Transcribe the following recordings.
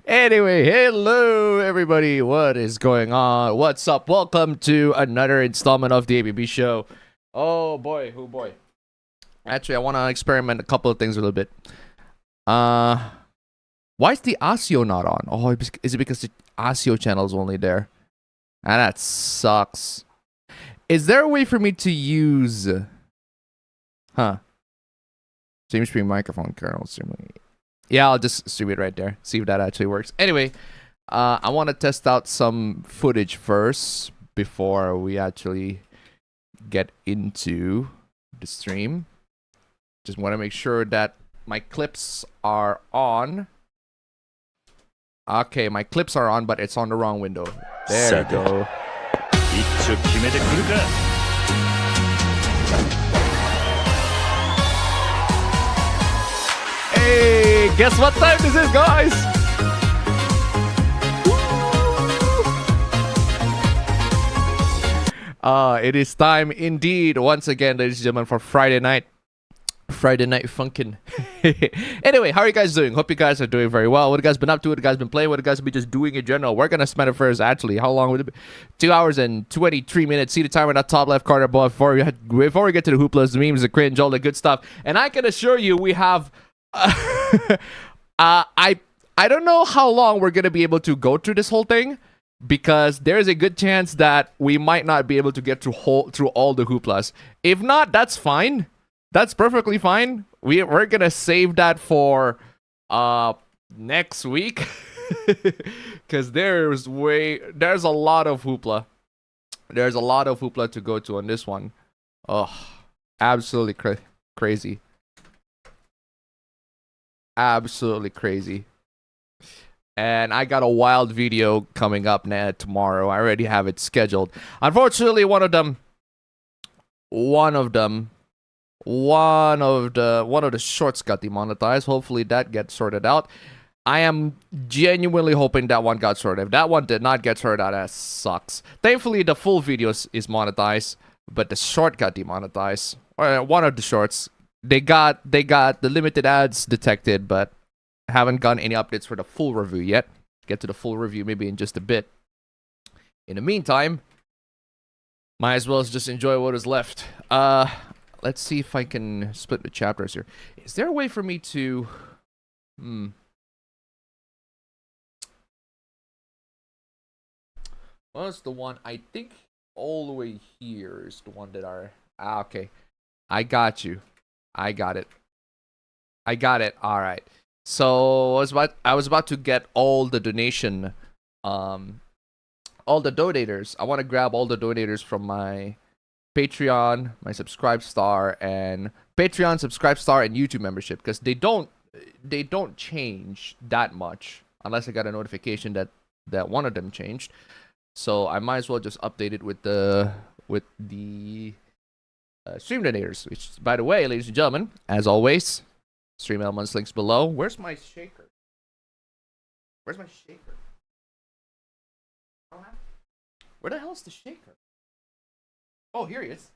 Anyway, hello everybody. What is going on? What's up? Welcome to another installment of the APB show. Oh boy, Actually, I want to experiment a couple of things a little bit. Why is the ASIO not on? Oh, is it because the ASIO channel is only there? Ah, that sucks. Is there a way for me to use... Stream microphone kernel streaming. Yeah, I'll just stream it right there. See if that actually works. Anyway, I want to test out some footage first before we actually get into the stream. Just want to make sure that my clips are on. Okay, my clips are on, but it's on the wrong window. There we go. Hey, guess what time this is, guys? It is time indeed, once again, ladies and gentlemen, for Friday night funkin'. Anyway, how are you guys doing? Hope you guys are doing very well. What have you guys been up to? What have you guys been playing? What have you guys been just doing in general? We're gonna spend it first, actually. How long would it be? 2 hours and 23 minutes. See the timer in that top left corner above before we get to the hooplas, the memes, the cringe, all the good stuff. And I can assure you we have I don't know how long we're gonna be able to go through this whole thing, because there's a good chance that we might not be able to get through all the hooplas. If not, that's fine. That's perfectly fine. We're gonna save that for next week, because there's a lot of hoopla. There's a lot of hoopla to go to on this one. Oh, absolutely crazy. Absolutely crazy. And I got a wild video coming up tomorrow. I already have it scheduled. Unfortunately, one of the shorts got demonetized. Hopefully that gets sorted out. I am genuinely hoping that one got sorted. If that one did not get sorted out, that sucks. Thankfully, the full video is monetized, but the short got demonetized. Or one of the shorts. They got the limited ads detected, but haven't gotten any updates for the full review yet. Get to the full review maybe in just a bit. In the meantime, might as well just enjoy what is left. Let's see if I can split the chapters here. Is there a way for me to... Well, it's the one, I think all the way here is the one that are... okay. I got you. I got it. All right. So I was about to get all the donation, all the donators. I want to grab all the donators from my Patreon, my Subscribe Star, and Patreon, Subscribe Star, and YouTube membership, because they don't change that much unless I got a notification that one of them changed. So I might as well just update it with the stream donators, which, by the way, ladies and gentlemen, as always, stream elements links below. Where's my shaker? Where the hell is the shaker? Oh, here he is.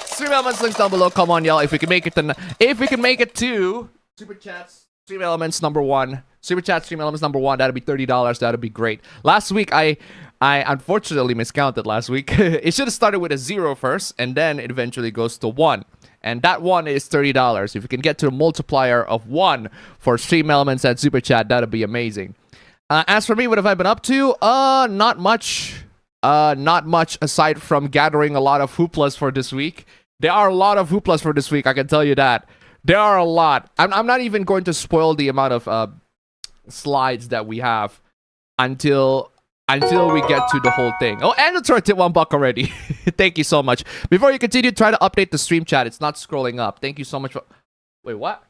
Stream elements links down below. Come on, y'all. If we can make it to Super Chats, Stream Elements number 1. Super Chat Stream Elements number 1. That'd be $30. That'd be great. Last week, I unfortunately miscounted last week. It should have started with a 0 first, and then it eventually goes to 1. And that 1 is $30. If you can get to a multiplier of 1 for Stream Elements and Super Chat, that'd be amazing. As for me, what have I been up to? Not much. Not much aside from gathering a lot of hooplas for this week. There are a lot of hooplas for this week, I can tell you that. There are a lot. I'm not even going to spoil the amount of slides that we have until we get to the whole thing. Oh, and the turret hit $1 already. Thank you so much. Before you continue, try to update the stream chat. It's not scrolling up. Thank you so much for... Wait, what?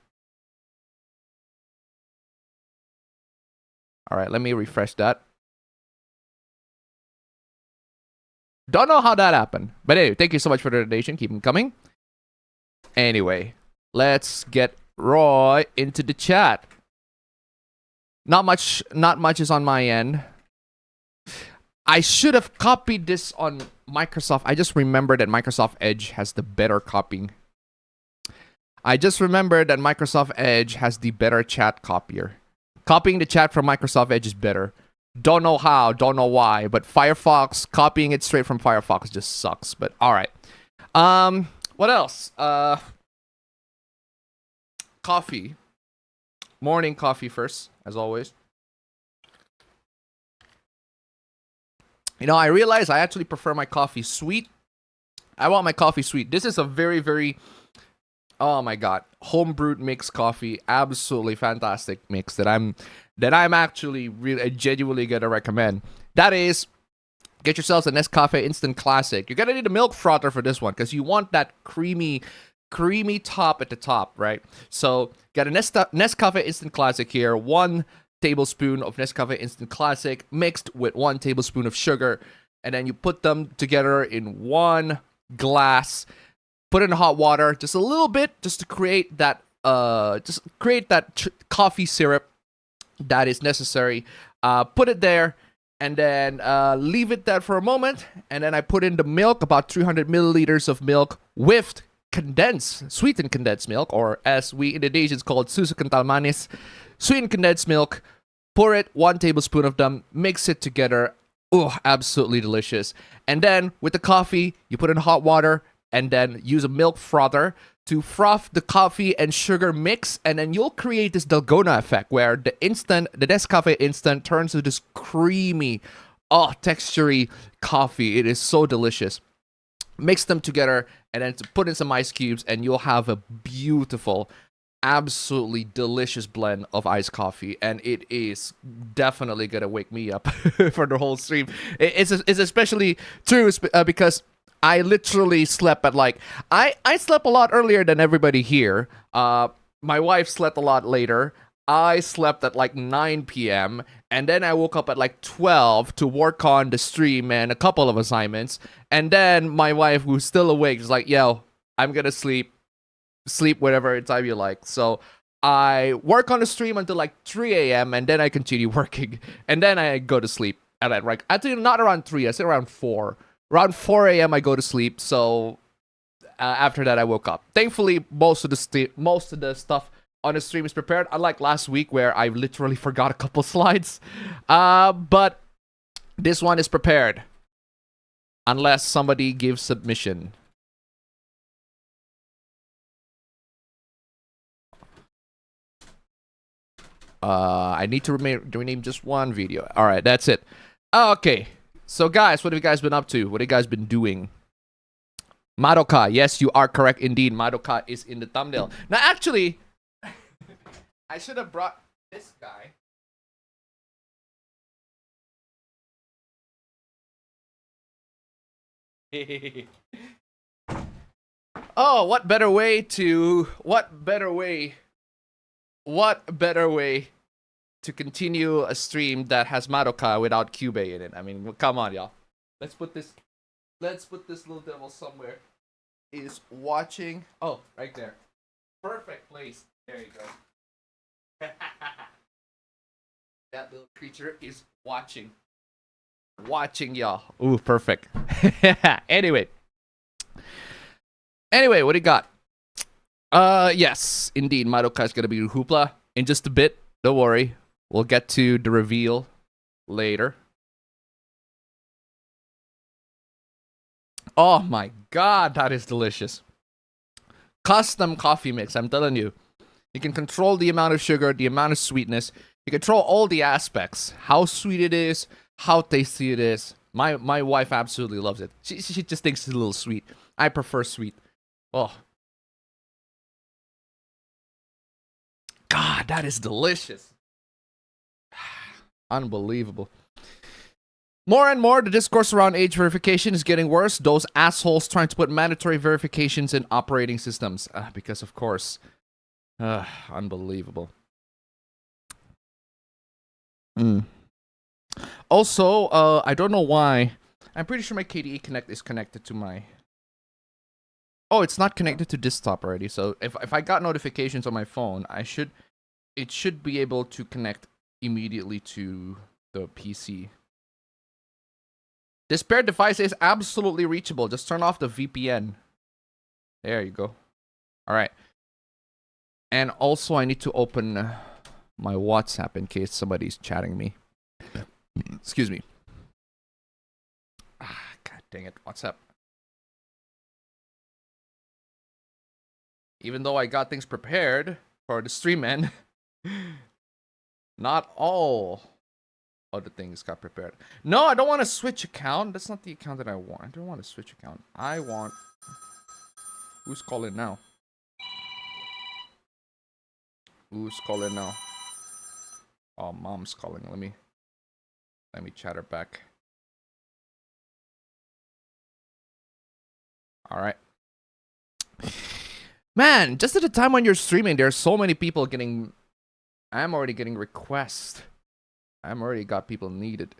All right, let me refresh that. Don't know how that happened. But anyway, thank you so much for the donation. Keep them coming. Anyway, let's get right into the chat. Not much is on my end. I should have copied this on Microsoft. I just remembered that Microsoft Edge has the better copying. I just remembered that Microsoft Edge has the better chat copier. Copying the chat from Microsoft Edge is better. Don't know how, don't know why, but Firefox, copying it straight from Firefox just sucks. But all right. What else? Coffee. Morning coffee first, as always. You know, I realize I actually prefer my coffee sweet. I want my coffee sweet. This is a very, very, oh my god, homebrewed mixed coffee. Absolutely fantastic mix that I'm actually really genuinely gonna recommend. That is, get yourselves a Nescafe Instant Classic. You're gonna need a milk frother for this one because you want that creamy top at the top, right? So got a Nescafe Instant Classic here. 1 tablespoon of Nescafe Instant Classic mixed with 1 tablespoon of sugar, and then you put them together in 1 glass. Put it in hot water just a little bit, just to create that coffee syrup that is necessary. Put it there, and then leave it there for a moment, and then I put in the milk, about 300 milliliters of milk with sweetened condensed milk, or as we Indonesians call it, susu kental manis, sweetened condensed milk. Pour it, 1 tablespoon of them, mix it together. Oh, absolutely delicious. And then with the coffee, you put in hot water, and then use a milk frother to froth the coffee and sugar mix, and then you'll create this Dalgona effect where the Nescafe Instant turns into this creamy, textury coffee. It is so delicious. Mix them together, and then to put in some ice cubes, and you'll have a beautiful, absolutely delicious blend of iced coffee, and it is definitely gonna wake me up for the whole stream. It's especially true because I literally slept at I slept a lot earlier than everybody here. My wife slept a lot later. I slept at 9 p.m. and then I woke up at 12 to work on the stream and a couple of assignments. And then my wife, who's still awake, is like, yo, I'm gonna sleep whatever time you like. So I work on the stream until 3 a.m. and then I continue working. And then I go to sleep at actually not around 3, I say around 4. Around 4 a.m. I go to sleep. So after that I woke up. Thankfully, most of the stuff on the stream is prepared, unlike last week where I literally forgot a couple slides. But this one is prepared, unless somebody gives submission. I need to rename just one video. All right, that's it. Okay, so guys, what have you guys been up to? What have you guys been doing? Madoka, yes, you are correct indeed. Madoka is in the thumbnail. Now, actually, I should have brought this guy. Oh, what better way to continue a stream that has Madoka without Cube in it? I mean, come on, y'all. Let's put this little devil somewhere. Is watching. Oh, right there. Perfect place. There you go. That little creature is watching y'all. Ooh, perfect. Anyway, what do you got? Yes, indeed, Madoka is gonna be Hoopla in just a bit. Don't worry, we'll get to the reveal later. Oh my god, that is delicious. Custom coffee mix, I'm telling you. You can control the amount of sugar, the amount of sweetness. You control all the aspects. How sweet it is, how tasty it is. My wife absolutely loves it. She just thinks it's a little sweet. I prefer sweet. Oh. God, that is delicious. Unbelievable. More and more, the discourse around age verification is getting worse. Those assholes trying to put mandatory verifications in operating systems. Because, of course... unbelievable. Also, I don't know why. I'm pretty sure my KDE Connect is connected to my... Oh, it's not connected to desktop already. So if I got notifications on my phone, it should be able to connect immediately to the PC. This paired device is absolutely reachable. Just turn off the VPN. There you go. All right. And also, I need to open my WhatsApp in case somebody's chatting me. Excuse me. God dang it, WhatsApp. Even though I got things prepared for the stream end, not all of the things got prepared. No, I don't want to switch account. That's not the account that I want. I don't want to switch account. I want... Who's calling now? Who's calling now? Oh, mom's calling. Let me chat her back. All right. Man, just at the time when you're streaming, there's so many people getting... I'm already getting requests. I'm already got people needed.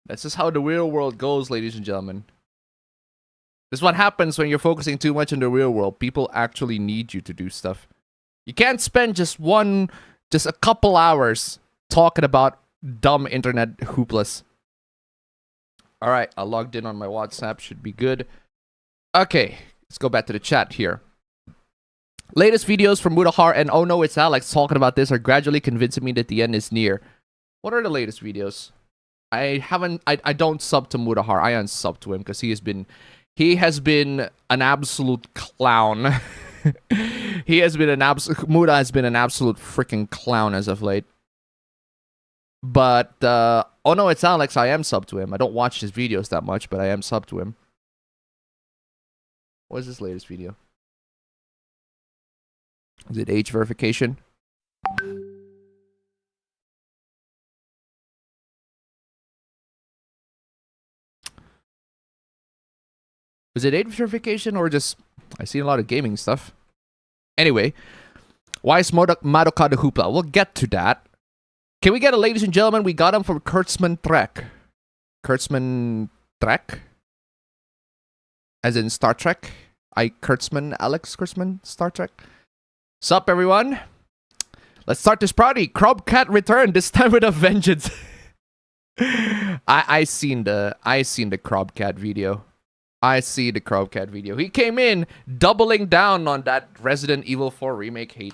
That's just how the real world goes, ladies and gentlemen. This is what happens when you're focusing too much on the real world. People actually need you to do stuff. You can't spend just a couple hours talking about dumb internet hooplas. Alright, I logged in on my WhatsApp. Should be good. Okay, let's go back to the chat here. Latest videos from Mudahar and Oh No It's Alex talking about this are gradually convincing me that the end is near. What are the latest videos? I don't sub to Mudahar. I unsub to him because he has been an absolute clown. Muda has been an absolute freaking clown as of late. But Oh No It's Alex, I am sub to him. I don't watch his videos that much, but I am sub to him. What is this latest video? Is it age verification? Was it age verification or just... I see a lot of gaming stuff. Anyway, why is Madoka the hoopla? We'll get to that. Can we get a ladies and gentlemen? We got him from Kurtzman Trek. Kurtzman Trek? As in Star Trek? Alex Kurtzman, Star Trek. Sup, everyone? Let's start this party. Crobcat returned, this time with a vengeance. I seen the Crobcat video. I see the Crobcat video. He came in doubling down on that Resident Evil 4 remake hate.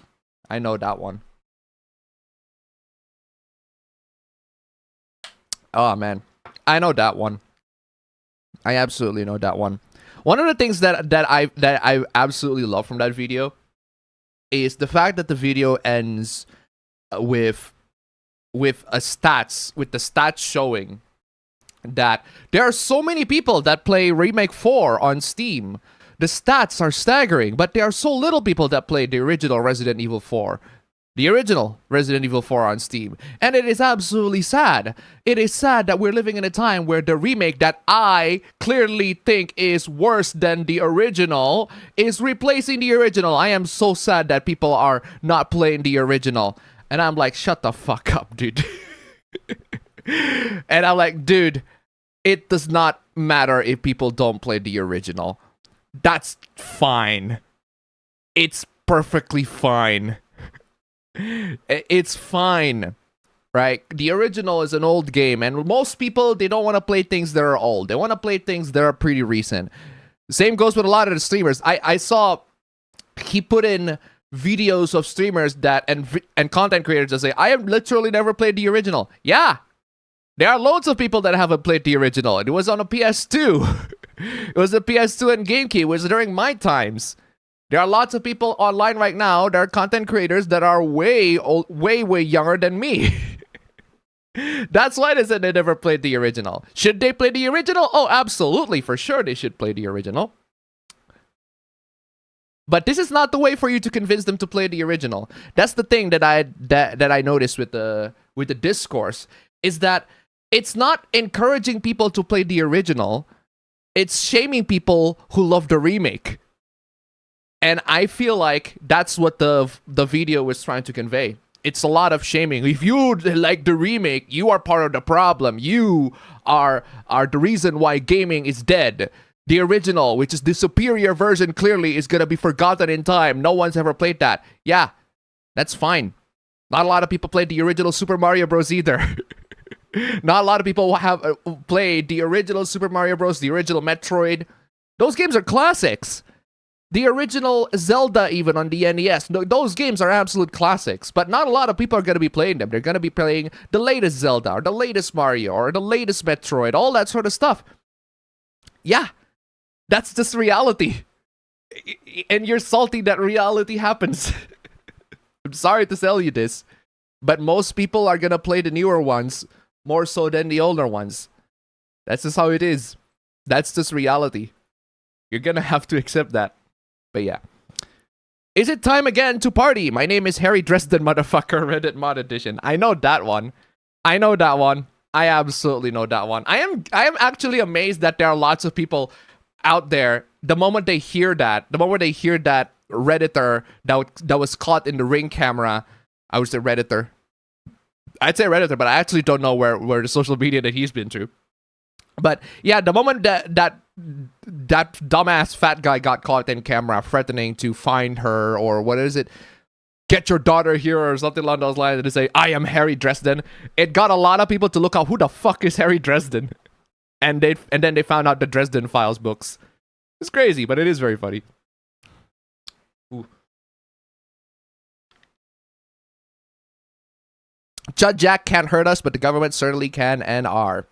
I know that one. Oh man, I know that one. I absolutely know that one. One of the things that I absolutely love from that video is the fact that the video ends with the stats showing that there are so many people that play Remake 4 on Steam. The stats are staggering, but there are so little people that play the original Resident Evil 4. The original Resident Evil 4 on Steam. And it is absolutely sad. It is sad that we're living in a time where the remake that I clearly think is worse than the original is replacing the original. I am so sad that people are not playing the original. And I'm like, shut the fuck up, dude. And I'm like, dude, it does not matter if people don't play the original. That's fine. It's perfectly fine. It's fine, right? The original is an old game, and most people, they don't want to play things that are old. They want to play things that are pretty recent. Same goes with a lot of the streamers. I saw he put in videos of streamers that and content creators that say, I have literally never played the original. Yeah, there are loads of people that haven't played the original. It was on a PS2. It was a PS2 and GameCube. It was during my times. There are lots of people online right now. There are content creators that are way younger than me. That's why they said they never played the original. Should they play the original? Oh, absolutely. For sure they should play the original. But this is not the way for you to convince them to play the original. That's the thing that I noticed with the discourse, is that it's not encouraging people to play the original. It's shaming people who love the remake. And I feel like that's what the video was trying to convey. It's a lot of shaming. If you like the remake, you are part of the problem. You are the reason why gaming is dead. The original, which is the superior version, clearly is going to be forgotten in time. No one's ever played that. Yeah, that's fine. Not a lot of people played the original Super Mario Bros. Either. Not a lot of people have played the original Super Mario Bros., the original Metroid. Those games are classics. The original Zelda, even on the NES. Those games are absolute classics, but not a lot of people are going to be playing them. They're going to be playing the latest Zelda, or the latest Mario, or the latest Metroid, all that sort of stuff. Yeah, that's just reality. And you're salty that reality happens. I'm sorry to tell you this, but most people are going to play the newer ones more so than the older ones. That's just how it is. That's just reality. You're going to have to accept that. But yeah. Is it time again to party? My name is Harry Dresden, motherfucker, Reddit mod edition. I know that one. I know that one. I absolutely know that one. I am actually amazed that there are lots of people out there, the moment they hear that Redditor that was caught in the Ring camera, I would say Redditor. I'd say Redditor, but I actually don't know where the social media that he's been to. But yeah, the moment that dumbass fat guy got caught in camera threatening to find her, or what is it? Get your daughter here, or something along those lines, and to say, I am Harry Dresden. It got a lot of people to look up, who the fuck is Harry Dresden? And then they found out the Dresden Files books. It's crazy, but it is very funny. Ooh. Chud Jack can't hurt us, but the government certainly can and are.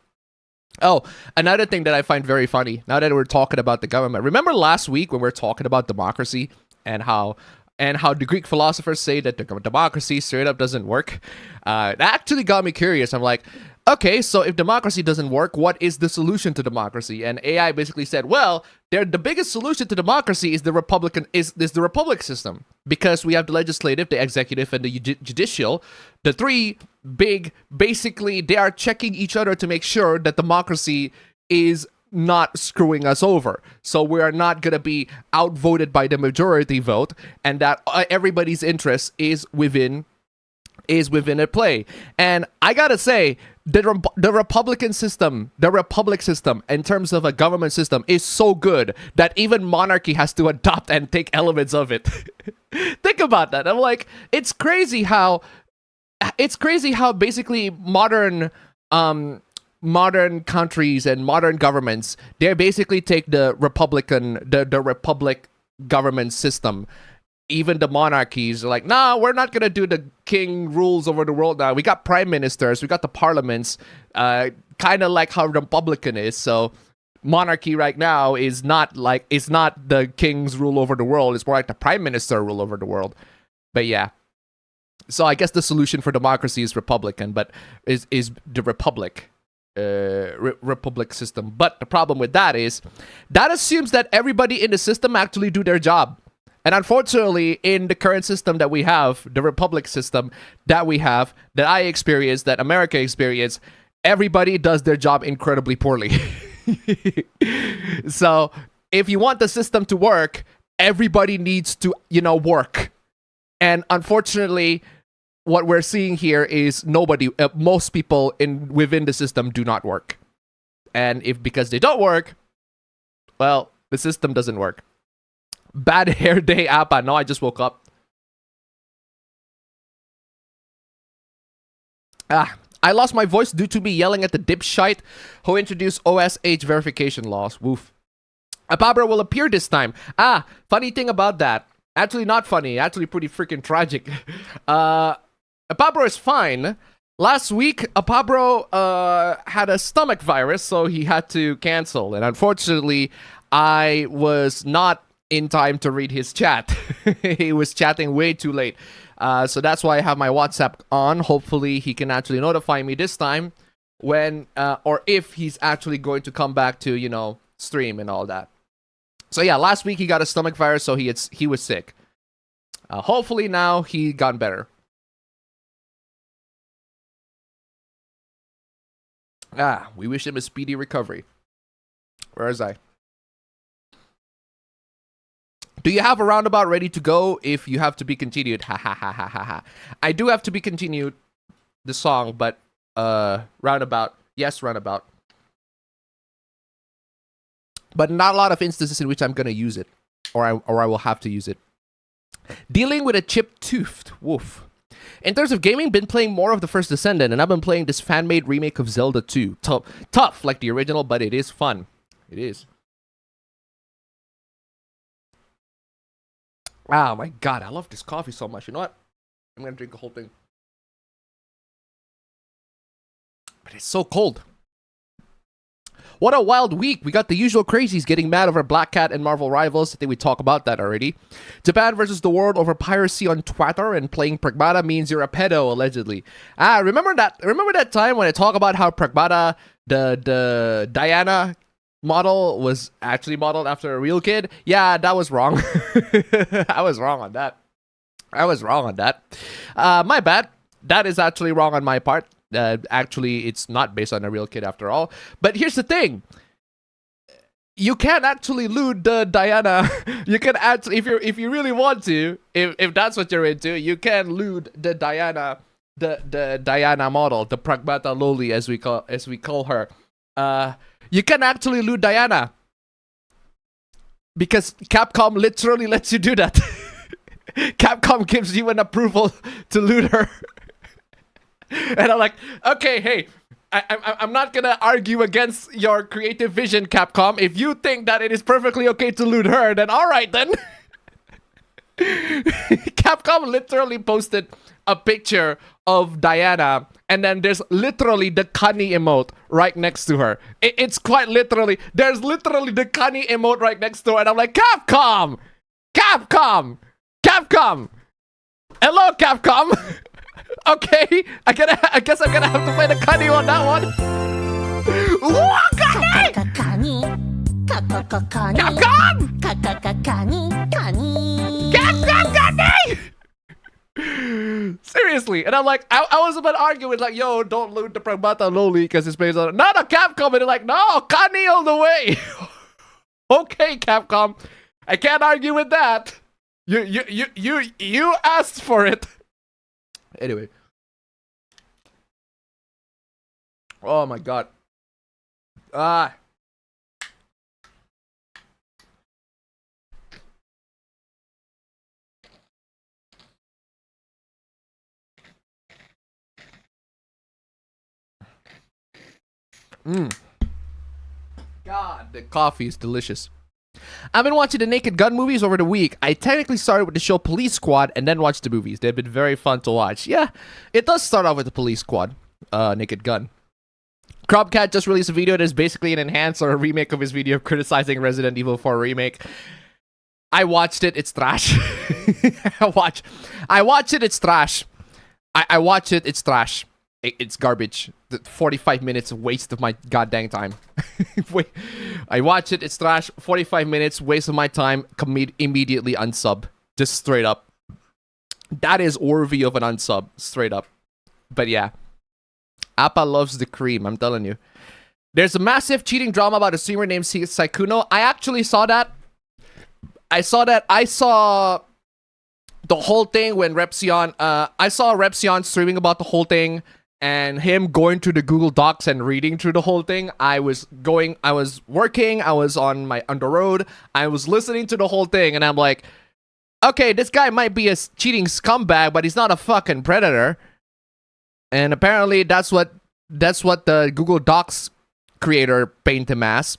Oh, another thing that I find very funny, now that we're talking about the government. Remember last week when we were talking about democracy and how the Greek philosophers say that the democracy straight up doesn't work? That actually got me curious. I'm like, okay, so if democracy doesn't work, what is the solution to democracy? And AI basically said, well, the biggest solution to democracy is the republic system, because we have the legislative, the executive, and the judicial. The three big, basically, they are checking each other to make sure that democracy is not screwing us over. So we are not going to be outvoted by the majority vote, and that everybody's interest is within at play. And I gotta say, the Republican system, the Republic system, in terms of a government system, is so good that even monarchy has to adopt and take elements of it. Think about that. I'm like, it's crazy how basically modern countries and modern governments, they basically take the Republic government system. Even the monarchies are like, nah, we're not gonna do the king rules over the world now. We got prime ministers, we got the parliaments, kind of like how Republican is. So monarchy right now is not the king's rule over the world. It's more like the prime minister rule over the world. But yeah. So I guess the solution for democracy is Republican, but is the Republic. Republic system. But the problem with that is that assumes that everybody in the system actually do their job. And unfortunately, in the current system that we have, the Republic system that we have, that I experienced, that America experienced, everybody does their job incredibly poorly. So if you want the system to work, everybody needs to, work. And unfortunately, what we're seeing here is most people within the system do not work. And because they don't work, well, the system doesn't work. Bad hair day, Appa. No, I just woke up. I lost my voice due to me yelling at the dipshite who introduced OSH verification laws. Woof. Apabra will appear this time. Funny thing about that. Actually, not funny. Actually, pretty freaking tragic. Apabro is fine. Last week, Apabro had a stomach virus, so he had to cancel. And unfortunately, I was not in time to read his chat. He was chatting way too late. So that's why I have my WhatsApp on. Hopefully, he can actually notify me this time when, or if he's actually going to come back to, stream and all that. So yeah, last week he got a stomach virus, so he was sick. Hopefully now he got better. We wish him a speedy recovery. Where is I? Do you have a roundabout ready to go if you have to be continued? Ha ha ha ha ha ha. I do have to be continued, the song, but roundabout. Yes, roundabout. But not a lot of instances in which I'm gonna use it. Or I will have to use it. Dealing with a chipped tooth. Woof. In terms of gaming, been playing more of the First Descendant, and I've been playing this fan-made remake of Zelda 2. Tough like the original, but it is fun. It is. Oh my god, I love this coffee so much. You know what? I'm gonna drink the whole thing. But it's so cold. What a wild week. We got the usual crazies getting mad over Black Cat and Marvel Rivals. I think we talked about that already. Japan versus the world over piracy on Twitter, and playing Pragmata means you're a pedo, allegedly. Remember that time when I talk about how Pragmata, the Diana model, was actually modeled after a real kid? Yeah, that was wrong. I was wrong on that. My bad. That is actually wrong on my part. Actually, it's not based on a real kid after all. But here's the thing. You can't actually lewd the Diana. You can actually, if you really want to, if that's what you're into, you can lewd the Diana, the Diana model, the Pragmata Loli as we call her. You can actually lewd Diana because Capcom literally lets you do that. Capcom gives you an approval to lewd her. And I'm like, okay, hey, I'm not gonna argue against your creative vision, Capcom. If you think that it is perfectly okay to lewd her, then all right, then. Capcom literally posted a picture of Diana, and then there's literally the Kani emote right next to her. It's quite literally, there's literally the Kani emote right next to her, and I'm like, Capcom! Capcom! Capcom! Hello, Capcom! Okay, I guess I'm gonna have to play the Kani on that one. Kani! Capcom! Kani! Seriously, and I'm like, I was about to argue with like, yo, don't loot the Pragmata Loli because it's based on not a Capcom, and they're like, no, Kani all the way. Okay, Capcom, I can't argue with that. You asked for it. Anyway. Oh my god. God, the coffee is delicious. I've been watching the Naked Gun movies over the week. I technically started with the show Police Squad and then watched the movies. They've been very fun to watch. Yeah, it does start off with the Police Squad, Naked Gun. Cropcat just released a video that is basically an enhanced or a remake of his video criticizing Resident Evil 4 Remake. I watched it, it's trash. I watched it, it's trash. I watched it, it's trash. It's garbage. 45 minutes waste of my goddamn time. Wait, I watch it, it's trash. 45 minutes waste of my time. Immediately unsub. Just straight up. That is worthy of an unsub. Straight up. But yeah. Appa loves the cream, I'm telling you. There's a massive cheating drama about a streamer named Saikuno. I actually saw that. I saw the whole thing when Repsion... I saw Repsion streaming about the whole thing. And him going through the Google Docs and reading through the whole thing. I was working, I was on the road, I was listening to the whole thing, and I'm like, okay, this guy might be a cheating scumbag, but he's not a fucking predator. And apparently that's what the Google Docs creator painted him as.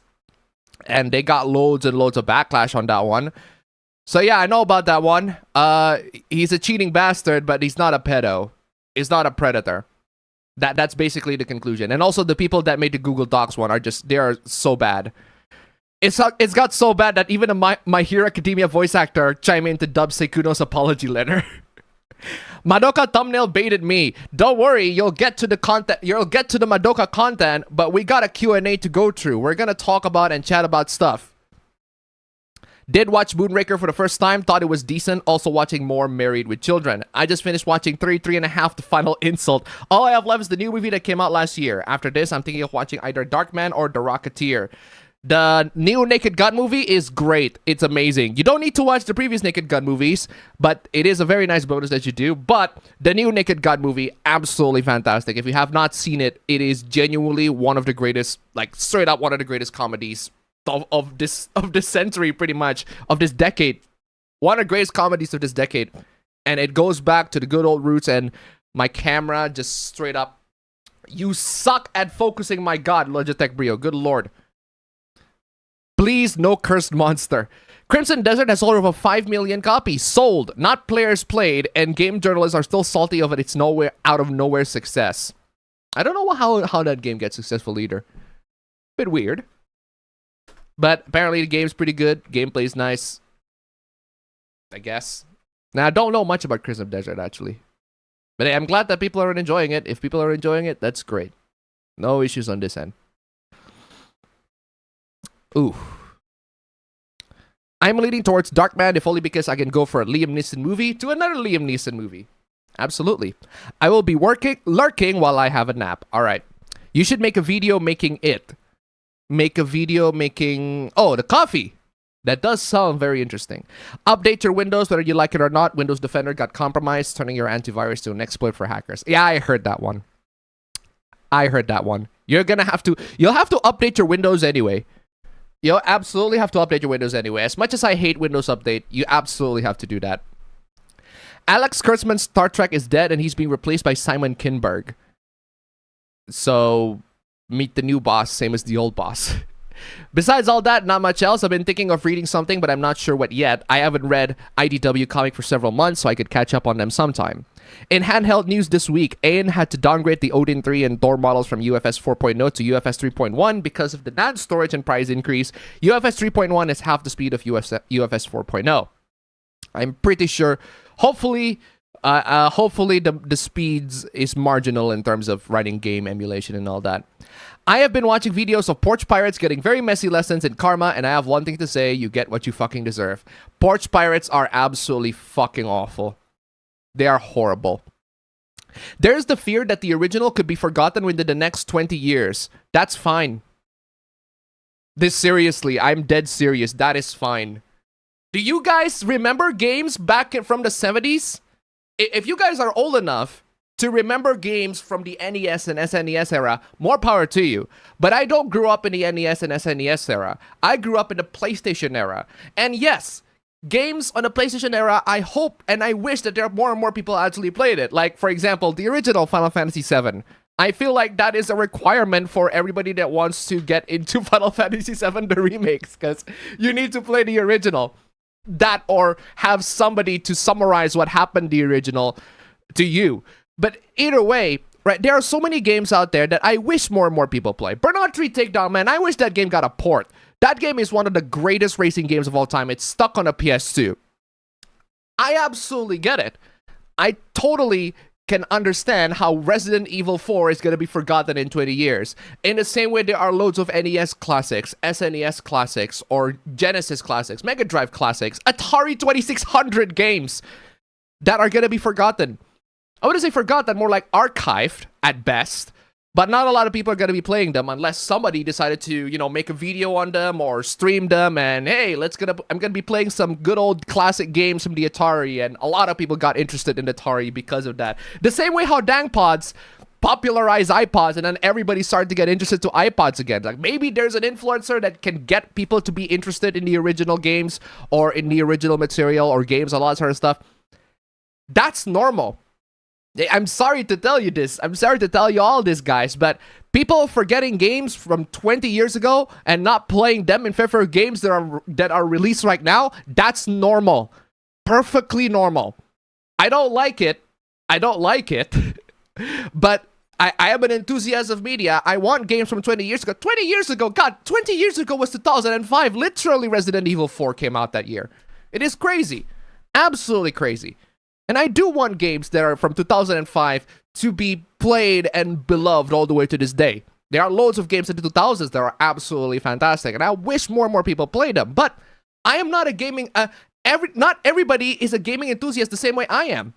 And they got loads and loads of backlash on that one. So yeah, I know about that one. He's a cheating bastard, but he's not a pedo. He's not a predator. That's basically the conclusion. And also the people that made the Google Docs one they are so bad. It's got so bad that even a My Hero Academia voice actor chimed in to dub Seikuno's apology letter. Madoka thumbnail baited me. Don't worry, you'll get to the content. You'll get to the Madoka content, but we got a Q&A to go through. We're gonna talk about and chat about stuff. Did watch Moonraker for the first time, thought it was decent. Also watching more Married with Children. I just finished watching 3.5 The Final Insult. All I have left is the new movie that came out last year. After this, I'm thinking of watching either Darkman or The Rocketeer. The new Naked Gun movie is great. It's amazing. You don't need to watch the previous Naked Gun movies, but it is a very nice bonus that you do. But the new Naked Gun movie, absolutely fantastic. If you have not seen it, it is genuinely one of the greatest, like straight up one of the greatest comedies of this century, pretty much, of this decade. One of the greatest comedies of this decade. And it goes back to the good old roots, and my camera just straight up, you suck at focusing, my god, Logitech Brio, good lord. Please, no cursed monster. Crimson Desert has sold over 5 million copies. Sold, not players played, and game journalists are still salty of its nowhere out of nowhere success. I don't know how that game gets successful either. Bit weird. But apparently the game's pretty good. Gameplay's nice. I guess. Now, I don't know much about Crimson Desert, actually. But hey, I'm glad that people are enjoying it. If people are enjoying it, that's great. No issues on this end. Ooh. I'm leaning towards Darkman, if only because I can go for a Liam Neeson movie to another Liam Neeson movie. Absolutely. I will be lurking while I have a nap. Alright. You should make a video making it. Make a video making... Oh, the coffee. That does sound very interesting. Update your Windows, whether you like it or not. Windows Defender got compromised, turning your antivirus to an exploit for hackers. Yeah, I heard that one. You'll have to update your Windows anyway. You'll absolutely have to update your Windows anyway. As much as I hate Windows Update, you absolutely have to do that. Alex Kurtzman's Star Trek is dead and he's being replaced by Simon Kinberg. So, meet the new boss, same as the old boss. Besides all that, not much else. I've been thinking of reading something, but I'm not sure what yet. I haven't read IDW comic for several months, so I could catch up on them sometime. In handheld news this week, AN had to downgrade the Odin 3 and Thor models from UFS 4.0 to UFS 3.1 because of the NAND storage and price increase. UFS 3.1 is half the speed of UFS 4.0. I'm pretty sure, hopefully the speeds is marginal in terms of running game emulation and all that. I have been watching videos of Porch Pirates getting very messy lessons in karma, and I have one thing to say: you get what you fucking deserve. Porch Pirates are absolutely fucking awful. They are horrible. There's the fear that the original could be forgotten within the next 20 years. That's fine. This seriously, I'm dead serious. That is fine. Do you guys remember games back from the 70s? If you guys are old enough to remember games from the NES and SNES era, more power to you. But I don't grow up in the NES and SNES era. I grew up in the PlayStation era. And yes, games on the PlayStation era, I hope and I wish that there are more and more people actually played it. Like, for example, the original Final Fantasy VII. I feel like that is a requirement for everybody that wants to get into Final Fantasy VII, the remakes, because you need to play the original. That or have somebody to summarize what happened the original to you. But either way, right, there are so many games out there that I wish more and more people play. Burnout 3 Takedown, man, I wish that game got a port. That game is one of the greatest racing games of all time. It's stuck on a PS2. I absolutely get it. I totally can understand how Resident Evil 4 is going to be forgotten in 20 years. In the same way, there are loads of NES classics, SNES classics, or Genesis classics, Mega Drive classics, Atari 2600 games that are going to be forgotten. I wouldn't say forgotten, more like archived at best. But not a lot of people are going to be playing them unless somebody decided to, you know, make a video on them or stream them. And hey, I'm going to be playing some good old classic games from the Atari. And a lot of people got interested in Atari because of that. The same way how Dangpods popularized iPods and then everybody started to get interested to iPods again. Like maybe there's an influencer that can get people to be interested in the original games or in the original material or games, a lot of sort of stuff. That's normal. I'm sorry to tell you this. I'm sorry to tell you all this, guys, but people forgetting games from 20 years ago and not playing them in favor of games that are released right now, that's normal. Perfectly normal. I don't like it. But I am an enthusiast of media. I want games from 20 years ago. 20 years ago, God, 20 years ago was 2005. Literally, Resident Evil 4 came out that year. It is crazy. Absolutely crazy. And I do want games that are from 2005 to be played and beloved all the way to this day. There are loads of games in the 2000s that are absolutely fantastic, and I wish more and more people play them. But I am not a gaming... not everybody is a gaming enthusiast the same way I am.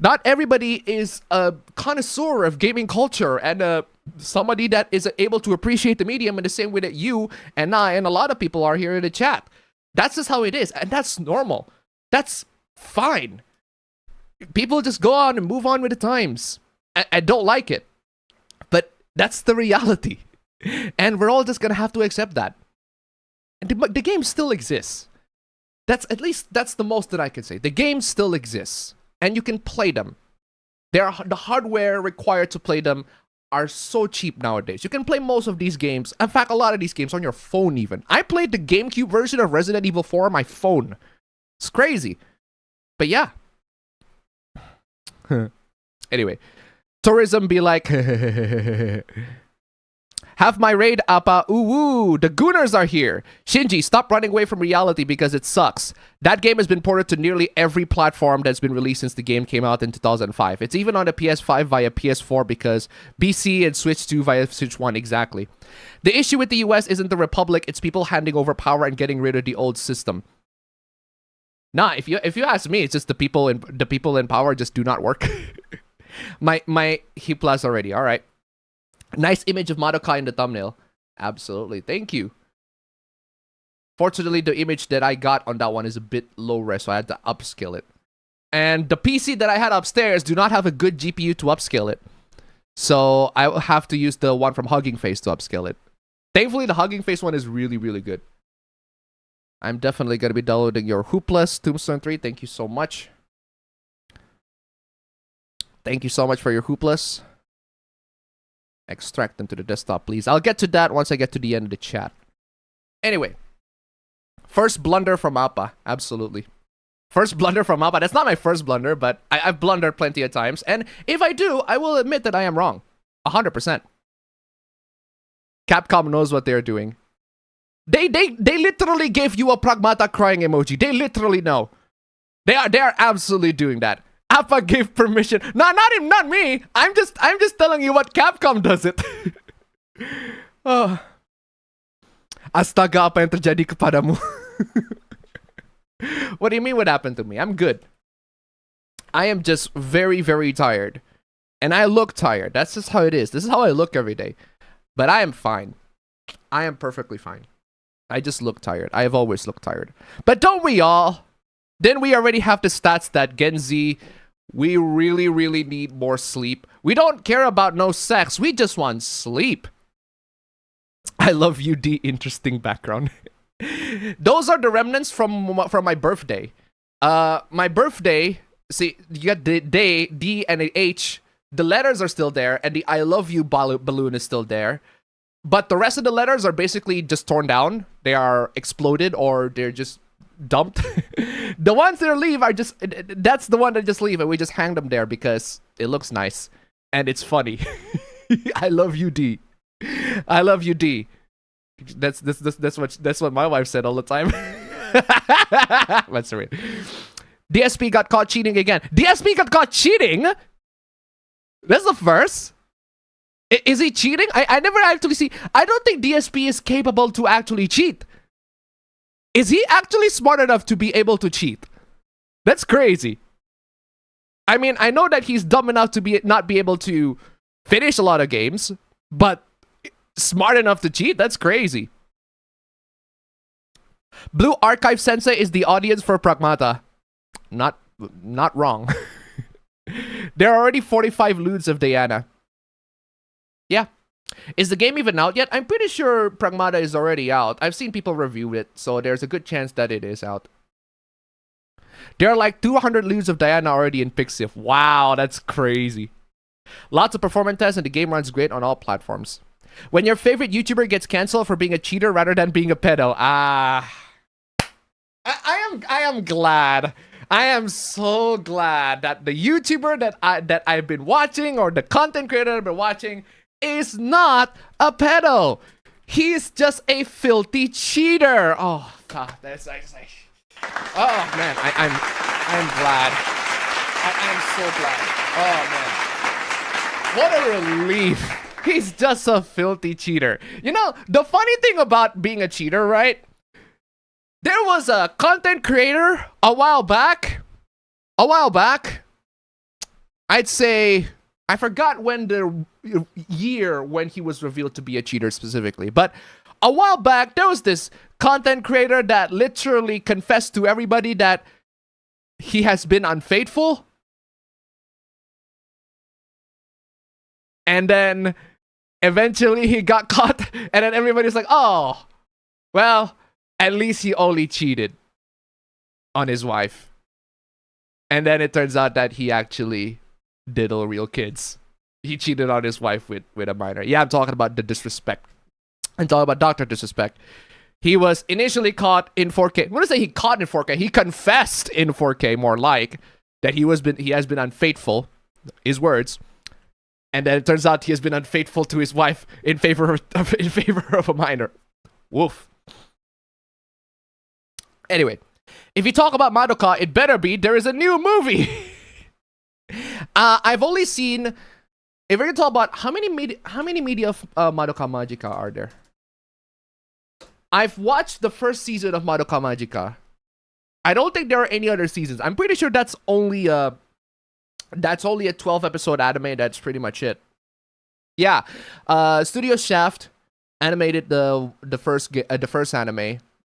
Not everybody is a connoisseur of gaming culture and somebody that is able to appreciate the medium in the same way that you and I and a lot of people are here in the chat. That's just how it is, and that's normal. That's fine. People just go on and move on with the times. I don't like it. But that's the reality. And we're all just going to have to accept that. And the game still exists. That's the most that I can say. The game still exists. And you can play them. The hardware required to play them are so cheap nowadays. You can play most of these games, in fact, a lot of these games on your phone even. I played the GameCube version of Resident Evil 4 on my phone. It's crazy. But yeah. Anyway. Tourism be like, have my raid, Appa. Ooh, woo, the Gooners are here. Shinji, stop running away from reality because it sucks. That game has been ported to nearly every platform that's been released since the game came out in 2005. It's even on the PS5 via PS4 because BC and Switch 2 via Switch 1, exactly. The issue with the US isn't the Republic, it's people handing over power and getting rid of the old system. Nah, if you ask me, it's just the people in power just do not work. my he plus already. All right. Nice image of Madoka in the thumbnail. Absolutely. Thank you. Fortunately, the image that I got on that one is a bit low res, so I had to upscale it. And the PC that I had upstairs do not have a good GPU to upscale it. So I will have to use the one from Hugging Face to upscale it. Thankfully, the Hugging Face one is really, really good. I'm definitely going to be downloading your Hoopless Tombstone 3. Thank you so much. Thank you so much for your Hoopless. Extract them to the desktop, please. I'll get to that once I get to the end of the chat. Anyway. First blunder from Appa. Absolutely. First blunder from Appa. That's not my first blunder, but I've blundered plenty of times. And if I do, I will admit that I am wrong. 100%. Capcom knows what they're doing. They literally gave you a Pragmata crying emoji. They literally know. They are absolutely doing that. Appa gave permission. No, not me. I'm just telling you what Capcom does it. Oh. Astaga, apa yang terjadi kepadamu? What do you mean what happened to me? I'm good. I am just very, very tired. And I look tired. That's just how it is. This is how I look every day. But I am fine. I am perfectly fine. I just look tired. I have always looked tired. But don't we all? Then we already have the stats that Genzi, we really, really need more sleep. We don't care about no sex. We just want sleep. I love you, D. Interesting background. Those are the remnants from my birthday. My birthday, see, you got the day, D and the H. The letters are still there, and the I love you balloon is still there. But the rest of the letters are basically just torn down. They are exploded or they're just dumped. The ones that leave are just, that's the one that just leave, and we just hang them there because it looks nice and it's funny. I love you, D. I love you, D. That's what my wife said all the time. That's right. DSP got caught cheating again. DSP got caught cheating? That's the first. Is he cheating? I never actually see. I don't think DSP is capable to actually cheat. Is he actually smart enough to be able to cheat? That's crazy. I mean, I know that he's dumb enough to not be able to finish a lot of games, but smart enough to cheat? That's crazy. Blue Archive Sensei is the audience for Pragmata. Not wrong. There are already 45 lewds of Diana. Yeah. Is the game even out yet? I'm pretty sure Pragmata is already out. I've seen people review it, so there's a good chance that it is out. There are like 200 lewds of Diana already in Pixiv. Wow, that's crazy. Lots of performance tests and the game runs great on all platforms. When your favorite YouTuber gets cancelled for being a cheater rather than being a pedo. I am glad. I am so glad that the YouTuber that I've been watching, or the content creator I've been watching, is not a pedo. He's just a filthy cheater. Oh God, that's like, oh man, I'm glad. I'm so glad. Oh man, what a relief. He's just a filthy cheater. You know, the funny thing about being a cheater, right? There was a content creator a while back. I'd say, I forgot when the year when he was revealed to be a cheater specifically, but a while back, there was this content creator that literally confessed to everybody that he has been unfaithful. And then eventually he got caught, and then everybody's like, oh, well, at least he only cheated on his wife. And then it turns out that he actually diddle real kids. he cheated on his wife with a minor. Yeah, I'm talking about the disrespect. I'm talking about Dr. Disrespect. He was initially caught in 4K. I'm gonna say he caught in 4K. He confessed in 4K, more like, that he has been unfaithful. His words. And then it turns out he has been unfaithful to his wife in favor of a minor. Woof. Anyway, if you talk about Madoka, it better be there is a new movie. I've only seen. If we're gonna talk about how many media of Madoka Magica are there? I've watched the first season of Madoka Magica. I don't think there are any other seasons. I'm pretty sure that's only a 12 episode anime. That's pretty much it. Yeah, Studio Shaft animated the first anime,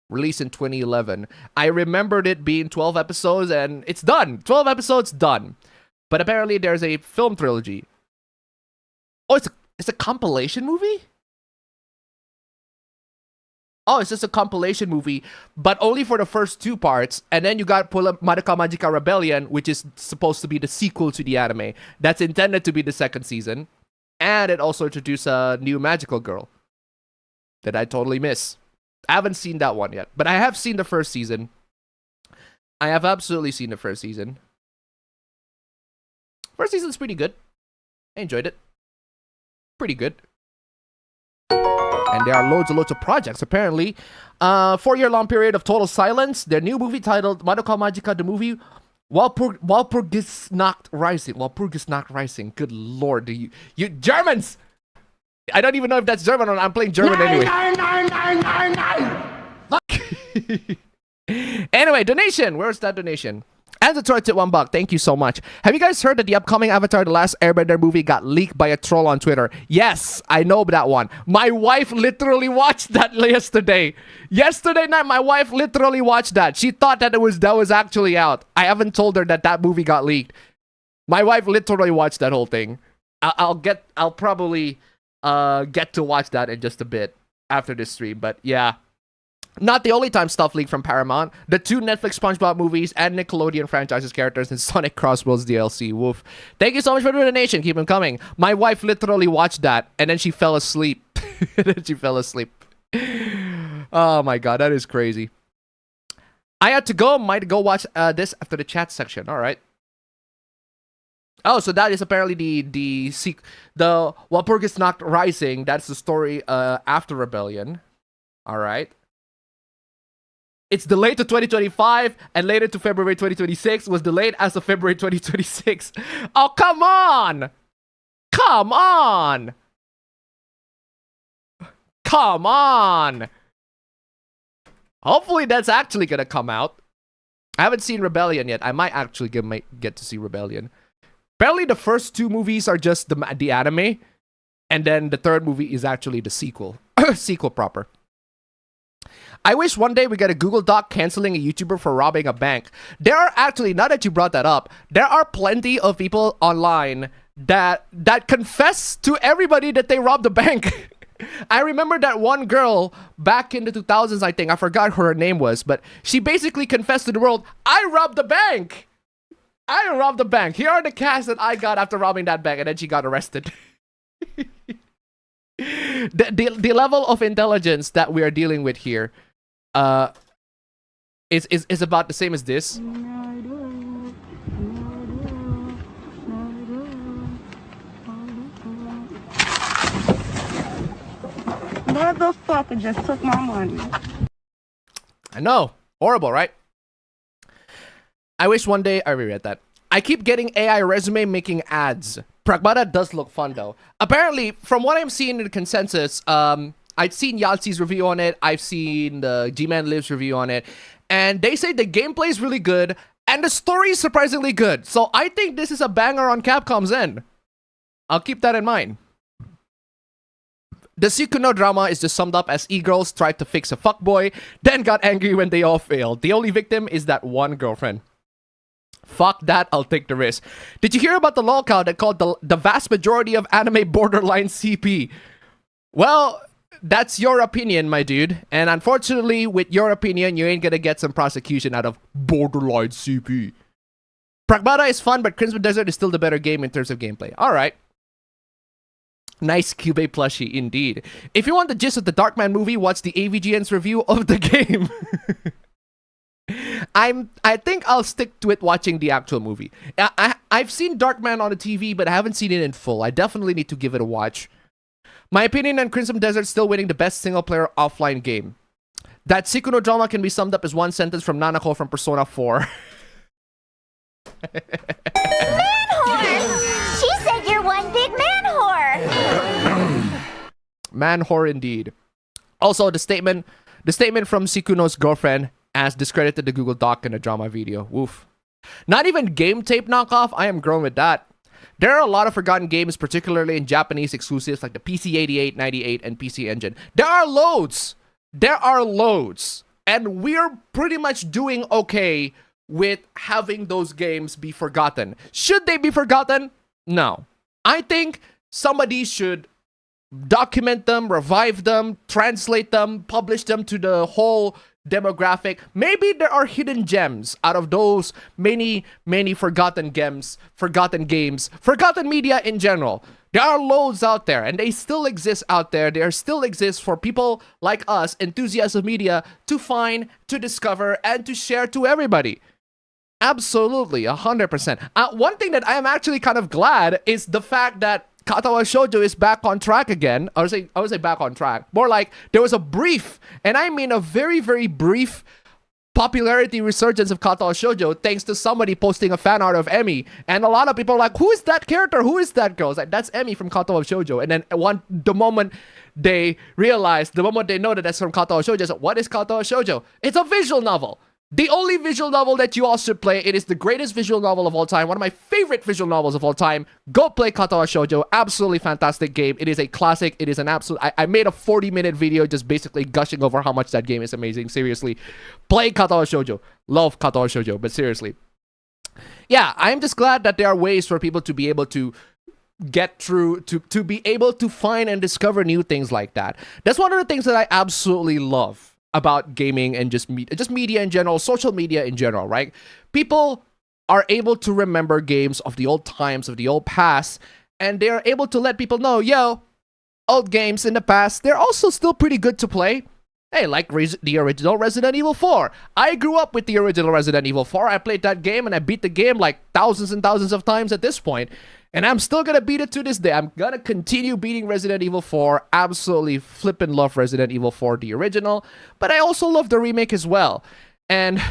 released in 2011. I remembered it being 12 episodes, and it's done. 12 episodes done. But apparently, there's a film trilogy. Oh, it's a compilation movie? Oh, it's just a compilation movie, but only for the first 2 parts. And then you got Madoka Magica Rebellion, which is supposed to be the sequel to the anime. That's intended to be the second season. And it also introduced a new magical girl that I totally miss. I haven't seen that one yet, but I have seen the first season. I have absolutely seen the first season. First season's pretty good. I enjoyed it. Pretty good. And there are loads and loads of projects, apparently. 4-year-long period of total silence. Their new movie titled Madoka Magica, the movie, Walpurgisnacht Rising. Walpurgisnacht Rising. Good lord. You Germans! I don't even know if that's German or not. I'm playing German anyway. Anyway, donation. Where's that donation? And the towards it $1. Thank you so much. Have you guys heard that the upcoming Avatar The Last Airbender movie got leaked by a troll on Twitter? Yes, I know that one. My wife literally watched that yesterday. Yesterday night, my wife literally watched that. She thought that was actually out. I haven't told her that movie got leaked. My wife literally watched that whole thing. I'll probably get to watch that in just a bit after this stream. But yeah. Not the only time stuff leaked from Paramount. The 2 Netflix SpongeBob movies and Nickelodeon franchises characters in Sonic Crossworlds DLC. Woof. Thank you so much for the donation. Keep them coming. My wife literally watched that and then she fell asleep. Oh my god, that is crazy. I had to go. Might go watch this after the chat section. All right. Oh, so that is apparently the Walpurgisnacht Rising. That's the story after Rebellion. All right. It's delayed to 2025 and later to February 2026. Was delayed as of February 2026. Oh, come on! Come on! Come on! Hopefully that's actually gonna come out. I haven't seen Rebellion yet. I might actually get to see Rebellion. Apparently the first 2 movies are just the anime. And then the 3rd movie is actually the sequel. Sequel proper. I wish one day we get a Google Doc canceling a YouTuber for robbing a bank. There are actually, now that you brought that up, there are plenty of people online that confess to everybody that they robbed the bank. I remember that one girl back in the 2000s, I think. I forgot who her name was, but she basically confessed to the world, I robbed the bank! I robbed the bank. Here are the cash that I got after robbing that bank, and then she got arrested. The level of intelligence that we are dealing with here is about the same as this. Motherfucker just took my money. I know. Horrible, right? I wish one day I reread that. I keep getting AI resume making ads. Pragmata does look fun though. Apparently, from what I'm seeing in the consensus, I've seen Yatsi's review on it. I've seen the G-Man Lives review on it. And they say the gameplay is really good and the story is surprisingly good. So I think this is a banger on Capcom's end. I'll keep that in mind. The Sikuno drama is just summed up as e-girls tried to fix a fuckboy, then got angry when they all failed. The only victim is that one girlfriend. Fuck that, I'll take the risk. Did you hear about the lolcow that called the vast majority of anime borderline CP? Well, that's your opinion, my dude. And unfortunately, with your opinion, you ain't gonna get some prosecution out of borderline CP. Pragmata is fun, but Crimson Desert is still the better game in terms of gameplay. Alright. Nice Cube plushie, indeed. If you want the gist of the Darkman movie, watch the AVGN's review of the game. I think I'll stick to it watching the actual movie. I've seen Darkman on the TV, but I haven't seen it in full. I definitely need to give it a watch. My opinion on Crimson Desert still winning the best single-player offline game. That Sikuno drama can be summed up as one sentence from Nanako from Persona 4. Man whore! She said you're one big man whore! Man whore indeed. Also, the statement from Sikuno's girlfriend has discredited the Google Doc in a drama video. Woof. Not even game tape knockoff? I am grown with that. There are a lot of forgotten games, particularly in Japanese exclusives like the PC 88, 98, and PC Engine. There are loads! There are loads! And we're pretty much doing okay with having those games be forgotten. Should they be forgotten? No. I think somebody should document them, revive them, translate them, publish them to the whole demographic. Maybe there are hidden gems out of those many forgotten games, forgotten media in general. There are loads out there, and they still exist out there. There still exists for people like us, enthusiasts of media, to find, to discover, and to share to everybody. Absolutely, 100%. One thing that I am actually kind of glad is the fact that Katawa Shoujo is back on track again. I would say back on track. More like there was a brief, and I mean a very, very brief popularity resurgence of Katawa Shoujo thanks to somebody posting a fan art of Emmy. And a lot of people are like, who is that character? Who is that girl? It's like, that's Emmy from Katawa Shoujo. And then the moment they realize, the moment they know that that's from Katawa Shoujo, it's like, what is Katawa Shoujo? It's a visual novel. The only visual novel that you all should play. It is the greatest visual novel of all time. One of my favorite visual novels of all time. Go play Katawa Shoujo. Absolutely fantastic game. It is a classic. It is an absolute... I made a 40-minute video just basically gushing over how much that game is amazing. Seriously. Play Katawa Shoujo. Love Katawa Shoujo. But seriously. Yeah, I'm just glad that there are ways for people to be able to get through, to be able to find and discover new things like that. That's one of the things that I absolutely love about gaming and just media in general, social media in general, right? People are able to remember games of the old times, of the old past, and they are able to let people know, yo, old games in the past, they're also still pretty good to play. Hey, like the original Resident Evil 4. I grew up with the original Resident Evil 4. I played that game and I beat the game like thousands and thousands of times at this point. And I'm still gonna beat it to this day. I'm gonna continue beating Resident Evil 4. Absolutely flippin' love Resident Evil 4, the original. But I also love the remake as well. And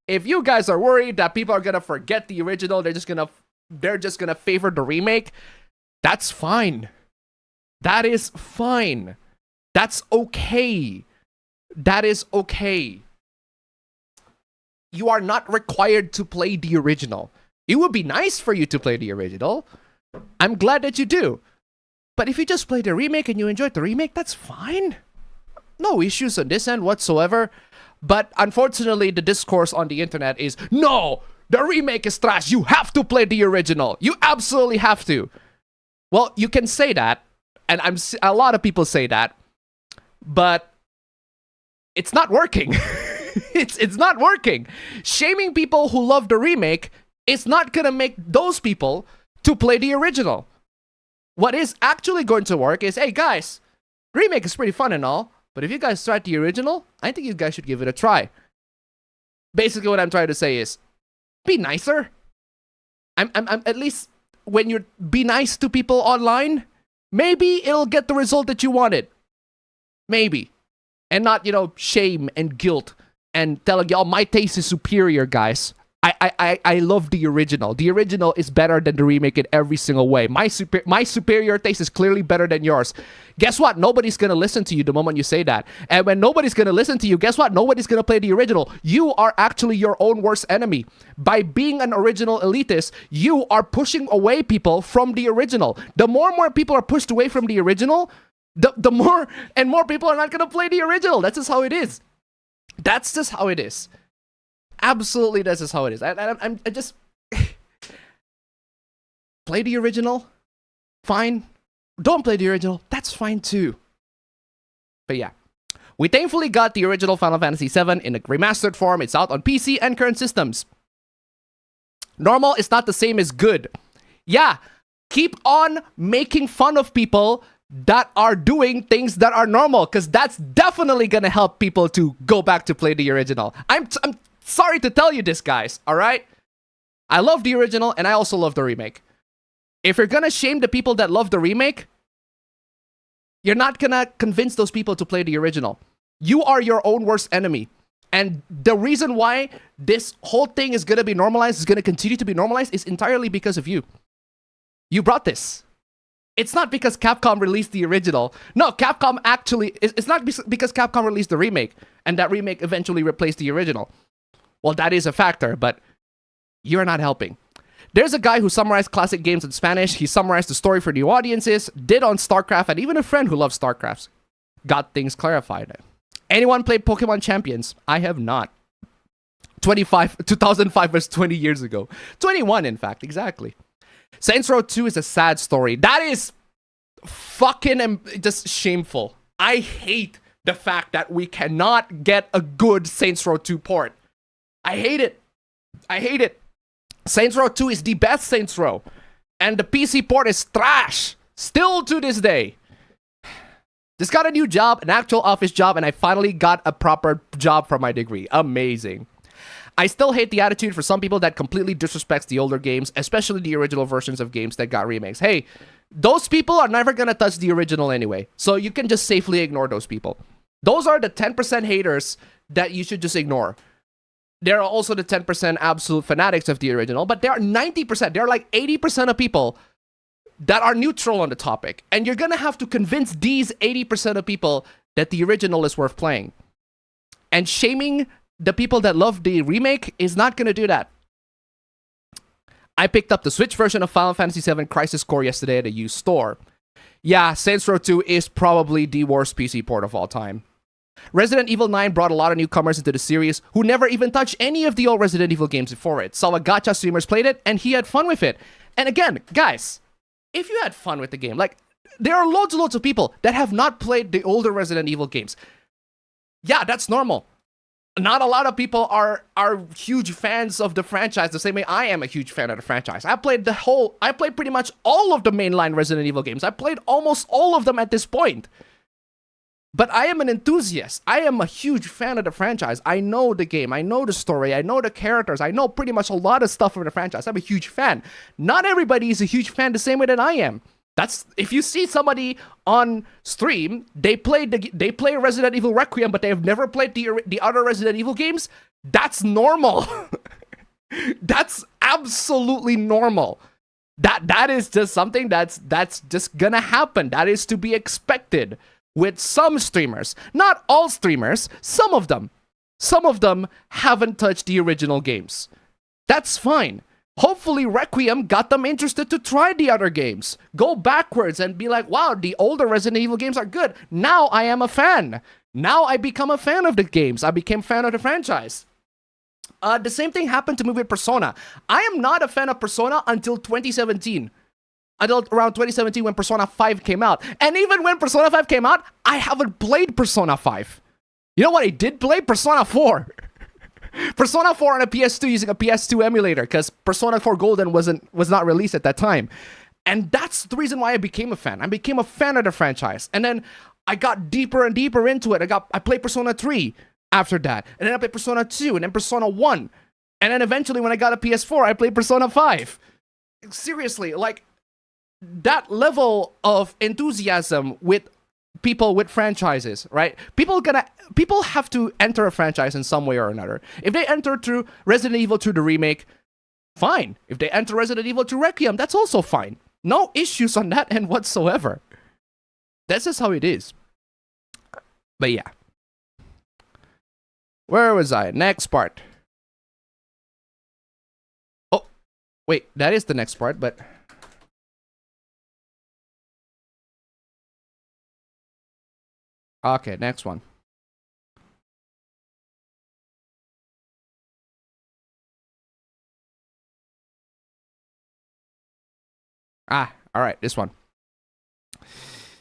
if you guys are worried that people are gonna forget the original, they're just gonna favor the remake, that's fine. That is fine. That's okay. That is okay. You are not required to play the original. It would be nice for you to play the original. I'm glad that you do. But if you just play the remake and you enjoyed the remake, that's fine. No issues on this end whatsoever. But unfortunately, the discourse on the internet is, no, the remake is trash. You have to play the original. You absolutely have to. Well, you can say that. And a lot of people say that. But it's not working. It's not working. Shaming people who love the remake is not gonna make those people to play the original. What is actually going to work is, hey guys, remake is pretty fun and all, but if you guys tried the original, I think you guys should give it a try. Basically what I'm trying to say is, be nicer. I'm at least when you be nice to people online, maybe it'll get the result that you wanted. Maybe. And not, shame and guilt and telling y'all my taste is superior, guys. I love the original. The original is better than the remake in every single way. My superior taste is clearly better than yours. Guess what? Nobody's gonna listen to you the moment you say that. And when nobody's gonna listen to you, guess what? Nobody's gonna play the original. You are actually your own worst enemy. By being an original elitist, you are pushing away people from the original. The more and more people are pushed away from the original, the more and more people are not gonna play the original. That's just how it is. That's just how it is. Absolutely, this is how it is. I just play the original. Fine. Don't play the original. That's fine too. But yeah, we thankfully got the original Final Fantasy VII in a remastered form. It's out on PC and current systems. Normal is not the same as good. Yeah, keep on making fun of people that are doing things that are normal, because that's definitely gonna help people to go back to play the original. I'm sorry to tell you this, guys, all right? I love the original, and I also love the remake. If you're gonna shame the people that love the remake, you're not gonna convince those people to play the original. You are your own worst enemy. And the reason why this whole thing is gonna be normalized, is gonna continue to be normalized, is entirely because of you. You brought this. It's not because Capcom released the original. No, Capcom actually... It's not because Capcom released the remake, and that remake eventually replaced the original. Well, that is a factor, but you're not helping. There's a guy who summarized classic games in Spanish. He summarized the story for new audiences, did on StarCraft, and even a friend who loves StarCraft got things clarified. Anyone played Pokemon Champions? I have not. 2005 was 20 years ago. 21, in fact, exactly. Saints Row 2 is a sad story. That is fucking just shameful. I hate the fact that we cannot get a good Saints Row 2 port. I hate it. I hate it. Saints Row 2 is the best Saints Row. And the PC port is trash. Still to this day. Just got a new job, an actual office job, and I finally got a proper job for my degree. Amazing. I still hate the attitude for some people that completely disrespects the older games, especially the original versions of games that got remakes. Hey, those people are never gonna touch the original anyway, so you can just safely ignore those people. Those are the 10% haters that you should just ignore. There are also the 10% absolute fanatics of the original, but there are 90%, there are like 80% of people that are neutral on the topic. And you're gonna have to convince these 80% of people that the original is worth playing. And shaming the people that love the remake is not gonna do that. I picked up the Switch version of Final Fantasy VII Crisis Core yesterday at a used store. Yeah, Saints Row 2 is probably the worst PC port of all time. Resident Evil 9 brought a lot of newcomers into the series who never even touched any of the old Resident Evil games before it. Saw a gacha streamers played it, and he had fun with it. And again, guys, if you had fun with the game, like, there are loads and loads of people that have not played the older Resident Evil games. Yeah, that's normal. Not a lot of people are huge fans of the franchise the same way I am a huge fan of the franchise. I played pretty much all of the mainline Resident Evil games. I played almost all of them at this point. But I am an enthusiast. I am a huge fan of the franchise. I know the game. I know the story. I know the characters. I know pretty much a lot of stuff from the franchise. I'm a huge fan. Not everybody is a huge fan the same way that I am. That's if you see somebody on stream, they play Resident Evil Requiem, but they have never played the other Resident Evil games. That's normal. That's absolutely normal. That is just something that's just gonna happen. That is to be expected with some streamers. Not all streamers, some of them. Some of them haven't touched the original games. That's fine. Hopefully Requiem got them interested to try the other games. Go backwards and be like, wow, the older Resident Evil games are good. Now I am a fan. Now I become a fan of the games. I became a fan of the franchise. The same thing happened to me with Persona. I am not a fan of Persona until 2017. Until around 2017 when Persona 5 came out. And even when Persona 5 came out, I haven't played Persona 5. You know what I did play? Persona 4. Persona 4 on a PS2 using a PS2 emulator because Persona 4 Golden was not released at that time. And that's the reason why I became a fan. I became a fan of the franchise. And then I got deeper and deeper into it. I played Persona 3 after that. And then I played Persona 2 and then Persona 1. And then eventually when I got a PS4, I played Persona 5. Seriously, like that level of enthusiasm with people with franchises, right? People have to enter a franchise in some way or another. If they enter through Resident Evil 2 the remake, fine. If they enter Resident Evil 2 Requiem, that's also fine. No issues on that end whatsoever. That's just how it is. But yeah. Where was I? Next part. Oh, wait, that is the next part, but okay, next one. Alright, this one.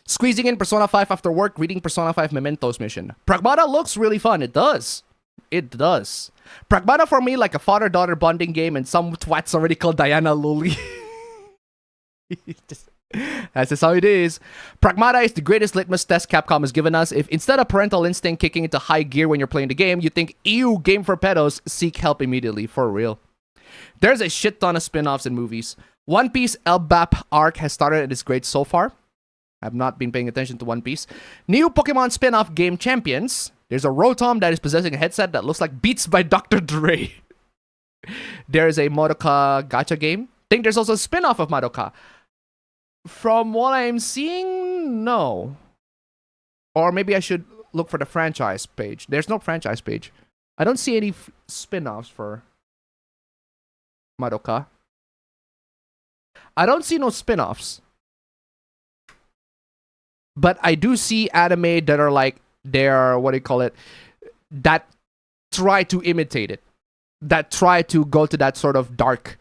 Squeezing in Persona 5 after work, reading Persona 5 Mementos mission. Pragmata looks really fun. It does. It does. Pragmata for me like a father-daughter bonding game and some twats already called Diana Loli. That's just how it is. Pragmata is the greatest litmus test Capcom has given us. If instead of parental instinct kicking into high gear when you're playing the game, you think, ew, game for pedos, seek help immediately. For real. There's a shit ton of spin-offs and movies. One Piece LBAP arc has started and is great so far. I've not been paying attention to One Piece. New Pokemon spin-off game Champions. There's a Rotom that is possessing a headset that looks like Beats by Dr. Dre. There's a Madoka gacha game. I think there's also a spin-off of Madoka. From what I'm seeing, no. Or maybe I should look for the franchise page. There's no franchise page. I don't see any spin-offs for Madoka. I don't see no spin-offs. But I do see anime that are like, they're, what do you call it, that try to imitate it. That try to go to that sort of dark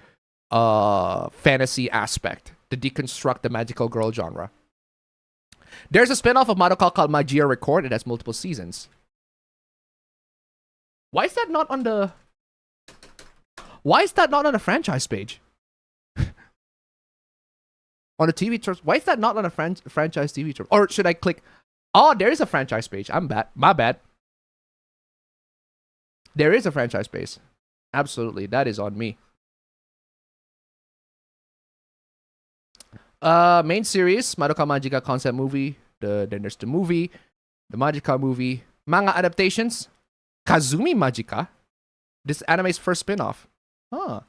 fantasy aspect to deconstruct the magical girl genre. There's a spin-off of Madoka called Magia Record. It has multiple seasons. Why is that not on the... Why is that not on the franchise page? On the TV terms, why is that not on a franchise TV term? Or should I click? Oh, there is a franchise page. I'm bad. My bad. There is a franchise page. Absolutely, that is on me. Main series, Madoka Magica concept movie. Then there's the movie, the Magica movie, manga adaptations, Kazumi Magica. This anime's first spin-off. Huh.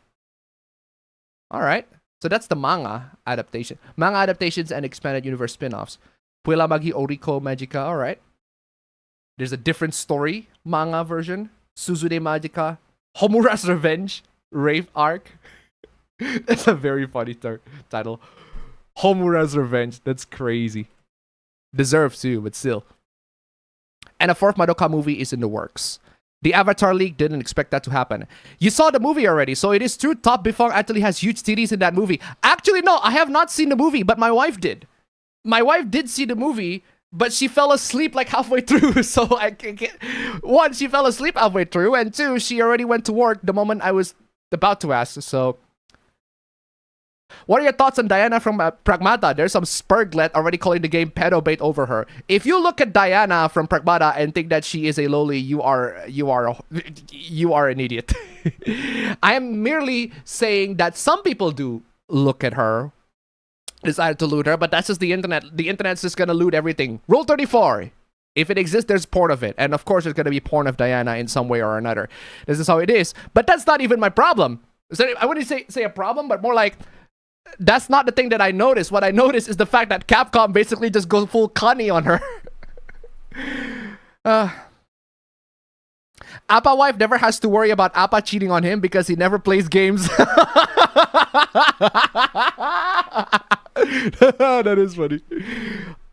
All right. So that's the manga adaptation. Manga adaptations and expanded universe spin-offs. Puella Magi Oriko Magica, alright. There's a different story, manga version. Suzude Magica. Homura's Revenge. Rape Arc. That's a very funny title. Homura's Revenge. That's crazy. Deserved too, but still. And a fourth Madoka movie is in the works. The Avatar League didn't expect that to happen. You saw the movie already, so it is true Top Bifong actually has huge titties in that movie. Actually, no, I have not seen the movie, but my wife did. My wife did see the movie, but she fell asleep like halfway through, so I can't... One, she fell asleep halfway through, and two, she already went to work the moment I was about to ask, so... What are your thoughts on Diana from Pragmata? There's some spurglet already calling the game pedo bait over her. If you look at Diana from Pragmata and think that she is a loli, you are an idiot. I am merely saying that some people do look at her, decided to loot her, but that's just the internet. The internet's just gonna loot everything. Rule 34. If it exists, there's porn of it. And of course, there's gonna be porn of Diana in some way or another. This is how it is. But that's not even my problem. So I wouldn't say a problem, but more like... That's not the thing that I noticed. What I noticed is the fact that Capcom basically just goes full Connie on her. Appa wife never has to worry about Appa cheating on him because he never plays games. That is funny.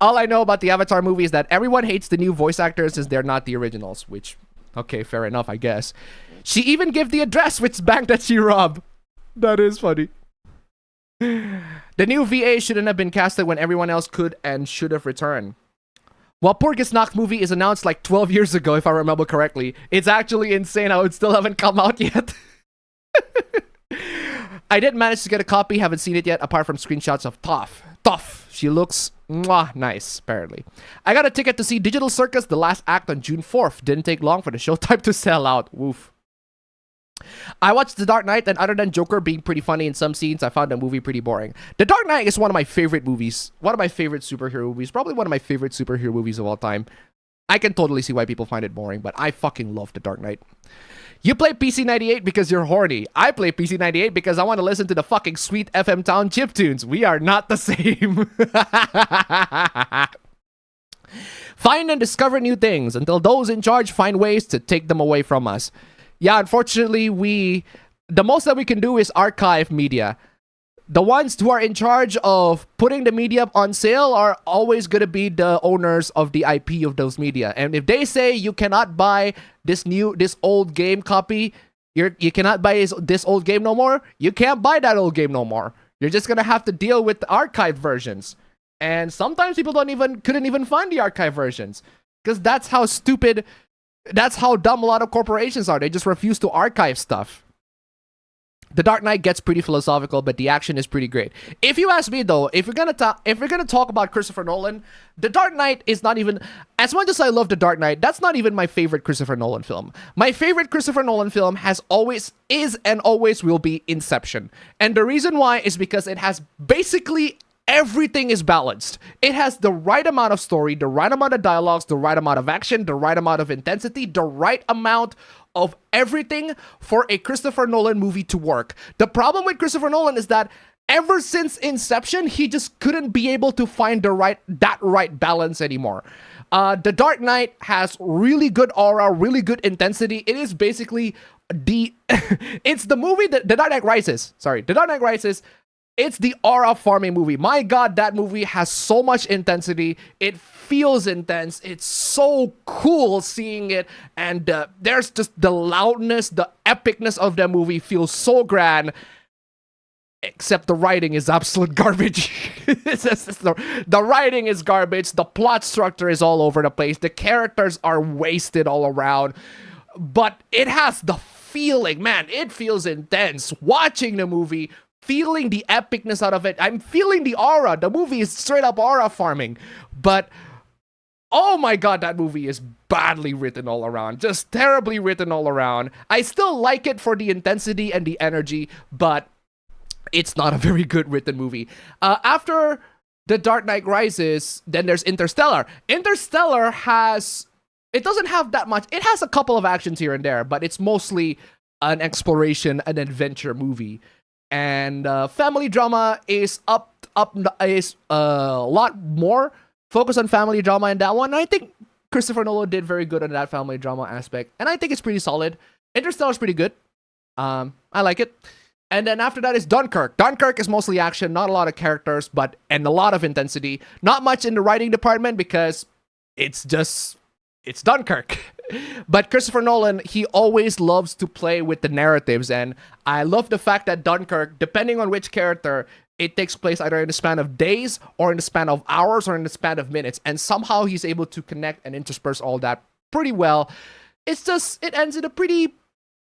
All I know about the Avatar movie is that everyone hates the new voice actors since they're not the originals, which, okay, fair enough, I guess. She even gave the address which bank that she robbed. That is funny. The new VA shouldn't have been casted when everyone else could and should have returned. While Poor Gets Knocked movie is announced like 12 years ago, if I remember correctly, it's actually insane how it still haven't come out yet. I did manage to get a copy, haven't seen it yet, apart from screenshots of Toph. Toph, she looks nice, apparently. I got a ticket to see Digital Circus, the last act on June 4th. Didn't take long for the showtime to sell out. Woof. I watched The Dark Knight, and other than Joker being pretty funny in some scenes, I found the movie pretty boring. The Dark Knight is one of my favorite movies. One of my favorite superhero movies. Probably one of my favorite superhero movies of all time. I can totally see why people find it boring, but I fucking love The Dark Knight. You play PC98 because you're horny. I play PC98 because I want to listen to the fucking sweet FM Town chiptunes. We are not the same. Find and discover new things until those in charge find ways to take them away from us. Yeah, unfortunately, the most that we can do is archive media. The ones who are in charge of putting the media on sale are always going to be the owners of the IP of those media. And if they say you cannot buy this old game copy, you cannot buy this old game no more, you can't buy that old game no more. You're just going to have to deal with the archived versions. And sometimes people couldn't even find the archived versions. Because that's how stupid... That's how dumb a lot of corporations are. They just refuse to archive stuff. The Dark Knight gets pretty philosophical, but the action is pretty great. If you ask me though, if we're gonna talk about Christopher Nolan, The Dark Knight is not even, as much as I love The Dark Knight, that's not even my favorite Christopher Nolan film. My favorite Christopher Nolan film is and always will be Inception. And the reason why is because it has basically everything is balanced. It has the right amount of story, the right amount of dialogues, the right amount of action, the right amount of intensity, the right amount of everything for a Christopher Nolan movie to work. The problem with Christopher Nolan is that ever since Inception, he just couldn't be able to find that right balance anymore. The Dark Knight has really good aura, really good intensity. It is basically it's the movie that The Dark Knight Rises. Sorry, The Dark Knight Rises. It's the aura farming movie. My God, that movie has so much intensity. It feels intense. It's so cool seeing it. And there's just the loudness, the epicness of the movie feels so grand. Except the writing is absolute garbage. The writing is garbage. The plot structure is all over the place. The characters are wasted all around. But it has the feeling, man. It feels intense. Watching the movie, feeling the epicness out of it. I'm feeling the aura. The movie is straight up aura farming. But oh my God, that movie is badly written all around. Just terribly written all around. I still like it for the intensity and the energy, but it's not a very good written movie. After The Dark Knight Rises, then there's Interstellar. Interstellar it doesn't have that much. It has a couple of actions here and there, but it's mostly an exploration, an adventure movie. And family drama is a lot more focused on family drama in that one. And I think Christopher Nolan did very good on that family drama aspect, and I think it's pretty solid. Interstellar is pretty good. I like it. And then after that is Dunkirk. Dunkirk is mostly action, not a lot of characters, and a lot of intensity. Not much in the writing department because it's Dunkirk. But Christopher Nolan, he always loves to play with the narratives, and I love the fact that Dunkirk, depending on which character, it takes place either in the span of days or in the span of hours or in the span of minutes, and somehow he's able to connect and intersperse all that pretty well. It ends in a pretty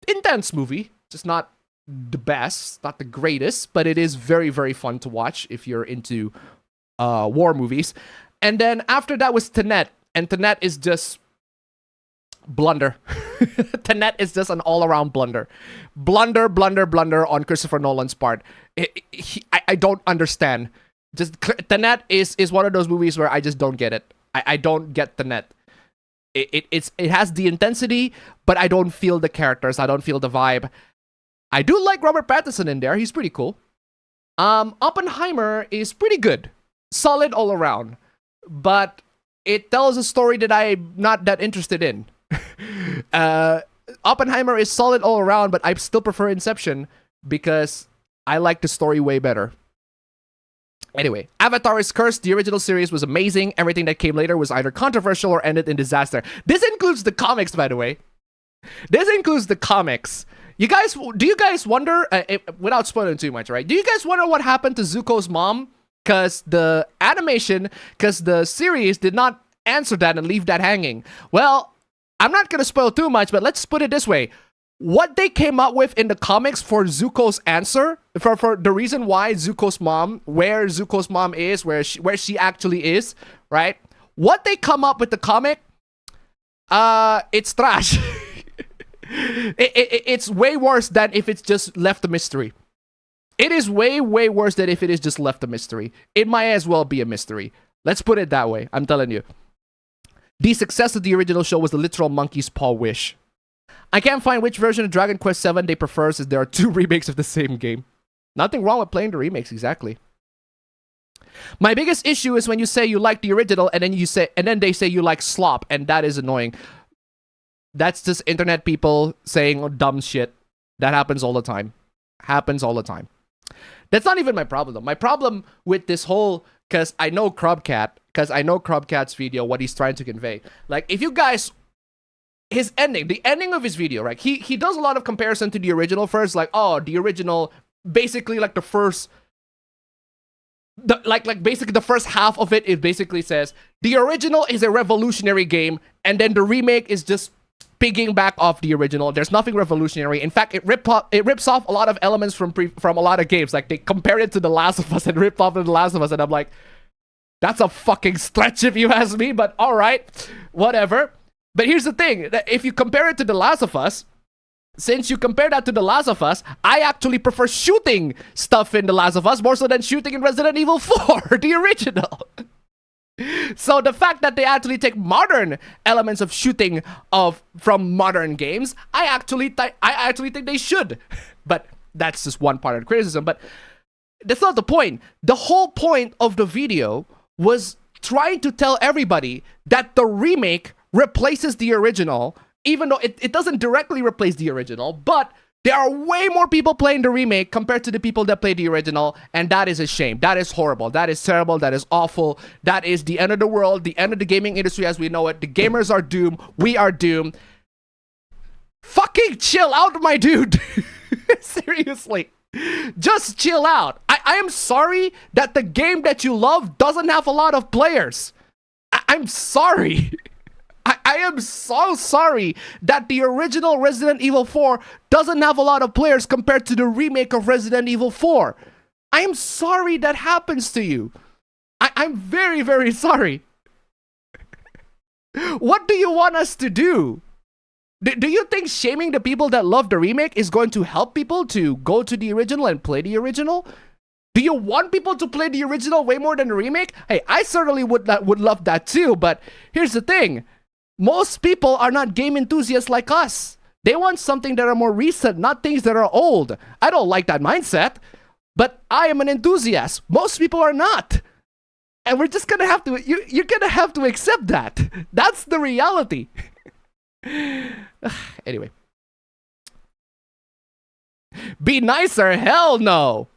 intense movie. Just not the best, not the greatest, but it is very, very fun to watch if you're into war movies. And then after that was Tenet, and Tenet is just blunder. Tenet is just an all-around blunder. Blunder on Christopher Nolan's part. I don't understand. Just Tenet is one of those movies where I just don't get it. I don't get Tenet. It has the intensity, but I don't feel the characters. I don't feel the vibe. I do like Robert Pattinson in there. He's pretty cool. Oppenheimer is pretty good. Solid all around. But it tells a story that I'm not that interested in. Oppenheimer is solid all around, but I still prefer Inception because I like the story way better. Anyway, Avatar is Cursed. The original series was amazing. Everything that came later was either controversial or ended in disaster. This includes the comics, by the way. This includes the comics. Do you guys wonder, without spoiling too much, right? Do you guys wonder what happened to Zuko's mom? Because the series did not answer that and leave that hanging. Well, I'm not going to spoil too much, but let's put it this way. What they came up with in the comics for Zuko's answer, for the reason why Zuko's mom, where Zuko's mom is, where she actually is, right? What they come up with the comic, it's trash. It's way worse than if it's just left a mystery. It is way, way worse than if it is just left a mystery. It might as well be a mystery. Let's put it that way. I'm telling you. The success of the original show was the literal monkey's paw wish. I can't find which version of Dragon Quest VII they prefer, since there are 2 remakes of the same game. Nothing wrong with playing the remakes, exactly. My biggest issue is when you say you like the original and then they say you like slop, and that is annoying. That's just internet people saying dumb shit. That happens all the time. That's not even my problem though. My problem with this whole, because I know Crobcat's video, what he's trying to convey. Like, if you guys, the ending of his video, right? He does a lot of comparison to the original first, like, oh, the original, basically like the first, basically the first half of it basically says, the original is a revolutionary game, and then the remake is just piggyback off the original. There's nothing revolutionary. In fact, it rips off a lot of elements from a lot of games. Like, they compared it to The Last of Us and ripped off The Last of Us, and I'm like, that's a fucking stretch if you ask me, but alright, whatever. But here's the thing, if you compare it to The Last of Us, since you compare that to The Last of Us, I actually prefer shooting stuff in The Last of Us more so than shooting in Resident Evil 4, the original. So the fact that they actually take modern elements of shooting from modern games, I actually think they should. But that's just one part of the criticism. But that's not the point. The whole point of the video was trying to tell everybody that the remake replaces the original, even though it doesn't directly replace the original, but there are way more people playing the remake compared to the people that played the original, and that is a shame. That is horrible. That is terrible. That is awful. That is the end of the world, the end of the gaming industry as we know it. The gamers are doomed. We are doomed. Fucking chill out, my dude. Seriously. Just chill out. I am sorry that the game that you love doesn't have a lot of players. I'm sorry. I am so sorry that the original Resident Evil 4 doesn't have a lot of players compared to the remake of Resident Evil 4. I am sorry that happens to you. I'm very, very sorry. What do you want us to do? Do you think shaming the people that love the remake is going to help people to go to the original and play the original? Do you want people to play the original way more than the remake? Hey, I certainly would love that too, but here's the thing. Most people are not game enthusiasts like us. They want something that are more recent, not things that are old. I don't like that mindset, but I am an enthusiast. Most people are not. And we're just gonna have to, you're gonna have to accept that. That's the reality. Anyway. Be nicer? Hell no.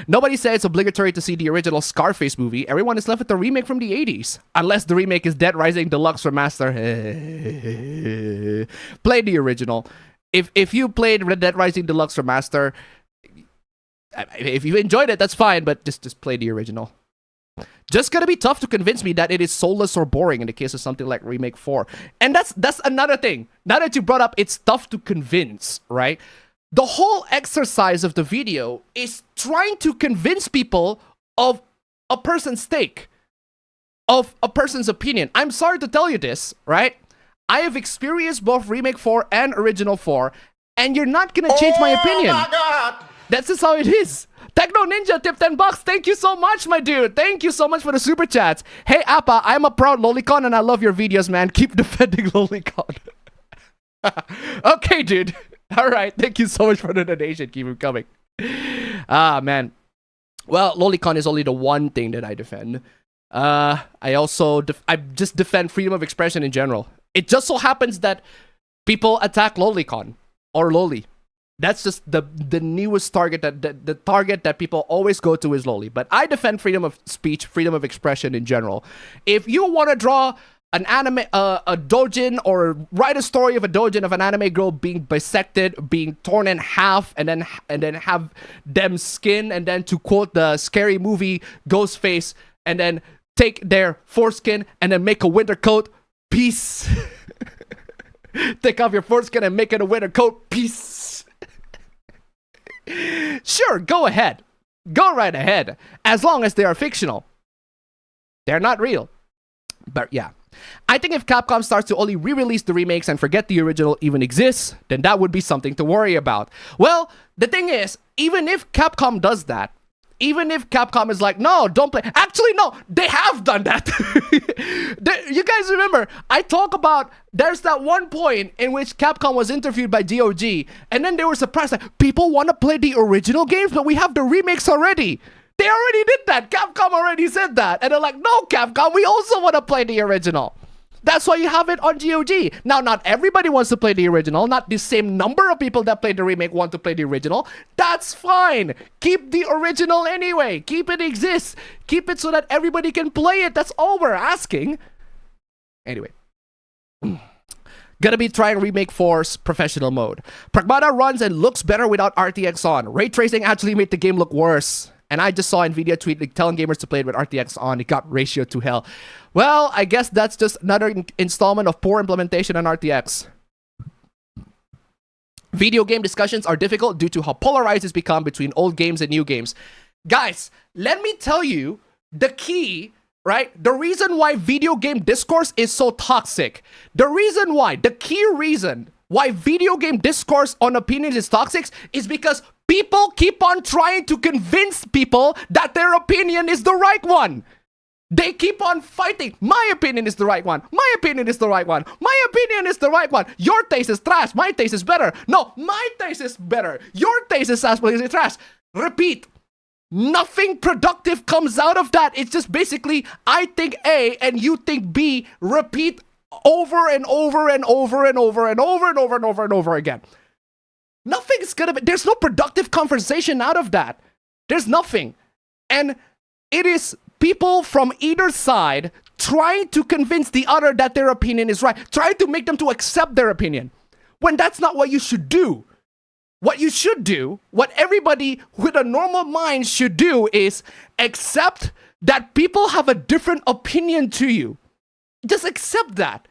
Nobody said it's obligatory to see the original Scarface movie. Everyone is left with the remake from the 80s. Unless the remake is Dead Rising Deluxe Remaster. Play the original. If you played Red Dead Rising Deluxe Remaster, if you enjoyed it, that's fine, but just play the original. Just gonna be tough to convince me that it is soulless or boring in the case of something like Remake 4. And that's another thing. Now that you brought up, it's tough to convince, right? The whole exercise of the video is trying to convince people of a person's take, of a person's opinion. I'm sorry to tell you this, right? I have experienced both Remake 4 and Original 4, and you're not gonna change my opinion. My God. That's just how it is. Techno Ninja tip $10. Thank you so much, my dude. Thank you so much for the super chats. Hey, Appa, I'm a proud LOLICON and I love your videos, man. Keep defending LOLICON. Okay, dude. All right. Thank you so much for the donation. Keep it coming. Ah, man. Well, LOLICON is only the one thing that I defend. I just defend freedom of expression in general. It just so happens that people attack LOLICON or Loli. That's just the newest target the target that people always go to is Loli. But I defend freedom of speech, freedom of expression in general. If you want to draw an anime, a doujin, or write a story of a doujin of an anime girl being bisected, being torn in half, and then have them skin, and then to quote the scary movie Ghostface, and then take their foreskin and then make a winter coat. Peace. Take off your foreskin and make it a winter coat. Peace. Sure, go ahead. Go right ahead. As long as they are fictional. They're not real. But yeah. I think if Capcom starts to only re-release the remakes and forget the original even exists, then that would be something to worry about. Well, the thing is, even if Capcom does that, even if Capcom is like, no, don't play. Actually, no, they have done that. You guys remember, I talk about, there's that one point in which Capcom was interviewed by GOG, and then they were surprised, like, people want to play the original games, but we have the remakes already. They already did that. Capcom already said that. And they're like, no, Capcom, we also want to play the original. That's why you have it on GOG. Now, not everybody wants to play the original. Not the same number of people that played the remake want to play the original. That's fine. Keep the original anyway. Keep it exist. Keep it so that everybody can play it. That's all we're asking. Anyway. Gonna be trying Remake 4's professional mode. Pragmata runs and looks better without RTX on. Ray tracing actually made the game look worse. And I just saw Nvidia tweet like, telling gamers to play it with RTX on. It got ratio to hell. Well, I guess that's just another installment of poor implementation on RTX. Video game discussions are difficult due to how polarized it's become between old games and new games. Guys, let me tell you the key, right? The reason why video game discourse is so toxic. The key reason why video game discourse on opinions is toxic is because people keep on trying to convince people that their opinion is the right one. They keep on fighting. My opinion is the right one. My opinion is the right one. My opinion is the right one. Your taste is trash. My taste is better. No, my taste is better. Your taste is absolutely trash. Repeat. Nothing productive comes out of that. It's just basically, I think A and you think B. Repeat over and over and over and over and over and over and over and over again. Nothing's gonna be, there's no productive conversation out of that. There's nothing. And it is people from either side trying to convince the other that their opinion is right, trying to make them to accept their opinion, when that's not what you should do. What you should do, what everybody with a normal mind should do, is accept that people have a different opinion to you. Just accept that.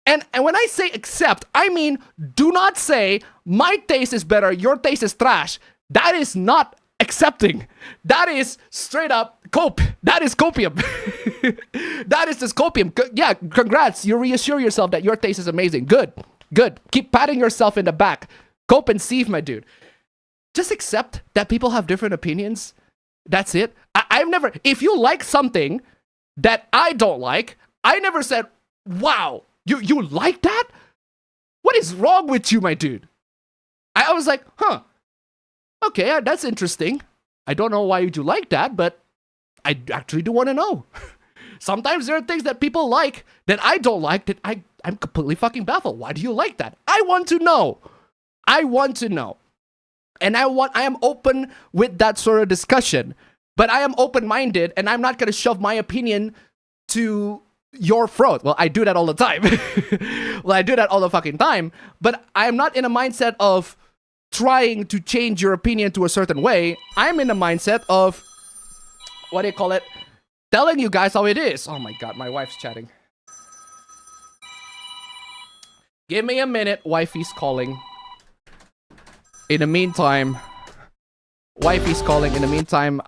And when I say accept, I mean do not say my taste is better, your taste is trash. That is not accepting. That is straight up that is copium. That is just copium. Yeah, congrats. You reassure yourself that your taste is amazing. Good. Keep patting yourself in the back. Cope and sieve, my dude. Just accept that people have different opinions. That's it. I've never, if you like something that I don't like, I never said, wow, you like that? What is wrong with you, my dude? I was like, huh. Okay, that's interesting. I don't know why you like that, but I actually do want to know. Sometimes there are things that people like that I don't like that I'm completely fucking baffled. Why do you like that? I want to know. And I am open with that sort of discussion. But I am open-minded and I'm not going to shove my opinion to your throat. Well, I do that all the time. I do that all the fucking time. But I am not in a mindset of trying to change your opinion to a certain way. I'm in a mindset of, what do you call it? Telling you guys how it is. Oh my god, my wife's chatting. Give me a minute, wifey's calling. In the meantime, wifey's calling. In the meantime,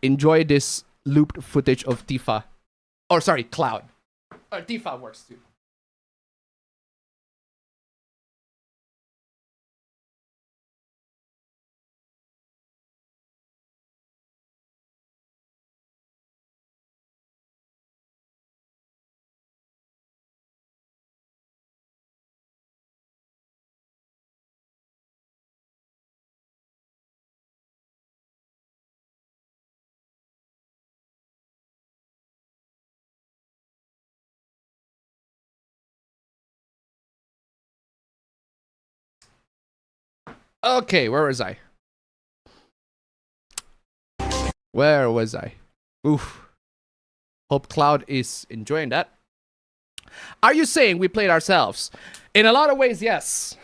enjoy this looped footage of Tifa. Or sorry, Cloud. Or Tifa works too. Okay, where was I? Oof. Hope Cloud is enjoying that. Are you saying we played ourselves? In a lot of ways, yes.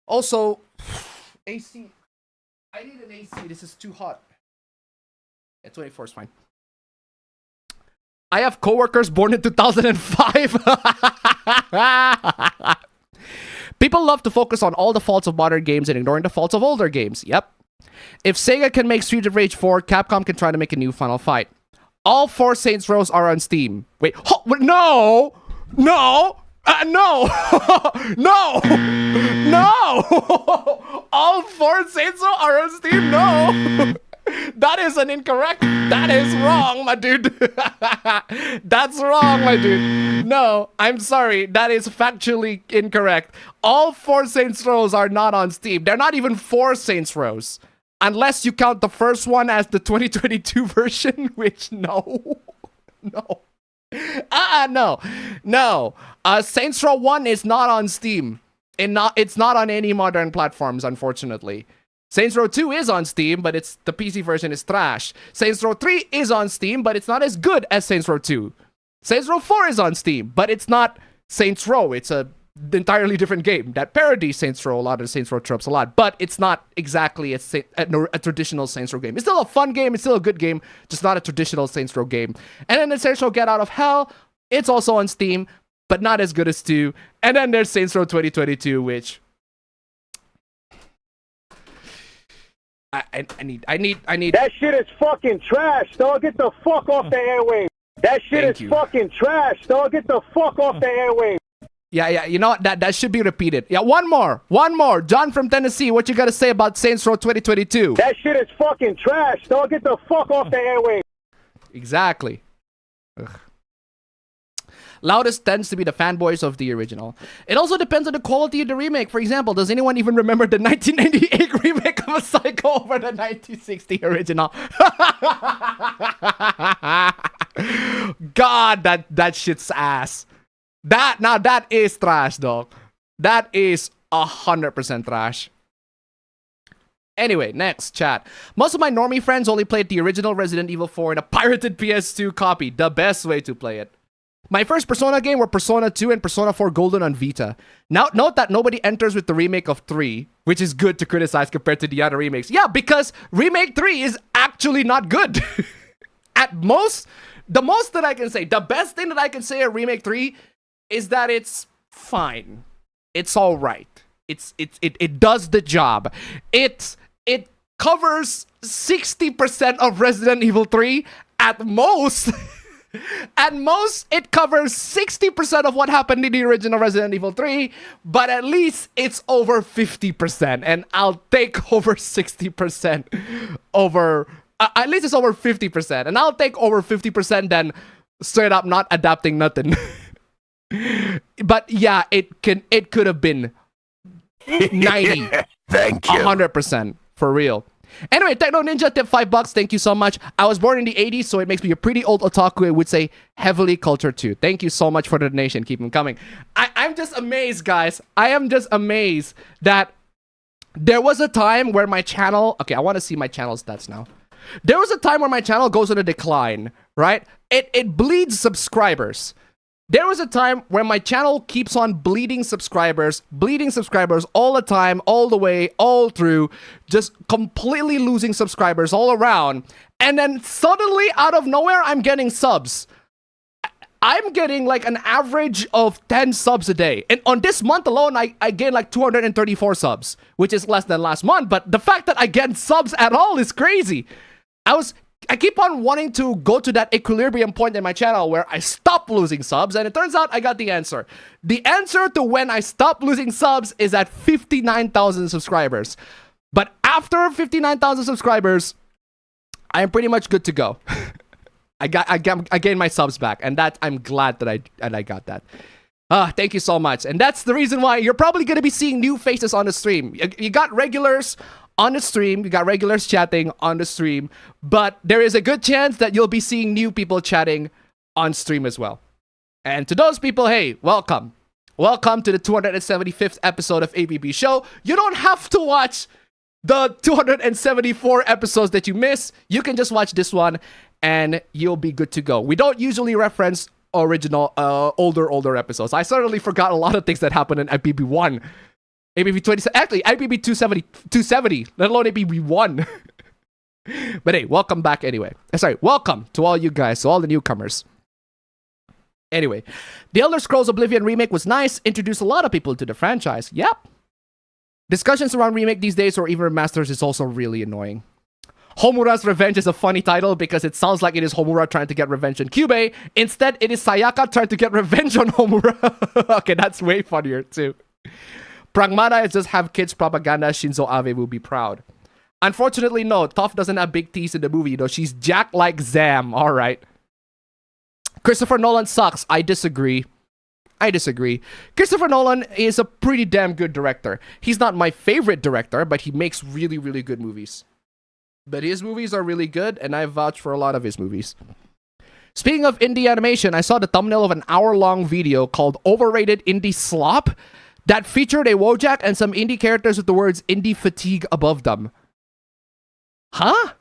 Also, AC. I need an AC. This is too hot. Yeah, 24 is fine. I have coworkers born in 2005. People love to focus on all the faults of modern games and ignoring the faults of older games. Yep. If Sega can make Streets of Rage 4, Capcom can try to make a new Final Fight. All 4 Saints Rows are on Steam. Wait, no! No! No! All 4 Saints Row are on Steam? No! That is an incorrect. That is wrong, my dude. That's wrong, my dude. No, I'm sorry. That is factually incorrect. All 4 Saints Rows are not on Steam. They're not even 4 Saints Rows. Unless you count the first one as the 2022 version, which no. No. No. Saints Row 1 is not on Steam. It's not on any modern platforms, unfortunately. Saints Row 2 is on Steam, but the PC version is trash. Saints Row 3 is on Steam, but it's not as good as Saints Row 2. Saints Row 4 is on Steam, but it's not Saints Row. It's an entirely different game that parodies Saints Row, a lot of Saints Row tropes a lot, but it's not exactly a traditional Saints Row game. It's still a fun game. It's still a good game, just not a traditional Saints Row game. And then the Saints Row Get Out of Hell, it's also on Steam, but not as good as 2. And then there's Saints Row 2022, which I need. That shit is fucking trash, dog. Get the fuck off the airwaves. That shit is fucking trash, dog. Get the fuck off the airwaves. Yeah, you know what? That should be repeated. Yeah, one more. John from Tennessee, what you gotta say about Saints Row 2022? That shit is fucking trash, dog. Get the fuck off the airwaves. Exactly. Ugh. Loudest tends to be the fanboys of the original. It also depends on the quality of the remake. For example, does anyone even remember the 1998 remake of a Psycho over the 1960 original? God, that shit's ass. That is trash, dog. That is 100% trash. Anyway, next chat. Most of my normie friends only played the original Resident Evil 4 in a pirated PS2 copy. The best way to play it. My first Persona game were Persona 2 and Persona 4 Golden on Vita. Now, note that nobody enters with the remake of 3, which is good to criticize compared to the other remakes. Yeah, because Remake 3 is actually not good. At most, the most that I can say, the best thing that I can say at Remake 3 is that it's fine. It's all right. It does the job. It covers 60% of Resident Evil 3 at most. At most, it covers 60% of what happened in the original Resident Evil 3, but at least it's over 50%, and I'll take over 60% over... at least it's over 50%, and I'll take over 50% than straight up not adapting nothing. But yeah, it could have been 90. Thank you. 100%, for real. Anyway, Techno Ninja tip $5. Thank you so much. I was born in the 80s, so it makes me a pretty old otaku. I would say heavily cultured too. Thank you so much for the donation. Keep them coming. I'm just amazed, guys. I am just amazed that there was a time where my channel... Okay, I want to see my channel stats now. There was a time where my channel goes on a decline, right? It bleeds subscribers. There was a time where my channel keeps on bleeding subscribers all the time, all the way, all through, just completely losing subscribers all around. And then suddenly, out of nowhere, I'm getting subs. I'm getting like an average of 10 subs a day. And on this month alone, I gained like 234 subs, which is less than last month. But the fact that I get subs at all is crazy. I keep on wanting to go to that equilibrium point in my channel where I stop losing subs, and it turns out I got the answer. The answer to when I stop losing subs is at 59,000 subscribers. But after 59,000 subscribers, I am pretty much good to go. I gained my subs back, and that I'm glad that I got that. Thank you so much. And that's the reason why you're probably going to be seeing new faces on the stream. You got regulars on the stream, you got regulars chatting on the stream, but there is a good chance that you'll be seeing new people chatting on stream as well. And to those people, hey, welcome. Welcome to the 275th episode of APB Show. You don't have to watch the 274 episodes that you miss. You can just watch this one and you'll be good to go. We don't usually reference original, older episodes. I certainly forgot a lot of things that happened in APB 1. APB 20, actually, APB 270, let alone APB 1. But hey, welcome back anyway. Sorry, welcome to all you guys, to all the newcomers. Anyway, The Elder Scrolls Oblivion remake was nice, introduced a lot of people to the franchise. Yep. Discussions around remake these days or even remasters is also really annoying. Homura's Revenge is a funny title because it sounds like it is Homura trying to get revenge on Kyubey. Instead, it is Sayaka trying to get revenge on Homura. Okay, that's way funnier too. Pragmata is just have kids propaganda. Shinzo Abe will be proud. Unfortunately, no. Toph doesn't have big T's in the movie, though. She's jacked like Zam. All right. Christopher Nolan sucks. I disagree. Christopher Nolan is a pretty damn good director. He's not my favorite director, but he makes really, really good movies. But his movies are really good, and I vouch for a lot of his movies. Speaking of indie animation, I saw the thumbnail of an hour-long video called Overrated Indie Slop that featured a Wojak and some indie characters with the words indie fatigue above them. Huh?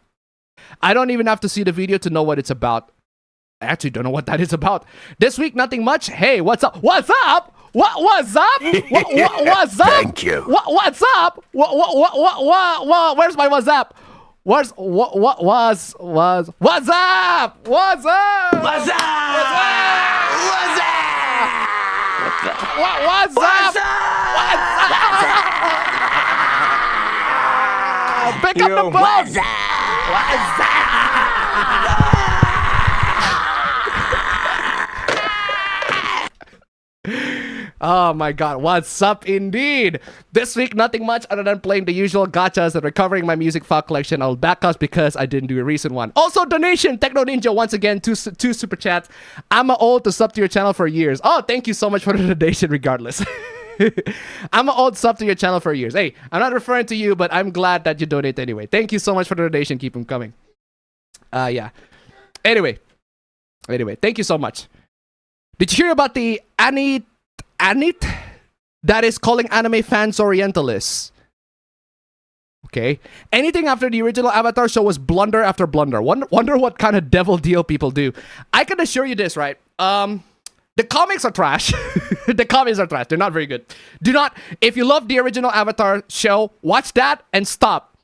I don't even have to see the video to know what it's about. I actually don't know what that is about. This week, nothing much. Hey, what's up? What's up? What's up? What's up? Thank you. What's up? Where's my what's up? What's up? What's up? What's up? What's up? What's up? Pick up the phone. Oh my god, what's up indeed? This week, nothing much other than playing the usual gachas and recovering my music file collection. I'll back us because I didn't do a recent one. Also, donation, Techno Ninja, once again, two super chats. I'm old to sub to your channel for years. Oh, thank you so much for the donation regardless. I'm an old sub to your channel for years. Hey, I'm not referring to you, but I'm glad that you donate anyway. Thank you so much for the donation. Keep them coming. Yeah. Anyway, thank you so much. Did you hear about the Anit that is calling anime fans Orientalists? Okay. Anything after the original Avatar show was blunder after blunder. Wonder what kind of devil deal people do. I can assure you this, right? The comics are trash. The comics are trash. They're not very good. Do not, if you love the original Avatar show, watch that and stop.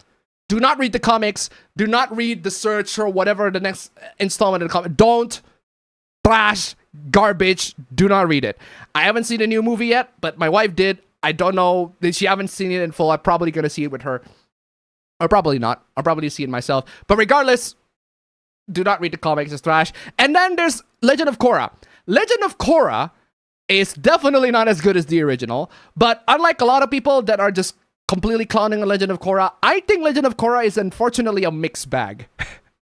Do not read the comics. Do not read the search or whatever the next installment of the comic. Don't. Trash. Garbage. Do not read it. I haven't seen the new movie yet, but my wife did. I don't know. She haven't seen it in full. I'm probably going to see it with her. Or probably not. I'll probably see it myself. But regardless, do not read the comics. It's trash. And then there's Legend of Korra. Legend of Korra is definitely not as good as the original. But unlike a lot of people that are just completely clowning on Legend of Korra, I think Legend of Korra is unfortunately a mixed bag.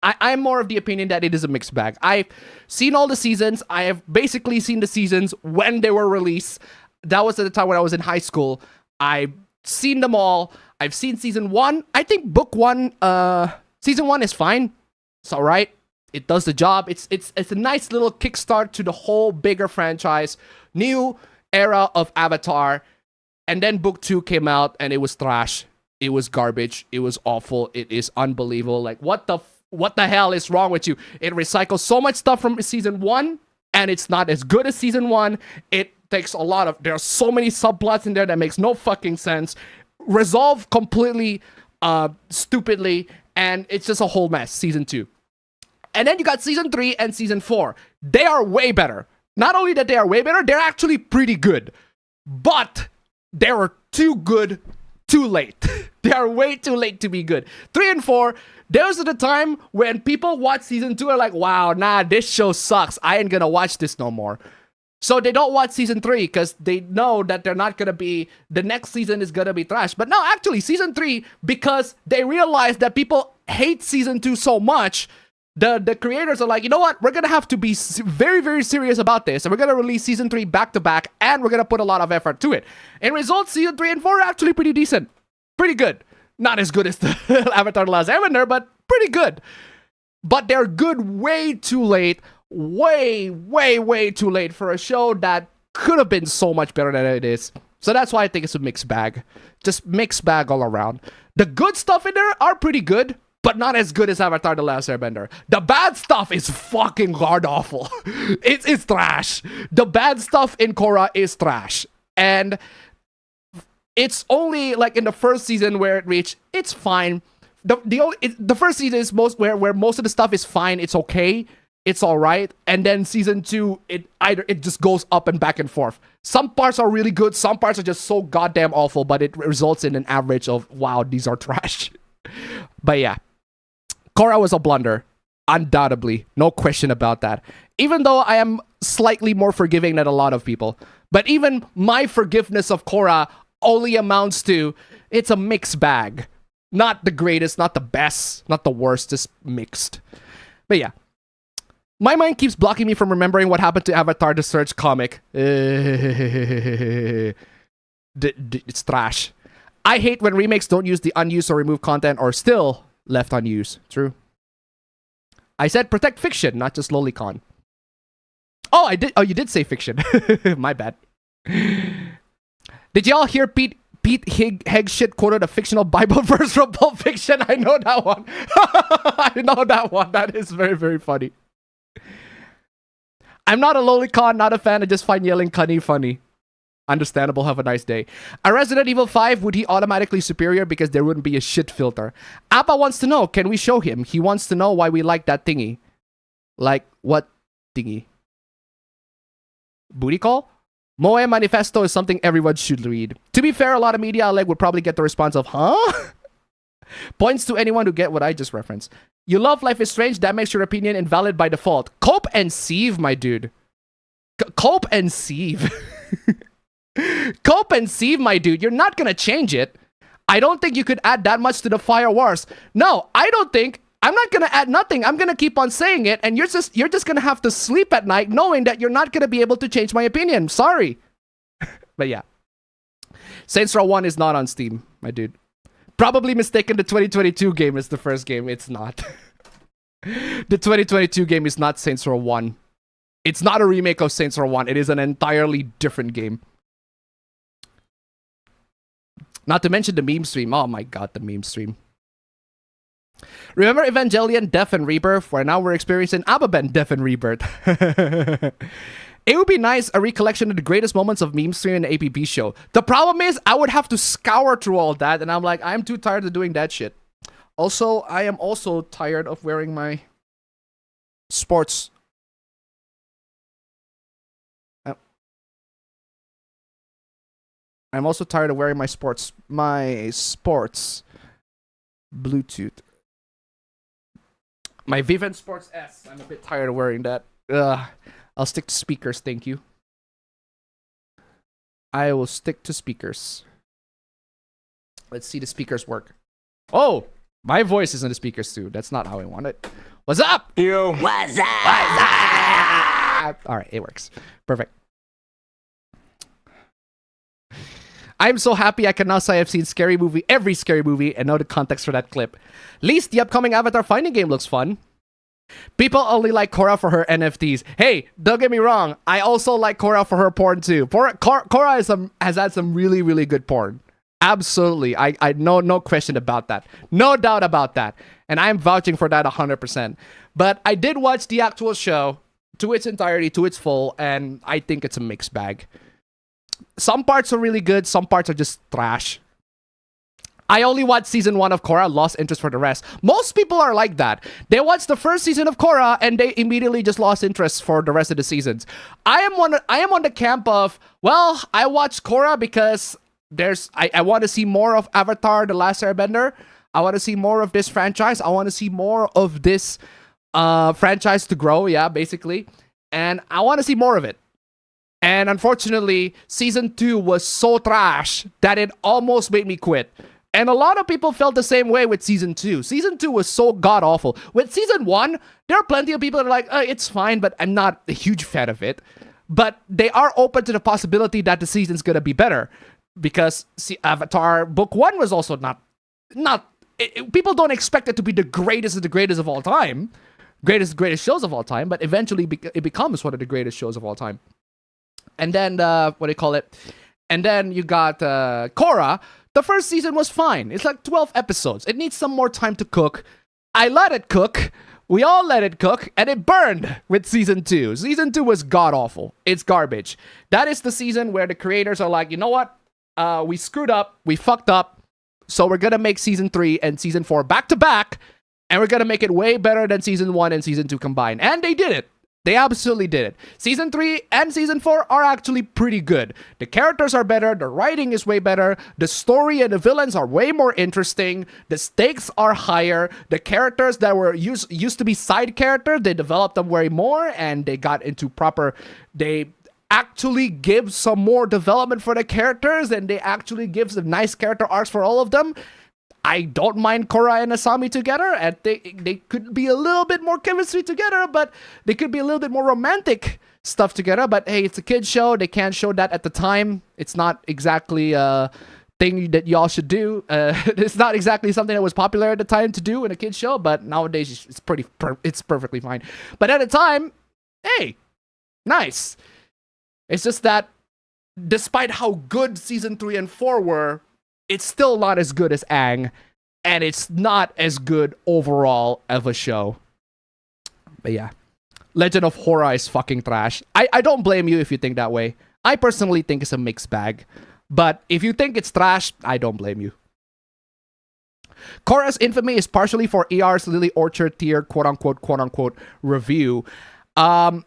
I'm more of the opinion that it is a mixed bag. I've seen all the seasons. I have basically seen the seasons when they were released. That was at the time when I was in high school. I've seen them all. I've seen season 1. I think book 1, season 1 is fine. It's all right. It does the job. It's a nice little kickstart to the whole bigger franchise. New era of Avatar. And then book 2 came out and it was trash. It was garbage. It was awful. It is unbelievable. Like, what the hell is wrong with you? It recycles so much stuff from season 1 and it's not as good as season 1. It takes a lot of, there are so many subplots in there that makes no fucking sense. Resolved completely stupidly, and it's just a whole mess. Season 2. And then you got season 3 and season 4. They are way better. Not only that they are way better, they're actually pretty good. But they were too good too late. They are way too late to be good. 3 and 4, those are the time when people watch season 2 are like, wow, nah, this show sucks. I ain't gonna watch this no more. So they don't watch season 3 because they know that they're not gonna be, the next season is gonna be trash. But no, actually, season 3, because they realize that people hate season 2 so much, the creators are like, you know what? We're gonna have to be very, very serious about this. And we're gonna release season 3 back to back, and we're gonna put a lot of effort to it. In results, season 3 and 4 are actually pretty decent. Pretty good. Not as good as the Avatar: The Last Airbender, but pretty good. But they're good way too late. Way, way, way too late for a show that could have been so much better than it is. So that's why I think it's a mixed bag. Just mixed bag all around. The good stuff in there are pretty good, but not as good as Avatar: The Last Airbender. The bad stuff is fucking god awful. It's trash. The bad stuff in Korra is trash. And it's only like in the first season where it reached, it's fine. The first season is where most of the stuff is fine. It's okay. It's all right. And then season 2, it just goes up and back and forth. Some parts are really good. Some parts are just so goddamn awful, but it results in an average of, wow, these are trash. But yeah, Korra was a blunder. Undoubtedly. No question about that. Even though I am slightly more forgiving than a lot of people. But even my forgiveness of Korra only amounts to, it's a mixed bag. Not the greatest, not the best, not the worst, just mixed. But yeah. My mind keeps blocking me from remembering what happened to Avatar: The Search comic. It's trash. I hate when remakes don't use the unused or removed content or still left unused. True. I said protect fiction, not just LOLICON. Oh, I did. Oh, you did say fiction. My bad. Did y'all hear Pete Hegshit quoted a fictional Bible verse from Pulp Fiction? I know that one. I know that one. That is very, very funny. I'm not a lolicon, not a fan. I just find yelling Cunny funny. Understandable. Have a nice day. A Resident Evil 5, would he automatically superior because there wouldn't be a shit filter? Appa wants to know, can we show him? He wants to know why we like that thingy. Like, what thingy? Booty call? Moe Manifesto is something everyone should read. To be fair, a lot of media outlet would probably get the response of, huh? Points to anyone who get what I just referenced. You love Life is Strange, that makes your opinion invalid by default. Cope and sieve, my dude. Cope and sieve. Cope and sieve, my dude. You're not gonna change it. I don't think you could add that much to the Fire Wars. No, I don't think. I'm not gonna add nothing. I'm gonna keep on saying it, and you're just gonna have to sleep at night knowing that you're not gonna be able to change my opinion. Sorry. But yeah. Saints Row 1 is not on Steam, my dude. Probably mistaken the 2022 game is the first game. It's not. The 2022 game is not Saints Row 1. It's not a remake of Saints Row 1. It is an entirely different game. Not to mention the meme stream. Oh my god, the meme stream. Remember Evangelion Death and Rebirth? Where now we're experiencing APB Death and Rebirth. It would be nice, a recollection of the greatest moments of meme stream and APB show. The problem is, I would have to scour through all that, and I'm like, I'm too tired of doing that shit. Also, I am also tired of wearing my sports. I'm also tired of wearing my sports Bluetooth. My Vivint Sports S. I'm a bit tired of wearing that. Ugh. I'll stick to speakers, thank you. I will stick to speakers. Let's see the speakers work. Oh, my voice is in the speakers too. That's not how I want it. What's up? Yo. What's up? What's up? All right, it works. Perfect. I'm so happy I can now say I've seen every scary movie, and know the context for that clip. At least the upcoming Avatar Finding game looks fun. People only like Korra for her NFTs. Hey, don't get me wrong. I also like Korra for her porn too. Korra has had some really, really good porn. Absolutely. I no question about that. No doubt about that. And I'm vouching for that 100%. But I did watch the actual show to its entirety, to its full, and I think it's a mixed bag. Some parts are really good. Some parts are just trash. I only watched season 1 of Korra, lost interest for the rest. Most people are like that. They watched the first season of Korra and they immediately just lost interest for the rest of the seasons. I am on the camp of, well, I watched Korra because I want to see more of Avatar: The Last Airbender. I want to see more of this franchise. I want to see more of this franchise to grow, yeah, basically. And I want to see more of it. And unfortunately, season 2 was so trash that it almost made me quit. And a lot of people felt the same way with season 2. Season 2 was so god-awful. With season 1, there are plenty of people that are like, it's fine, but I'm not a huge fan of it. But they are open to the possibility that the season's gonna be better. Because Avatar Book 1 was also people don't expect it to be the greatest of all time. Greatest shows of all time, but eventually it becomes one of the greatest shows of all time. And then, And then you got Korra. The first season was fine. It's like 12 episodes. It needs some more time to cook. I let it cook. We all let it cook. And it burned with season 2. Season 2 was god-awful. It's garbage. That is the season where the creators are like, you know what? We screwed up. We fucked up. So we're going to make season 3 and season 4 back to back. And we're going to make it way better than season 1 and season 2 combined. And they did it. They absolutely did it. Season 3 and Season 4 are actually pretty good. The characters are better, the writing is way better, the story and the villains are way more interesting, the stakes are higher, the characters that were used to be side characters, they developed them way more, and they got into they actually give some more development for the characters, and they actually give some nice character arcs for all of them. I don't mind Korra and Asami together, and they could be a little bit more chemistry together, but they could be a little bit more romantic stuff together. But hey, it's a kid's show. They can't show that at the time. It's not exactly a thing that y'all should do. It's not exactly something that was popular at the time to do in a kid's show, but nowadays it's perfectly fine. But at the time, hey, nice. It's just that despite how good season 3 and 4 were, it's still not as good as Aang, and it's not as good overall of a show. But yeah, Legend of Korra is fucking trash. I don't blame you if you think that way. I personally think it's a mixed bag. But if you think it's trash, I don't blame you. Korra's infamy is partially for ER's Lily Orchard tier quote-unquote review. I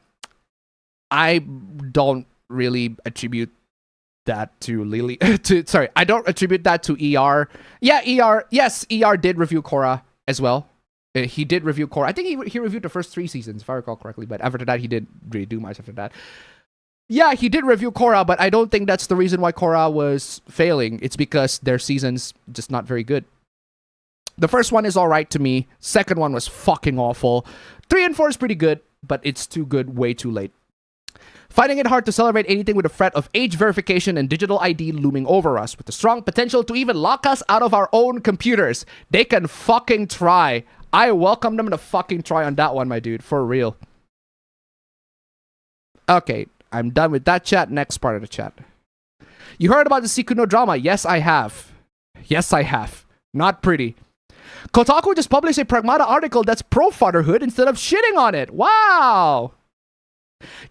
don't really attribute that to Lily. I don't attribute that to ER. Yeah, ER. Yes, ER did review Korra as well. He did review Korra. I think he reviewed the first 3 seasons, if I recall correctly. But after that, he didn't really do much after that. Yeah, he did review Korra, but I don't think that's the reason why Korra was failing. It's because their season's just not very good. The first one is alright to me. Second one was fucking awful. 3 and 4 is pretty good, but it's too good way too late. Finding it hard to celebrate anything with the threat of age verification and digital ID looming over us, with the strong potential to even lock us out of our own computers. They can fucking try. I welcome them to fucking try on that one, my dude. For real. Okay. I'm done with that chat. Next part of the chat. You heard about the Sikuno drama? Yes, I have. Yes, I have. Not pretty. Kotaku just published a Pragmata article that's pro-fatherhood instead of shitting on it. Wow.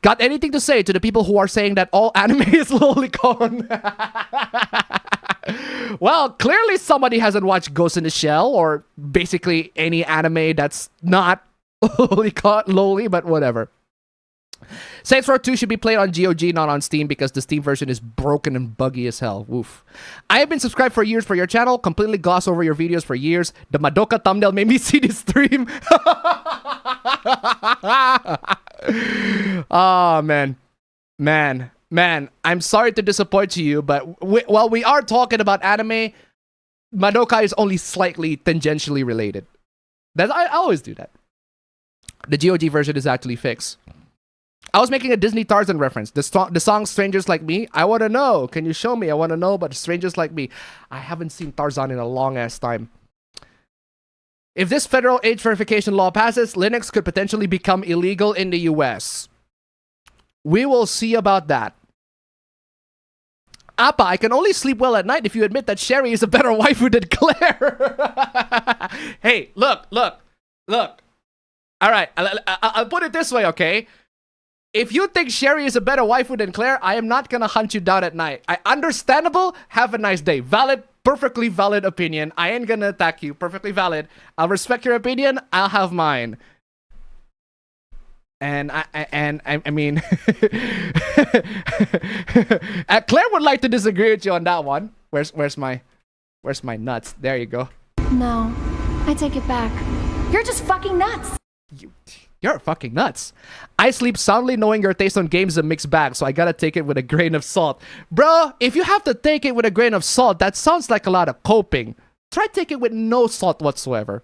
Got anything to say to the people who are saying that all anime is LOLICON? Well, clearly somebody hasn't watched Ghost in the Shell or basically any anime that's not LOLICON, loli, but whatever. Saints Row 2 should be played on GOG, not on Steam, because the Steam version is broken and buggy as hell. Woof. I have been subscribed for years for your channel, completely glossed over your videos for years. The Madoka thumbnail made me see this stream. Oh, man. Man, I'm sorry to disappoint you, but while we are talking about anime, Madoka is only slightly tangentially related. I always do that. The GOG version is actually fixed. I was making a Disney Tarzan reference. The song Strangers Like Me. I want to know. Can you show me? I want to know about Strangers Like Me. I haven't seen Tarzan in a long ass time. If this federal age verification law passes, Linux could potentially become illegal in the US. We will see about that. Appa, I can only sleep well at night if you admit that Sherry is a better waifu than Claire. Hey, look. All right, I'll put it this way, okay? If you think Sherry is a better waifu than Claire, I am not gonna hunt you down at night. Understandable. Have a nice day. Valid, perfectly valid opinion. I ain't gonna attack you. Perfectly valid. I'll respect your opinion. I'll have mine. And I mean, Claire would like to disagree with you on that one. Where's my nuts? There you go. No, I take it back. You're just fucking nuts. You're fucking nuts. I sleep soundly knowing your taste on games is a mixed bag, so I gotta take it with a grain of salt. Bro, if you have to take it with a grain of salt, that sounds like a lot of coping. Try take it with no salt whatsoever.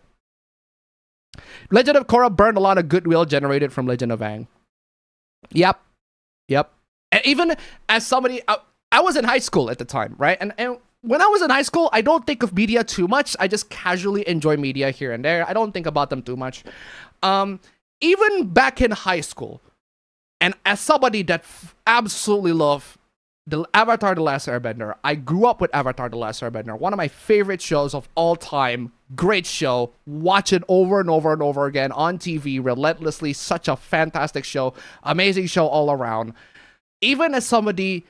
Legend of Korra burned a lot of goodwill generated from Legend of Aang. Yep. And even as somebody, I was in high school at the time, right? And when I was in high school, I don't think of media too much. I just casually enjoy media here and there. I don't think about them too much. Even back in high school, and as somebody that absolutely loved the Avatar: The Last Airbender, I grew up with Avatar: The Last Airbender, one of my favorite shows of all time. Great show. Watch it over and over and over again on TV relentlessly. Such a fantastic show. Amazing show all around. Even as somebody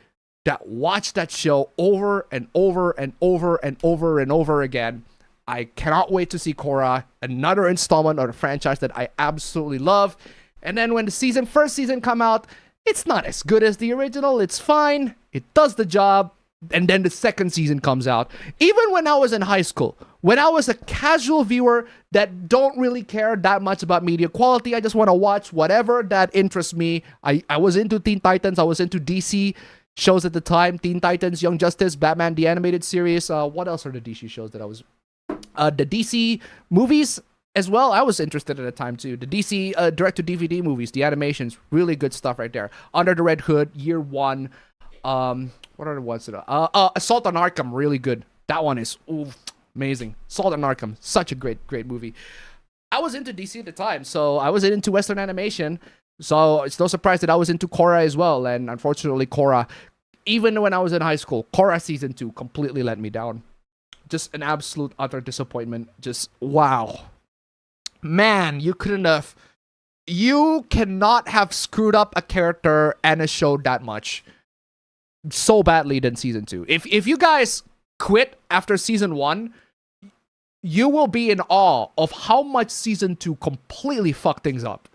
that watched that show over and over and over and over and over again, I cannot wait to see Korra, another installment of the franchise that I absolutely love. And then when the first season come out, it's not as good as the original. It's fine. It does the job. And then the second season comes out. Even when I was in high school, when I was a casual viewer that don't really care that much about media quality, I just want to watch whatever that interests me. I was into Teen Titans. I was into DC shows at the time. Teen Titans, Young Justice, Batman, the animated series. What else are the DC shows that I was... the DC movies as well, I was interested at the time too. The DC direct-to-DVD movies, the animations, really good stuff right there. Under the Red Hood, Year One. What are the ones that Assault on Arkham, really good. That one is amazing. Assault on Arkham, such a great movie. I was into DC at the time, so I was into Western animation. So it's no surprise that I was into Korra as well. And unfortunately, Korra, even when I was in high school, Korra season 2 completely let me down. Just an absolute utter disappointment. Just wow. Man, you cannot have screwed up a character and a show that much so badly than season 2. If you guys quit after season 1, you will be in awe of how much season 2 completely fucked things up.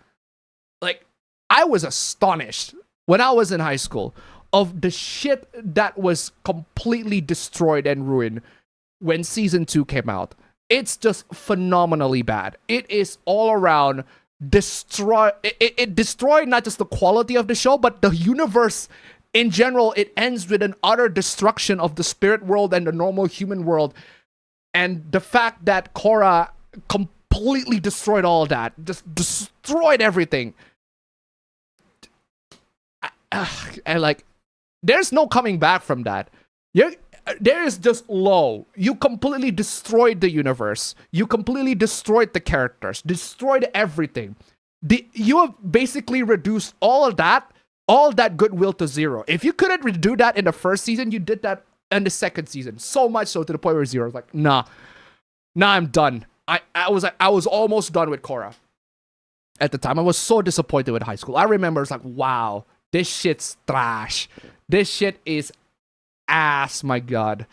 Like, I was astonished when I was in high school of the shit that was completely destroyed and ruined when season 2 came out. It's just phenomenally bad. It is all around destroy. It destroyed not just the quality of the show, but the universe in general. It ends with an utter destruction of the spirit world and the normal human world. And the fact that Korra completely destroyed all that, just destroyed everything. And like, there's no coming back from that. There is just low. You completely destroyed the universe. You completely destroyed the characters. Destroyed everything. You have basically reduced all that goodwill to zero. If you couldn't redo that in the first season, you did that in the second season. So much so to the point where Zero was like, nah, I'm done. I was almost done with Korra. At the time, I was so disappointed with high school. I remember it's like, wow, this shit's trash. This shit is ass, my god.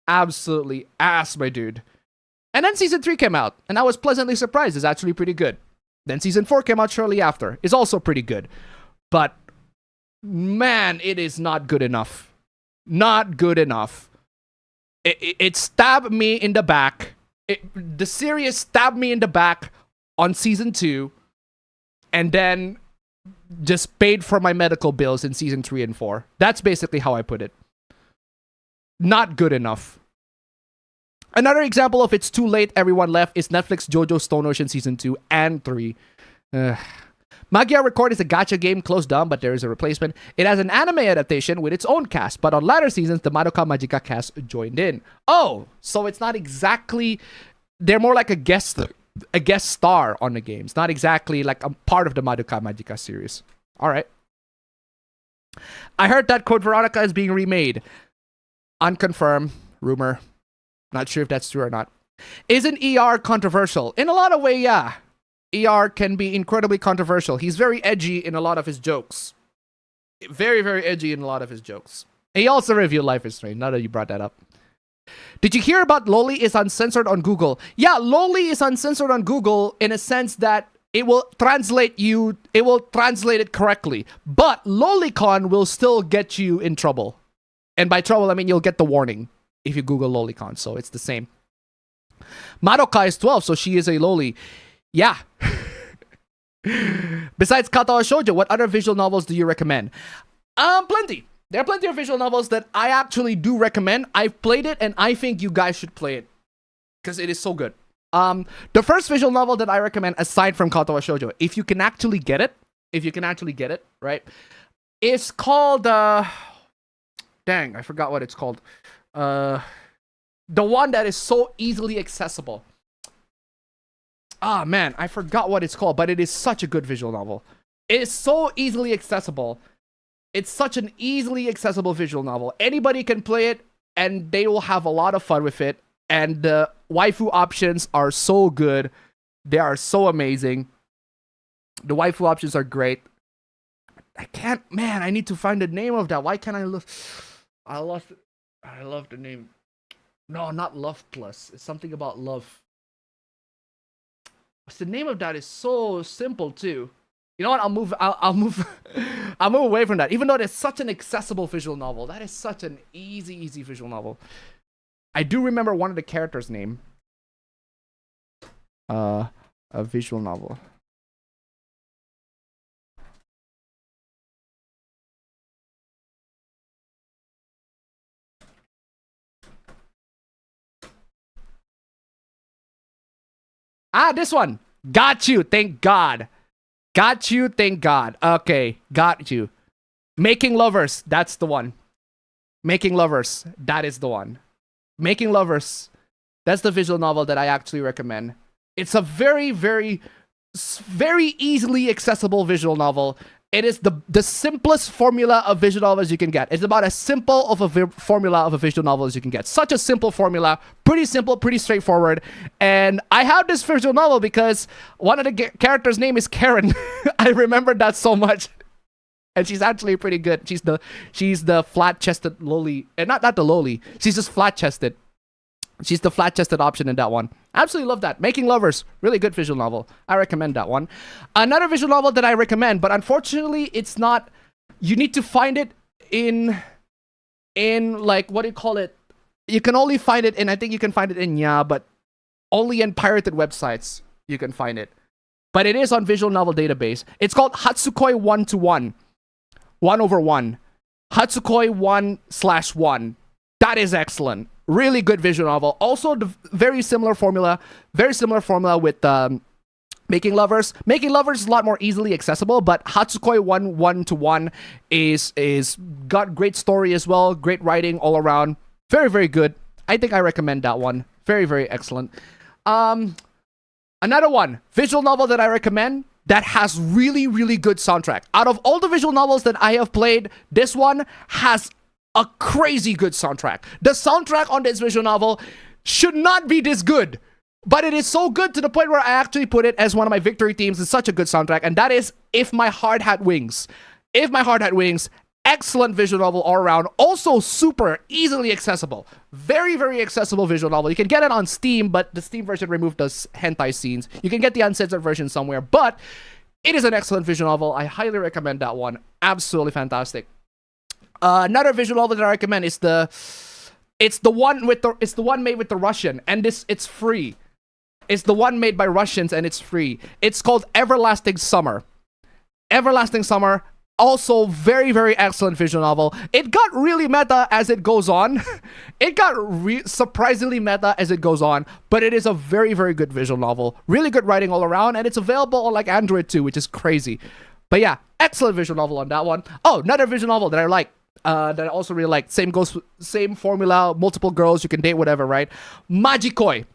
Absolutely ass, my dude. And then season 3 came out, and I was pleasantly surprised. It's actually pretty good. Then season 4 came out shortly after. It's also pretty good. But, man, it is not good enough. Not good enough. It stabbed me in the back. The series stabbed me in the back on season 2, and then just paid for my medical bills in season 3 and 4. That's basically how I put it. Not good enough. Another example of it's too late, everyone left, is Netflix JoJo Stone Ocean season 2 and 3. Magia Record is a gacha game closed down, but there is a replacement. It has an anime adaptation with its own cast, but on latter seasons, the Madoka Magica cast joined in. Oh, so it's not exactly... They're more like a guest star on the game. It's not exactly like a part of the Madoka Magica series. All right. I heard that Code Veronica is being remade. Unconfirmed. Rumor. Not sure if that's true or not. Isn't ER controversial? In a lot of ways, yeah. ER can be incredibly controversial. He's very edgy in a lot of his jokes. Very, very edgy in a lot of his jokes. And he also reviewed Life is Strange, now that you brought that up. Did you hear about Loli is uncensored on Google? Yeah, Loli is uncensored on Google in a sense that it will translate it correctly. But Lolicon will still get you in trouble. And by trouble, I mean you'll get the warning if you Google Lolicon, so it's the same. Madoka is 12, so she is a Loli. Yeah. Besides Katao Shoujo, what other visual novels do you recommend? Plenty. There are plenty of visual novels that I actually do recommend. I've played it, and I think you guys should play it. Because it is so good. The first visual novel that I recommend, aside from Katao Shoujo, if you can actually get it, right? It's called, dang, I forgot what it's called. The one that is so easily accessible. Ah, man, I forgot what it's called, but it is such a good visual novel. It is so easily accessible. It's such an easily accessible visual novel. Anybody can play it, and they will have a lot of fun with it. And the waifu options are so good. They are so amazing. The waifu options are great. I need to find the name of that. Why can't I look? I love the name. No, not Love Plus. It's something about love. What's the name of that? Is so simple too. You know what? I'll move away from that. Even though it's such an accessible visual novel, that is such an easy visual novel. I do remember one of the characters' name. A visual novel. Ah, this one. Got you. Thank God. Got you. Thank God. Okay. Got you. Making Lovers. That's the one. Making Lovers. That is the one. Making Lovers. That's the visual novel that I actually recommend. It's a very, very, very easily accessible visual novel. It is the simplest formula of visual novels you can get. It's about as simple of a formula of a visual novel as you can get. Such a simple formula. Pretty simple, pretty straightforward. And I have this visual novel because one of the characters' name is Karen. I remembered that so much. And she's actually pretty good. She's the flat-chested Loli. And not the Loli. She's just flat-chested. She's the flat-chested option in that one. Absolutely love that. Making Lovers. Really good visual novel. I recommend that one. Another visual novel that I recommend, but unfortunately, it's not... You need to find it. in like, what do you call it? You can only find it in, I think you can find it in but only in pirated websites you can find it. But it is on Visual Novel Database. It's called Hatsukoi 1-to-1. 1/1. Hatsukoi 1/1. That is excellent. Really good visual novel. Also, the very similar formula with Making Lovers. Making Lovers is a lot more easily accessible, but Hatsukoi 1-to-1 is got great story as well, great writing all around. Very, very good. I think I recommend that one. Very, very excellent. Another one, visual novel that I recommend that has really, really good soundtrack. Out of all the visual novels that I have played, this one has a crazy good soundtrack. The soundtrack on this visual novel should not be this good, but it is so good to the point where I actually put it as one of my victory themes. It's such a good soundtrack, and that is If My Heart Had Wings. If My Heart Had Wings, excellent visual novel all around. Also super easily accessible. Very, very accessible visual novel. You can get it on Steam, but the Steam version removed the hentai scenes. You can get the uncensored version somewhere, but it is an excellent visual novel. I highly recommend that one. Absolutely fantastic. Another visual novel that I recommend is it's the one made with the Russian, and it's free. It's the one made by Russians, and it's free. It's called Everlasting Summer. Everlasting Summer. Also, very, very excellent visual novel. It got really meta as it goes on. It got surprisingly meta as it goes on, but it is a very, very good visual novel. Really good writing all around, and it's available on like Android too, which is crazy. But yeah, excellent visual novel on that one. Oh, another visual novel that I like, that I also really like. Same formula, multiple girls, you can date, whatever, right? Magikoi.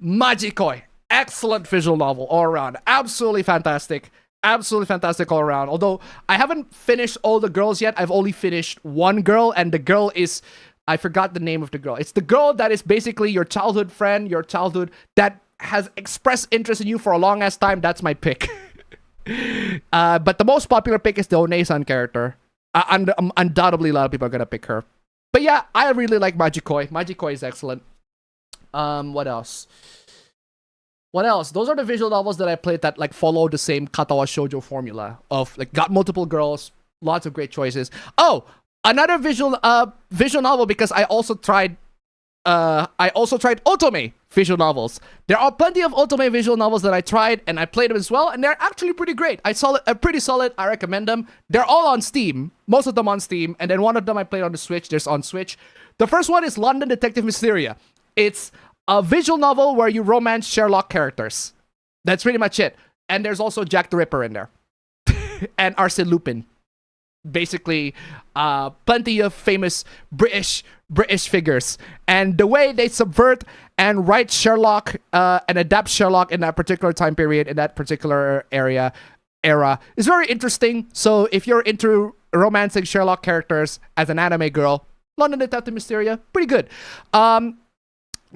Magikoi. Excellent visual novel all around. Absolutely fantastic. Absolutely fantastic all around. Although I haven't finished all the girls yet. I've only finished one girl, and the girl is, I forgot the name of the girl. It's the girl that is basically your childhood friend, your childhood that has expressed interest in you for a long ass time. That's my pick. But the most popular pick is the One-san character. Undoubtedly, a lot of people are gonna pick her. But yeah, I really like Magikoi. Magikoi is excellent. What else? What else? Those are the visual novels that I played that like follow the same Katawa Shoujo formula of like got multiple girls, lots of great choices. Oh, another visual novel, because I also tried otome visual novels. There are plenty of otome visual novels that I tried and I played them as well, and they're actually pretty great. Pretty solid. I recommend them. They're all on Steam. Most of them on Steam, and then one of them I played on the Switch. There's on Switch. The first one is London Detective Mysteria. It's a visual novel where you romance Sherlock characters. That's pretty much it. And there's also Jack the Ripper in there. And Arsène Lupin. Basically, plenty of famous British figures. And the way they subvert and write Sherlock and adapt Sherlock in that particular time period, in that particular era, is very interesting. So if you're into romancing Sherlock characters as an anime girl, London Detective Mysteria, pretty good.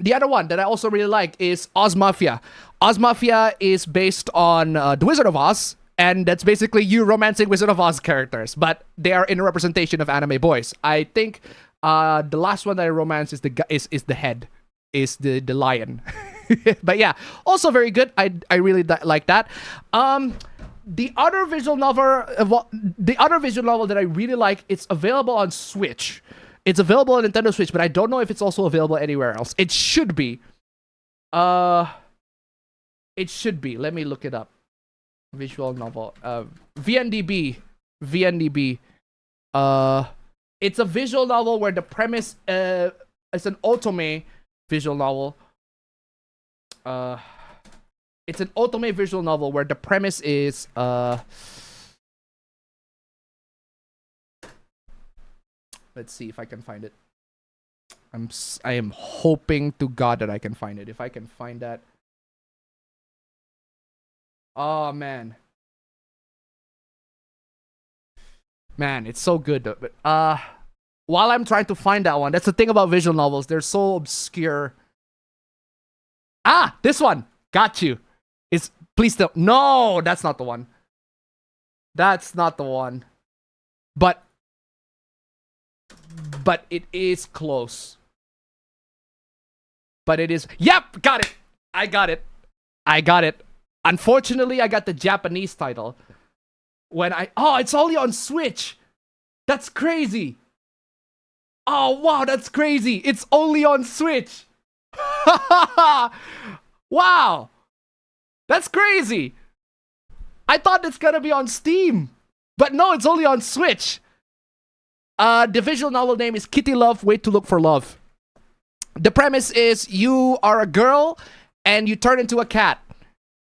The other one that I also really like is Oz Mafia. Oz Mafia is based on The Wizard of Oz, and that's basically you romancing Wizard of Oz characters, but they are in a representation of anime boys. I think the last one that I romance is the head, is the lion. But yeah, also very good. I really like that. The other visual novel that I really like, it's available on Switch. It's available on Nintendo Switch, but I don't know if it's also available anywhere else. It should be. It should be. Let me look it up. Visual novel. VNDB. It's a visual novel where the premise it's an otome visual novel. It's an otome visual novel where the premise is let's see if I can find it. I am hoping to God that I can find it. If I can find that. Oh man. Man, it's so good though. But while I'm trying to find that one, that's the thing about visual novels. They're so obscure. Ah, this one. Got you. It's please don't. No, that's not the one. That's not the one. But it is close. But it is. Yep, got it. I got it. Unfortunately, I got the Japanese title. Oh, it's only on Switch. That's crazy. Oh, wow, that's crazy. It's only on Switch. Wow. That's crazy. I thought it's gonna be on Steam. But no, it's only on Switch. The visual novel name is Kitty Love, Wait to Look for Love. The premise is you are a girl and you turn into a cat.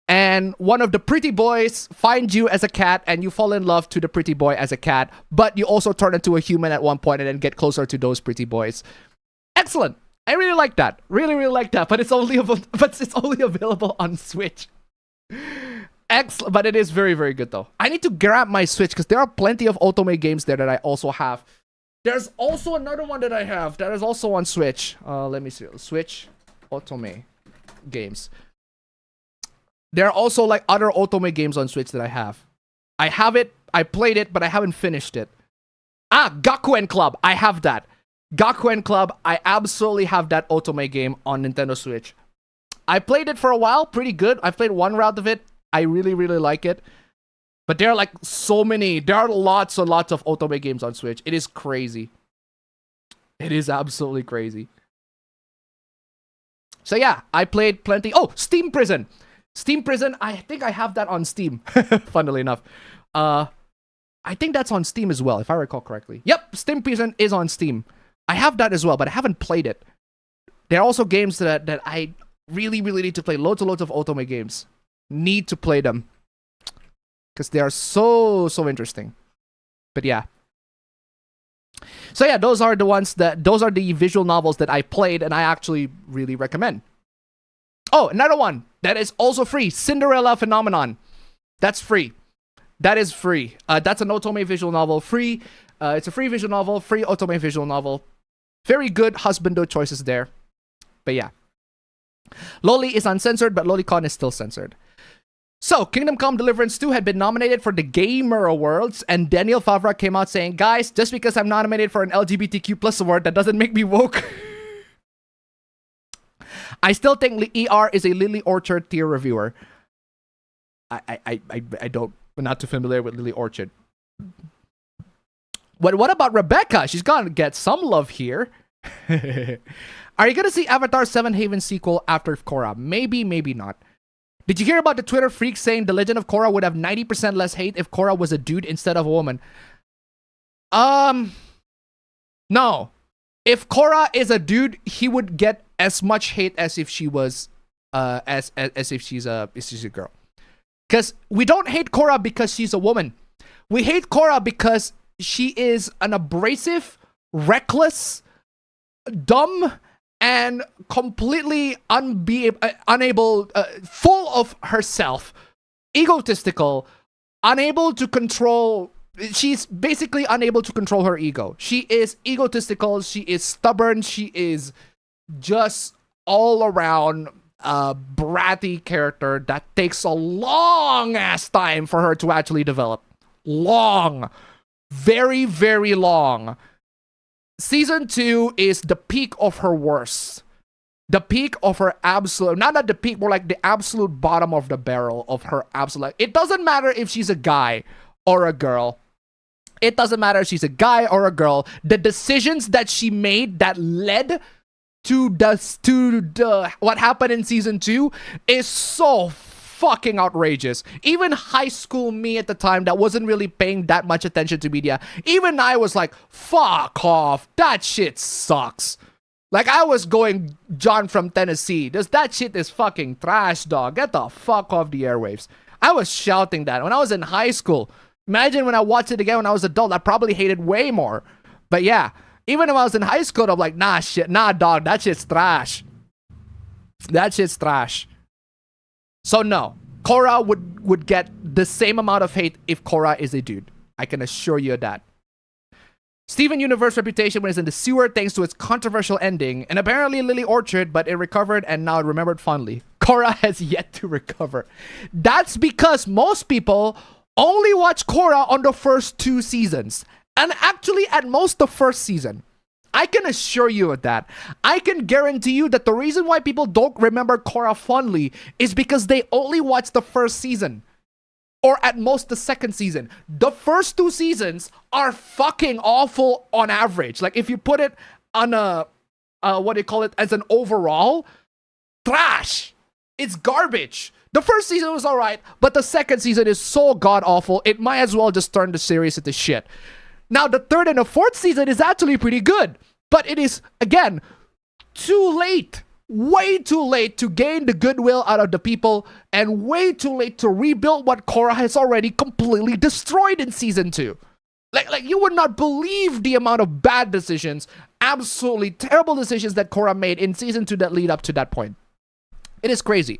And one of the pretty boys finds you as a cat and you fall in love to the pretty boy as a cat. But you also turn into a human at one point and then get closer to those pretty boys. Excellent. I really like that. Really, really like that. But it's only available on Switch. Excellent. But it is very, very good though. I need to grab my Switch because there are plenty of otome games there that I also have. There's also another one that I have that is also on Switch. Let me see. Switch otome games. There are also like other otome games on Switch that I have. I have it. I played it, but I haven't finished it. Gakuen Club. I have that. Gakuen Club. I absolutely have that otome game on Nintendo Switch. I played it for a while. Pretty good. I played one round of it. I really, really like it. But there are like so many. There are lots and lots of otome games on Switch. It is crazy. It is absolutely crazy. So yeah, I played plenty. Oh, Steam Prison. Steam Prison. I think I have that on Steam. Funnily enough. I think that's on Steam as well, if I recall correctly. Yep, Steam Prison is on Steam. I have that as well, but I haven't played it. There are also games that I really, really need to play. Loads and loads of otome games. Need to play them. Because they are so interesting. But yeah. So yeah, those are the visual novels that I played and I actually really recommend. Oh, another one that is also free. Cinderella Phenomenon. That's free. That is free. That's an otome visual novel. Free. It's a free visual novel. Free otome visual novel. Very good husbando choices there. But yeah. Loli is uncensored, but LOLICON is still censored. So, Kingdom Come Deliverance 2 had been nominated for the Gamer Awards, and Daniel Favre came out saying, guys, just because I'm nominated for an LGBTQ plus award, that doesn't make me woke. I still think ER is a Lily Orchard tier reviewer. I'm not too familiar with Lily Orchard. What about Rebecca? She's gonna get some love here. Are you gonna see Avatar 7 Haven sequel after Korra? Maybe, maybe not. Did you hear about the Twitter freak saying The Legend of Korra would have 90% less hate if Korra was a dude instead of a woman? No. If Korra is a dude, he would get as much hate as if she was as if she's a girl. Because we don't hate Korra because she's a woman. We hate Korra because she is an abrasive, reckless, dumb, and completely unable, full of herself, egotistical, unable to control. She's basically unable to control her ego. She is egotistical. She is stubborn. She is just all around bratty character that takes a long ass time for her to actually develop. Long. Very, very long. Season 2 is the peak of her worst. The peak of her absolute, not at the peak, more like the absolute bottom of the barrel of her absolute. It doesn't matter if she's a guy or a girl. It doesn't matter if she's a guy or a girl. The decisions that she made that led to what happened in season 2 is so fucking outrageous. Even high school me at the time that wasn't really paying that much attention to media, even I was like, fuck off, that shit sucks. Like, I was going John from Tennessee. That shit is fucking trash, dog. Get the fuck off the airwaves. I was shouting that when I was in high school. Imagine when I watched it again when I was an adult, I probably hated way more. But yeah, even when I was in high school, I'm like, nah, dog, that shit's trash. That shit's trash. So no, Korra would get the same amount of hate if Korra is a dude. I can assure you of that. Steven Universe's reputation was in the sewer thanks to its controversial ending, and apparently Lily Orchard, but it recovered and now remembered fondly. Korra has yet to recover. That's because most people only watch Korra on the first 2 seasons, and actually at most the first season. I can assure you of that. I can guarantee you that the reason why people don't remember Korra fondly is because they only watch the first season. or at most the second season. The first 2 seasons are fucking awful on average. Like if you put it on a what do you call it, as an overall, trash. It's garbage. The first season was alright, but the second season is so god awful, it might as well just turn the series into shit. Now the third and the fourth season is actually pretty good, but it is, again, too late. Way too late to gain the goodwill out of the people, and way too late to rebuild what Korra has already completely destroyed in season 2. Like you would not believe the amount of bad decisions, absolutely terrible decisions that Korra made in season 2 that lead up to that point. It is crazy.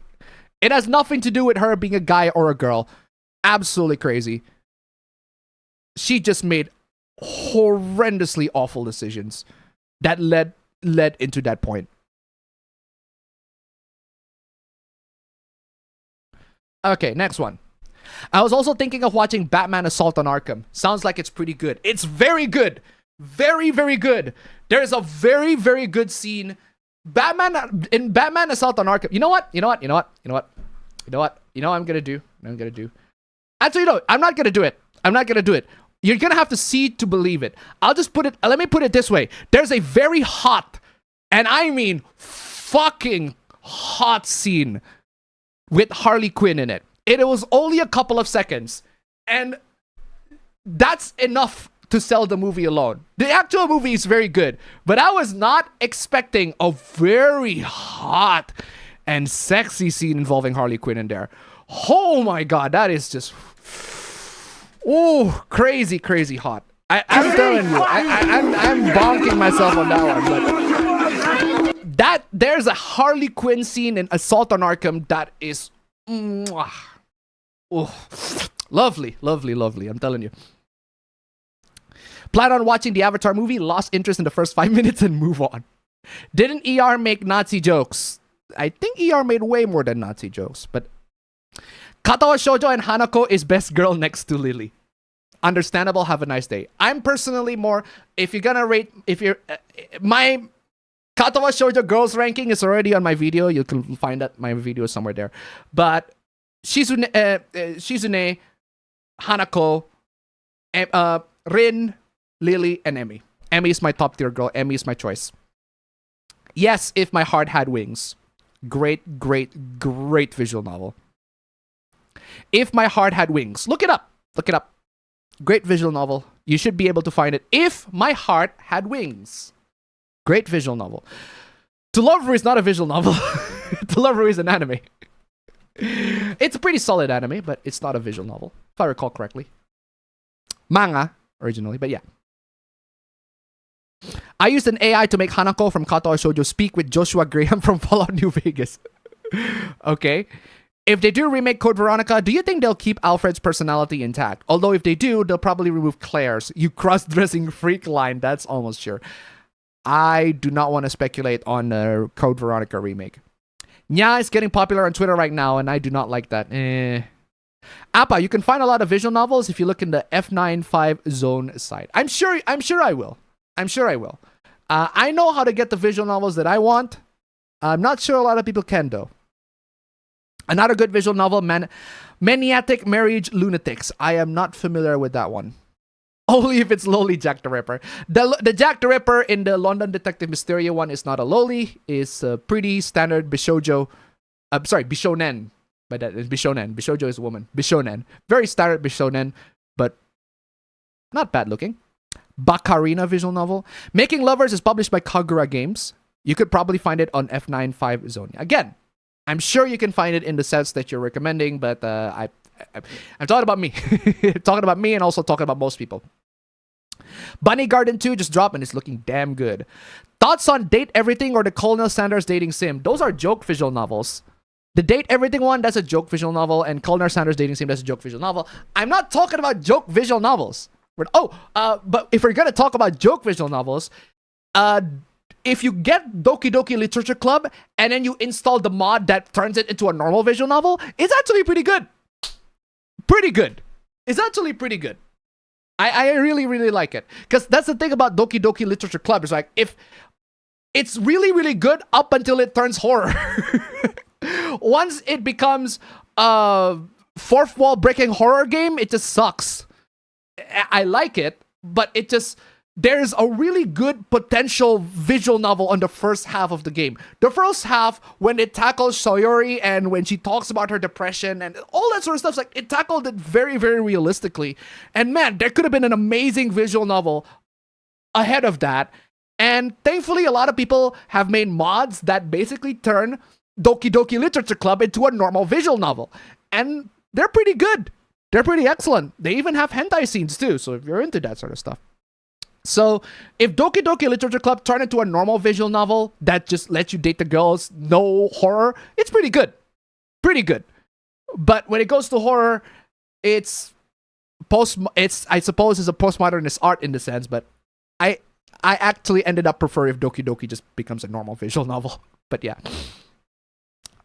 It has nothing to do with her being a guy or a girl. Absolutely crazy. She just made horrendously awful decisions that led into that point. Okay, next one. I was also thinking of watching Batman Assault on Arkham. Sounds like it's pretty good. It's very good. Very, very good. There's a very, very good scene. In Batman Assault on Arkham. You know what I'm gonna do? Actually, no, I'm not gonna do it. You're gonna have to see to believe it. Let me put it this way. There's a very hot, and I mean fucking hot scene with Harley Quinn in it. It was only a couple of seconds, and that's enough to sell the movie alone. The actual movie is very good, but I was not expecting a very hot and sexy scene involving Harley Quinn in there. Oh my god, that is just... Oh, crazy, crazy hot. I'm telling you, I'm bonking myself on that one, but... There's a Harley Quinn scene in Assault on Arkham that is... Oh, lovely, lovely, lovely, I'm telling you. Plan on watching the Avatar movie, lost interest in the first 5 minutes and move on. Didn't ER make Nazi jokes? I think ER made way more than Nazi jokes, but... Katawa Shoujo and Hanako is best girl next to Lily. Understandable, have a nice day. I'm personally more... If you're gonna rate... my Katawa Shoujo girls ranking is already on my video. You can find that my video somewhere there. But Shizune, Hanako, Rin, Lily, and Emmy. Emmy is my top tier girl. Emmy is my choice. Yes, If My Heart Had Wings. Great, great, great visual novel. If My Heart Had Wings. Look it up. Look it up. Great visual novel. You should be able to find it. If My Heart Had Wings. Great visual novel. To Love Ru is not a visual novel. To Love Ru is an anime. It's a pretty solid anime, but it's not a visual novel, if I recall correctly. Manga, originally, but yeah. I used an AI to make Hanako from Katawa Shoujo speak with Joshua Graham from Fallout New Vegas. Okay. If they do remake Code Veronica, do you think they'll keep Alfred's personality intact? Although if they do, they'll probably remove Claire's. You cross-dressing freak line, that's almost sure. I do not want to speculate on a Code Veronica remake. Nya is getting popular on Twitter right now, and I do not like that. Appa, you can find a lot of visual novels if you look in the F95 Zone site. I'm sure I will. I know how to get the visual novels that I want. I'm not sure a lot of people can, though. Another good visual novel, Maniatic Marriage Lunatics. I am not familiar with that one. Only if it's Loli Jack the Ripper. The Jack the Ripper in the London Detective Mysteria one is not a Loli. It's a pretty standard Bishoujo. Bishonen. But that is Bishonen. Bishoujo is a woman. Bishonen. Very standard Bishonen, but not bad looking. Bakarina visual novel. Making Lovers is published by Kagura Games. You could probably find it on F95 Zone. Again, I'm sure you can find it in the sets that you're recommending, but I'm talking about me. Talking about me and also talking about most people. Bunny Garden 2 just dropped and it's looking damn good. Thoughts on Date Everything or the Colonel Sanders Dating Sim? Those are joke visual novels. The Date Everything one, that's a joke visual novel, and Colonel Sanders Dating Sim, that's a joke visual novel. I'm not talking about joke visual novels. But if we're gonna talk about joke visual novels, if you get Doki Doki Literature Club and then you install the mod that turns it into a normal visual novel, it's actually pretty good. Pretty good. It's actually pretty good. I really, really like it. Because that's the thing about Doki Doki Literature Club. It's like, if it's really, really good up until it turns horror. Once it becomes fourth wall breaking horror game, it just sucks. I like it, but it just, there's a really good potential visual novel on the first half of the game. The first half, when it tackles Sayori and when she talks about her depression and all that sort of stuff, like it tackled it very, very realistically. And man, there could have been an amazing visual novel ahead of that. And thankfully, a lot of people have made mods that basically turn Doki Doki Literature Club into a normal visual novel. And they're pretty good. They're pretty excellent. They even have hentai scenes too, so if you're into that sort of stuff. So, if Doki Doki Literature Club turned into a normal visual novel that just lets you date the girls, no horror, it's pretty good. Pretty good. But when it goes to horror, I suppose it's a postmodernist art in the sense, but I actually ended up preferring if Doki Doki just becomes a normal visual novel. But yeah.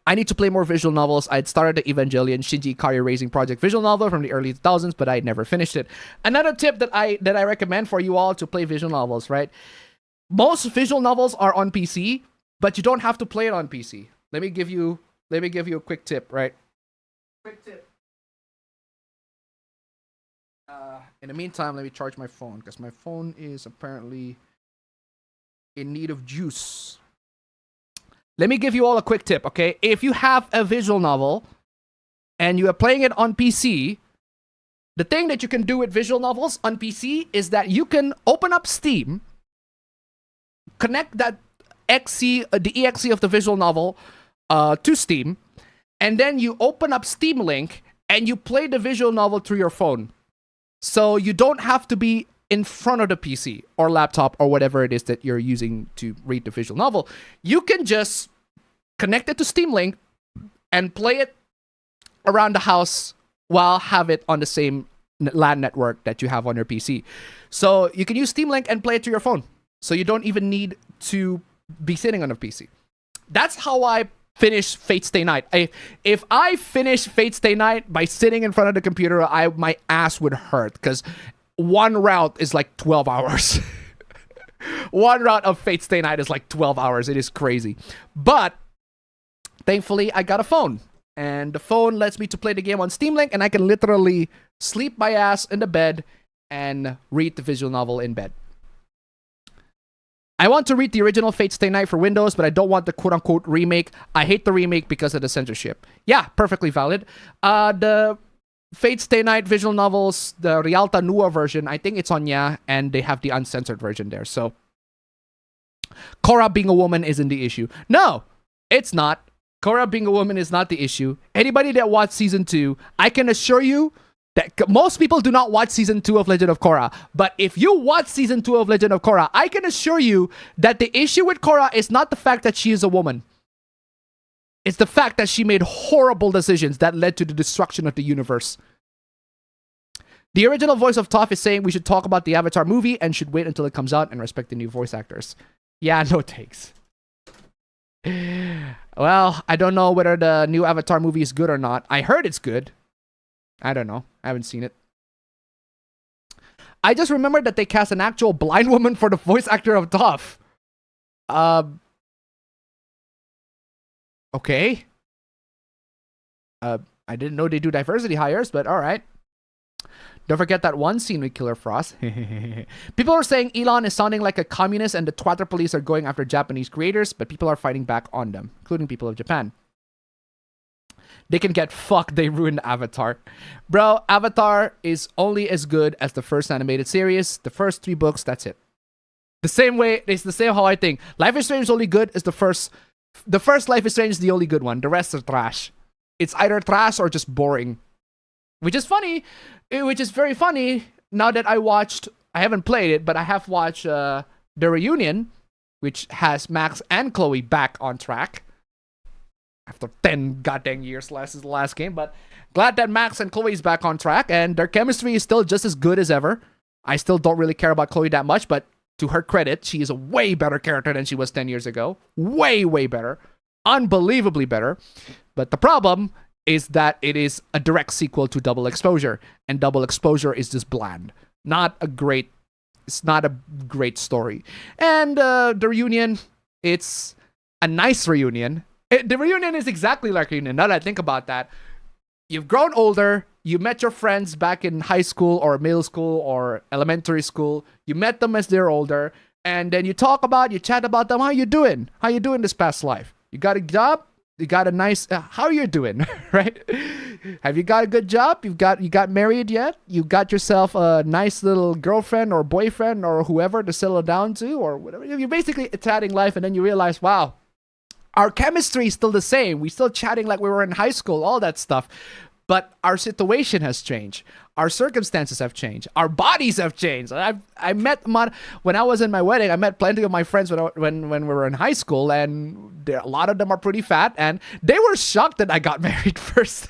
I need to play more visual novels. I'd started the Evangelion Shinji Ikari Racing Project visual novel from the early 2000s, but I never finished it. Another tip that I recommend for you all to play visual novels, right? Most visual novels are on PC, but you don't have to play it on PC. Let me give you a quick tip, right? Quick tip. In the meantime, let me charge my phone because my phone is apparently in need of juice. Let me give you all a quick tip, okay? If you have a visual novel and you are playing it on PC, the thing that you can do with visual novels on PC is that you can open up Steam, connect that the exe of the visual novel to Steam, and then you open up Steam Link and you play the visual novel through your phone. So you don't have to be in front of the PC or laptop or whatever it is that you're using to read the visual novel. You can just connect it to Steam Link and play it around the house while have it on the same LAN network that you have on your PC. So you can use Steam Link and play it to your phone. So you don't even need to be sitting on a PC. That's how I finish Fate Stay Night. If I finish Fate Stay Night by sitting in front of the computer, my ass would hurt because one route is like 12 hours. One route of Fate Stay Night is like 12 hours. It is crazy. But thankfully, I got a phone. And the phone lets me to play the game on Steam Link, and I can literally sleep my ass in the bed and read the visual novel in bed. I want to read the original Fate Stay Night for Windows, but I don't want the quote-unquote remake. I hate the remake because of the censorship. Yeah, perfectly valid. The Fate Stay Night visual novels, the Rialta Nua version, I think it's on and they have the uncensored version there. So, Korra being a woman isn't the issue. No, it's not. Korra being a woman is not the issue. Anybody that watched Season 2, I can assure you that most people do not watch Season 2 of Legend of Korra. But if you watch Season 2 of Legend of Korra, I can assure you that the issue with Korra is not the fact that she is a woman. It's the fact that she made horrible decisions that led to the destruction of the universe. The original voice of Toph is saying we should talk about the Avatar movie and should wait until it comes out and respect the new voice actors. Yeah, no takes. Well, I don't know whether the new Avatar movie is good or not. I heard it's good. I don't know. I haven't seen it. I just remembered that they cast an actual blind woman for the voice actor of Toph. Okay. I didn't know they do diversity hires, but alright. Don't forget that one scene with Killer Frost. People are saying Elon is sounding like a communist and the Twitter police are going after Japanese creators, but people are fighting back on them, including people of Japan. They can get fucked, they ruined Avatar. Bro, Avatar is only as good as the first animated series. The first 3 books, that's it. The same way, it's the same how I think. Life is Strange is only good as the first Life is Strange is the only good one. The rest are trash. It's either trash or just boring. Which is funny, which is very funny now that I haven't played it, but I have watched the reunion, which has Max and Chloe back on track. After 10 goddamn years, last is the last game, but glad that Max and Chloe is back on track, and their chemistry is still just as good as ever. I still don't really care about Chloe that much, but to her credit, she is a way better character than she was 10 years ago. Way, way better. Unbelievably better. But the problem is that it is a direct sequel to Double Exposure, and Double Exposure is just bland. It's not a great story. And the reunion, it's a nice reunion. The reunion is exactly like a reunion. Now that I think about that, you've grown older, you met your friends back in high school or middle school or elementary school, you met them as they're older, and then you chat about them. How you doing this past life? You got a job? You got a nice how you doing? Right? Have you got a good job? You got married yet? You got yourself a nice little girlfriend or boyfriend or whoever to settle down to or whatever. You're basically chatting life, and then you realize, wow, our chemistry is still the same. We're still chatting like we were in high school, all that stuff. But our situation has changed. Our circumstances have changed. Our bodies have changed. I met when I was in my wedding. I met plenty of my friends when we were in high school, and a lot of them are pretty fat, and they were shocked that I got married first.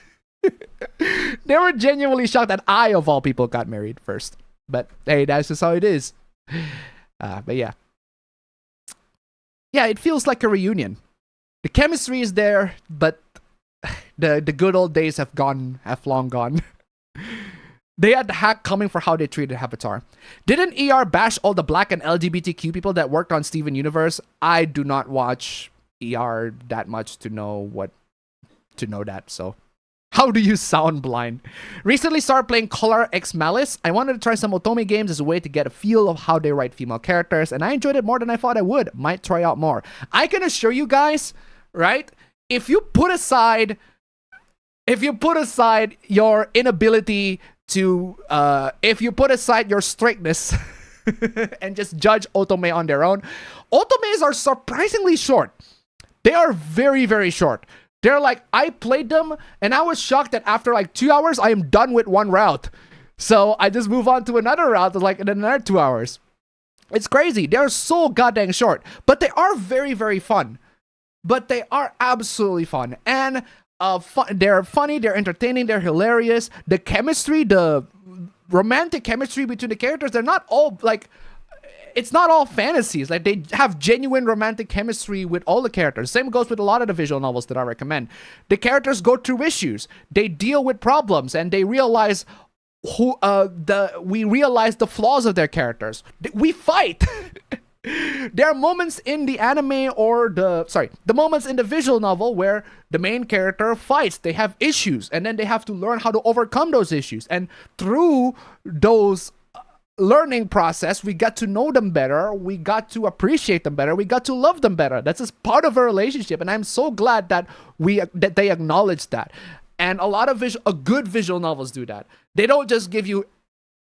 They were genuinely shocked that I, of all people, got married first. But hey, that's just how it is. But yeah, it feels like a reunion. The chemistry is there, but the good old days have long gone. They had the hack coming for how they treated Avatar. Didn't ER bash all the black and LGBTQ people that worked on Steven Universe? I do not watch ER that much to know that, so. How do you sound blind? Recently started playing Color X Malice. I wanted to try some Otome games as a way to get a feel of how they write female characters, and I enjoyed it more than I thought I would. Might try out more. I can assure you guys, right? If you put aside your inability to, if you put aside your strictness and just judge Otome on their own, Otomes are surprisingly short. They are very, very short. They're like, I played them and I was shocked that after like 2 hours, I am done with one route. So I just move on to another route like in another 2 hours. It's crazy. They're so goddamn short, but they are very, very fun. But they are absolutely fun. And they're funny, they're entertaining, they're hilarious. The chemistry, the romantic chemistry between the characters, they're not all like, it's not all fantasies. Like, they have genuine romantic chemistry with all the characters. Same goes with a lot of the visual novels that I recommend. The characters go through issues, they deal with problems, and they realize we realize the flaws of their characters. We fight. There are moments in the anime or the moments in the visual novel where the main character fights. They have issues, and then they have to learn how to overcome those issues. And through those learning process, we got to know them better. We got to appreciate them better. We got to love them better. That's just part of a relationship, and I'm so glad that they acknowledge that. And a lot of good visual novels do that. They don't just give you,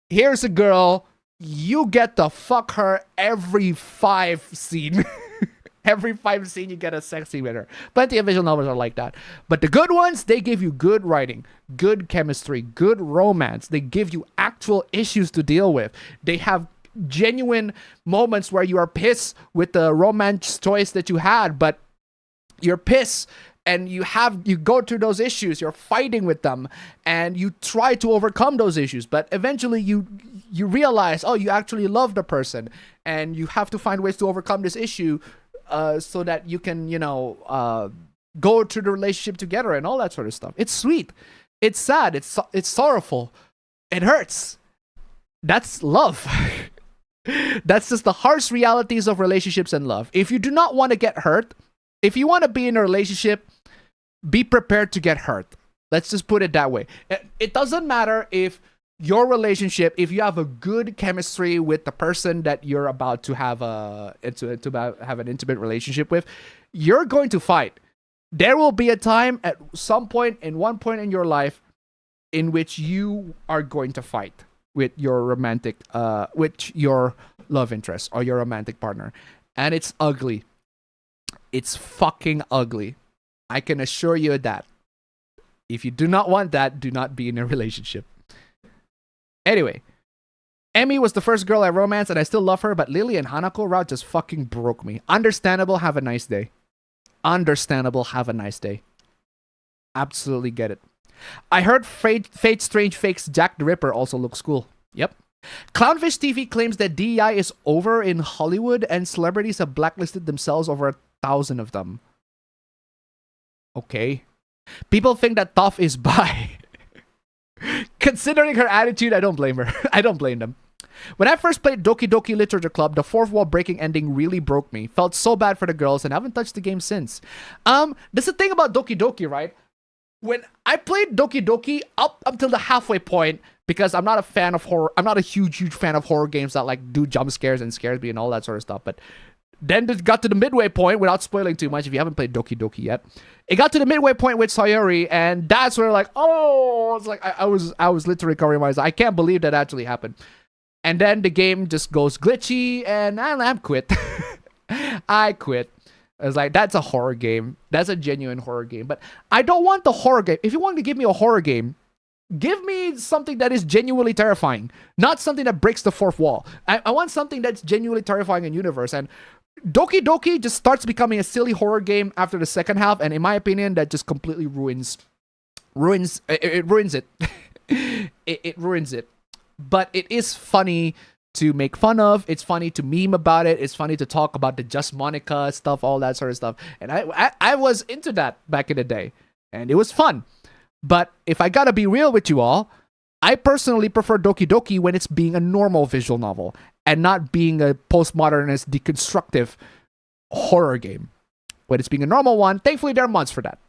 here's a girl, you get to fuck her every 5 scene. Every 5 scene you get a sex scene with her. Plenty of visual novels are like that. But the good ones, they give you good writing, good chemistry, good romance. They give you actual issues to deal with. They have genuine moments where you are pissed with the romance choice that you had, but you're pissed and you go through those issues, you're fighting with them, and you try to overcome those issues, but eventually you realize, oh, you actually love the person, and you have to find ways to overcome this issue so that you can, go through the relationship together and all that sort of stuff. It's sweet. It's sad. It's sorrowful. It hurts. That's love. That's just the harsh realities of relationships and love. If you do not want to get hurt, if you want to be in a relationship, be prepared to get hurt. Let's just put it that way. It doesn't matter if your relationship, if you have a good chemistry with the person that you're about to have an intimate relationship with, you're going to fight. There will be a time at some point, in one point in your life, in which you are going to fight with your with your love interest or your romantic partner. And it's ugly. It's fucking ugly. I can assure you that. If you do not want that, do not be in a relationship. Anyway, Emmy was the first girl I romanced, and I still love her, but Lily and Hanako route just fucking broke me. Understandable, have a nice day. Understandable, have a nice day. Absolutely get it. I heard Fate Strange Fake's Jack the Ripper also looks cool. Yep. Clownfish TV claims that DEI is over in Hollywood, and celebrities have blacklisted themselves, over 1,000 of them. Okay. People think that Toph is bi. Considering her attitude, I don't blame her. I don't blame them. When I first played Doki Doki Literature Club, the fourth wall breaking ending really broke me. Felt so bad for the girls and haven't touched the game since. That's the thing about Doki Doki, right? when I played Doki Doki up until the halfway point, because I'm not a fan of horror. I'm not a huge fan of horror games that like do jump scares and scares me and all that sort of stuff. But then it got to the midway point, without spoiling too much if you haven't played Doki Doki yet. It got to the midway point with Sayori, and that's where like, oh, it's like I was literally covering my eyes. I can't believe that actually happened. And then the game just goes glitchy, and I'm quit. I quit. I was like, that's a horror game. That's a genuine horror game. But I don't want the horror game. If you want to give me a horror game, give me something that is genuinely terrifying, not something that breaks the fourth wall. I want something that's genuinely terrifying in universe. And Doki Doki just starts becoming a silly horror game after the second half, and in my opinion, that just completely ruins it. It ruins it. But it is funny to make fun of. It's funny to meme about it. It's funny to talk about the Just Monica stuff, all that sort of stuff. And I was into that back in the day, and it was fun. But if I gotta be real with you all, I personally prefer Doki Doki when it's being a normal visual novel and not being a postmodernist, deconstructive horror game. When it's being a normal one, thankfully there are mods for that.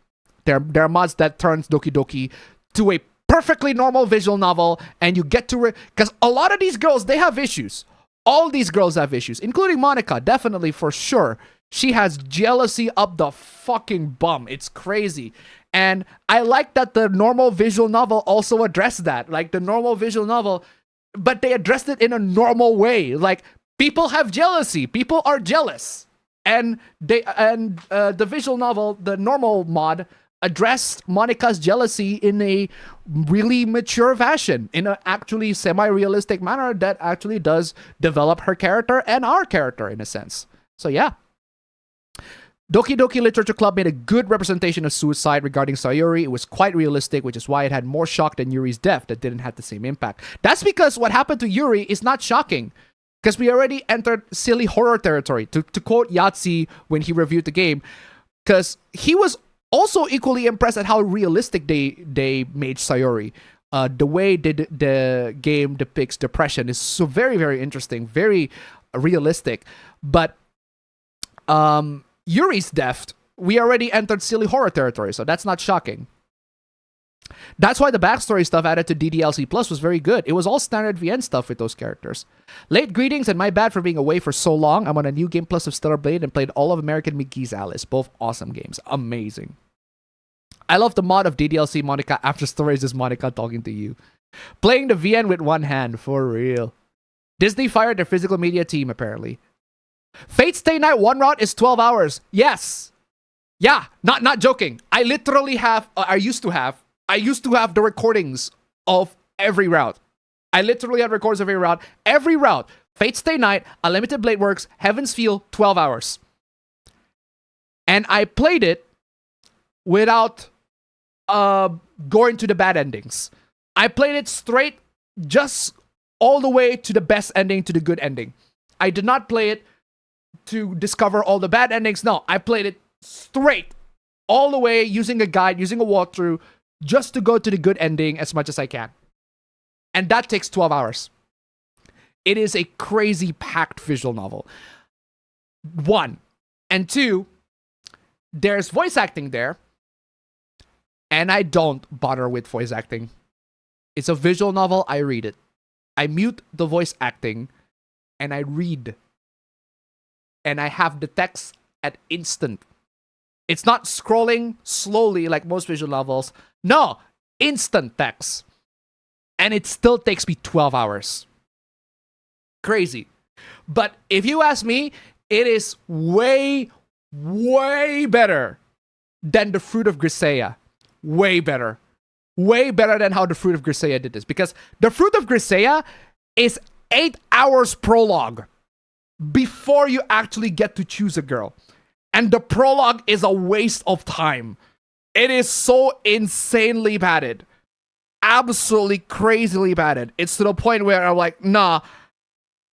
There are mods that turns Doki Doki to a perfectly normal visual novel, and you get to because a lot of these girls, they have issues. All these girls have issues, including Monica, definitely for sure. She has jealousy up the fucking bum. It's crazy. And I like that the normal visual novel also addressed that. Like the normal visual novel, but they addressed it in a normal way. Like people have jealousy. People are jealous. And the visual novel, the normal mod, addressed Monica's jealousy in a really mature fashion, in an actually semi-realistic manner that actually does develop her character and our character in a sense. So yeah. Doki Doki Literature Club made a good representation of suicide regarding Sayori. It was quite realistic, which is why it had more shock than Yuri's death that didn't have the same impact. That's because what happened to Yuri is not shocking, because we already entered silly horror territory, to quote Yahtzee when he reviewed the game, because he was also equally impressed at how realistic they made Sayori. The way the game depicts depression is so very, very interesting, very realistic. But Yuri's death, we already entered silly horror territory, so that's not shocking. That's why the backstory stuff added to DDLC Plus was very good. It was all standard VN stuff with those characters. Late greetings, and my bad for being away for so long. I'm on a new game plus of Stellar Blade and played all of American McGee's Alice. Both awesome games. Amazing. I love the mod of DDLC Monica after stories is Monica talking to you. Playing the VN with one hand, for real. Disney fired their physical media team, apparently. Fate Stay Night one route is 12 hours. Yes. Yeah, not joking. I literally have, I used to have the recordings of every route. I literally had records of every route. Every route. Fate Stay Night, Unlimited Blade Works, Heaven's Feel, 12 hours. And I played it without going to the bad endings. I played it straight, just all the way to the best ending, to the good ending. I did not play it to discover all the bad endings. No, I played it straight, all the way, using a guide, using a walkthrough, just to go to the good ending as much as I can. And that takes 12 hours. It is a crazy packed visual novel. One. And two, there's voice acting there. And I don't bother with voice acting. It's a visual novel, I read it. I mute the voice acting and I read. And I have the text at instant. It's not scrolling slowly like most visual novels. No, instant text. And it still takes me 12 hours. Crazy. But if you ask me, it is way, way better than The Fruit of Grisea. Way better. Way better than how The Fruit of Grisea did this. Because The Fruit of Grisea is 8 hours prologue before you actually get to choose a girl. And the prologue is a waste of time. It is so insanely padded. Absolutely crazily padded. It's to the point where I'm like, nah,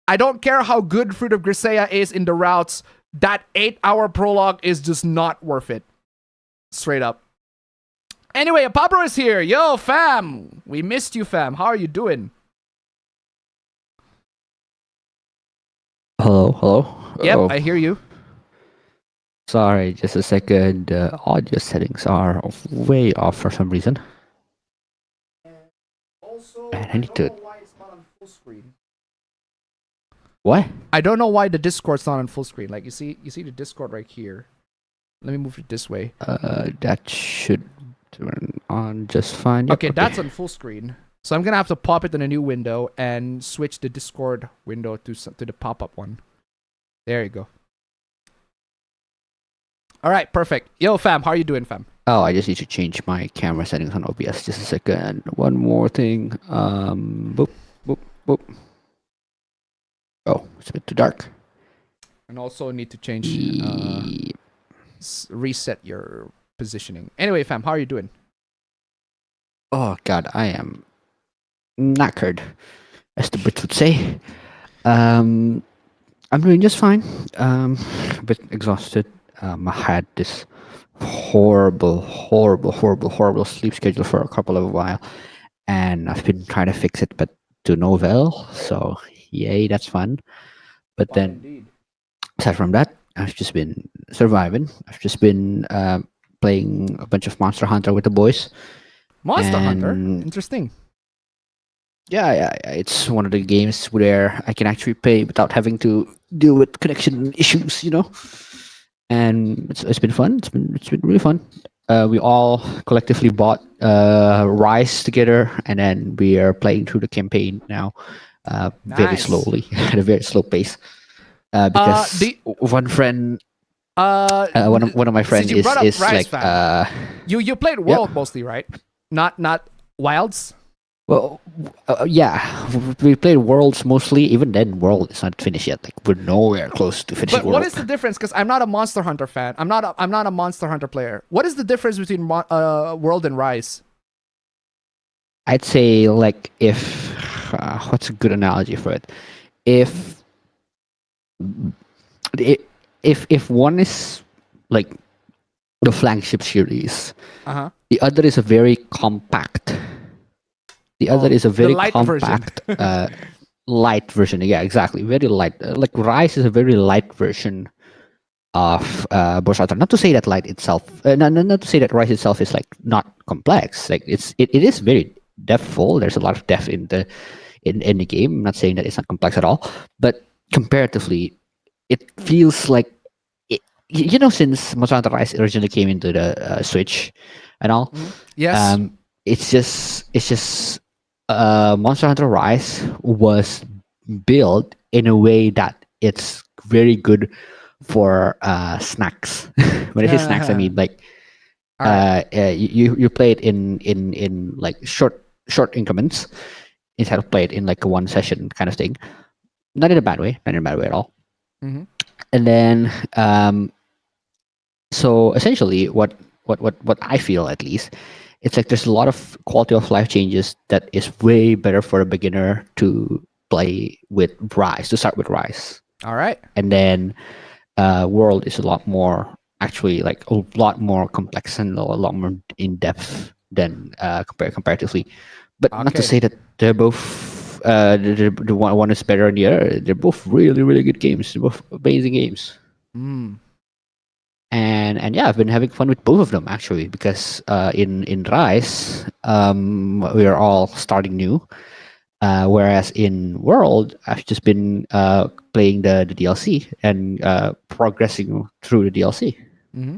I don't care how good Fruit of Grisea is in the routes. That 8-hour prologue is just not worth it. Straight up. Anyway, Apabro is here. Yo, fam. We missed you, fam. How are you doing? Hello. Yep, Oh. I hear you. Sorry, just a second. The audio settings are way off for some reason. Also, Man, I need to. why it's not on full screen. What? I don't know why the Discord's not on full screen. Like you see the Discord right here. Let me move it this way. That should turn on just fine. Yep, Okay, that's on full screen. So I'm gonna have to pop it in a new window and switch the Discord window to the pop-up one. There you go. All right, perfect. Yo, fam, how are you doing, fam? Oh, I just need to change my camera settings on OBS. Just a second. One more thing. Boop, boop, boop. Oh, it's a bit too dark. And also need to change, reset your positioning. Anyway, fam, how are you doing? Oh God, I am knackered, as the Brits would say. I'm doing just fine. A bit exhausted. I had this horrible sleep schedule for a couple of while, and I've been trying to fix it, but to no avail. So yay, that's fun. But then, aside from that, I've just been surviving. I've just been playing a bunch of Monster Hunter with the boys. Monster Hunter? And- Interesting. Yeah, it's one of the games where I can actually play without having to deal with connection issues, you know. And it's been fun. It's been really fun. We all collectively bought Rise together, and then we are playing through the campaign now, very Nice. slowly at a very slow pace. Because one friend, one of my friends since you brought up is Rise, like fam, you played World mostly, right? Not Wilds. Well, yeah, we played Worlds mostly. Even then, World is not finished yet. Like we're nowhere close to finishing But World. what is the difference? Because I'm not a Monster Hunter fan. I'm not a Monster Hunter player. What is the difference between World and Rise? I'd say like if what's a good analogy for it? If one is like the flagship series, the other is a very compact. The other is a very light compact, light version. Yeah, exactly. Very light. Like Rise is a very light version of Monster Hunter. Not to say that light itself, not to say that Rise itself is like not complex. Like it is very depthful. There's a lot of depth in the game. I'm not saying that it's not complex at all, but comparatively, it feels like you know, since Monster Hunter Rise originally came into the Switch and all. Yes. It's just Monster Hunter Rise was built in a way that it's very good for snacks. When I say snacks, I mean like you play it in like short increments instead of play it in like a one session kind of thing. Not in a bad way, at all. Mm-hmm. And then so essentially what I feel, at least, it's like there's a lot of quality of life changes that is way better for a beginner to play with Rise, to start with Rise. All right. And then World is a lot more, actually, like a lot more complex and a lot more in depth than comparatively. But not to Okay. say that they're both the one is better than the other. They're both really, really good games. They're both amazing games. And yeah, I've been having fun with both of them, actually, because in Rise, we are all starting new, whereas in World, I've just been playing the DLC and progressing through the DLC. Mm-hmm.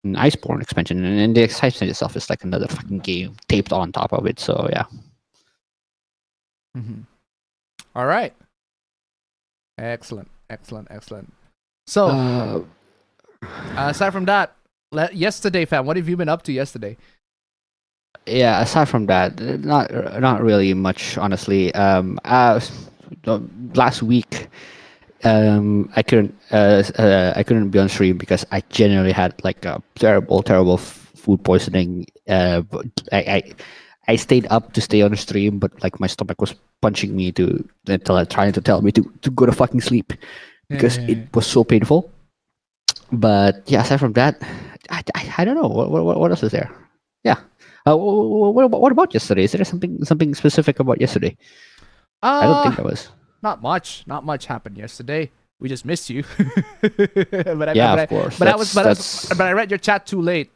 An Iceborne expansion, and the expansion itself is like another fucking game taped on top of it. So yeah. Mm-hmm. All right. Excellent. So, aside from that, yesterday, fam, what have you been up to yesterday? Yeah, aside from that, not really much, honestly. Last week, I couldn't be on stream because I genuinely had like a terrible food poisoning. I stayed up to stay on the stream, but like my stomach was punching me trying to tell me to go to fucking sleep because it was so painful. But yeah, aside from that, I don't know what else is there. Yeah. What about yesterday? Is there something specific about yesterday? I don't think there was. Not much happened yesterday. We just missed you. but of course. But I read your chat too late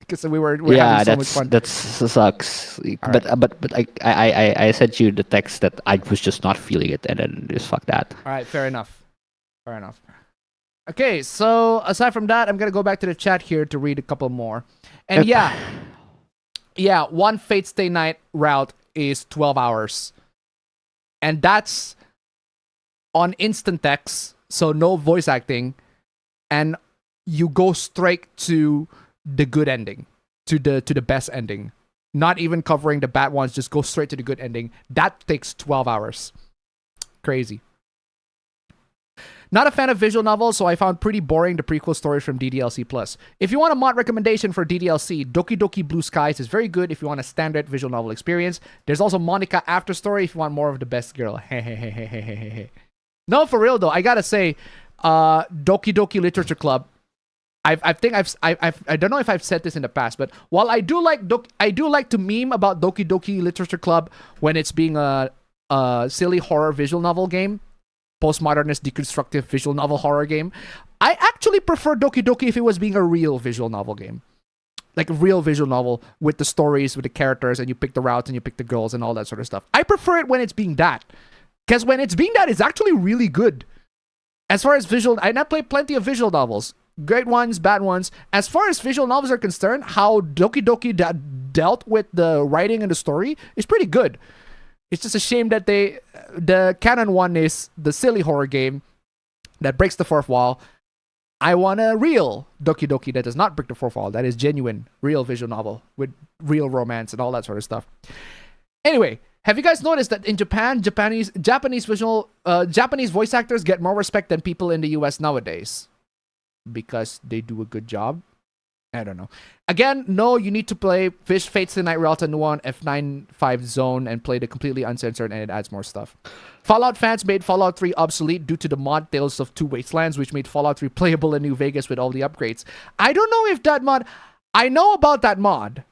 because we were having so much fun. That sucks. But I sent you the text that I was just not feeling it, and then just fuck that. All right, fair enough. Okay, so aside from that, I'm gonna go back to the chat here to read a couple more. And one Fate Stay Night route is 12 hours, and that's on instant text, so no voice acting, and you go straight to the good ending, to the best ending, not even covering the bad ones, just go straight to the good ending. That takes 12 hours. Crazy. Not a fan of visual novels, so I found pretty boring the prequel stories from DDLC+. If you want a mod recommendation for DDLC, Doki Doki Blue Skies is very good if you want a standard visual novel experience. There's also Monica After Story if you want more of the best girl. No, for real though, I gotta say, Doki Doki Literature Club. I don't know if I've said this in the past, but while I do like to meme about Doki Doki Literature Club when it's being a silly horror visual novel game, postmodernist deconstructive visual novel horror game, I actually prefer Doki Doki if it was being a real visual novel game. Like a real visual novel with the stories, with the characters, and you pick the routes and you pick the girls and all that sort of stuff. I prefer it when it's being that. Because when it's being that, it's actually really good. As far as visual, I played plenty of visual novels. Great ones, bad ones. As far as visual novels are concerned, how Doki Doki dealt with the writing and the story is pretty good. It's just a shame that the canon one is the silly horror game that breaks the fourth wall. I want a real Doki Doki that does not break the fourth wall. That is genuine, real visual novel with real romance and all that sort of stuff. Anyway, have you guys noticed that in Japan, Japanese voice actors get more respect than people in the US nowadays? Because they do a good job? I don't know. Again, no, you need to play Fate Stay Night Realta Nuon F95 Zone and play the completely uncensored, and it adds more stuff. Fallout fans made Fallout 3 obsolete due to the mod Tales of Two Wastelands, which made Fallout 3 playable in New Vegas with all the upgrades. I don't know if that mod... I know about that mod.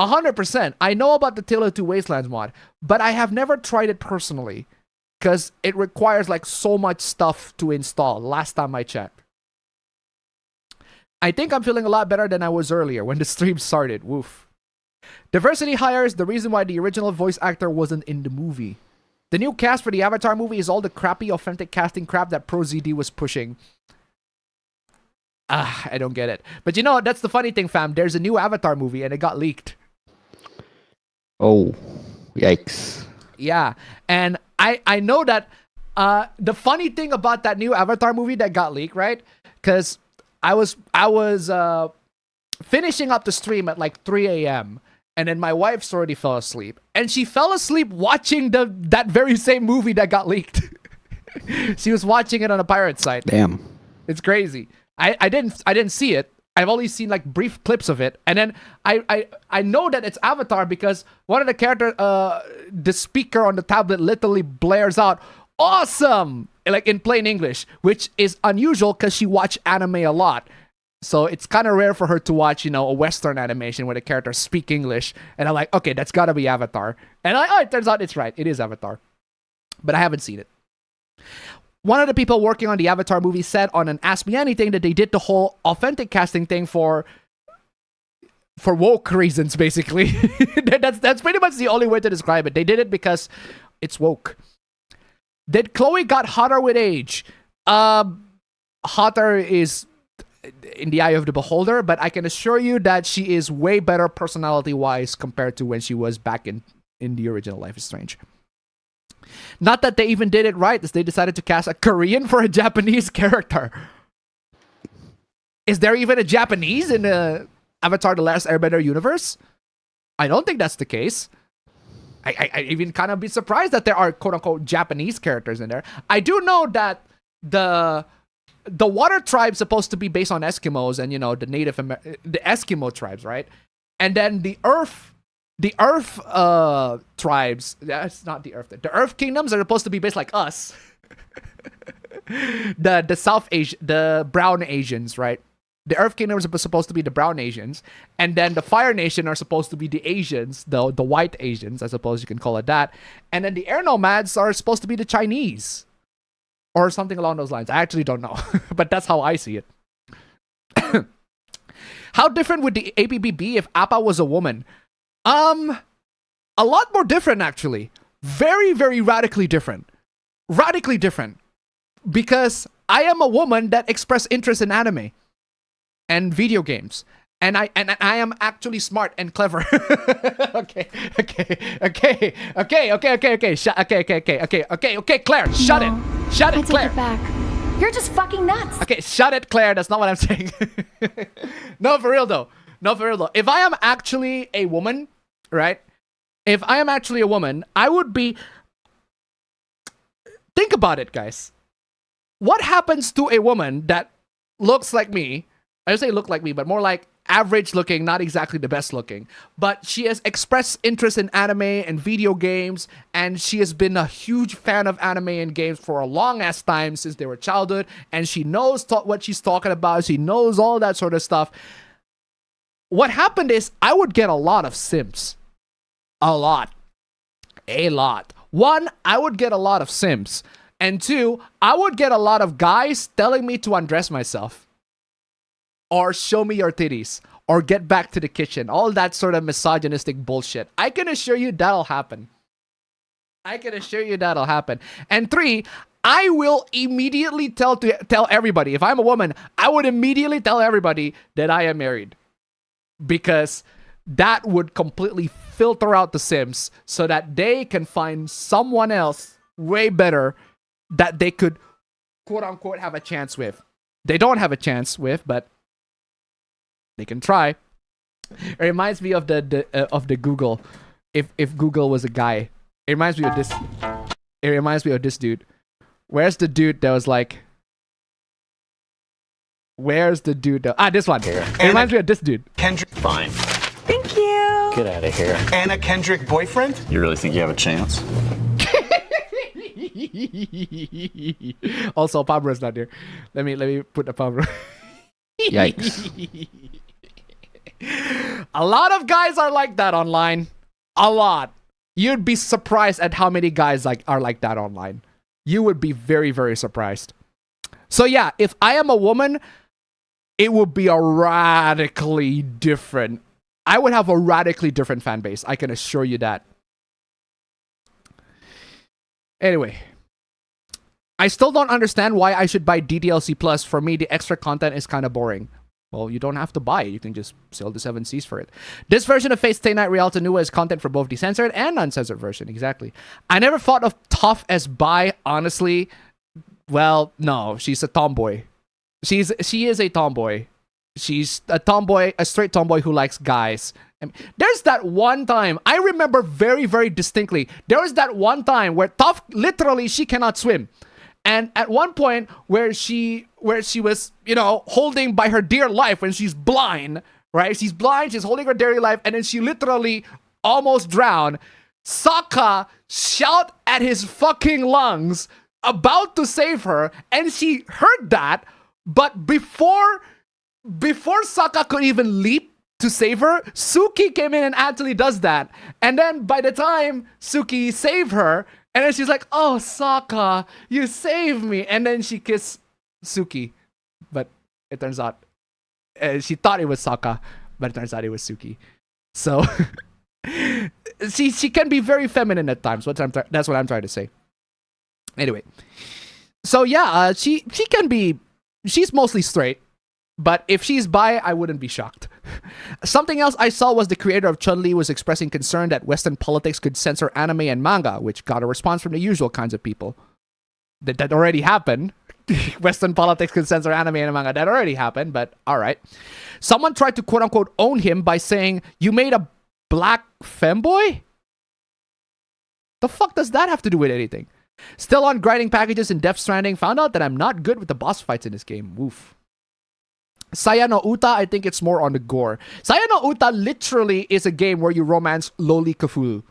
100%. I know about the Tale of Two Wastelands mod, but I have never tried it personally because it requires like so much stuff to install last time I checked. I think I'm feeling a lot better than I was earlier when the stream started. Woof. Diversity hires the reason why the original voice actor wasn't in the movie. The new cast for the Avatar movie is all the crappy authentic casting crap that ProZD was pushing. I don't get it. But you know, that's the funny thing, fam. There's a new Avatar movie and it got leaked. Oh, yikes. Yeah, and I know that the funny thing about that new Avatar movie that got leaked, right? Because I was finishing up the stream at like 3 a.m. and then my wife's already fell asleep, and she fell asleep watching that very same movie that got leaked. She was watching it on a pirate site. Damn, it's crazy. I didn't see it. I've only seen like brief clips of it, and then I know that it's Avatar because one of the characters, the speaker on the tablet, literally blares out "awesome" like in plain English, which is unusual because she watched anime a lot. So it's kind of rare for her to watch, you know, a Western animation where the characters speak English. And I'm like, okay, that's gotta be Avatar. And it turns out it's right. It is Avatar, but I haven't seen it. One of the people working on the Avatar movie said on an Ask Me Anything that they did the whole authentic casting thing for woke reasons, basically. that's pretty much the only way to describe it. They did it because it's woke. Did Chloe got hotter with age? Hotter is in the eye of the beholder, but I can assure you that she is way better personality-wise compared to when she was back in the original Life is Strange. Not that they even did it right, as they decided to cast a Korean for a Japanese character. Is there even a Japanese in the Avatar The Last Airbender universe? I don't think that's the case. I even kind of be surprised that there are quote-unquote Japanese characters in there. I do know that the water tribe's supposed to be based on Eskimos and, you know, the the Eskimo tribes, right? And then the Earth tribes, that's not the Earth. The Earth kingdoms are supposed to be based like us. the South Asia, the brown Asians, right? The Earth kingdoms are supposed to be the brown Asians, and then the Fire Nation are supposed to be the Asians, the white Asians, I suppose you can call it that. And then the Air Nomads are supposed to be the Chinese. or something along those lines. I actually don't know, but that's how I see it. How different would the APB be if Appa was a woman? A lot more different, actually. Very, very radically different. Radically different. Because I am a woman that express interest in anime and video games. And I am actually smart and clever. Okay, Claire, shut it. Shut it, Claire. Take it back. You're just fucking nuts. Okay, shut it, Claire. That's not what I'm saying. No, for real though. No, for real though. If I am actually a woman, right? If I am actually a woman, I would be... Think about it, guys. What happens to a woman that looks like me? I don't say look like me, but more like average looking, not exactly the best looking. But she has expressed interest in anime and video games, and she has been a huge fan of anime and games for a long ass time since they were childhood, and she knows what she's talking about. She knows all that sort of stuff. What happened is I would get a lot of simps. A lot. One, I would get a lot of simps. And two, I would get a lot of guys telling me to undress myself. Or show me your titties. Or get back to the kitchen. All that sort of misogynistic bullshit. I can assure you that'll happen. And three, I will immediately tell everybody. If I'm a woman, I would immediately tell everybody that I am married. Because that would completely filter out the Sims so that they can find someone else way better that they could quote unquote have a chance with. They don't have a chance with, but they can try. It reminds me of the Google. If Google was a guy, it reminds me of this. It reminds me of this dude. Where's the dude that was like? Where's the dude? This one. Here. It reminds me of this dude. Kendrick, fine. Thank you. Get out of here. Anna Kendrick boyfriend? You really think you have a chance? Also, Pablo's not here. Let me put the Pablo. Yikes. A lot of guys are like that online. A lot. You'd be surprised at how many guys are like that online. You would be very, very surprised. So yeah, if I am a woman, it would be a radically different. I would have a radically different fan base. I can assure you that. Anyway, I still don't understand why I should buy DDLC Plus. For me, the extra content is kind of boring. Well, you don't have to buy it. You can just sell the 7Cs for it. This version of Fate Stay Night Rialto Nua is content for both the censored and uncensored version. Exactly. I never thought of Toph as bi, honestly. Well, no, she's a tomboy. She is a tomboy. She's a tomboy, a straight tomboy who likes guys. There's that one time, I remember very, very distinctly. There was that one time where Toph, literally, she cannot swim. And at one point where she was, you know, holding by her dear life when she's blind, right? She's blind, she's holding her dear life, and then she literally almost drowned. Sokka shout at his fucking lungs, about to save her, and she heard that, but before Sokka could even leap to save her, Suki came in and actually does that. And then by the time Suki saved her, and then she's like, "Oh, Sokka, you saved me." And then she kissed Suki. But it turns out, she thought it was Sokka, but it turns out it was Suki. So, she can be very feminine at times. That's what I'm trying to say. Anyway. So yeah, she can be, she's mostly straight. But if she's bi, I wouldn't be shocked. Something else I saw was the creator of Chun-Li was expressing concern that Western politics could censor anime and manga, which got a response from the usual kinds of people. That already happened. Western politics could censor anime and manga. That already happened, but alright. Someone tried to quote-unquote own him by saying, "You made a black femboy?" The fuck does that have to do with anything? Still on grinding packages in Death Stranding, found out that I'm not good with the boss fights in this game. Woof. Saya no Uta, I think it's more on the gore. Saya no Uta literally is a game where you romance Loli Kafulu.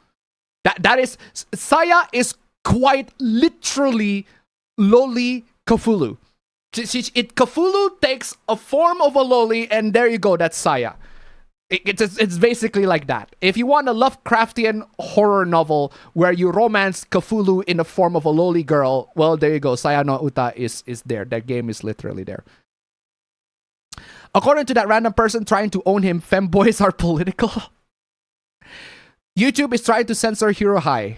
That is, Saya is quite literally Loli Kafulu. Kafulu takes a form of a Loli, and there you go, that's Saya. It's basically like that. If you want a Lovecraftian horror novel where you romance Cthulhu in the form of a loli girl, well, there you go. Saya no Uta is there. That game is literally there. According to that random person trying to own him, femboys are political. YouTube is trying to censor Hero High.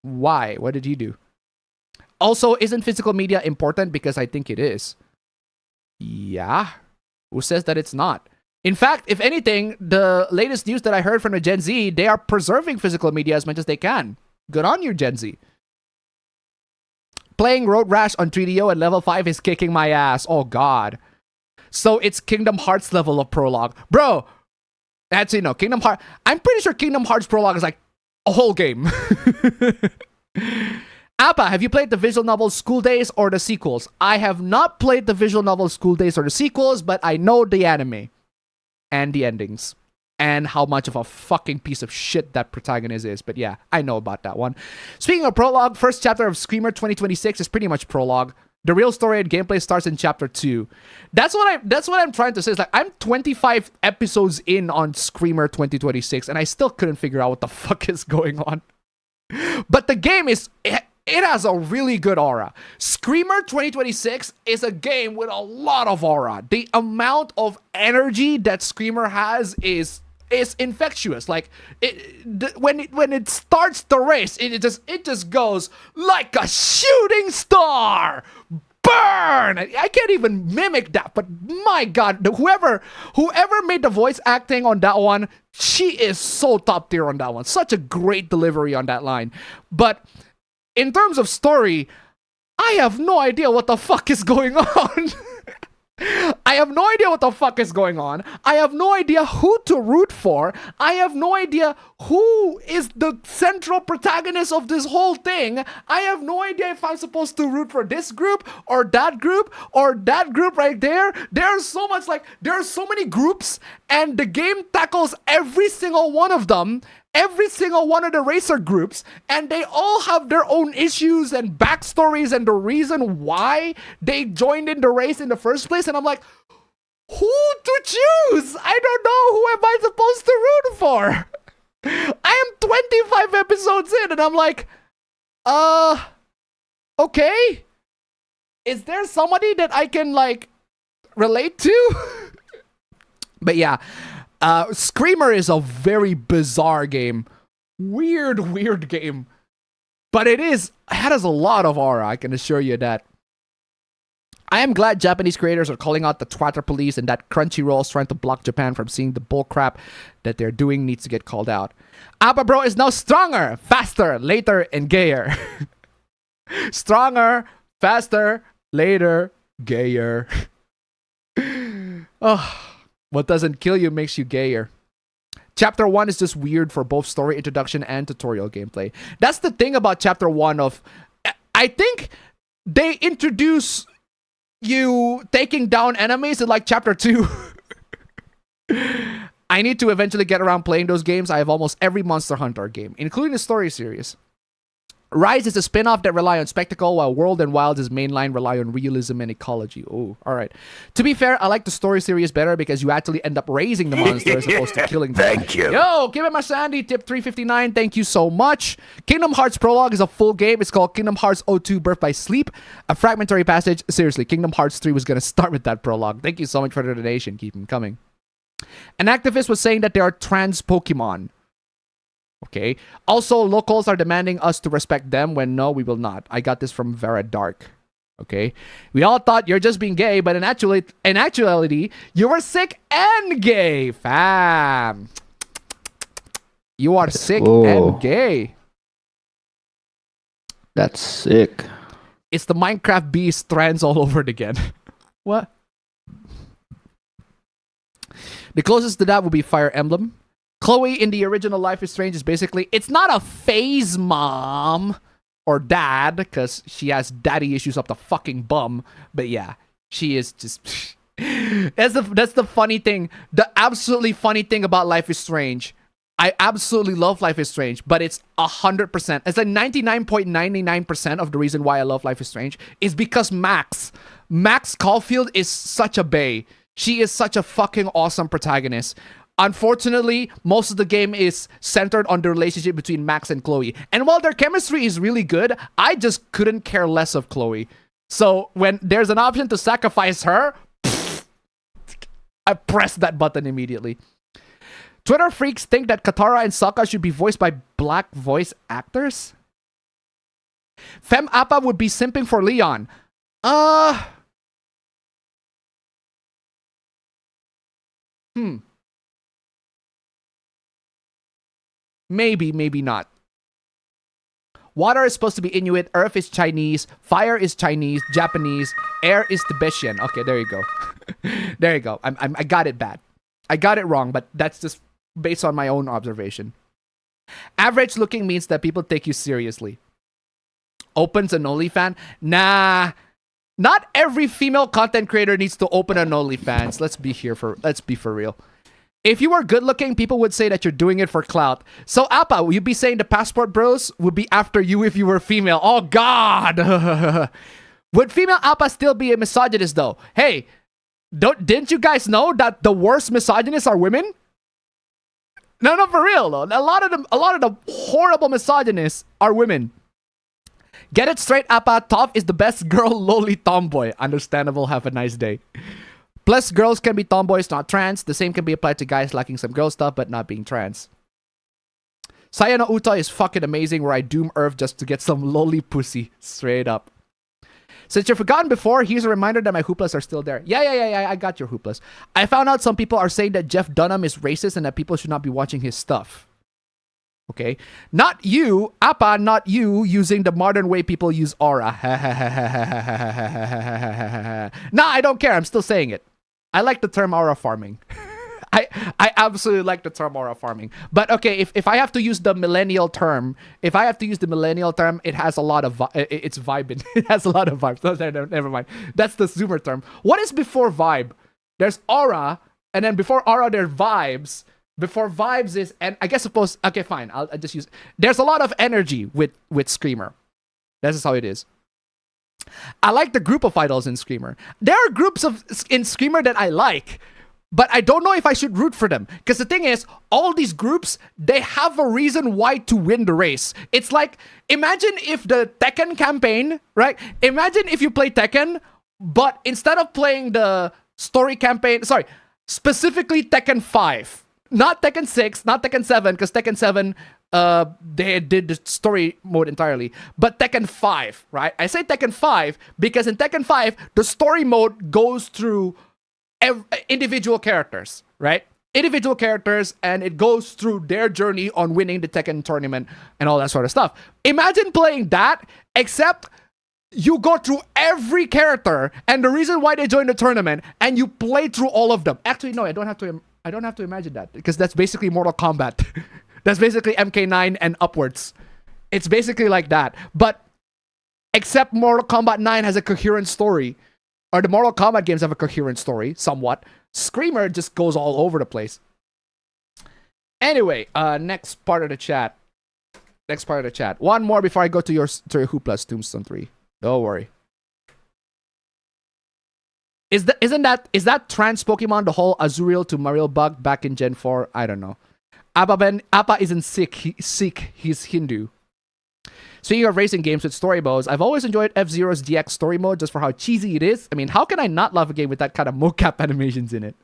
Why? What did he do? Also, isn't physical media important? Because I think it is. Yeah. Who says that it's not? In fact, if anything, the latest news that I heard from the Gen Z, they are preserving physical media as much as they can. Good on you, Gen Z. Playing Road Rash on 3DO at level 5 is kicking my ass. Oh, God. So it's Kingdom Hearts level of prologue. Bro, actually, no. Kingdom Hearts... I'm pretty sure Kingdom Hearts prologue is like a whole game. Appa, have you played the visual novel School Days or the sequels? I have not played the visual novel School Days or the sequels, but I know the anime. And the endings. And how much of a fucking piece of shit that protagonist is. But yeah, I know about that one. Speaking of prologue, first chapter of Screamer 2026 is pretty much prologue. The real story and gameplay starts in chapter 2. That's what I'm trying to say. It's like I'm 25 episodes in on Screamer 2026 and I still couldn't figure out what the fuck is going on. But the game is... It has a really good aura. Screamer 2026 is a game with a lot of aura. The amount of energy that Screamer has is infectious. Like when it starts the race, it just goes like a shooting star. Burn! I can't even mimic that, but my God, whoever made the voice acting on that one, she is so top tier on that one. Such a great delivery on that line. But in terms of story, I have no idea what the fuck is going on. I have no idea what the fuck is going on. I have no idea who to root for. I have no idea who is the central protagonist of this whole thing. I have no idea if I'm supposed to root for this group or that group right there. There's so many groups, and the game tackles every single one of them. Every single one of the racer groups, and they all have their own issues and backstories and the reason why they joined in the race in the first place. And I'm like, who to choose? I don't know. Who am I supposed to root for? I am 25 episodes in, and I'm like, okay. Is there somebody that I can like relate to? But yeah. Screamer is a very bizarre game. Weird game. But it has a lot of aura, I can assure you that. I am glad Japanese creators are calling out the Twitter police and that Crunchyroll is trying to block Japan from seeing the bullcrap that they're doing needs to get called out. Appa Bro is now stronger, faster, later, and gayer. Stronger, faster, later, gayer. Oh. What doesn't kill you makes you gayer. Chapter 1 is just weird for both story introduction and tutorial gameplay. That's the thing about Chapter 1 of... I think they introduce you taking down enemies in like Chapter 2. I need to eventually get around playing those games. I have almost every Monster Hunter game, including the story series. Rise is a spin-off that rely on spectacle, while World and Wilds' mainline rely on realism and ecology. Oh, alright. To be fair, I like the story series better because you actually end up raising the monster as opposed to killing them. Thank you. Yo, give it my Sandy, tip 359, thank you so much. Kingdom Hearts Prologue is a full game. It's called Kingdom Hearts 02 Birth by Sleep. A fragmentary passage. Seriously, Kingdom Hearts 3 was going to start with that prologue. Thank you so much for the donation. Keep them coming. An activist was saying that there are trans Pokemon. Okay. Also, locals are demanding us to respect them when no, we will not. I got this from Vera Dark. Okay. We all thought you're just being gay, but in actuality, you were sick and gay, fam. You are sick and gay. That's sick. It's the Minecraft beast trans all over again. What? The closest to that would be Fire Emblem. Chloe in the original Life is Strange is basically, it's not a phase mom or dad, because she has daddy issues up the fucking bum. But yeah, she is just... that's the funny thing. The absolutely funny thing about Life is Strange. I absolutely love Life is Strange, but it's 100%. It's like 99.99% of the reason why I love Life is Strange is because Max Caulfield is such a bae. She is such a fucking awesome protagonist. unfortunately, most of the game is centered on the relationship between Max and Chloe. And while their chemistry is really good, I just couldn't care less of Chloe. So when there's an option to sacrifice her, I press that button immediately. Twitter freaks think that Katara and Sokka should be voiced by black voice actors. Fem Appa would be simping for Leon. Maybe, maybe not. Water is supposed to be Inuit, Earth is Chinese, Fire is Chinese, Japanese, Air is Tibetan. Okay, there you go. There you go. I got it bad. I got it wrong, but that's just based on my own observation. Average looking means that people take you seriously. Opens an OnlyFans? Nah. Not every female content creator needs to open an OnlyFans. Let's be for real. If you were good looking, people would say that you're doing it for clout. So Appa, you'd be saying the passport bros would be after you if you were female. Oh God. Would female Appa still be a misogynist though? Hey, didn't you guys know that the worst misogynists are women? No, for real though. A lot of the horrible misogynists are women. Get it straight, Appa. Toph is the best girl loli tomboy. Understandable. Have a nice day. Plus, girls can be tomboys, not trans. The same can be applied to guys lacking some girl stuff, but not being trans. Sayano Uta is fucking amazing, where I doom Earth just to get some loli pussy. Straight up. Since you've forgotten before, here's a reminder that my hooplas are still there. Yeah, I got your hooplas. I found out some people are saying that Jeff Dunham is racist and that people should not be watching his stuff. Okay? Not you, Appa, not you, using the modern way people use aura. Nah, I don't care. I'm still saying it. I like the term aura farming. I absolutely like the term aura farming. But okay, if I have to use the millennial term, it has a lot of it's vibing. It has a lot of vibes. No, never mind. That's the Zoomer term. What is before vibe? There's aura, and then before aura there's vibes. Before vibes is, and I guess suppose, okay, fine. I'll just use. There's a lot of energy with Screamer. This is how it is. I like the group of idols in Screamer. There are groups in Screamer that I like, but I don't know if I should root for them. Because the thing is, all these groups, they have a reason why to win the race. It's like, imagine if the Tekken campaign, right? Imagine if you play Tekken, but instead of playing the story campaign, specifically Tekken 5. Not Tekken 6, not Tekken 7, because Tekken 7, they did the story mode entirely. But Tekken 5, right? I say Tekken 5 because in Tekken 5, the story mode goes through individual characters, right? Individual characters, and it goes through their journey on winning the Tekken tournament and all that sort of stuff. Imagine playing that, except you go through every character and the reason why they joined the tournament, and you play through all of them. Actually, no, I don't have to imagine that, because that's basically Mortal Kombat. That's basically MK9 and upwards. It's basically like that. But except Mortal Kombat 9 has a coherent story, or the Mortal Kombat games have a coherent story, somewhat. Screamer just goes all over the place. Anyway, next part of the chat. One more before I go to your Hooplas Tombstone 3. Don't worry. Is that trans Pokemon the whole Azuriel to Mariel bug back in Gen 4? I don't know. Appa isn't Sikh, he's Hindu. Speaking of racing games with story modes, I've always enjoyed F-Zero's DX story mode just for how cheesy it is. I mean, how can I not love a game with that kind of mocap animations in it?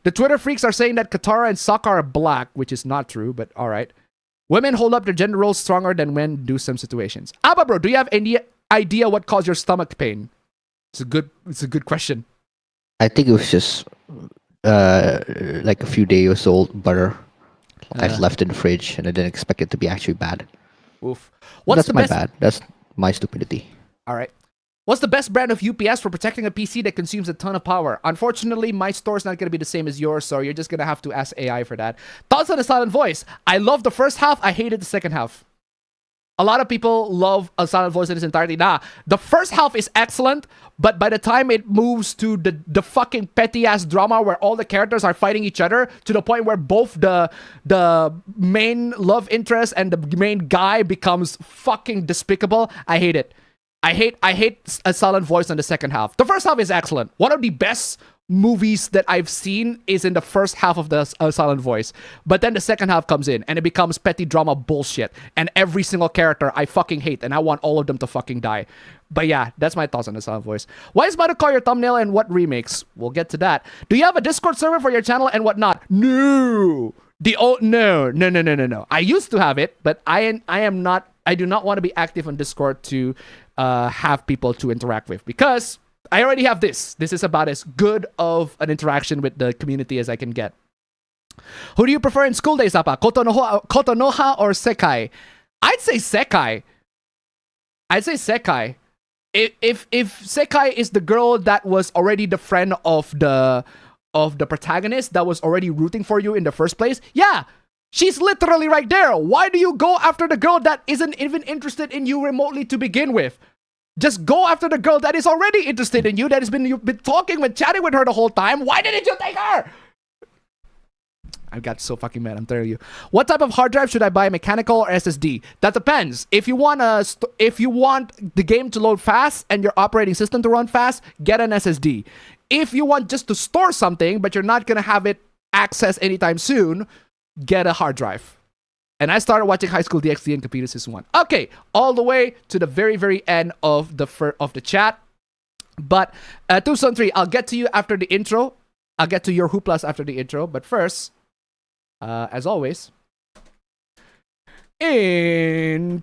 The Twitter freaks are saying that Katara and Sokka are black, which is not true, but alright. Women hold up their gender roles stronger than men do some situations. Appa bro, do you have any idea what caused your stomach pain? It's a good question. I think it was just like a few days old butter I've left in the fridge, and I didn't expect it to be actually bad. Oof. That's my bad. That's my stupidity. All right. What's the best brand of UPS for protecting a PC that consumes a ton of power? Unfortunately, my store's not going to be the same as yours, so you're just going to have to ask AI for that. Thoughts on A Silent Voice? I love the first half. I hated the second half. A lot of people love A Silent Voice in its entirety. Nah, the first half is excellent, but by the time it moves to the fucking petty-ass drama where all the characters are fighting each other to the point where both the main love interest and the main guy becomes fucking despicable, I hate it. I hate A Silent Voice in the second half. The first half is excellent. One of the best movies that I've seen is in the first half of the silent voice, but then the second half comes in and it becomes petty drama bullshit, and every single character I fucking hate and I want all of them to fucking die. But yeah, that's my thoughts on the silent voice. Why is Madoka your thumbnail and what remakes? We'll get to that. Do you have a Discord server for your channel and whatnot? No. No. I used to have it, but I do not want to be active on Discord to have people to interact with, because I already have this. This is about as good of an interaction with the community as I can get. Who do you prefer in school days, Appa? Kotonoha or Sekai? I'd say Sekai. If Sekai is the girl that was already the friend of the protagonist that was already rooting for you in the first place, yeah, she's literally right there. Why do you go after the girl that isn't even interested in you remotely to begin with? Just go after the girl that is already interested in you, you've been talking with, chatting with her the whole time. Why didn't you take her? I got so fucking mad, I'm telling you. What type of hard drive should I buy, mechanical or SSD? That depends. If you want the game to load fast and your operating system to run fast, get an SSD. If you want just to store something, but you're not gonna have it access anytime soon, get a hard drive. And I started watching High School DxD and Computer Season 1. Okay, all the way to the very, very end of the chat. But Tucson 3, I'll get to you after the intro. I'll get to your hooplas after the intro. But first, as always, intro.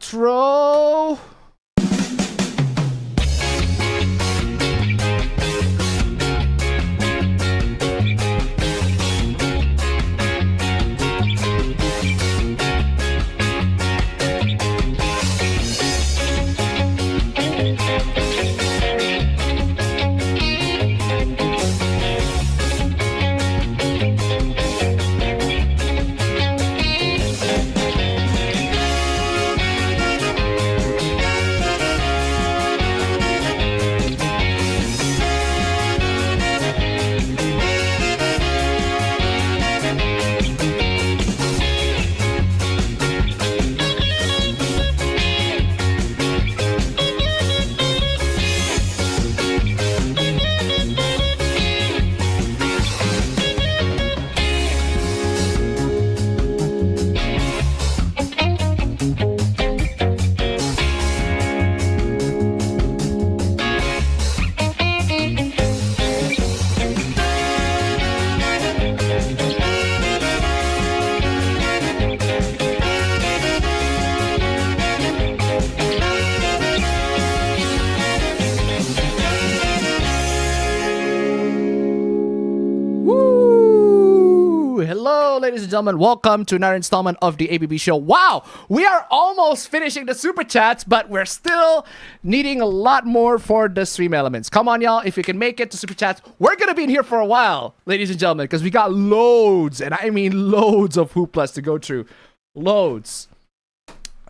Ladies and gentlemen, welcome to another installment of the APB Show. Wow, we are almost finishing the super chats, but we're still needing a lot more for the stream elements. Come on, y'all, if you can make it to super chats, we're gonna be in here for a while, ladies and gentlemen, because we got loads, and I mean loads of hooplas to go through. Loads.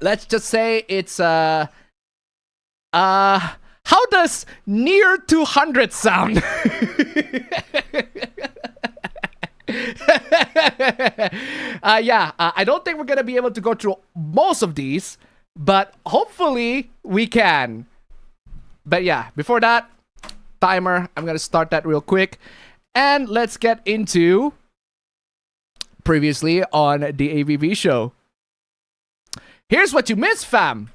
Let's just say it's how does near 200 sound? I don't think we're gonna be able to go through most of these, but hopefully we can. But yeah, before that, timer, I'm gonna start that real quick, and let's get into previously on the APB Show. Here's what you miss, fam.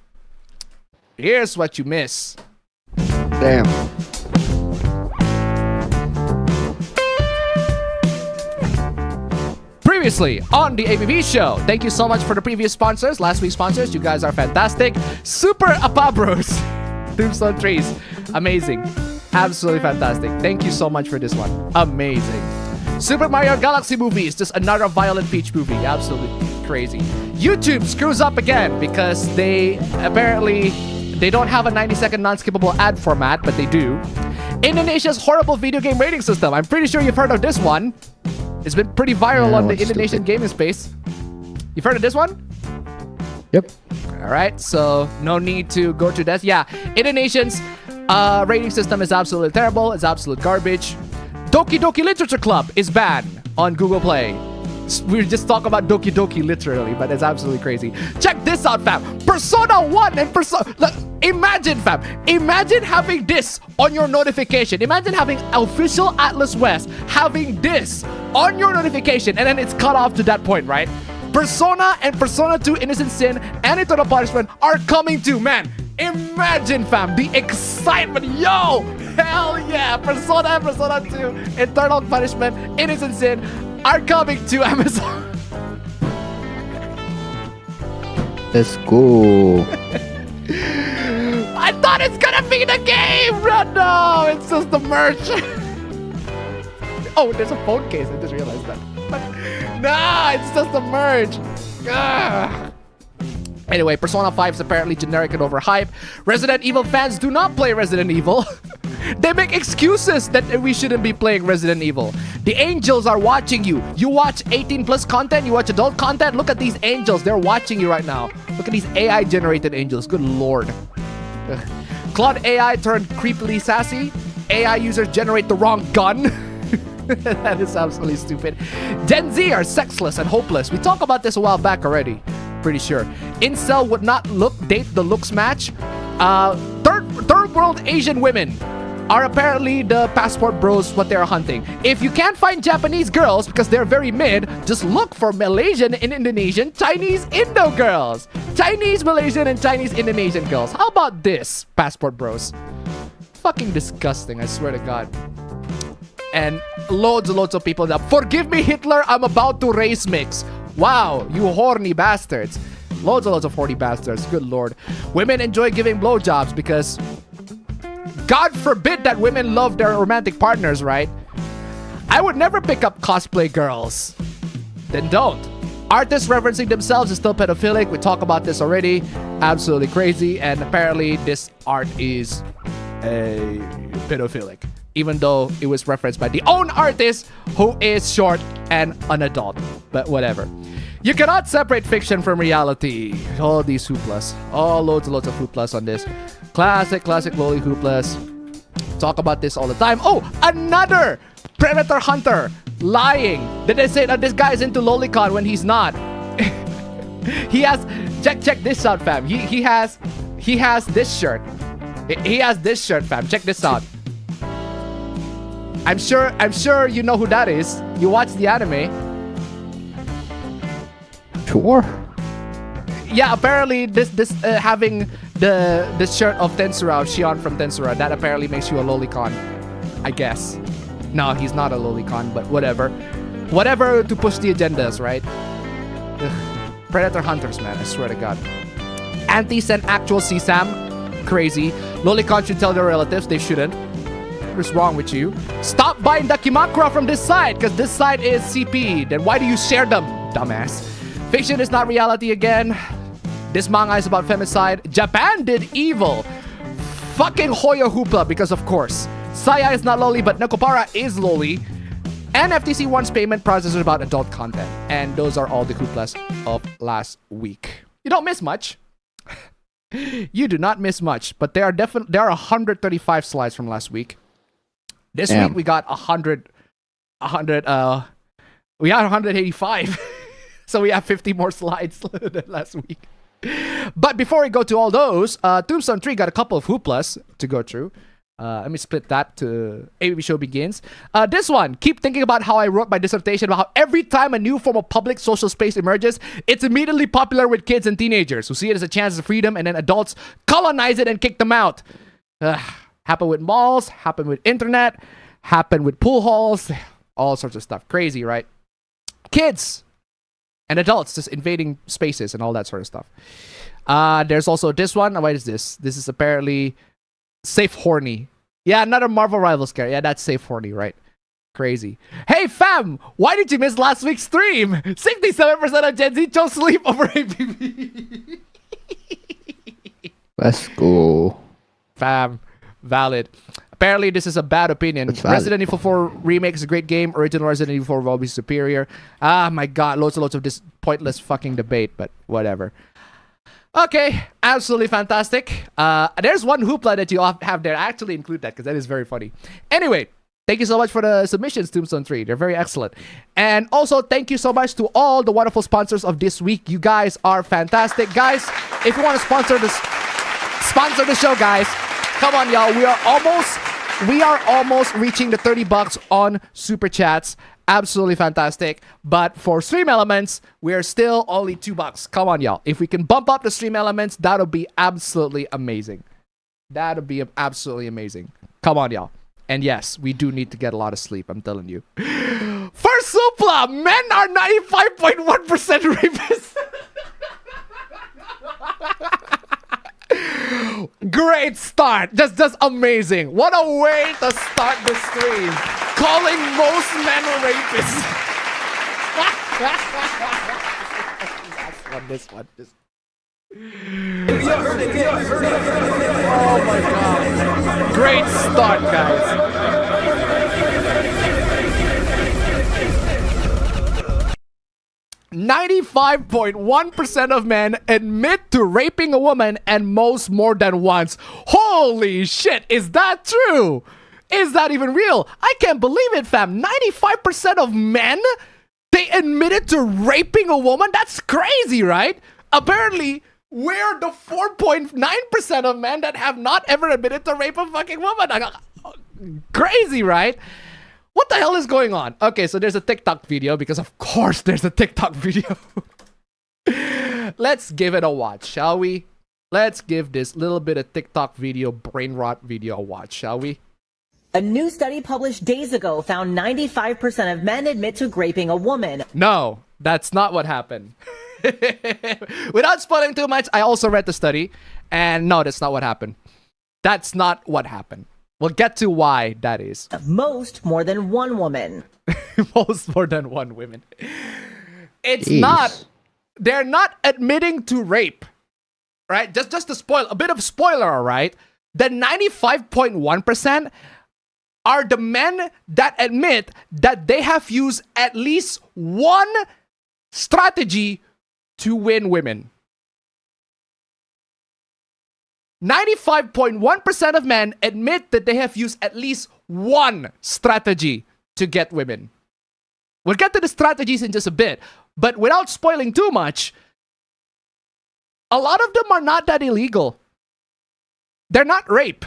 Here's what you miss. Damn. Previously on the APB Show. Thank you so much for the previous sponsors, last week's sponsors. You guys are fantastic. Super Apabros. Tombstone Trees. Amazing. Absolutely fantastic. Thank you so much for this one. Amazing. Super Mario Galaxy movie is just another Violent Peach movie. Absolutely crazy. YouTube screws up again because they don't have a 90-second non-skippable ad format, but they do. Indonesia's horrible video game rating system. I'm pretty sure you've heard of this one. It's been pretty viral on the Indonesian gaming space. You've heard of this one? Yep. All right, so no need to go through that. Yeah, Indonesian's rating system is absolutely terrible. It's absolute garbage. Doki Doki Literature Club is banned on Google Play. We just talk about Doki Doki literally, but it's absolutely crazy. Check this out, fam. Persona 1 and Persona... Look, imagine, fam. Imagine having this on your notification. Imagine having official Atlas West having this on your notification, and then it's cut off to that point, right? Persona and Persona 2 Innocent Sin and Eternal Punishment are coming to, man. Imagine, fam, the excitement. Yo, hell yeah. Persona and Persona 2 Eternal Punishment, Innocent Sin are coming to Amazon. Let's go. I thought it's gonna be the game. No, it's just the merch. Oh, there's a phone case. I just realized that. Nah, it's just the merch. Ugh. Anyway, Persona 5 is apparently generic and overhyped. Resident Evil fans do not play Resident Evil. They make excuses that we shouldn't be playing Resident Evil. The angels are watching you. You watch 18 plus content, you watch adult content. Look at these angels. They're watching you right now. Look at these AI generated angels. Good lord. Ugh. Claude AI turned creepily sassy. AI users generate the wrong gun. That is absolutely stupid. Gen Z are sexless and hopeless. We talked about this a while back already. Pretty sure. Incel would not date the looks match. Third world Asian women are apparently the passport bros, what they're hunting. If you can't find Japanese girls because they're very mid, just look for Malaysian and Indonesian Chinese Indo girls. Chinese, Malaysian, and Chinese Indonesian girls. How about this, passport bros? Fucking disgusting, I swear to God. And loads and loads of people that forgive me, Hitler, I'm about to race mix. Wow, you horny bastards. Loads and loads of horny bastards. Good lord. Women enjoy giving blowjobs because God forbid that women love their romantic partners, right? I would never pick up cosplay girls. Then don't. Artists referencing themselves is still pedophilic. We talked about this already. Absolutely crazy. And apparently this art is a pedophilic, even though it was referenced by the own artist who is short and an adult. But whatever. You cannot separate fiction from reality. All these hooplas. Oh, loads and loads of hooplas on this. Classic loli hooplas. Talk about this all the time. Oh, another Predator Hunter lying. Did they say that this guy is into LOLICON when he's not? He has... Check this out, fam. He has this shirt. He has this shirt, fam. Check this out. I'm sure you know who that is. You watch the anime. Sure. Yeah, apparently this having this shirt of Tensura, of Shion from Tensura, that apparently makes you a lolicon, I guess. No, he's not a lolicon, but whatever. Whatever to push the agendas, right? Ugh. Predator Hunters, man, I swear to God. Antis and actual CSAM, crazy. Lolicon should tell their relatives, they shouldn't. What's wrong with you? Stop buying Dakimakura from this side, because this side is CP. Then why do you share them, dumbass? Fiction is not reality again. This manga is about femicide. Japan did evil. Fucking Hoya Hoopla, because of course. Saya is not loli, but Nekopara is loli. And FTC wants payment processors about adult content. And those are all the hooplas of last week. You don't miss much. You do not miss much. But there are 135 slides from last week. This week we got 185. So we have 50 more slides than last week. But before we go to all those, Tombstone 3 got a couple of hooplas to go through. Let me split that to APB Show Begins. This one, keep thinking about how I wrote my dissertation about how every time a new form of public social space emerges, it's immediately popular with kids and teenagers who see it as a chance of freedom, and then adults colonize it and kick them out. Happened with malls, happened with internet, happened with pool halls, all sorts of stuff. Crazy, right? Kids and adults just invading spaces and all that sort of stuff. There's also this one. What is this? This is apparently Safe Horny. Yeah, another Marvel Rivals character. Yeah, that's Safe Horny, right? Crazy. Hey, fam! Why did you miss last week's stream? 67% of Gen Z chose sleep over APB. Let's go. Fam. Valid. Apparently, this is a bad opinion. Resident Evil 4 Remake is a great game. Original Resident Evil 4 will always be superior. Ah, my God. Loads and loads of this pointless fucking debate, but whatever. Okay. Absolutely fantastic. There's one hoopla that you have there. Actually include that because that is very funny. Anyway, Thank you so much for the submissions, Tombstone 3. They're very excellent. And also, thank you so much to all the wonderful sponsors of this week. You guys are fantastic. Guys, if you want to sponsor the show, guys, come on, y'all. We are almost reaching the $30 on Super Chats. Absolutely fantastic. But for Stream Elements, we're still only $2. Come on, y'all. If we can bump up the Stream Elements, that'll be absolutely amazing. That'll be absolutely amazing. Come on, y'all. And yes, we do need to get a lot of sleep, I'm telling you. For Supla, men are 95.1% rapists. Great start. Just amazing. What a way to start the stream. Calling most men rapists. This one. Oh my god. Great start, guys. "95.1% of men admit to raping a woman, and most more than once." Holy shit, is that true? Is that even real? I can't believe it, fam. 95% of men, they admitted to raping a woman? That's crazy, right? Apparently, we're the 4.9% of men that have not ever admitted to rape a fucking woman. Crazy, right? What the hell is going on? Okay, so there's a TikTok video, because of course there's a TikTok video. Let's give it a watch, shall we? Let's give this little bit of TikTok video, brain rot video, a watch, shall we? A new study published days ago found 95% of men admit to raping a woman. No, that's not what happened. Without spoiling too much, I also read the study, and no, that's not what happened. That's not what happened. We'll get to why that is. Most more than one woman. Most more than one woman. It's Jeez. not. They're not admitting to rape, right? Just to spoil a bit of spoiler, all right? The 95.1% are the men that admit that they have used at least one strategy to win women. 95.1% of men admit that they have used at least one strategy to get women. We'll get to the strategies in just a bit, but without spoiling too much, a lot of them are not that illegal. They're not rape.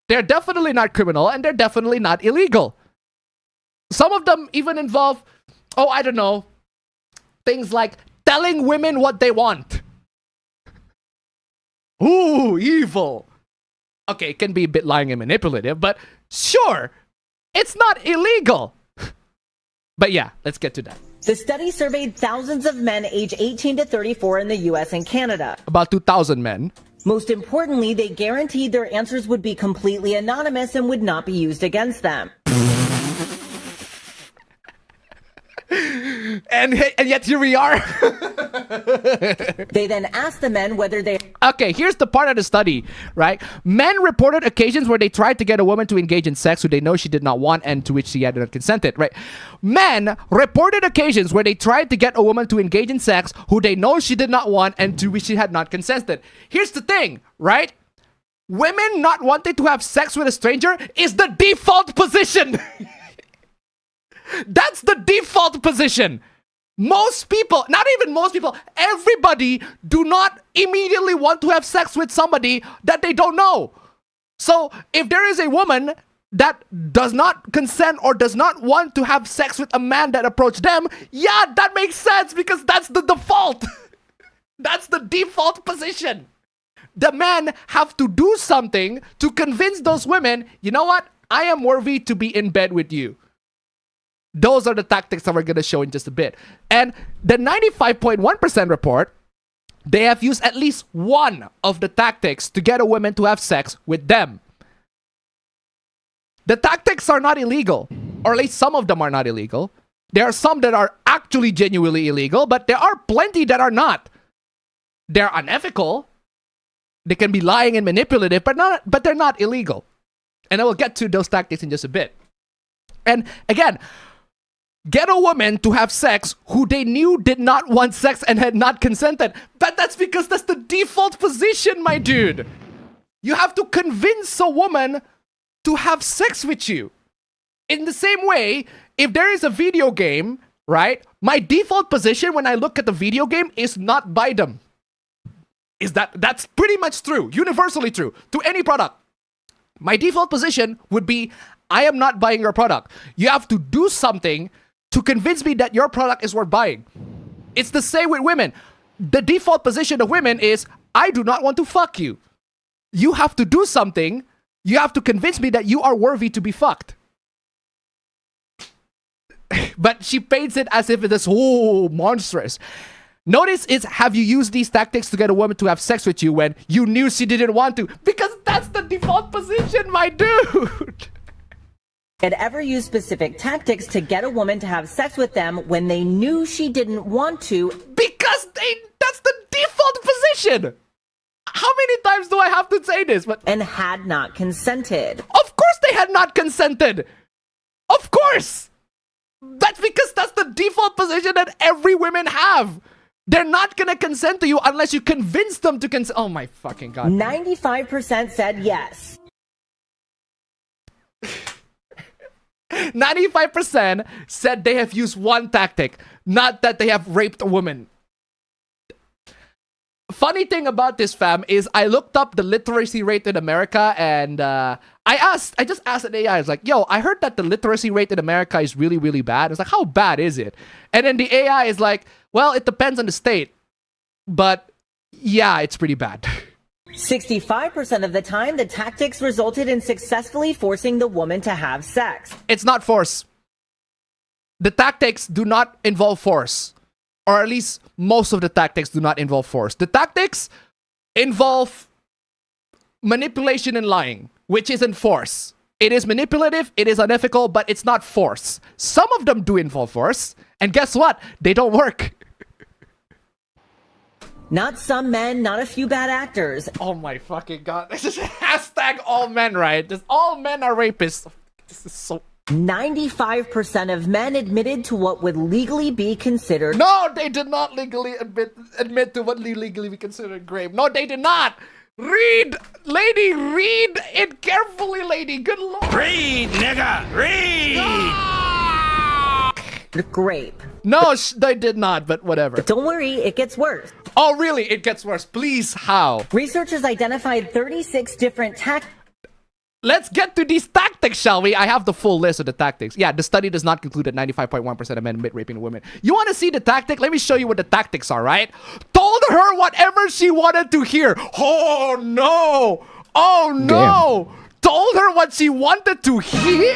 They're definitely not criminal, and they're definitely not illegal. Some of them even involve, I don't know, things like telling women what they want. Ooh, evil. Okay, it can be a bit lying and manipulative, but sure, it's not illegal. But yeah, let's get to that. The study surveyed thousands of men aged 18 to 34 in the US and Canada. About 2,000 men. Most importantly, they guaranteed their answers would be completely anonymous and would not be used against them. And yet here we are. They then asked the men whether they... Okay, here's the part of the study, right? Men reported occasions where they tried to get a woman to engage in sex who they know she did not want and to which she had not consented, right? Men reported occasions where they tried to get a woman to engage in sex who they know she did not want and to which she had not consented. Here's the thing, right? Women not wanting to have sex with a stranger is the default position. That's the default position. Most people, not even most people, everybody do not immediately want to have sex with somebody that they don't know. So if there is a woman that does not consent or does not want to have sex with a man that approached them, yeah, that makes sense because that's the default. That's the default position. The men have to do something to convince those women, you know what? I am worthy to be in bed with you. Those are the tactics that we're going to show in just a bit. And the 95.1% report, they have used at least one of the tactics to get a woman to have sex with them. The tactics are not illegal, or at least some of them are not illegal. There are some that are actually genuinely illegal, but there are plenty that are not. They're unethical. They can be lying and manipulative, but they're not illegal. And I will get to those tactics in just a bit. And again, get a woman to have sex who they knew did not want sex and had not consented. But that's because that's the default position, my dude. You have to convince a woman to have sex with you. In the same way, if there is a video game, right, my default position when I look at the video game is not buy them. That's pretty much true, universally true, to any product. My default position would be, I am not buying your product. You have to do something to convince me that your product is worth buying. It's the same with women. The default position of women is, I do not want to fuck you. You have to do something. You have to convince me that you are worthy to be fucked. But she paints it as if it is monstrous. Notice is, have you used these tactics to get a woman to have sex with you when you knew she didn't want to? Because that's the default position, my dude. Had ever used specific tactics to get a woman to have sex with them when they knew she didn't want to? Because that's the default position. How many times do I have to say this? But and had not consented. Of course they had not consented. Of course. That's because that's the default position that every woman have. They're not gonna consent to you unless you convince them to consent. Oh my fucking god. 95% said yes. 95% said they have used one tactic, not that they have raped a woman. Funny thing about this, fam, is I looked up the literacy rate in America, and I just asked an AI, I was like, yo, I heard that the literacy rate in America is really, really bad. It's like, how bad is it? And then the AI is like, well, it depends on the state, but yeah, it's pretty bad. 65% of the time, the tactics resulted in successfully forcing the woman to have sex. It's not force. The tactics do not involve force. Or at least most of the tactics do not involve force. The tactics involve manipulation and lying, which isn't force. It is manipulative, it is unethical, but it's not force. Some of them do involve force, and guess what? They don't work. Not some men, not a few bad actors. Oh my fucking god. This is hashtag all men, right? Just all men are rapists. This is so... 95% of men admitted to what would legally be considered. No, they did not legally admit to what legally be considered rape. No, they did not. Read, lady, read it carefully, lady. Good lord. Read, nigga, read! Grape. No, they did not, but whatever. Don't worry, it gets worse. Oh, really? It gets worse. Please, how? Researchers identified 36 different tactics. Let's get to these tactics, shall we? I have the full list of the tactics. Yeah, the study does not conclude that 95.1% of men admit raping women. You want to see the tactic? Let me show you what the tactics are, right? Told her whatever she wanted to hear. Oh, no. Oh, no. Damn. Told her what she wanted to hear?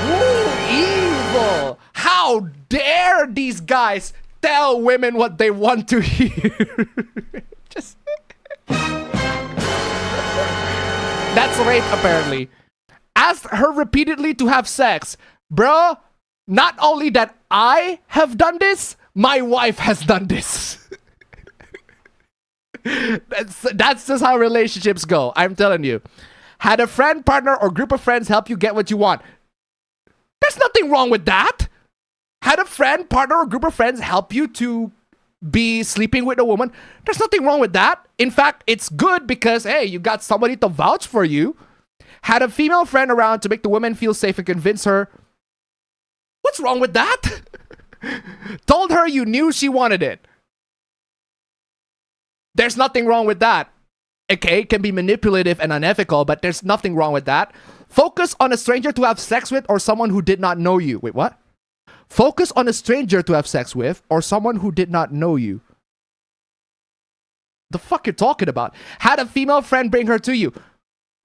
Ooh, evil. How dare these guys tell women what they want to hear? Just... That's rape, apparently. Asked her repeatedly to have sex. Bro, not only that I have done this, my wife has done this. That's just how relationships go. I'm telling you. Had a friend, partner, or group of friends help you get what you want. There's nothing wrong with that. Had a friend, partner, or group of friends help you to be sleeping with a woman. There's nothing wrong with that. In fact, it's good because, hey, you got somebody to vouch for you. Had a female friend around to make the woman feel safe and convince her. What's wrong with that? Told her you knew she wanted it. There's nothing wrong with that. Okay, it can be manipulative and unethical, but there's nothing wrong with that. Focus on a stranger to have sex with or someone who did not know you. Wait, what? Focus on a stranger to have sex with or someone who did not know you. The fuck you're talking about? Had a female friend bring her to you.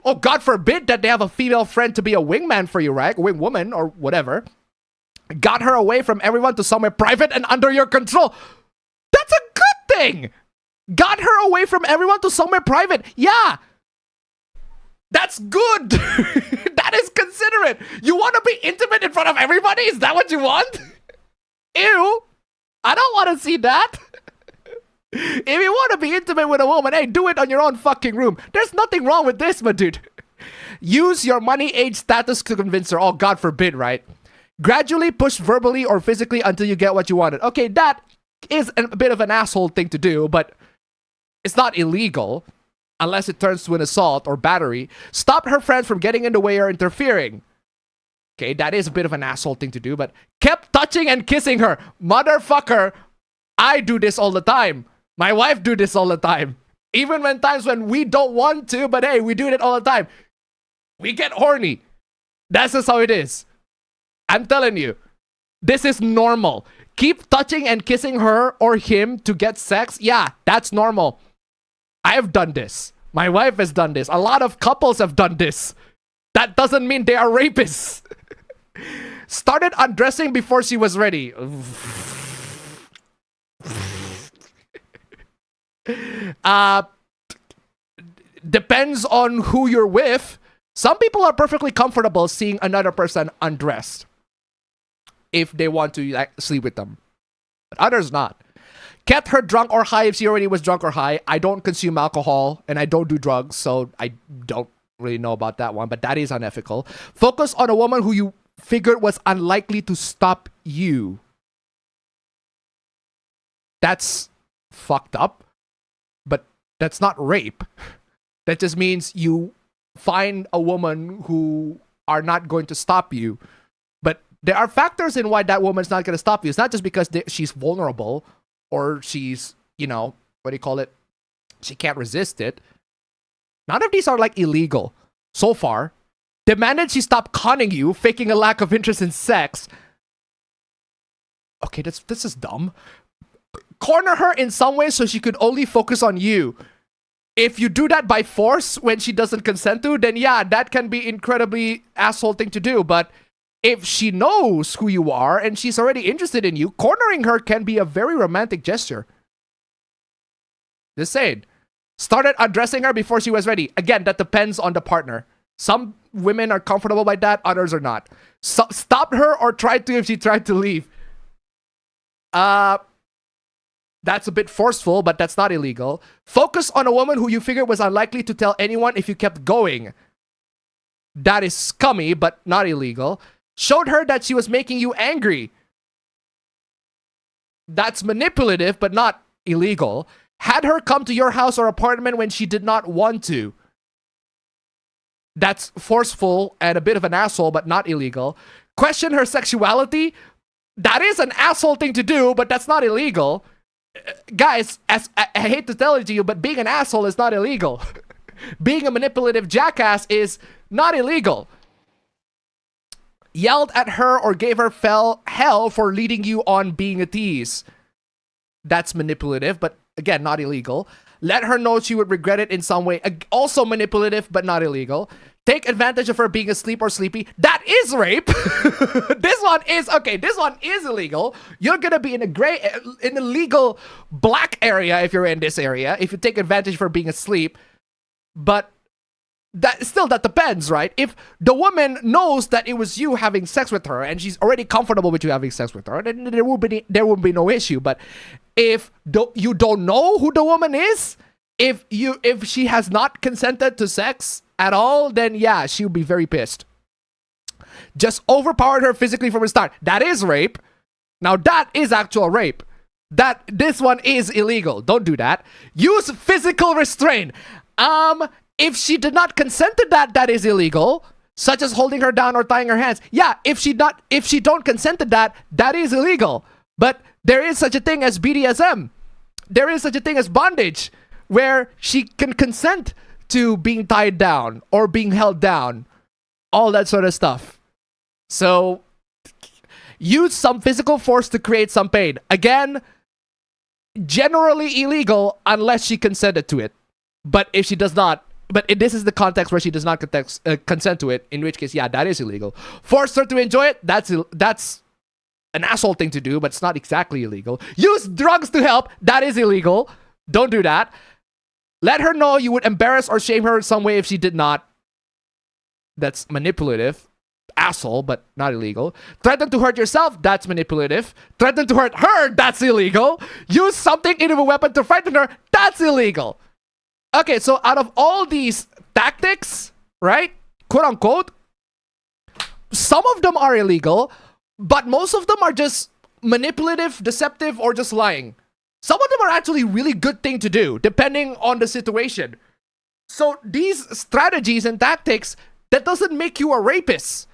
Oh, God forbid that they have a female friend to be a wingman for you, right? Wing woman or whatever. Got her away from everyone to somewhere private and under your control. That's a good thing. Got her away from everyone to somewhere private. Yeah. That's good. That is considerate. You want to be intimate in front of everybody? Is that what you want? Ew. I don't want to see that. If you want to be intimate with a woman, hey, do it on your own fucking room. There's nothing wrong with this, my dude. Use your money, age, status to convince her. Oh, God forbid, right? Gradually push verbally or physically until you get what you wanted. Okay, that is a bit of an asshole thing to do, but it's not illegal. Unless it turns to an assault or battery. Stop her friends from getting in the way or interfering. Okay, that is a bit of an asshole thing to do, but kept touching and kissing her. Motherfucker, I do this all the time. My wife do this all the time. Even when times when we don't want to, but hey, we do it all the time. We get horny. That's just how it is. I'm telling you, this is normal. Keep touching and kissing her or him to get sex. Yeah, that's normal. I have done this. My wife has done this. A lot of couples have done this. That doesn't mean they are rapists. Started undressing before she was ready. Depends on who you're with. Some people are perfectly comfortable seeing another person undressed if they want to like sleep with them, but others not. Kept her drunk or high if she already was drunk or high. I don't consume alcohol and I don't do drugs, so I don't really know about that one, but that is unethical. Focus on a woman who you figured was unlikely to stop you. That's fucked up, but that's not rape. That just means you find a woman who are not going to stop you. But there are factors in why that woman's not going to stop you. It's not just because she's vulnerable or she's, you know, what do you call it? She can't resist it. None of these are like illegal so far. Demanded she stop conning you, faking a lack of interest in sex. Okay, this is dumb. Corner her in some way so she could only focus on you. If you do that by force when she doesn't consent to, then yeah, that can be incredibly asshole thing to do. But if she knows who you are and she's already interested in you, cornering her can be a very romantic gesture. Just saying. Started undressing her before she was ready. Again, that depends on the partner. Some women are comfortable by that, others are not. So, stopped her or tried to if she tried to leave. That's a bit forceful, but that's not illegal. Focus on a woman who you figured was unlikely to tell anyone if you kept going. That is scummy, but not illegal. Showed her that she was making you angry. That's manipulative, but not illegal. Had her come to your house or apartment when she did not want to. That's forceful and a bit of an asshole, but not illegal. Question her sexuality. That is an asshole thing to do, but that's not illegal. Guys, I hate to tell it to you, but being an asshole is not illegal. Being a manipulative jackass is not illegal. Yelled at her or gave her hell for leading you on being a tease. That's manipulative, but again, not illegal. Let her know she would regret it in some way. Also manipulative, but not illegal. Take advantage of her being asleep or sleepy. That is rape. This one is illegal. You're gonna be in a legal black area if you're in this area, if you take advantage of her being asleep. But that depends, right? If the woman knows that it was you having sex with her and she's already comfortable with you having sex with her, then there will be no issue. But if you don't know who the woman is, if she has not consented to sex at all, then yeah, she'll be very pissed. Just overpowered her physically from the start. That is rape. Now that is actual rape. This one is illegal. Don't do that. Use physical restraint. If she did not consent to that is illegal, such as holding her down or tying her hands. Yeah, if she don't consent to that is illegal. But there is such a thing as BDSM. There is such a thing as bondage, where she can consent to being tied down or being held down, all that sort of stuff. So use some physical force to create some pain. Again, generally illegal unless she consented to it. But if she does not, this is the context where she does not consent to it, in which case, yeah, that is illegal. Force her to enjoy it, that's an asshole thing to do, but it's not exactly illegal. Use drugs to help, that is illegal. Don't do that. Let her know you would embarrass or shame her in some way if she did not. That's manipulative. Asshole, but not illegal. Threaten to hurt yourself, that's manipulative. Threaten to hurt her, that's illegal. Use something in a weapon to frighten her, that's illegal. Okay, so out of all these tactics, right, quote unquote, some of them are illegal, but most of them are just manipulative, deceptive, or just lying. Some of them are actually really good thing to do, depending on the situation. So these strategies and tactics, that doesn't make you a rapist.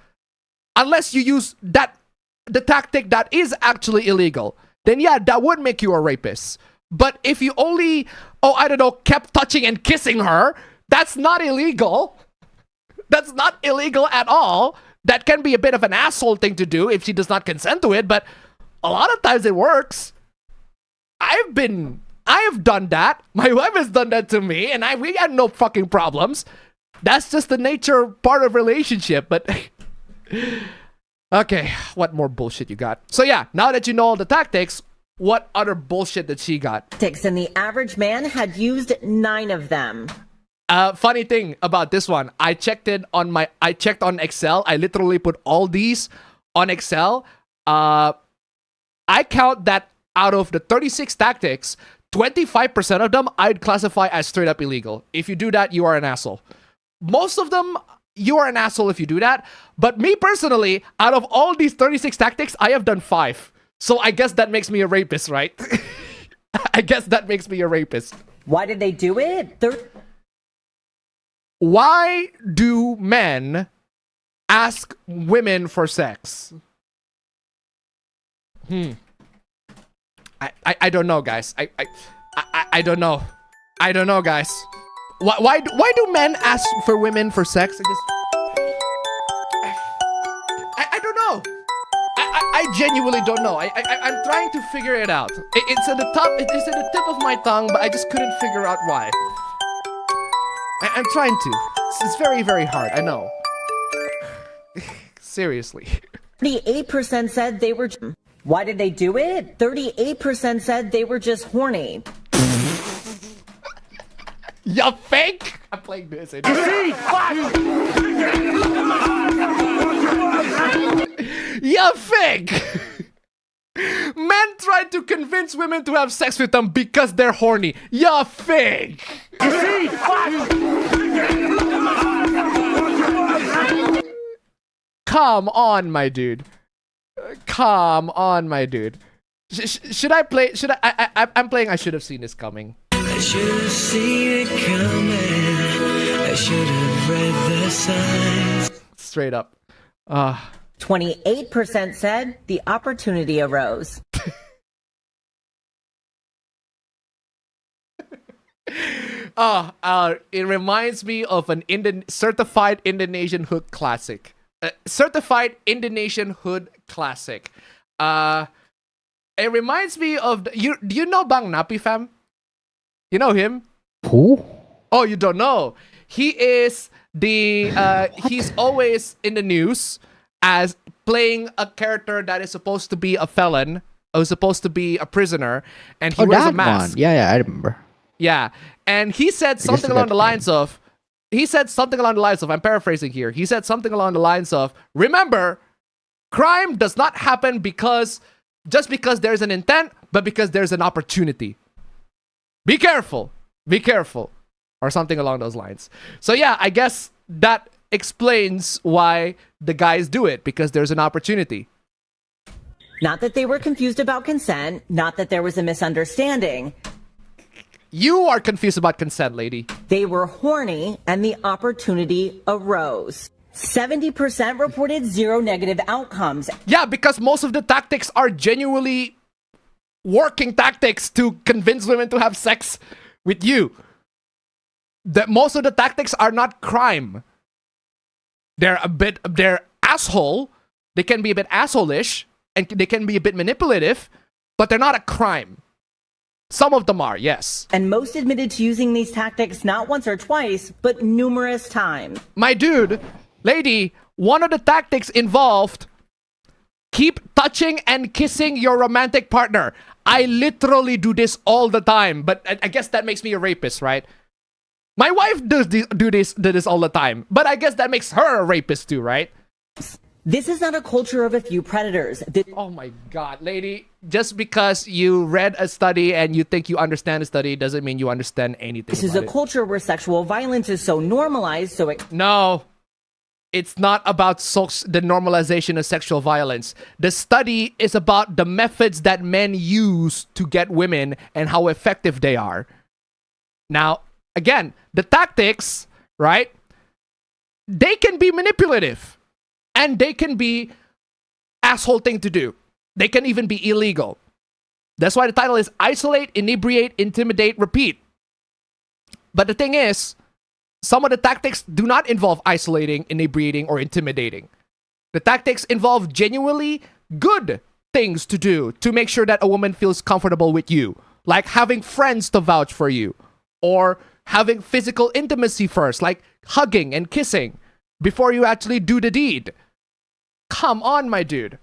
unless you use the tactic that is actually illegal, then yeah, that would make you a rapist. But if you only, I don't know, kept touching and kissing her, that's not illegal. That's not illegal at all. That can be a bit of an asshole thing to do if she does not consent to it, but a lot of times it works. I have done that. My wife has done that to me, and we had no fucking problems. That's just the nature part of relationship, but okay, what more bullshit you got? So yeah, now that you know all the tactics, what other bullshit that she got? And the average man had used 9 of them. Funny thing about this one, I checked on Excel. I literally put all these on Excel. I count that out of the 36 tactics, 25% of them I'd classify as straight up illegal. If you do that, you are an asshole. Most of them, you are an asshole if you do that. But me personally, out of all these 36 tactics, I have done 5. So I guess that makes me a rapist, right? I guess that makes me a rapist. Why did they do it? Why do men ask women for sex? I don't know, guys. I don't know. I don't know, guys. Why do men ask for women for sex? I don't know. I genuinely don't know. I'm trying to figure it out. It's at the top. It's at the tip of my tongue, but I just couldn't figure out why. I'm trying to. It's very, very hard. I know. Seriously. 38% said they were. Why did they do it? 38% said they were just horny. You fake? I'm playing this. You fake. Men try to convince women to have sex with them because they're horny. You fake. Come on, my dude. Come on, my dude. Should I play? Should I'm playing I Should Have Seen This Coming. I should have seen it coming. I should have read the signs. Straight up. 28% said the opportunity arose. It reminds me of an certified Indonesian hood classic. Certified Indonesian hood classic. It reminds me of do you know Bang Napi, fam? You know him? Who? Oh, you don't know. He is he's always in the news as playing a character that is supposed to be a felon, or supposed to be a prisoner, and he wears a mask. One. Yeah, I remember. Yeah, and he said something along the lines of, I'm paraphrasing here. He said something along the lines of, remember, crime does not happen just because there's an intent, but because there's an opportunity. Be careful, or something along those lines. So yeah, I guess that explains why the guys do it, because there's an opportunity. Not that they were confused about consent, not that there was a misunderstanding. You are confused about consent, lady. They were horny and the opportunity arose. 70% reported 0 negative outcomes. Yeah, because most of the tactics are genuinely working tactics to convince women to have sex with you. That most of the tactics are not crime. They're asshole. They can be a bit asshole-ish, and they can be a bit manipulative, but they're not a crime. Some of them are, yes. And most admitted to using these tactics not once or twice, but numerous times. My dude, lady, one of the tactics involved keep touching and kissing your romantic partner. I literally do this all the time, but I guess that makes me a rapist, right? My wife does this all the time, but I guess that makes her a rapist too, right? This is not a culture of a few predators. Oh my god, lady. Just because you read a study and you think you understand a study doesn't mean you understand anything. This is a culture where sexual violence is so normalized, so it... No. It's not about the normalization of sexual violence. The study is about the methods that men use to get women and how effective they are. Now, again, the tactics, right? They can be manipulative. And they can be asshole thing to do. They can even be illegal. That's why the title is Isolate, Inebriate, Intimidate, Repeat. But the thing is, some of the tactics do not involve isolating, inebriating, or intimidating. The tactics involve genuinely good things to do to make sure that a woman feels comfortable with you. Like having friends to vouch for you. Or having physical intimacy first, like hugging and kissing before you actually do the deed. Come on, my dude.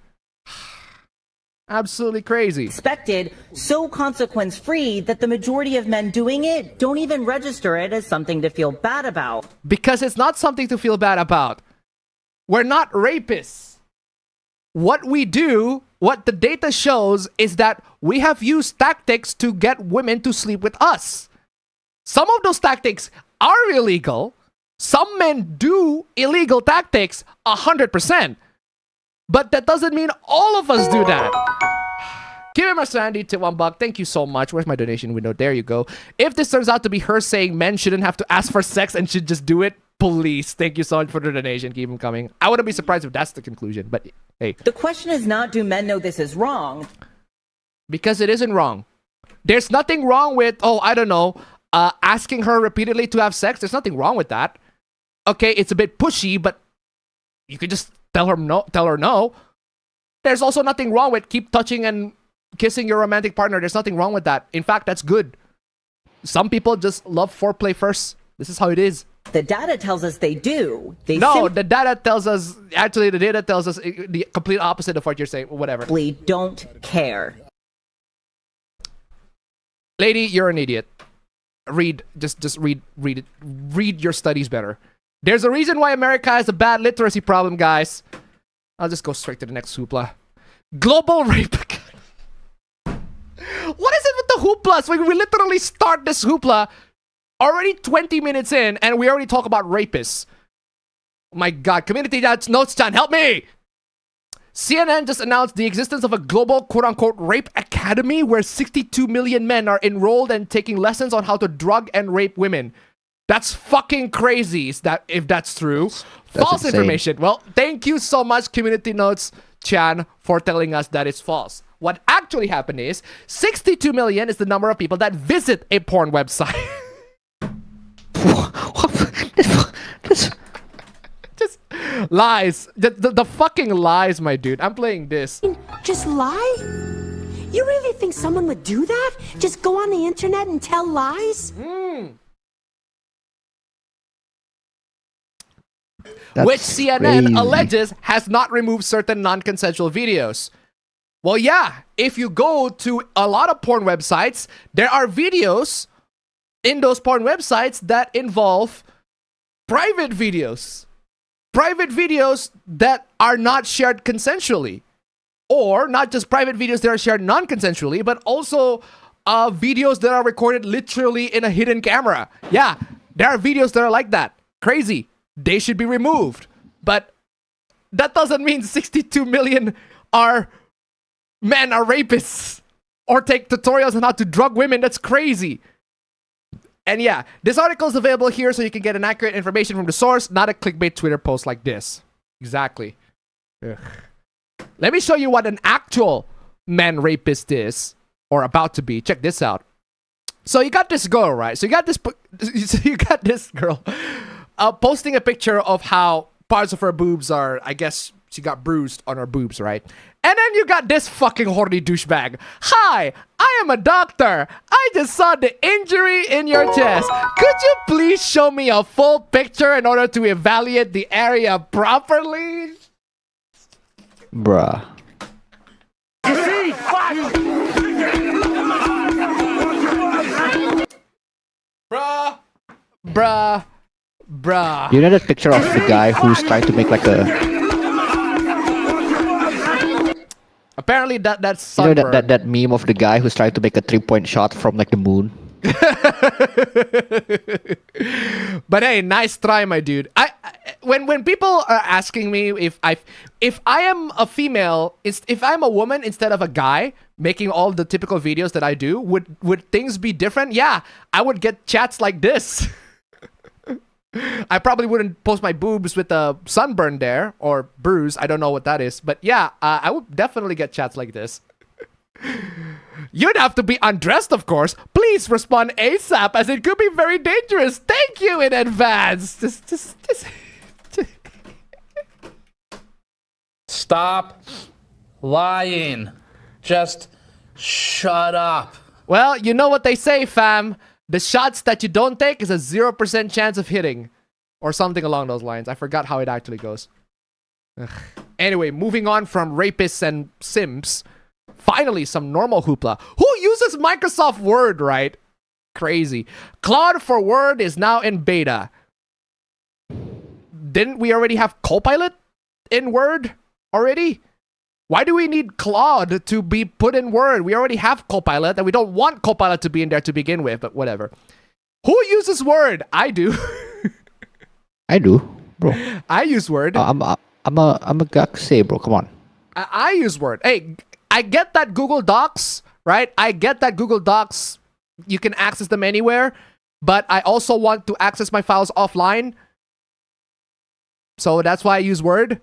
Absolutely crazy. Expected, so consequence-free that the majority of men doing it don't even register it as something to feel bad about. Because it's not something to feel bad about. We're not rapists. What we do, what the data shows, is that we have used tactics to get women to sleep with us. Some of those tactics are illegal. Some men do illegal tactics 100%. But that doesn't mean all of us do that. Give him a Sandy to $1. Thank you so much. Where's my donation window? There you go. If this turns out to be her saying men shouldn't have to ask for sex and should just do it, please. Thank you so much for the donation. Keep them coming. I wouldn't be surprised if that's the conclusion. But hey. The question is not, do men know this is wrong? Because it isn't wrong. There's nothing wrong with, I don't know, asking her repeatedly to have sex. There's nothing wrong with that. Okay, it's a bit pushy, but you could just tell her no. There's also nothing wrong with keep touching and kissing your romantic partner. There's nothing wrong with that. In fact, that's good. Some people just love foreplay first. This is how it is. The data tells us they do. The data tells us, actually the data tells us the complete opposite of what you're saying. Whatever. Simply don't care. Lady, you're an idiot. Read it. Read your studies better. There's a reason why America has a bad literacy problem, guys. I'll just go straight to the next hoopla. Global rape. What is it with the hooplas? We literally start this hoopla already 20 minutes in, and we already talk about rapists. Oh my god, community notes, Chan, help me! CNN just announced the existence of a global quote-unquote rape academy where 62 million men are enrolled and taking lessons on how to drug and rape women. That's fucking crazy, if that's true. False information. Well, thank you so much, Community Notes Chan, for telling us that it's false. What actually happened is 62 million is the number of people that visit a porn website. Just lies. The fucking lies, my dude. I'm playing this. Just lie? You really think someone would do that? Just go on the internet and tell lies? Which CNN alleges has not removed certain non-consensual videos. Well, yeah, if you go to a lot of porn websites, there are videos in those porn websites that involve private videos. Private videos that are not shared consensually. Or not just private videos that are shared non-consensually, but also videos that are recorded literally in a hidden camera. Yeah, there are videos that are like that. Crazy. They should be removed. But that doesn't mean 62 million men are rapists or take tutorials on how to drug women. That's crazy. And yeah, this article is available here so you can get an accurate information from the source, not a clickbait Twitter post like this. Exactly. Ugh. Let me show you what an actual man rapist is, or about to be. Check this out. So you got this girl, right? So you got this girl posting a picture of how parts of her boobs are, I guess she got bruised on her boobs, right? And then you got this fucking horny douchebag. Hi, I am a doctor. I just saw the injury in your chest. Could you please show me a full picture in order to evaluate the area properly? Bruh. Bruh. You know that picture of the guy who's trying to make like a... Apparently that's sunburn. You know that meme of the guy who's trying to make a 3-point shot from like the moon? But hey, nice try, my dude. When people are asking me if I am a female, if I'm a woman instead of a guy making all the typical videos that I do, would things be different? Yeah, I would get chats like this. I probably wouldn't post my boobs with a sunburn there or bruise. I don't know what that is. But yeah, I would definitely get chats like this. You'd have to be undressed, of course. Please respond ASAP, as it could be very dangerous. Thank you in advance. Just. Stop lying. Just shut up. Well, you know what they say, fam. The shots that you don't take is a 0% chance of hitting. Or something along those lines. I forgot how it actually goes. Ugh. Anyway, moving on from rapists and simps. Finally, some normal hoopla. Who uses Microsoft Word, right? Crazy. Claude for Word is now in beta. Didn't we already have Copilot in Word already? Why do we need Claude to be put in Word? We already have Copilot, and we don't want Copilot to be in there to begin with, but whatever. Who uses Word? I do. I do, bro. I use Word. I'm a gakusei, bro. Come on. I use Word. Hey, I get that Google Docs, right? I get that Google Docs, you can access them anywhere, but I also want to access my files offline. So that's why I use Word.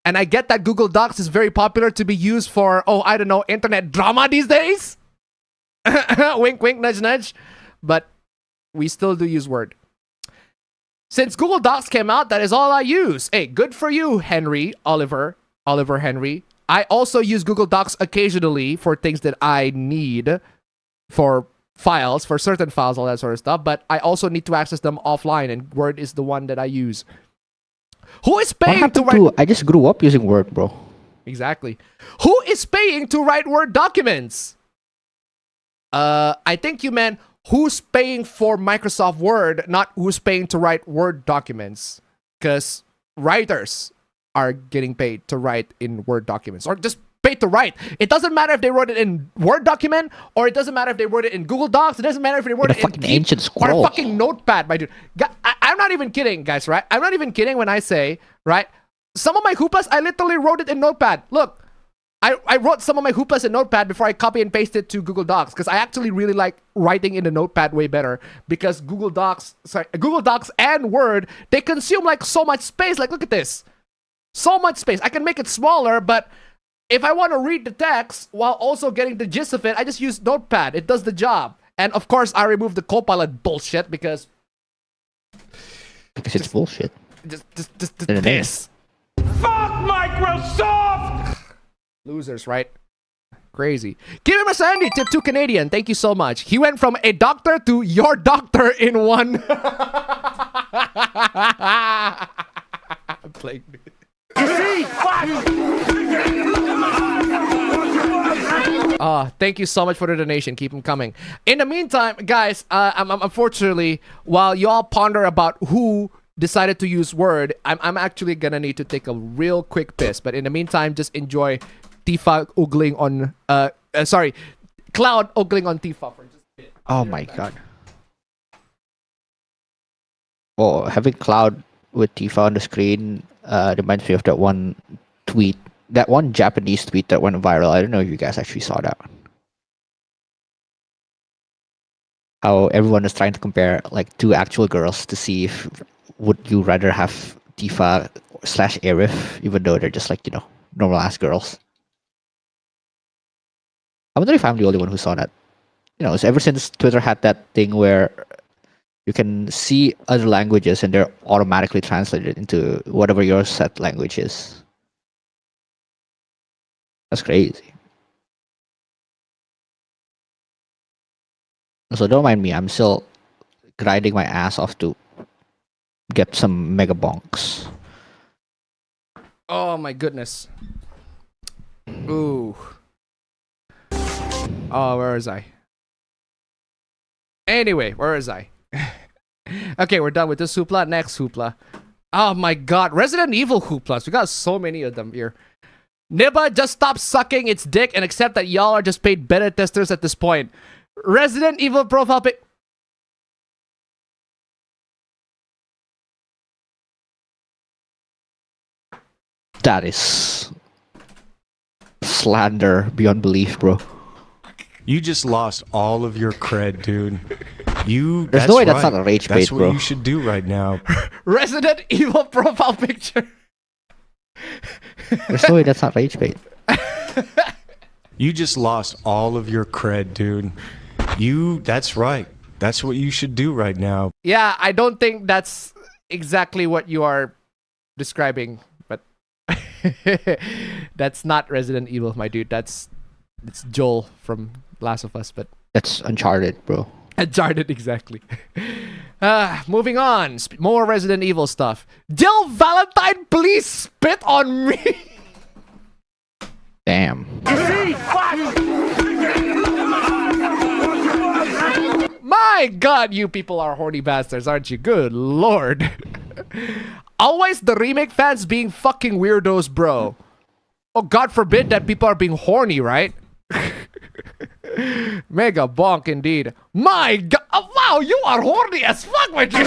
And I get that Google Docs is very popular to be used for, oh, I don't know, internet drama these days. Wink, wink, nudge, nudge. But we still do use Word. Since Google Docs came out, that is all I use. Hey, good for you, Oliver Henry. I also use Google Docs occasionally for things that I need for files, for certain files, all that sort of stuff. But I also need to access them offline, and Word is the one that I use. Who is paying to write? I just grew up using Word, bro. Exactly. Who is paying to write Word documents? I think you meant who's paying for Microsoft Word, not who's paying to write Word documents. Because writers are getting paid to write in Word documents, or just paid to write. It doesn't matter if they wrote it in Word document, or it doesn't matter if they wrote it in Google Docs. It doesn't matter if they wrote it in ancient scroll or a fucking notepad, my dude. I'm not even kidding, guys, right? I'm not even kidding when I say, right? Some of my hooplas, I literally wrote it in Notepad. Look, I wrote some of my hooplas in Notepad before I copy and paste it to Google Docs, because I actually really like writing in the Notepad way better, because Google Docs and Word, they consume like so much space. Like, look at this. So much space. I can make it smaller, but if I want to read the text while also getting the gist of it, I just use Notepad. It does the job. And of course, I remove the Copilot bullshit because it's bullshit. Just this. Fuck Microsoft! Losers, right? Crazy. Give him a Sandy, tip 2 Canadian. Thank you so much. He went from a doctor to your doctor in one. I'm playing. Thank you so much for the donation. Keep them coming. In the meantime, guys, I'm unfortunately, while y'all ponder about who decided to use Word, I'm actually gonna need to take a real quick piss. But in the meantime, just enjoy Tifa ogling on Cloud ogling on Tifa for just a bit. Oh my god. Oh, having Cloud with Tifa on the screen reminds me of that one tweet, that one Japanese tweet that went viral. I don't know if you guys actually saw that. How everyone is trying to compare like two actual girls to see if would you rather have Tifa / Aerith, even though they're just like, you know, normal ass girls. I wonder if I'm the only one who saw that. You know, so ever since Twitter had that thing where you can see other languages and they're automatically translated into whatever your set language is. That's crazy. So don't mind me, I'm still grinding my ass off to get some mega bonks. Oh my goodness. Ooh. Oh, where was I? Anyway, where was I? Okay, we're done with this hoopla. Next hoopla. Oh my god, Resident Evil hooplas. We got so many of them here. Niba, just stop sucking its dick and accept that y'all are just paid beta testers at this point. Resident Evil profile pic. That is slander beyond belief, bro. You just lost all of your cred, dude. There's no way that's not a rage bait, That's what bro. you should do right now. Resident Evil profile picture. There's no way that's not rage bait. You just lost all of your cred, dude. That's right. That's what you should do right now. Yeah, I don't think that's exactly what you are describing, but that's not Resident Evil, my dude. It's Joel from Last of Us, but That's Uncharted, bro. Uncharted, exactly. Moving on. More Resident Evil stuff. Jill Valentine, please spit on me. Damn. My God, you people are horny bastards, aren't you? Good Lord. Always the remake fans being fucking weirdos, bro. Oh, God forbid that people are being horny, right? Mega bonk indeed. My God. Oh, wow, you are horny as fuck, my dude.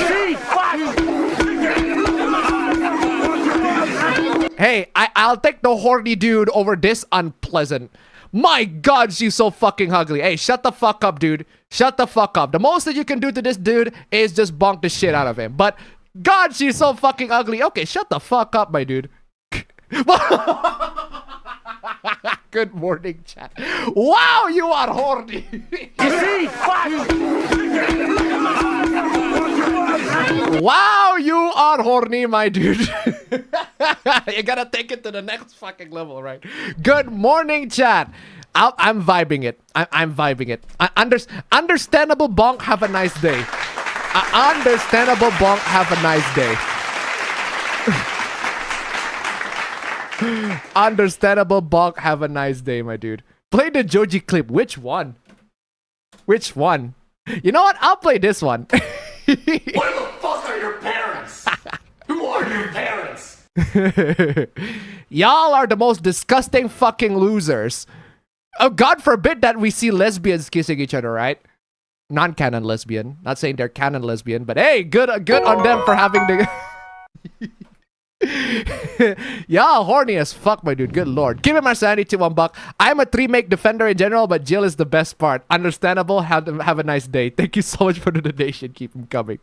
Hey, I'll take the horny dude over this unpleasant. My God, she's so fucking ugly. Hey, shut the fuck up, dude. Shut the fuck up. The most that you can do to this dude is just bonk the shit out of him. But God, she's so fucking ugly. Okay, shut the fuck up, my dude. Good morning, chat. Wow, you are horny. Wow, you are horny, my dude. You gotta take it to the next fucking level, right? Good morning, chat. I'm vibing it. I'm vibing it. Understandable bonk, have a nice day. Understandable bonk, have a nice day. Understandable bonk, have a nice day, my dude. Play the Joji clip. Which one? Which one? You know what? I'll play this one. What the fuck are your parents? Who are your parents? Y'all are the most disgusting fucking losers. Oh, God forbid that we see lesbians kissing each other, right? Non-canon lesbian. Not saying they're canon lesbian, but hey, good on them for having the... Y'all horny as fuck, my dude. Good Lord. Give me my sanity to $1. I'm a remake defender in general, but Jill is the best part. Understandable. Have a nice day. Thank you so much for the donation. Keep them coming.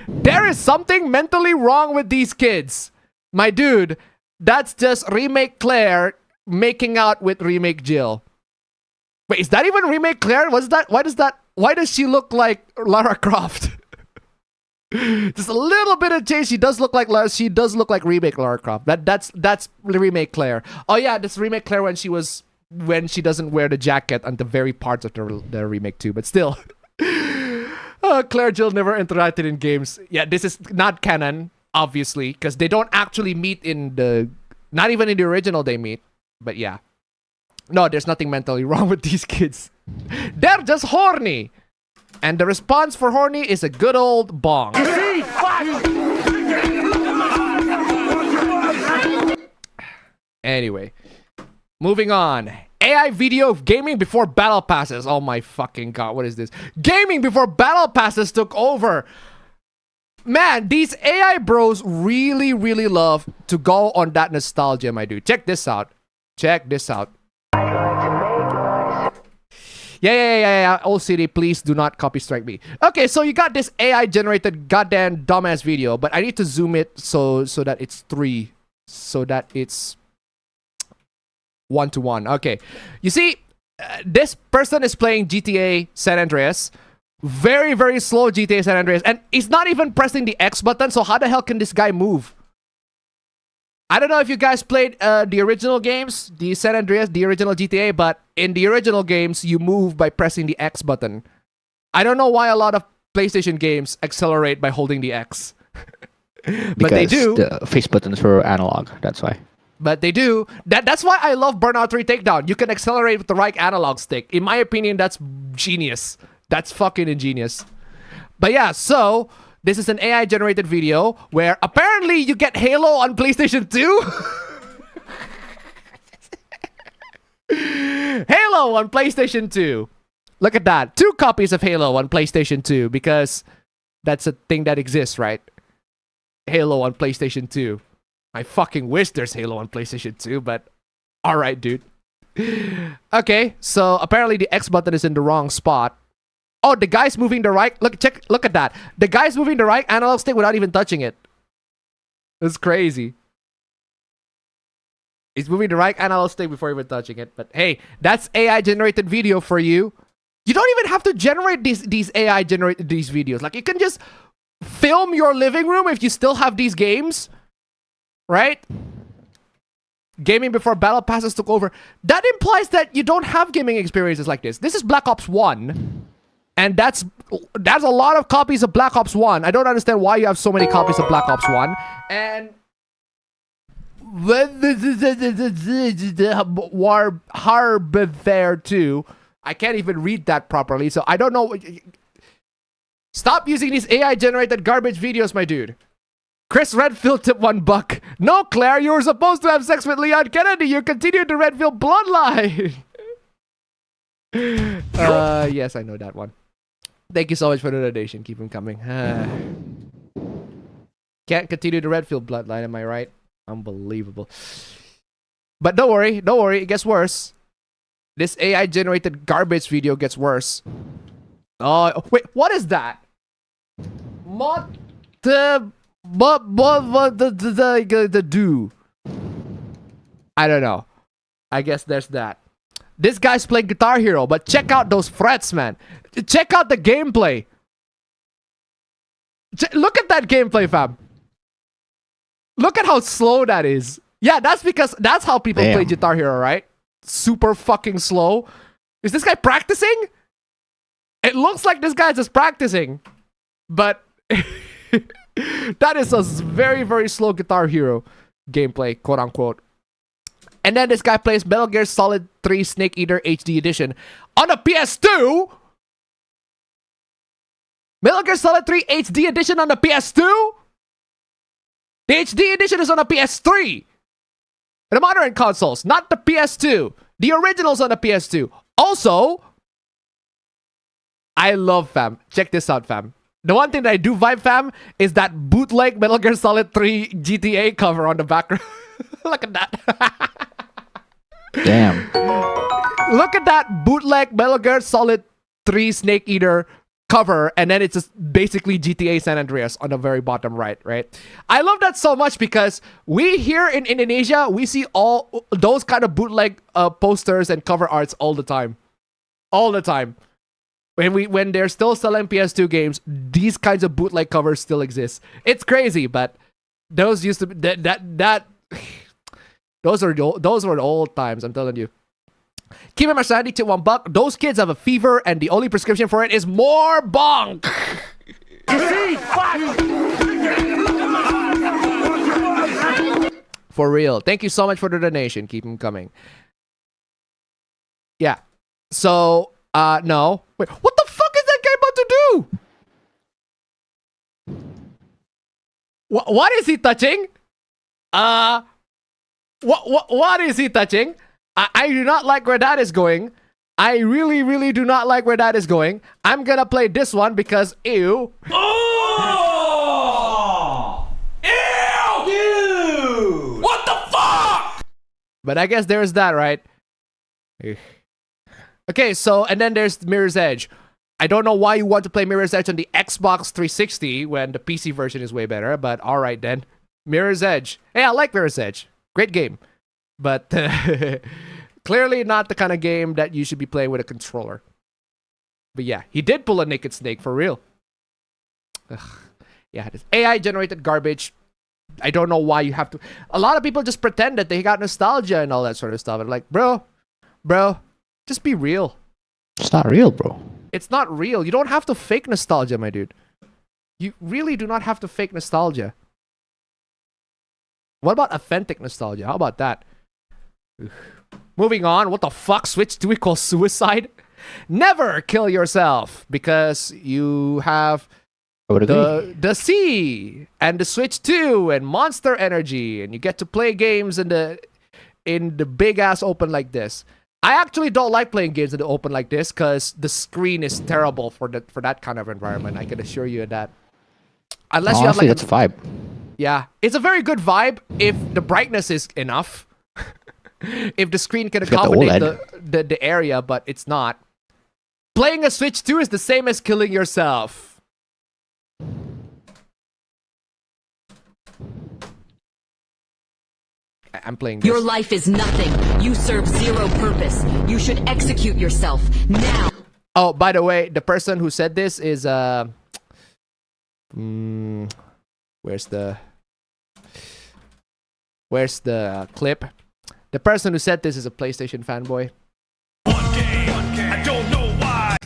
There is something mentally wrong with these kids. My dude, that's just remake Claire making out with remake Jill. Wait, is that even remake Claire? What's that? Why does she look like Lara Croft? Just a little bit of change. She does look like remake Lara Croft. That's remake Claire. Oh yeah, that's remake Claire when she doesn't wear the jacket on the very parts of the remake too. But still, Claire Jill never interacted in games. Yeah, this is not canon, obviously, because they don't actually meet not even in the original they meet. But yeah, no, there's nothing mentally wrong with these kids. They're just horny. And the response for horny is a good old bong. Anyway, moving on. AI video of gaming before battle passes. Oh my fucking God, what is this? Gaming before battle passes took over. Man, these AI bros really, really love to go on that nostalgia, my dude. Check this out. Check this out. Yeah. Old City, please do not copy strike me. Okay, so you got this AI generated goddamn dumbass video, but I need to zoom it so that it's 3, so that it's 1-to-1. Okay, you see, this person is playing GTA San Andreas. Very, very slow GTA San Andreas, and he's not even pressing the X button. So how the hell can this guy move? I don't know if you guys played the original games, the San Andreas, the original GTA, but in the original games, you move by pressing the X button. I don't know why a lot of PlayStation games accelerate by holding the X. But they do. The face buttons were analog, that's why. But they do. That's why I love Burnout 3 Takedown. You can accelerate with the right analog stick. In my opinion, that's genius. That's fucking ingenious. But yeah, so... this is an AI-generated video where apparently you get Halo on PlayStation 2. Halo on PlayStation 2. Look at that. 2 copies of Halo on PlayStation 2 because that's a thing that exists, right? Halo on PlayStation 2. I fucking wish there's Halo on PlayStation 2, but alright, dude. Okay, so apparently the X button is in the wrong spot. Oh, the guy's moving the right. Look at that. The guy's moving the right analog stick without even touching it. It's crazy. He's moving the right analog stick before even touching it. But hey, that's AI generated video for you. You don't even have to generate these AI generated these videos. Like, you can just film your living room if you still have these games, right? Gaming before battle passes took over. That implies that you don't have gaming experiences like this. This is Black Ops 1. And that's a lot of copies of Black Ops 1. I don't understand why you have so many copies of Black Ops 1. And War there too. I can't even read that properly, so I don't know. Stop using these AI generated garbage videos, my dude. Chris Redfield tip $1. No, Claire, you were supposed to have sex with Leon Kennedy. You continued the Redfield bloodline. Yes, I know that one. Thank you so much for the donation. Keep them coming. Can't continue the Redfield bloodline, am I right? Unbelievable. But don't worry, it gets worse. This AI generated garbage video gets worse. Oh, wait, what is that? The do? I don't know. I guess there's that. This guy's playing Guitar Hero, but check out those frets, man. Check out the gameplay. Look at that gameplay, fam. Look at how slow that is. Yeah, that's because that's how people play Guitar Hero, right? Super fucking slow. Is this guy practicing? It looks like this guy's just practicing. But that is a very, very slow Guitar Hero gameplay, quote unquote. And then this guy plays Metal Gear Solid 3 Snake Eater HD Edition on a PS2. Metal Gear Solid 3 HD Edition on the PS2? The HD Edition is on the PS3. The modern consoles, not the PS2. The original's on the PS2. Also, I love, fam. Check this out, fam. The one thing that I do vibe, fam, is that bootleg Metal Gear Solid 3 GTA cover on the background. Look at that. Damn. Look at that bootleg Metal Gear Solid 3 Snake Eater cover, and then it's just basically GTA San Andreas on the very bottom right? I love that so much because we here in Indonesia, we see all those kind of bootleg posters and cover arts all the time. All the time. When they're still selling PS2 games, these kinds of bootleg covers still exist. It's crazy, but those used to be those were the old times, I'm telling you. Keep it Sandy to $1. Those kids have a fever, and the only prescription for it is more bonk. For real. Thank you so much for the donation. Keep them coming. Yeah. So, no. Wait, what the fuck is that guy about to do? What is he touching? What is he touching? I do not like where that is going. I really, really do not like where that is going. I'm gonna play this one because ew. Oh! Ew! Dude! What the fuck? But I guess there's that, right? Okay, so, and then there's Mirror's Edge. I don't know why you want to play Mirror's Edge on the Xbox 360 when the PC version is way better, but alright then. Mirror's Edge. Hey, I like Mirror's Edge. Great game. But clearly not the kind of game that you should be playing with a controller. But yeah, he did pull a naked snake for real. Ugh. Yeah, this AI generated garbage. I don't know why you have to. A lot of people just pretend that they got nostalgia and all that sort of stuff. And like, bro, just be real. It's not real, bro. It's not real. You don't have to fake nostalgia, my dude. You really do not have to fake nostalgia. What about authentic nostalgia? How about that? Moving on. What the fuck? Switch 2 equals suicide? Never kill yourself because you have the C and the Switch 2 and Monster Energy, and you get to play games in the big ass open like this. I actually don't like playing games in the open like this because the screen is terrible for that kind of environment. I can assure you of that. Unless you have like that's a vibe. Yeah, it's a very good vibe if the brightness is enough. If the screen can accommodate the area, but it's not. Playing a Switch 2 is the same as killing yourself. I'm playing this. Your life is nothing. You serve zero purpose. You should execute yourself now. Oh, by the way, the person who said this is where's the clip? The person who said this is a PlayStation fanboy. I don't know why.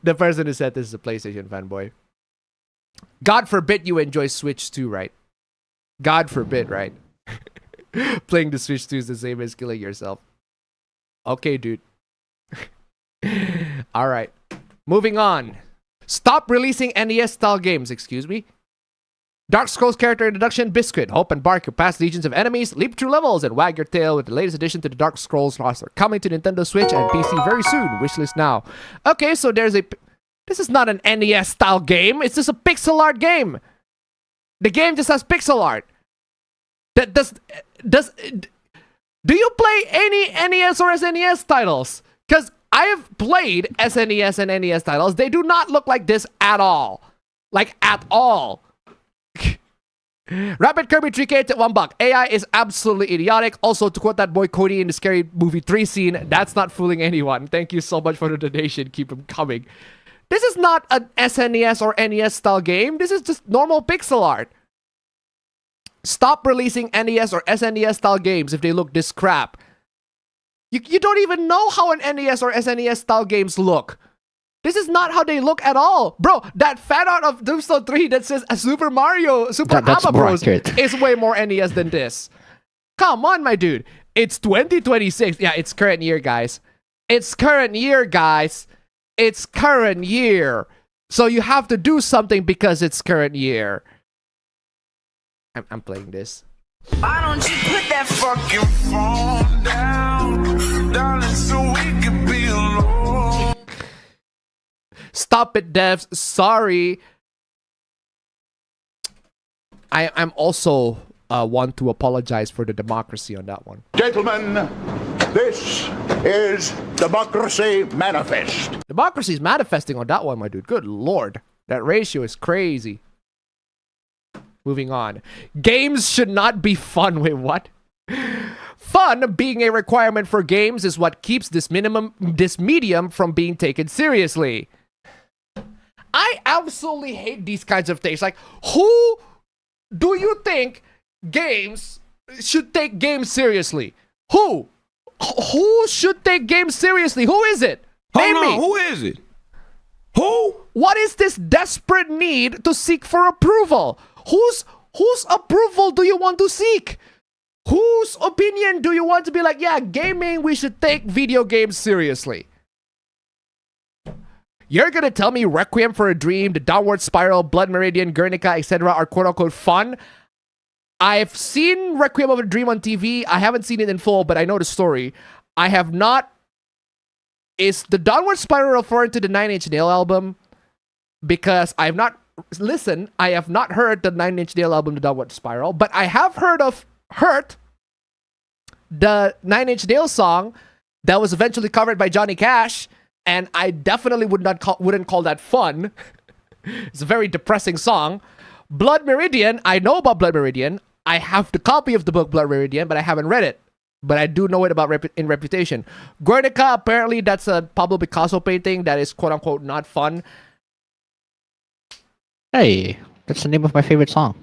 The person who said this is a PlayStation fanboy. God forbid you enjoy Switch 2, right? God forbid, right? Playing the Switch 2 is the same as killing yourself. Okay, dude. Alright. Moving on. Stop releasing NES-style games, excuse me. Dark Scrolls character introduction, Biscuit. Hope and bark your past legions of enemies, leap through levels, and wag your tail with the latest addition to the Dark Scrolls roster. Coming to Nintendo Switch and PC very soon. Wishlist now. Okay, so there's a... This is not an NES-style game. It's just a pixel art game. The game just has pixel art. That do you play any NES or SNES titles? Because I have played SNES and NES titles. They do not look like this at all. Like, at all. Rapid Kirby 3K at $1. AI is absolutely idiotic. Also, to quote that boy Cody in the Scary Movie 3 scene, that's not fooling anyone. Thank you so much for the donation. Keep them coming. This is not an SNES or NES style game. This is just normal pixel art. Stop releasing NES or SNES style games if they look this crap. You don't even know how an NES or SNES style games look. This is not how they look at all. Bro, that fan art of Doomstone 3 that says Super Mario, Super Abba Bros is way more NES than this. Come on, my dude. It's 2026. Yeah, it's current year, guys. It's current year, guys. It's current year. So you have to do something because it's current year. I'm playing this. Why don't you put that fucking phone down, darling, so we can be alone? Stop it, devs. Sorry. I'm also want to apologize for the democracy on that one. Gentlemen, this is Democracy Manifest. Democracy is manifesting on that one, my dude. Good lord. That ratio is crazy. Moving on. Games should not be fun. Wait, what? Fun being a requirement for games is what keeps this medium from being taken seriously. I absolutely hate these kinds of things. Like, who do you think games should take games seriously? Who? Who should take games seriously? Who is it? Name me. Who is it? Who? What is this desperate need to seek for approval? Whose approval do you want to seek? Whose opinion do you want to be like, yeah, gaming, we should take video games seriously? You're gonna tell me Requiem for a Dream, The Downward Spiral, Blood Meridian, Guernica, etc. are quote-unquote fun? I've seen Requiem of a Dream on TV. I haven't seen it in full, but I know the story. I have not... Is the Downward Spiral referring to the 9 Inch Nail album? Because I have not... Listen, I have not heard the 9 Inch Nail album, The Downward Spiral, but I have heard of Hurt, the 9 Inch Nails song that was eventually covered by Johnny Cash, and I definitely wouldn't call that fun. It's a very depressing song. Blood Meridian, I know about Blood Meridian. I have the copy of the book Blood Meridian, but I haven't read it. But I do know it about in reputation. Guernica, apparently that's a Pablo Picasso painting that is quote-unquote not fun. Hey, that's the name of my favorite song.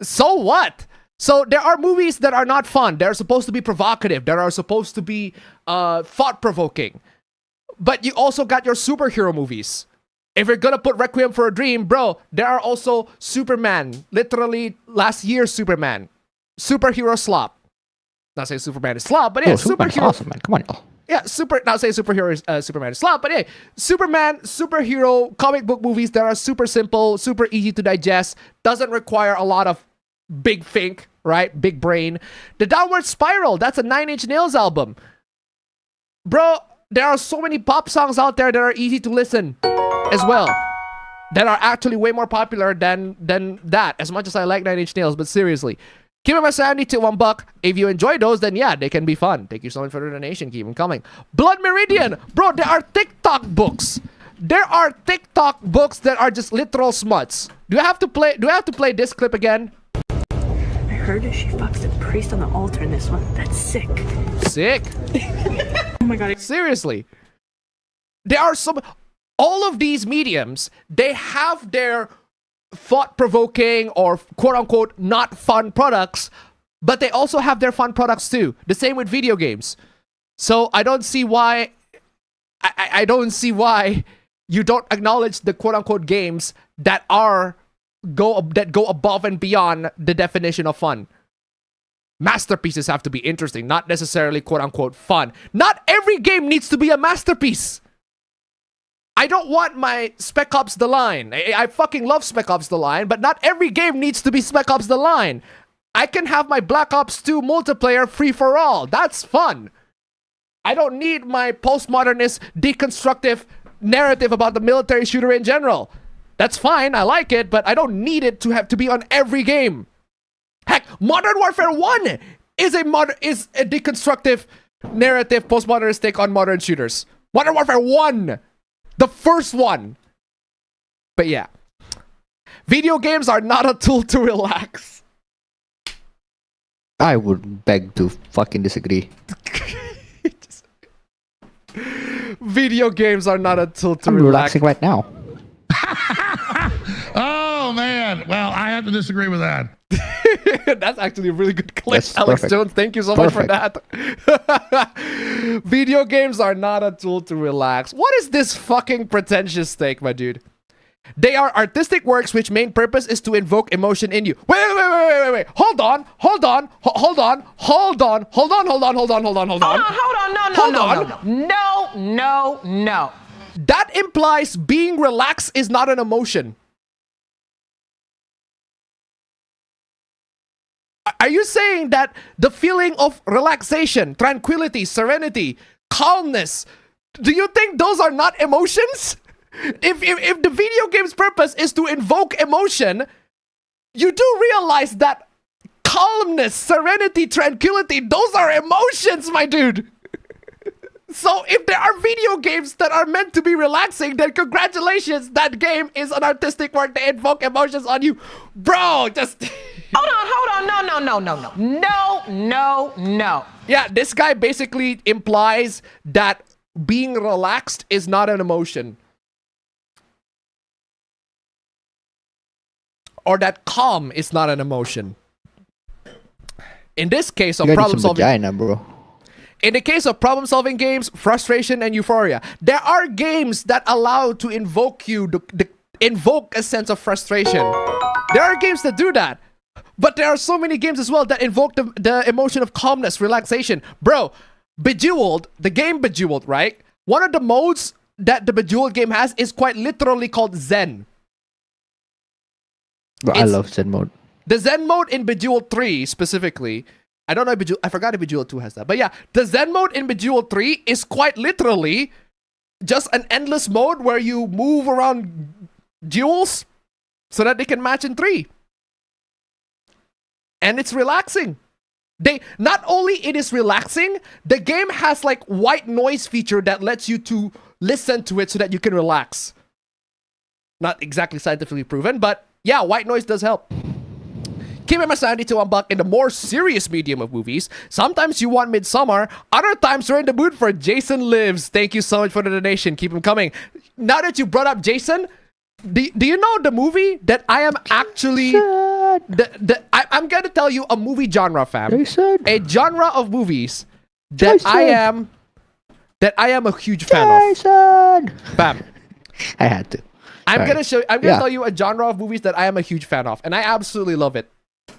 So what? So there are movies that are not fun. They're supposed to be provocative. They are supposed to be thought-provoking. But you also got your superhero movies. If you're gonna put Requiem for a Dream, bro, there are also Superman. Literally last year's Superman. Superhero slop. Not saying Superman is slop, but yeah, Superman's awesome, man. Come on, y'all. Yeah, not saying superhero is Superman is slop, but hey, Superman, superhero comic book movies that are super simple, super easy to digest, doesn't require a lot of big think, right? Big brain. The Downward Spiral, that's a 9 Inch Nails album. Bro, there are so many pop songs out there that are easy to listen as well. That are actually way more popular than that, as much as I like 9 Inch Nails, but seriously. Keep my sanity to $1. If you enjoy those, then yeah, they can be fun. Thank you so much for the donation. Keep them coming. Blood Meridian, bro. There are TikTok books. There are TikTok books that are just literal smuts. Do I have to play this clip again? I heard she fucks a priest on the altar in this one. That's sick. Sick. Oh my god. Seriously. There are some. All of these mediums, they have their thought-provoking or quote-unquote not fun products, but they also have their fun products too. The same with video games. So I don't see why. I don't see why you don't acknowledge the quote-unquote games that go above and beyond the definition of fun. Masterpieces have to be interesting, not necessarily quote-unquote fun. Not every game needs to be a masterpiece. I don't want my Spec Ops The Line. I fucking love Spec Ops The Line, but not every game needs to be Spec Ops The Line. I can have my Black Ops 2 multiplayer free for all. That's fun. I don't need my postmodernist, deconstructive narrative about the military shooter in general. That's fine, I like it, but I don't need it to have to be on every game. Heck, Modern Warfare 1 is a deconstructive narrative postmodernist take on modern shooters. Modern Warfare 1, the first one. But yeah, video games are not a tool to relax. I would beg to fucking disagree. Video games are not a tool to I'm relax. relaxing right now. Oh man, well I have to disagree with that. That's actually a really good clip, That's Alex perfect. Jones. Thank you so much for that. Video games are not a tool to relax. What is this fucking pretentious take, my dude? They are artistic works which main purpose is to invoke emotion in you. Wait. Hold on. No. That implies being relaxed is not an emotion. Are you saying that the feeling of relaxation, tranquility, serenity, calmness, do you think those are not emotions? If the video game's purpose is to invoke emotion, you do realize that calmness, serenity, tranquility, those are emotions, my dude. So if there are video games that are meant to be relaxing, then congratulations, that game is an artistic work that invoke emotions on you. Bro, just... Hold on. No. Yeah, this guy basically implies that being relaxed is not an emotion. Or that calm is not an emotion. In this case of problem solving... vagina, bro. In the case of problem-solving games, frustration and euphoria, there are games that allow to invoke invoke a sense of frustration. There are games that do that. But there are so many games as well that invoke the emotion of calmness, relaxation. Bro, Bejeweled, the game Bejeweled, right? One of the modes that the Bejeweled game has is quite literally called Zen. Bro, I love Zen mode. The Zen mode in Bejeweled 3 specifically, I don't know if I forgot if Bejeweled 2 has that. But yeah, the Zen mode in Bejeweled 3 is quite literally just an endless mode where you move around jewels so that they can match in 3. And it's relaxing. Not only it is relaxing, the game has like white noise feature that lets you to listen to it so that you can relax. Not exactly scientifically proven, but yeah, white noise does help. Keep my sanity to $1 in the more serious medium of movies. Sometimes you want Midsommar, other times you're in the mood for Jason Lives. Thank you so much for the donation. Keep them coming. Now that you brought up Jason, do you know the movie that I am actually... I'm going to tell you a movie genre, fam. Jason. A genre of movies that I am a huge fan of. Fam. I had to. I'm gonna tell you a genre of movies that I am a huge fan of, and I absolutely love it.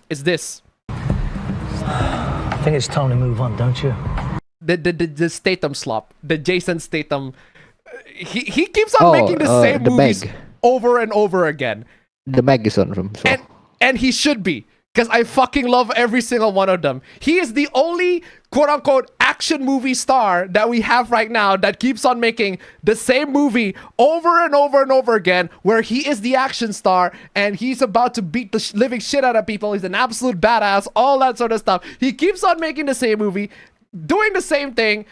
It's this. I think it's time to move on, don't you? The Statham slop. The Jason Statham. He keeps on making the same movies over and over again. The Meg is on from. So. And he should be, because I fucking love every single one of them. He is the only quote-unquote action movie star that we have right now that keeps on making the same movie over and over and over again, where he is the action star and he's about to beat the living shit out of people. He's an absolute badass, all that sort of stuff. He keeps on making the same movie, doing the same thing,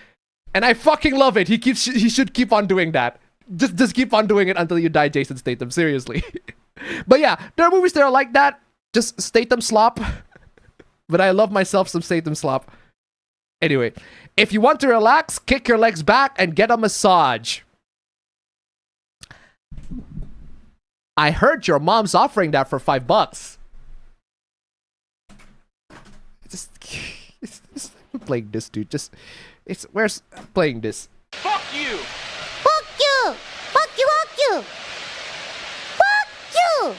and I fucking love it. He should keep on doing that. Just keep on doing it until you die, Jason Statham. Seriously. But yeah, there are movies that are like that. Just Statham slop. But I love myself some Statham slop. Anyway, if you want to relax, kick your legs back and get a massage. I heard your mom's offering that for $5. Just playing this, dude. Where's playing this? Fuck you! Fuck you! Fuck you! Fuck you! Fuck you!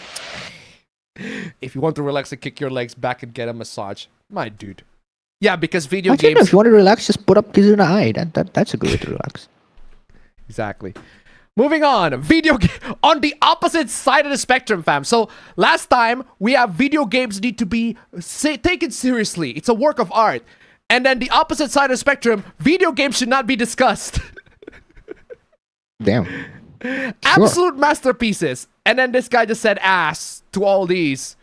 If you want to relax and kick your legs back and get a massage, my dude. Yeah, because video Actually, games. no, if you want to relax, just put up kiss in the eye. That's a good way to relax. Exactly. Moving on, video game on the opposite side of the spectrum, fam. So last time we have video games need to be taken seriously. It's a work of art. And then the opposite side of the spectrum, video games should not be discussed. Damn. Absolute masterpieces. And then this guy just said ass to all these.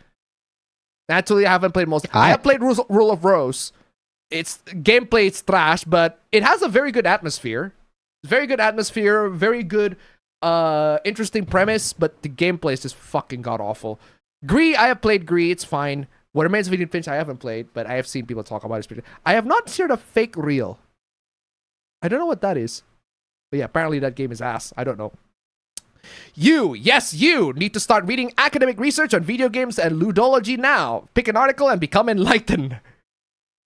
Actually, I haven't played most. I have played Rule of Rose. It's gameplay, it's trash, but it has a very good atmosphere. Very good atmosphere, very good, interesting premise, but the gameplay is just fucking god awful. Gree, I have played Gree, it's fine. What Remains of Edith Finch, I haven't played, but I have seen people talk about it. I have not seen a fake reel. I don't know what that is. But yeah, apparently that game is ass. I don't know. You, yes, you need to start reading academic research on video games and ludology now. Pick an article and become enlightened.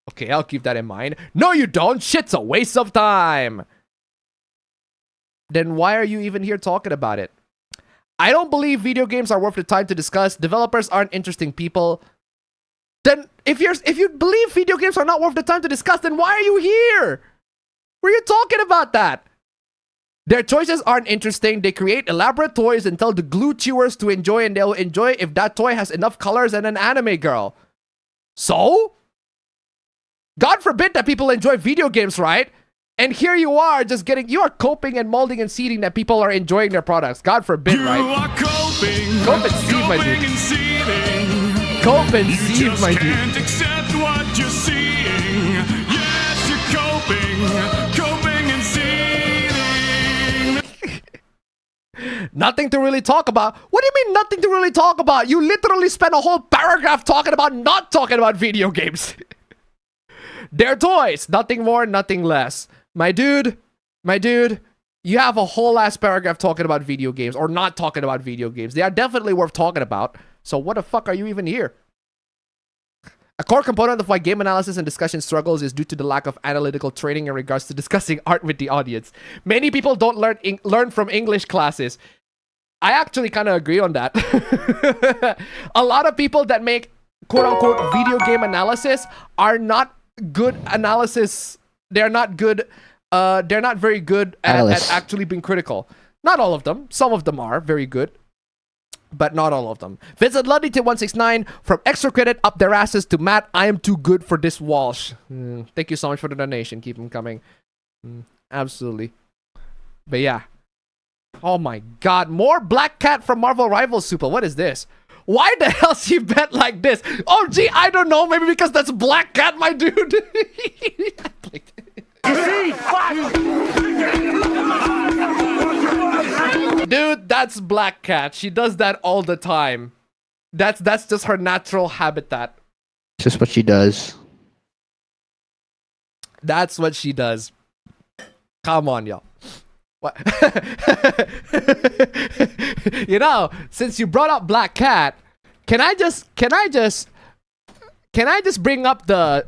Okay, I'll keep that in mind. No, you don't. Shit's a waste of time. Then why are you even here talking about it? I don't believe video games are worth the time to discuss. Developers aren't interesting people. Then if you believe video games are not worth the time to discuss, then why are you here? Were you talking about that? Their choices aren't interesting. They create elaborate toys and tell the glue chewers to enjoy, and they'll enjoy if that toy has enough colors and an anime girl. So? God forbid that people enjoy video games, right? And here you are, you are coping and molding and seeding that people are enjoying their products. God forbid, right? You are coping, cope and seed, my dude. and seeding. Cope and seed, my dude. You just can't accept what you're seeing. Yes, you're coping and seeding. Nothing to really talk about. What do you mean nothing to really talk about? You literally spent a whole paragraph talking about not talking about video games. They're toys. Nothing more, nothing less. My dude, you have a whole ass paragraph talking about video games or not talking about video games. They are definitely worth talking about. So what the fuck are you even here? A core component of why game analysis and discussion struggles is due to the lack of analytical training in regards to discussing art with the audience. Many people don't learn from English classes. I actually kind of agree on that. A lot of people that make quote-unquote video game analysis are not good analysis. They're not good. They're not very good at actually being critical. Not all of them. Some of them are very good, but not all of them. Vincent Ludington169 from extra credit up their asses to Matt. I am too good for this Walsh. Thank you so much for the donation. Keep them coming. Absolutely. But yeah. Oh my God! More Black Cat from Marvel Rivals Super. What is this? Why the hell she bet like this? Oh gee, I don't know. Maybe because that's Black Cat, my dude. Dude, that's Black Cat. She does that all the time. That's just her natural habitat. It's just what she does. That's what she does. Come on, y'all. What? You know, since you brought up Black Cat, can I just bring up the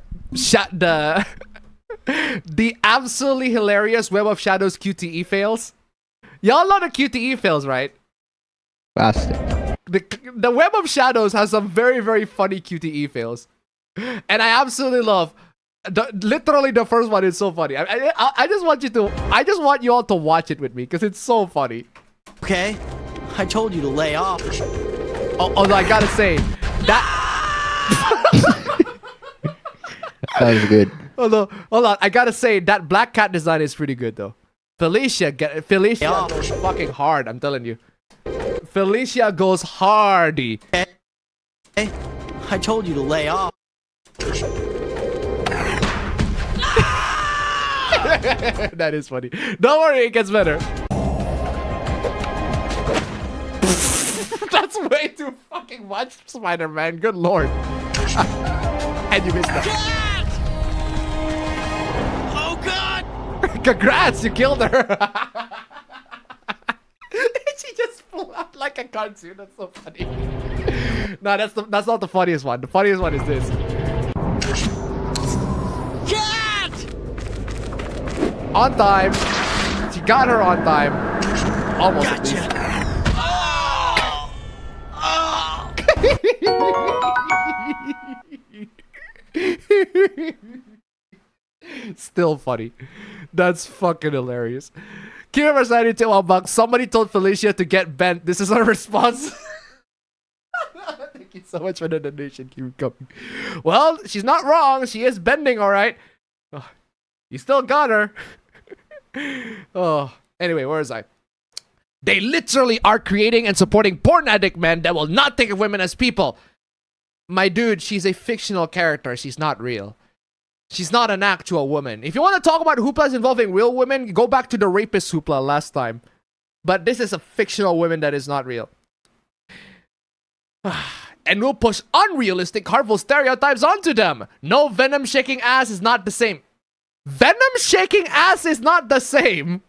absolutely hilarious Web of Shadows QTE fails? Y'all know the QTE fails, right? Bastard. The Web of Shadows has some very, very funny QTE fails, and I absolutely love. Literally, the first one is so funny. I just want you all to watch it with me because it's so funny. Okay, I told you to lay off. Although I gotta say that that was good. Hold on. I gotta say that black cat design is pretty good though. Felicia goes fucking hard. I'm telling you. Felicia goes hardy. Hey, I told you to lay off. That is funny. Don't worry, it gets better. That's way too fucking much, Spider-Man. Good lord. And you missed that. Oh god! Congrats, you killed her. She just flew out like a cartoon. That's so funny. No, that's not the funniest one. The funniest one is this. Cat! On time. She got her on time. Almost. Gotcha. Still funny. That's fucking hilarious. Kira Sanity to Wambak. Somebody told Felicia to get bent. This is our response. Thank you so much for the donation. Keep coming. Well, she's not wrong. She is bending, alright. Oh, you still got her. Oh, anyway, where is I? They literally are creating and supporting porn addict men that will not think of women as people. My dude, she's a fictional character. She's not real. She's not an actual woman. If you want to talk about hooplas involving real women, go back to the rapist hoopla last time. But this is a fictional woman that is not real. And we'll push unrealistic, harmful stereotypes onto them. No, venom shaking ass is not the same. Venom shaking ass is not the same.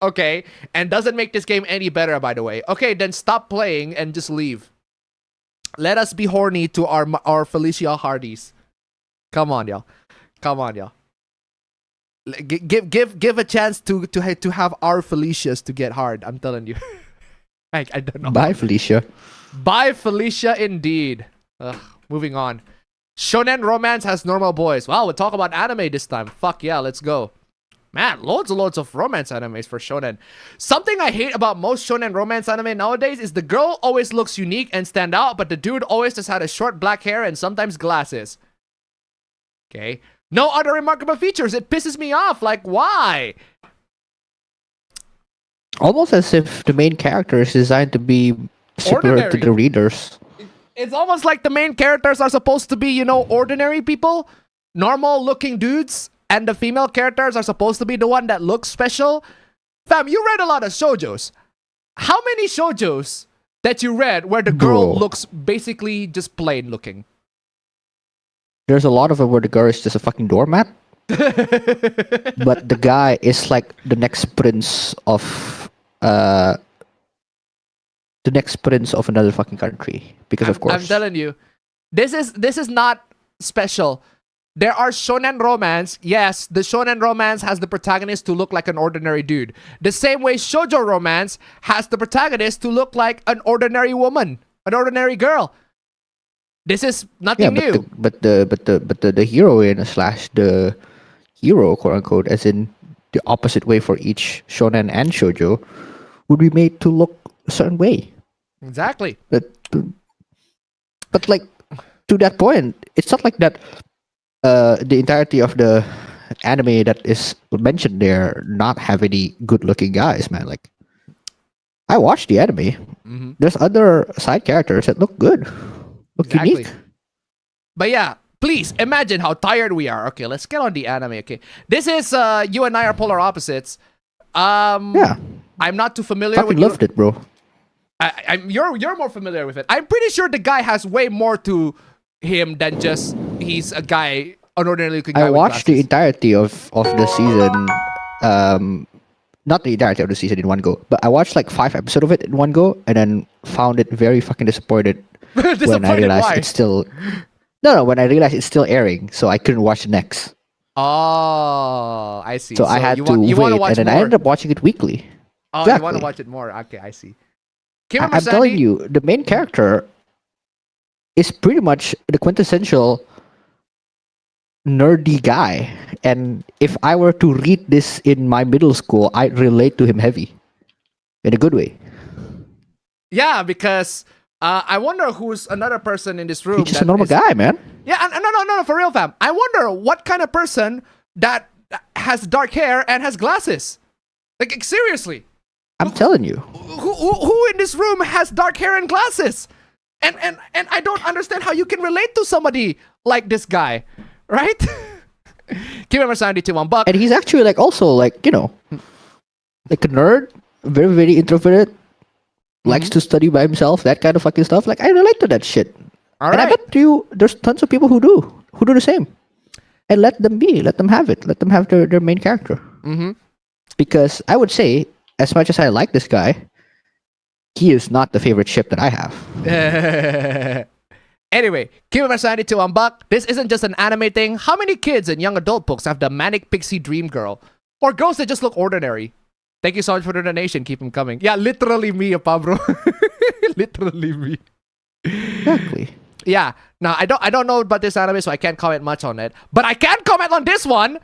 Okay, and doesn't make this game any better, by the way. Okay, then stop playing and just leave. Let us be horny to our Felicia Hardys. Come on, y'all. Come on, y'all. Give a chance to have our Felicias to get hard. I'm telling you. I don't know. Bye, Felicia. Bye, Felicia, indeed. Moving on. Shonen romance has normal boys. Wow, we'll talk about anime this time. Fuck yeah, let's go. Man, loads and loads of romance animes for shonen. Something I hate about most shonen romance anime nowadays is the girl always looks unique and stand out, but the dude always just had a short black hair and sometimes glasses. Okay. No other remarkable features. It pisses me off. Like, why? Almost as if the main character is designed to be similar to the readers. It's almost like the main characters are supposed to be, you know, ordinary people, normal looking dudes, and the female characters are supposed to be the one that looks special. Fam, you read a lot of shoujos. How many shoujos that you read where the girl looks basically just plain looking? There's a lot of them where the girl is just a fucking doormat. But the guy is like the next prince of another fucking country. Because of course. I'm telling you, this is not special. There are shonen romance. Yes, the shonen romance has the protagonist to look like an ordinary dude. The same way shoujo romance has the protagonist to look like an ordinary woman, an ordinary girl. This is nothing new. But the heroine slash the hero, quote unquote, as in the opposite way for each shonen and shoujo, would be made to look a certain way. Exactly. But like to that point, it's not like that. The entirety of the anime that is mentioned there not have any good-looking guys, man. Like, I watched the anime. There's other side characters that look good, look unique. But yeah, please imagine how tired we are. Okay, let's get on the anime. Okay, this is you and I are polar opposites. Yeah, I'm not too familiar with. I loved it, bro. You're more familiar with it. I'm pretty sure the guy has way more to him than just he's a guy, an ordinary looking guy. I watched the entirety of the season, not the entirety of the season in one go, but I watched like 5 episodes of it in one go, and then found it very fucking disappointed when I realized it's still when I realized it's still airing, so I couldn't watch the next. Oh, I see. So I had to wait, and then I ended up watching it weekly. Oh, exactly. You want to watch it more? Okay, I see. I'm telling you, the main character is pretty much the quintessential nerdy guy. And if I were to read this in my middle school, I'd relate to him heavy. In a good way. Yeah, because I wonder who's another person in this room. He's just a normal guy, man. Yeah, no, for real, fam. I wonder what kind of person that has dark hair and has glasses. Like, seriously. I'm telling you. Who in this room has dark hair and glasses? And I don't understand how you can relate to somebody like this guy, right? Keep it sanity to $1. And he's actually like also like, you know, like a nerd, very, very introverted, likes to study by himself, that kind of fucking stuff. Like, I relate to that shit. All and right. I bet there's tons of people who do the same. And let them have it. Let them have their main character. Mm-hmm. Because I would say, as much as I like this guy, he is not the favorite ship that I have. Anyway, keep it sanity to $1. This isn't just an anime thing. How many kids in young adult books have the manic pixie dream girl? Or girls that just look ordinary? Thank you so much for the donation. Keep them coming. Yeah, literally me, Pablo. Literally me. Exactly. Yeah. Now, I don't know about this anime, so I can't comment much on it. But I can comment on this one.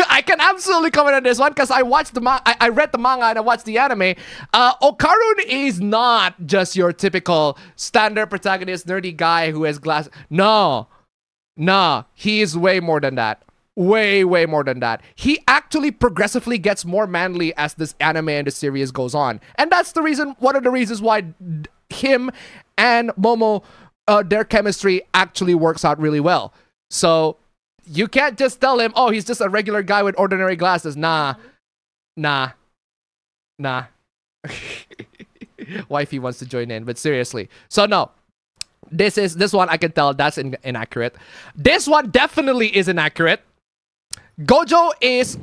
I can absolutely comment on this one because I watched I read the manga and I watched the anime. Okarun is not just your typical standard protagonist, nerdy guy who has glasses. No, he is way more than that. Way more than that. He actually progressively gets more manly as this anime and the series goes on, and that's the reason. One of the reasons why him and Momo, their chemistry actually works out really well. So. You can't just tell him, oh, he's just a regular guy with ordinary glasses. Nah. Wifey wants to join in, but seriously. So no, this one I can tell that's inaccurate. This one definitely is inaccurate. Gojo is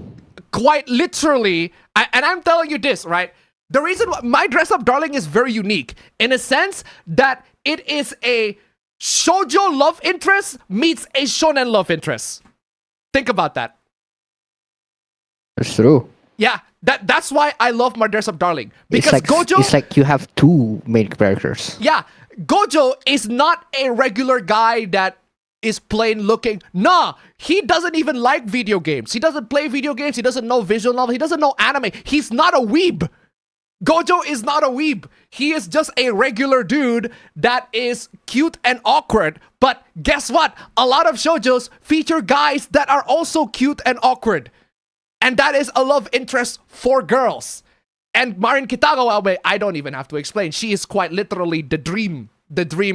quite literally, and I'm telling you this, right? The reason why My Dress Up Darling is very unique in a sense that it is a shoujo love interest meets a shonen love interest. Think about that. That's true. Yeah, that's why I love My Dress Up Darling. Because Gojo... It's like you have two main characters. Yeah, Gojo is not a regular guy that is plain looking. Nah, he doesn't even like video games. He doesn't play video games. He doesn't know visual novel. He doesn't know anime. He's not a weeb. Gojo is not a weeb. He is just a regular dude that is cute and awkward. But guess what? A lot of shoujos feature guys that are also cute and awkward. And that is a love interest for girls. And Marin Kitagawa, I don't even have to explain. She is quite literally the dream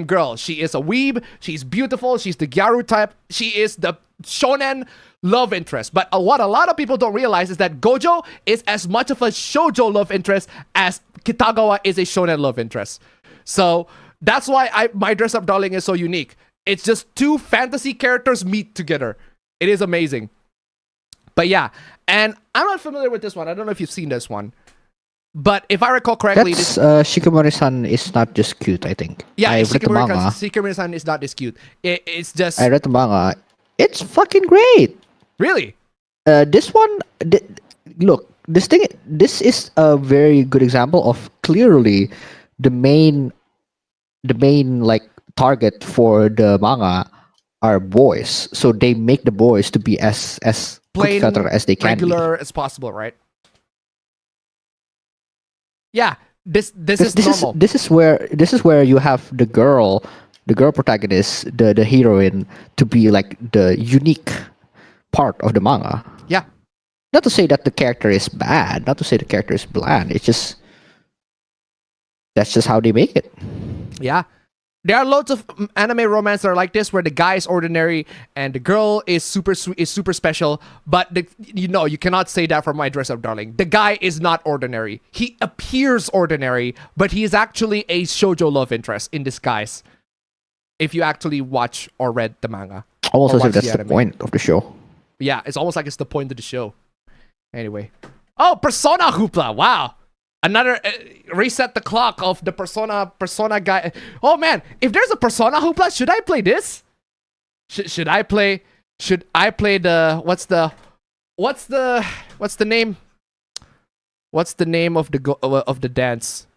girl. She is a weeb. She's beautiful. She's the gyaru type. She is the shonen love interest. But what a lot of people don't realize is that Gojo is as much of a shoujo love interest as Kitagawa is a shonen love interest. So that's why My Dress Up Darling is so unique. It's just two fantasy characters meet together. It is amazing. But yeah, and I'm not familiar with this one. I don't know if you've seen this one. But if I recall correctly... That's, Shikimori-san is not just cute, I think. Yeah, I read the manga. Shikimori-san is not this cute. It's just... I read the manga. It's fucking great. Really? This one... look, this is a very good example of clearly the main like target for the manga are boys. So they make the boys to be as plain, cookie cutter as they can regular be. as possible, right? Yeah, this is normal. This is where you have the girl protagonist, the heroine, to be like the unique part of the manga. Yeah. Not to say that the character is bad, not to say the character is bland. It's just that's just how they make it. Yeah. There are loads of anime romance that are like this, where the guy is ordinary and the girl is super special. But you cannot say that for My Dress Up Darling. The guy is not ordinary. He appears ordinary, but he is actually a shoujo love interest in disguise. If you actually watch or read the manga, almost as if that's the point of the show. Yeah, it's almost like it's the point of the show. Anyway, oh, Persona Hoopla! Wow. Another reset the clock of the Persona guy. Oh man, if there's a Persona Hoopla, should I play this? Should I play the what's the name? What's the name of the dance?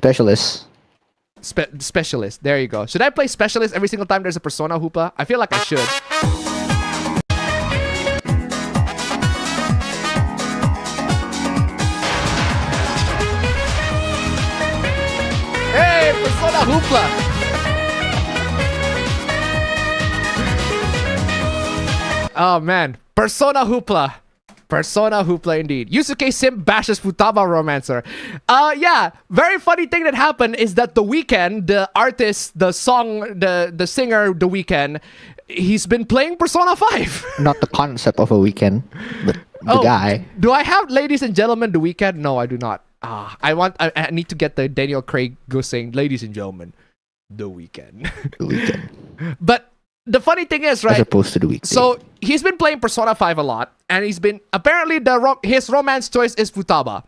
Specialist. Specialist. There you go. Should I play Specialist every single time there's a Persona Hoopla? I feel like I should. Persona Hoopla. Oh man, Persona Hoopla. Persona Hoopla indeed. Yusuke simp bashes Futaba romancer. Yeah, very funny thing that happened is that The Weeknd, the artist, the singer The Weeknd, he's been playing Persona 5. Not the concept of a weekend, but the guy. Do I have ladies and gentlemen The Weeknd? No, I do not. I need to get the Daniel Craig go saying, ladies and gentlemen, The Weeknd. The Weeknd. But the funny thing is, right? As opposed to The Weeknd. So he's been playing Persona 5 a lot, and he's been apparently his romance choice is Futaba.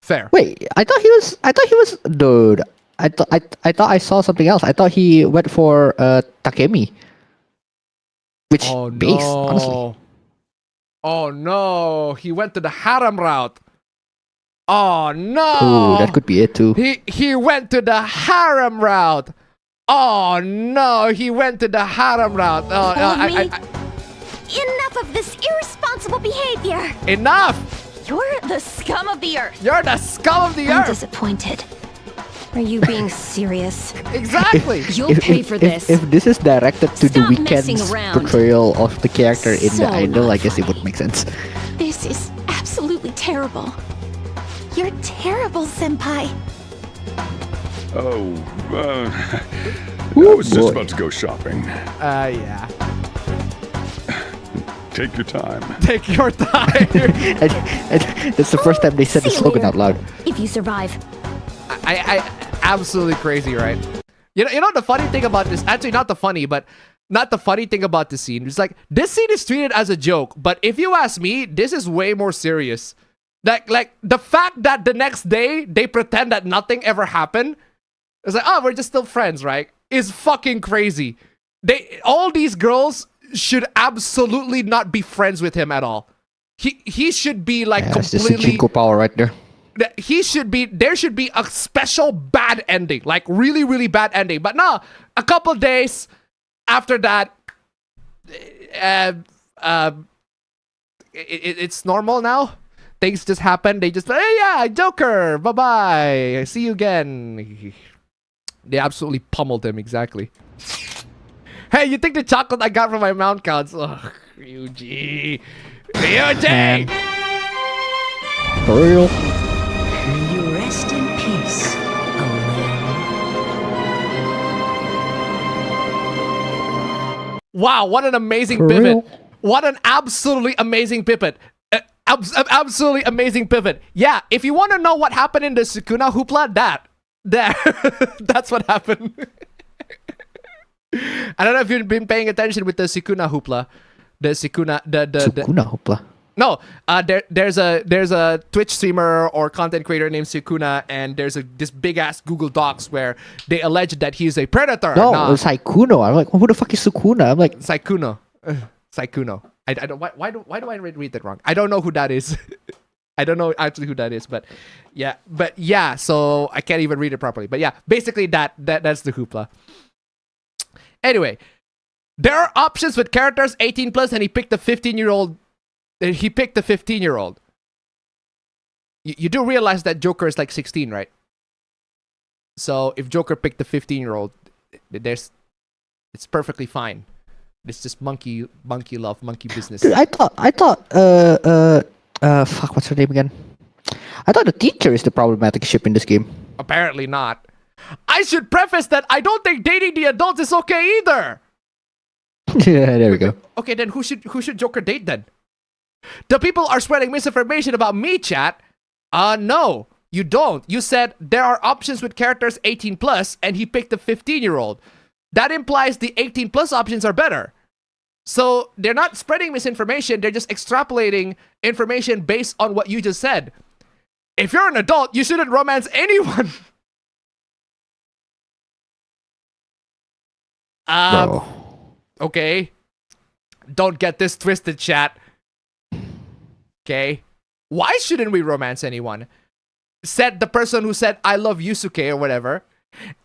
Fair. Wait, I thought he was dude. I thought I saw something else. I thought he went for Takemi. Which based, honestly. Oh no, he went to the harem route. Oh no. Ooh, that could be it too. He went to the harem route. Oh no, he went to the harem route. Enough of this irresponsible behavior. Enough. You're the scum of the earth. You're the scum of the I'm earth. disappointed. Are you being serious? Exactly. You'll pay for this. If this is directed to The Stop messing Weeknd's around. portrayal of the character in the So idol, I guess it would make sense. This is absolutely terrible. You're terrible, senpai. Oh, I was just about to go shopping. Yeah. Take your time. Take your time. That's the first time they said the slogan out loud. If you survive. I absolutely crazy, right? You know the funny thing about this, actually not the funny thing about this scene. It's like this scene is treated as a joke, but if you ask me, this is way more serious. Like the fact that the next day they pretend that nothing ever happened. It's like, oh, we're just still friends, right? Is fucking crazy. All these girls should absolutely not be friends with him at all. He should be like completely. That's just a power right there. There should be a special bad ending, like really, really bad ending. But no, a couple days after that, it's normal now. Things just happen. They just, hey, yeah, Joker, bye-bye. See you again. They absolutely pummeled him, exactly. Hey, you think the chocolate I got from my mount counts? Ugh, Ryuji. Ryuji! For real? May you rest in peace, Wow, what an amazing For pivot. real? What an absolutely amazing pivot. Absolutely amazing pivot. Yeah, if you want to know what happened in the Sukuna Hoopla, that's what happened. I don't know if you've been paying attention with the Sukuna Hoopla. The Sukuna Hoopla. No, there's a Twitch streamer or content creator named Sukuna, and there's this big ass Google Docs where they allege that he's a predator. No, it's Saikuno. I'm like, who the fuck is Sukuna? I'm like, Saikuno. Saikuno. I don't. Why do I read that wrong? I don't know who that is. I don't know actually who that is, but yeah. So I can't even read it properly. But yeah, basically that's the hoopla. Anyway, there are options with characters 18 plus, and he picked the 15-year-old. He picked the 15-year-old. You do realize that Joker is like 16, right? So if Joker picked the 15-year-old, it's perfectly fine. It's just monkey love, monkey business. Dude, I thought, fuck, what's her name again? I thought the teacher is the problematic ship in this game. Apparently not. I should preface that I don't think dating the adults is okay either. Yeah, there we go. Okay, then who should Joker date then? The people are spreading misinformation about me, chat. No, you don't. You said there are options with characters 18 plus, and he picked the 15-year-old. That implies the 18 plus options are better. So they're not spreading misinformation, they're just extrapolating information based on what you just said. If you're an adult, you shouldn't romance anyone. No. Okay. Don't get this twisted, chat. Okay. Why shouldn't we romance anyone? Said the person who said, I love Yusuke or whatever.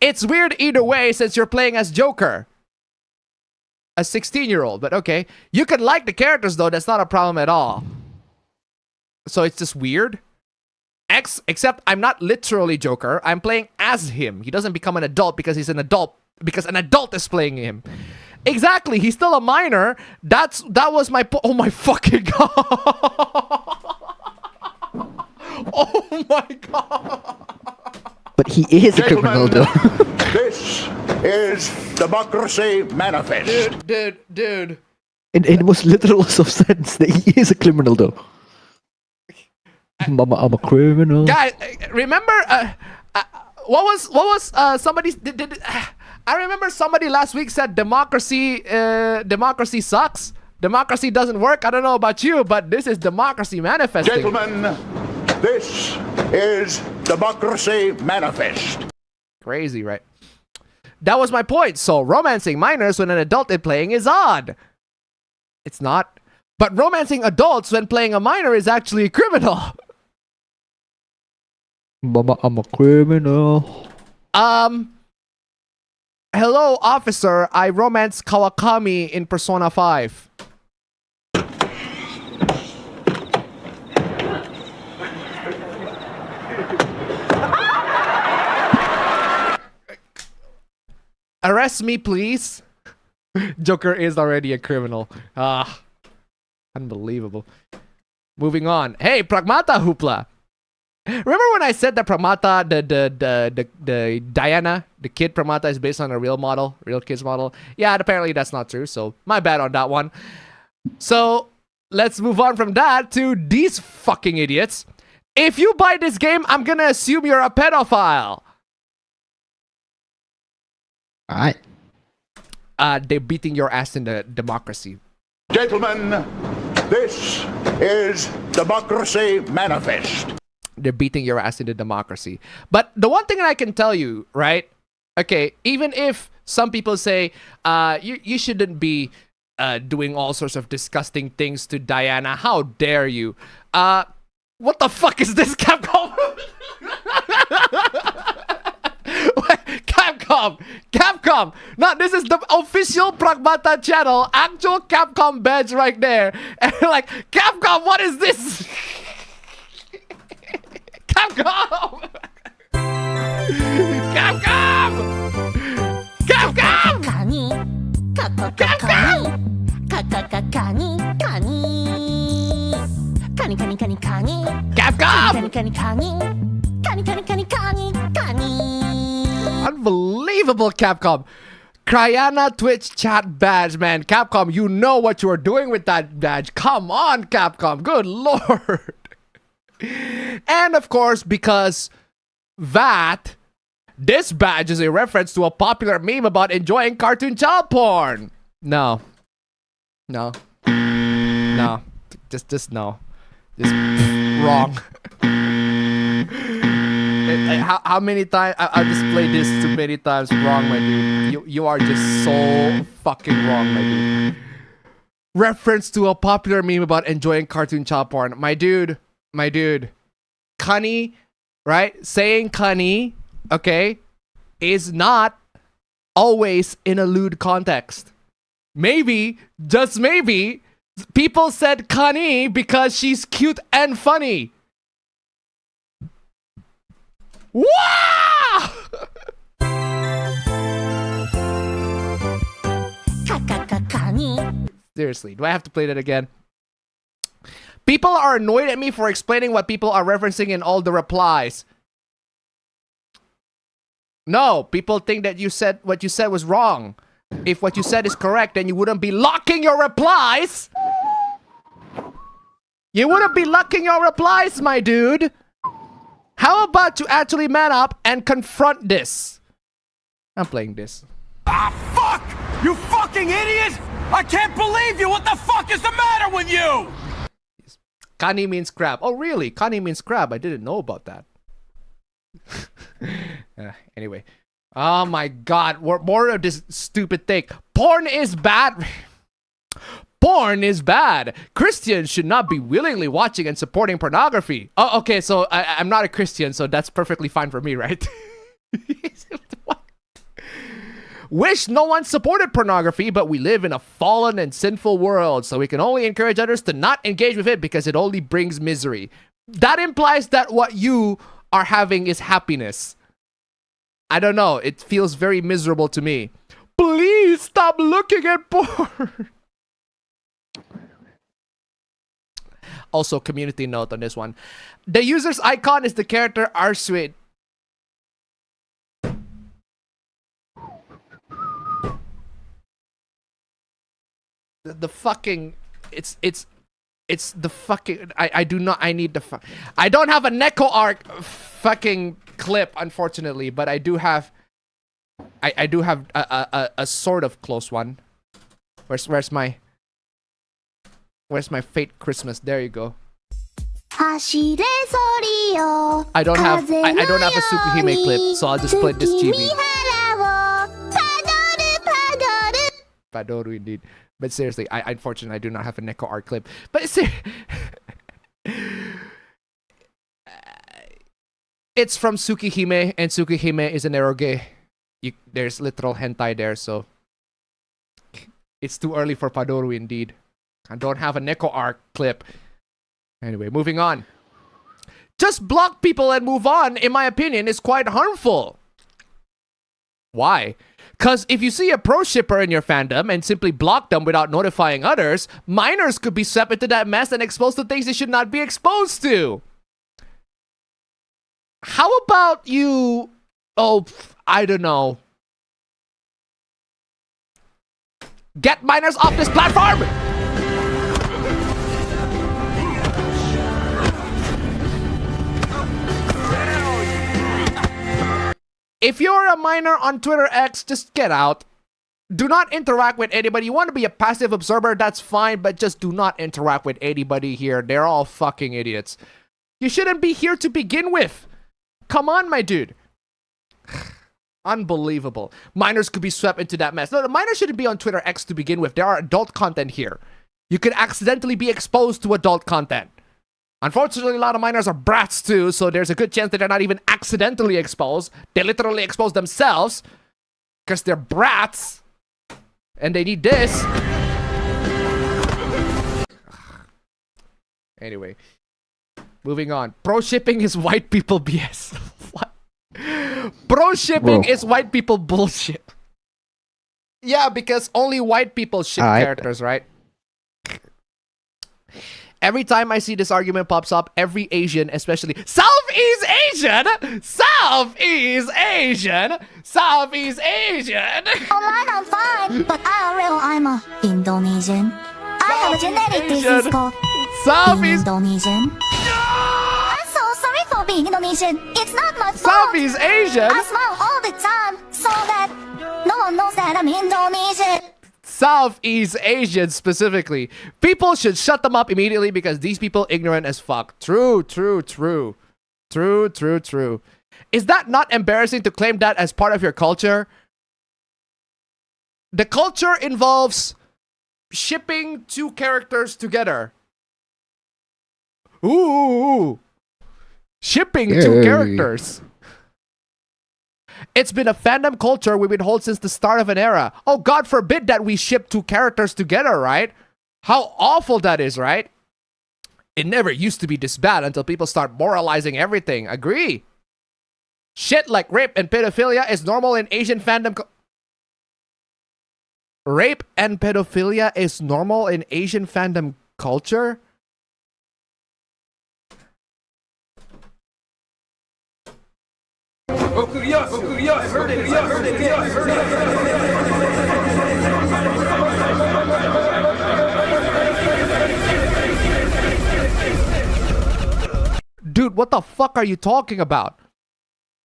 It's weird either way since you're playing as Joker. A 16-year-old, but okay. You can like the characters though, that's not a problem at all. So it's just weird. Except I'm not literally Joker. I'm playing as him. He doesn't become an adult because he's an adult. Because an adult is playing him. Exactly. He's still a minor. That was my oh my fucking god. Oh my god. But he is a criminal, though. This is Democracy Manifest. Dude. In most literal sense, that he is a criminal, though. Mama, I'm a criminal. Guys, remember what was somebody's I remember somebody last week said democracy sucks. Democracy doesn't work. I don't know about you, but this is democracy manifesting. Gentlemen, this is Democracy Manifest. Crazy, right? That was my point. So romancing minors when an adult is playing is odd. It's not. But romancing adults when playing a minor is actually criminal. Mama, I'm a criminal. Hello, officer. I romanced Kawakami in Persona 5. Arrest me, please. Joker is already a criminal. Unbelievable. Moving on. Hey, Pragmata Hoopla. Remember when I said that Pragmata, the Diana, the kid Pragmata is based on a real model, real kid's model? Yeah, apparently that's not true, so my bad on that one. So, let's move on from that to these fucking idiots. If you buy this game, I'm gonna assume you're a pedophile. Alright. They're beating your ass in the democracy. Gentlemen, this is Democracy Manifest. They're beating your ass in the democracy. But the one thing that I can tell you, right? Okay, even if some people say you shouldn't be doing all sorts of disgusting things to Diana, how dare you? What the fuck is this, Capcom? Capcom! No, this is the official Pragmata channel. Actual Capcom badge right there. And like, Capcom, what is this? Capcom! Capcom! Capcom! Unbelievable, Capcom. Cryana Twitch chat badge, man. Capcom, you know what you are doing with that badge. Come on, Capcom. Good lord. And of course, because that, this badge is a reference to a popular meme about enjoying cartoon child porn. No. Just no. Just wrong. How many times I've just played this too many times wrong, my dude. You are just so fucking wrong, my dude. Reference to a popular meme about enjoying cartoon child porn. My dude. Cunny, right? Saying cunny, okay, is not always in a lewd context. Maybe, just maybe, people said cunny because she's cute and funny. Wow! Seriously, do I have to play that again? People are annoyed at me for explaining what people are referencing in all the replies. No, people think that what you said was wrong. If what you said is correct, then you wouldn't be locking your replies. You wouldn't be locking your replies, my dude. How about you actually man up and confront this? I'm playing this. Ah, fuck! You fucking idiot! I can't believe you! What the fuck is the matter with you? Kani means crab. Oh, really? Kani means crab. I didn't know about that. Anyway. Oh my god. More of this stupid thing. Porn is bad. Porn is bad. Christians should not be willingly watching and supporting pornography. Oh, okay. So I'm not a Christian, so that's perfectly fine for me, right? Wish no one supported pornography, but we live in a fallen and sinful world, so we can only encourage others to not engage with it because it only brings misery. That implies that what you are having is happiness. I don't know. It feels very miserable to me. Please stop looking at porn. Also, community note on this one. The user's icon is the character Arsuit. The fucking... It's the fucking... I do not... I need the... I don't have a Neko arc fucking clip, unfortunately, but I do have... I do have a sort of close one. Where's my Fate Christmas? There you go. I don't have a Tsukihime clip, so I'll just play this chibi. Padoru indeed. But seriously, unfortunately I do not have a Neko art clip. But it's from Tsukihime, and Tsukihime is an eroge. There's literal hentai there, so it's too early for Padoru indeed. I don't have a Neko arc clip. Anyway, moving on. Just block people and move on, in my opinion, is quite harmful. Why? Because if you see a pro shipper in your fandom and simply block them without notifying others, minors could be swept into that mess and exposed to things they should not be exposed to. How about you... Oh, I don't know. Get minors off this platform! If you're a minor on Twitter X, just get out. Do not interact with anybody. You want to be a passive observer, that's fine, but just do not interact with anybody here. They're all fucking idiots. You shouldn't be here to begin with. Come on, my dude. Unbelievable. Minors could be swept into that mess. No, the minors shouldn't be on Twitter X to begin with. There are adult content here. You could accidentally be exposed to adult content. Unfortunately, a lot of minors are brats too, so there's a good chance that they're not even accidentally exposed. They literally expose themselves because they're brats and they need this. Anyway, moving on. Pro shipping is white people BS. What? Pro shipping is white people bullshit. Yeah, because only white people ship characters, right? Every time I see this argument pops up, every Asian, especially Southeast Asian, Online, I'm fine, but IRL, I'm a Indonesian. I have a genetic disease called Indonesian. I'm so sorry for being Indonesian. It's not my fault. Southeast Asian? I smile all the time so that no one knows that I'm Indonesian. Southeast Asian specifically. People should shut them up immediately because these people ignorant as fuck. True. Is that not embarrassing to claim that as part of your culture? The culture involves shipping two characters together. Ooh. Shipping two characters. It's been a fandom culture we've been hold since the start of an era. Oh, God forbid that we ship two characters together, right? How awful that is, right? It never used to be this bad until people start moralizing everything. Agree. Shit like rape and pedophilia is normal in Asian fandom. Rape and pedophilia is normal in Asian fandom culture? Dude, what the fuck are you talking about?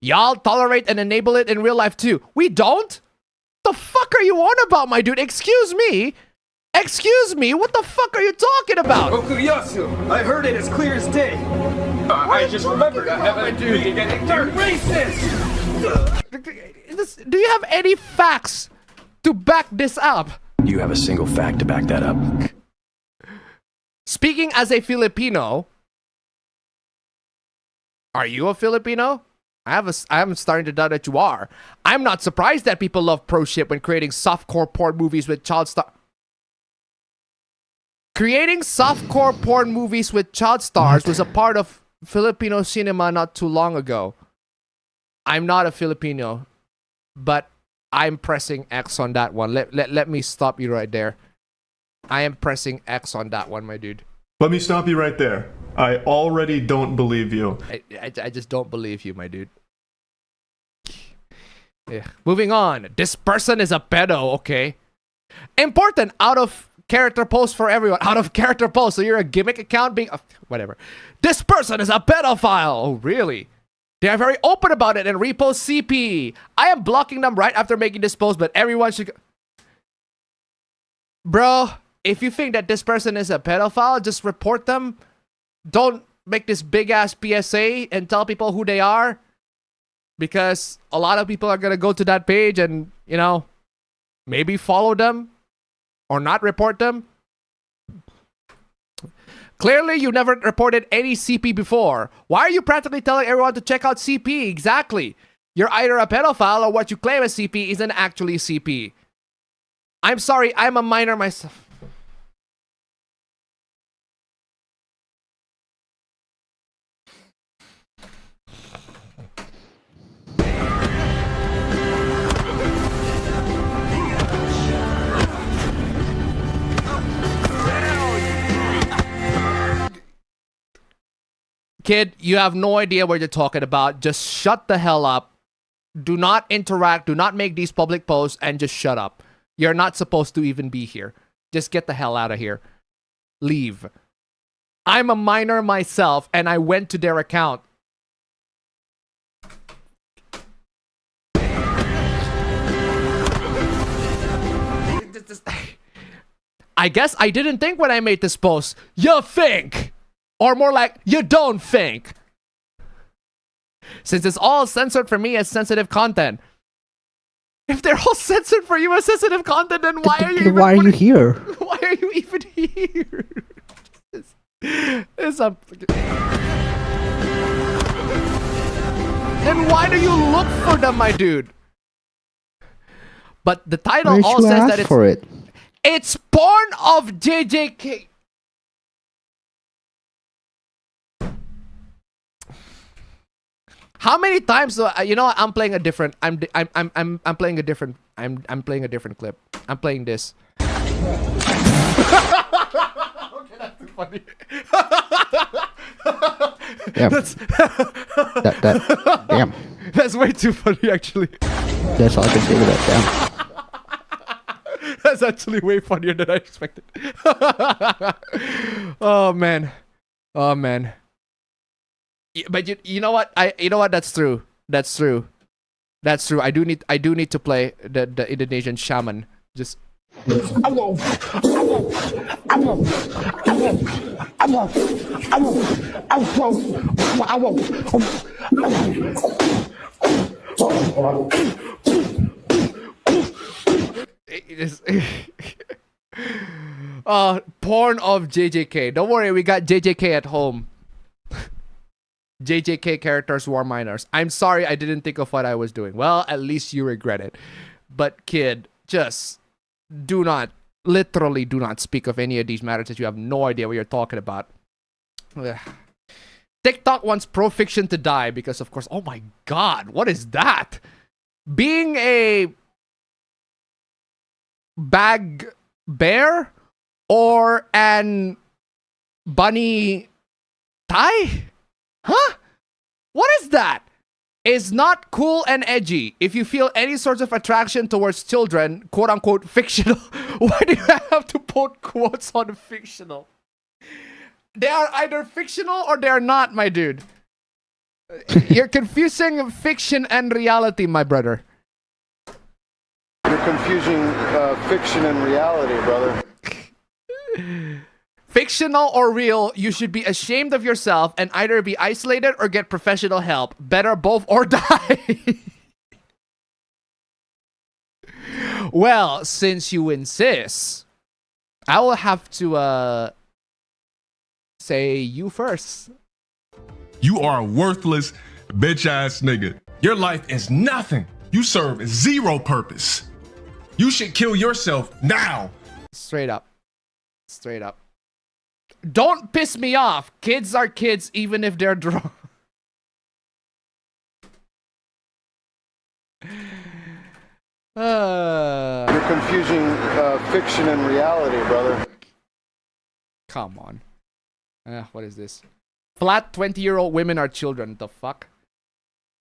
Y'all tolerate and enable it in real life too. We don't? The fuck are you on about, my dude? Excuse me? Excuse me? What the fuck are you talking about? Okuyasu, I heard it as clear as day. I just remembered I haven't been getting racist. Do you have any facts to back this up? Do you have a single fact to back that up? Speaking as a Filipino, are you a Filipino? I'm starting to doubt that you are. I'm not surprised that people love pro ship when creating softcore porn movies with child star. Creating softcore porn movies with child stars was a part of Filipino cinema not too long ago. I'm not a Filipino, but I'm pressing X on that one. Let me stop you right there. I am pressing X on that one, my dude. Let me stop you right there. I already don't believe you. I just don't believe you, my dude. Yeah. Moving on. This person is a pedo, okay? Important out of character post for everyone. Out of character post. So you're a gimmick account being... whatever. This person is a pedophile. Oh, really? They are very open about it and repost CP. I am blocking them right after making this post, but everyone should... Bro, if you think that this person is a pedophile, just report them. Don't make this big-ass PSA and tell people who they are. Because a lot of people are going to go to that page and, you know, maybe follow them or not report them. Clearly, you never reported any CP before. Why are you practically telling everyone to check out CP? Exactly. You're either a pedophile or what you claim as CP isn't actually CP. I'm sorry, I'm a minor myself. Kid, you have no idea what you're talking about. Just shut the hell up. Do not interact. Do not make these public posts and just shut up. You're not supposed to even be here. Just get the hell out of here. Leave. I'm a minor myself and I went to their account. I guess I didn't think when I made this post. You think! Or more like, you don't think. Since it's all censored for me as sensitive content. If they're all censored for you as sensitive content, then why are you Why are you here? Why are you even here? Then why do you look for them, my dude? But the title all says that it's porn of JJK. How many times? You know, I'm playing a different. I'm playing a different. I'm playing a different clip. I'm playing this. Okay, that's too funny. Damn. Damn. That's way too funny, actually. That's all I can say to that. Damn. That's actually way funnier than I expected. Oh man. Oh man. But you know what? You know what? That's true. That's true. That's true. I do need to play the Indonesian shaman. Just porn of JJK. Don't worry, we got JJK at home. JJK characters who are minors. I'm sorry I didn't think of what I was doing. Well, at least you regret it. But kid, just do not, literally do not speak of any of these matters that you have no idea what you're talking about. Ugh. TikTok wants pro fiction to die because, of course, oh my god, what is that? Being a bag bear or an bunny tie? Huh? What is that? Is not cool and edgy. If you feel any sort of attraction towards children, quote unquote fictional. Why do you have to put quotes on fictional? They are either fictional or they are not, my dude. You're confusing fiction and reality, my brother. You're confusing fiction and reality, brother. Fictional or real, you should be ashamed of yourself and either be isolated or get professional help. Better both or die. Well, since you insist, I will have to say you first. You are a worthless bitch-ass nigga. Your life is nothing. You serve zero purpose. You should kill yourself now. Straight up. Straight up. Don't piss me off. Kids are kids even if they're drunk. You're confusing fiction and reality, brother. Come on. What is this? Flat 20-year-old women are children. The fuck?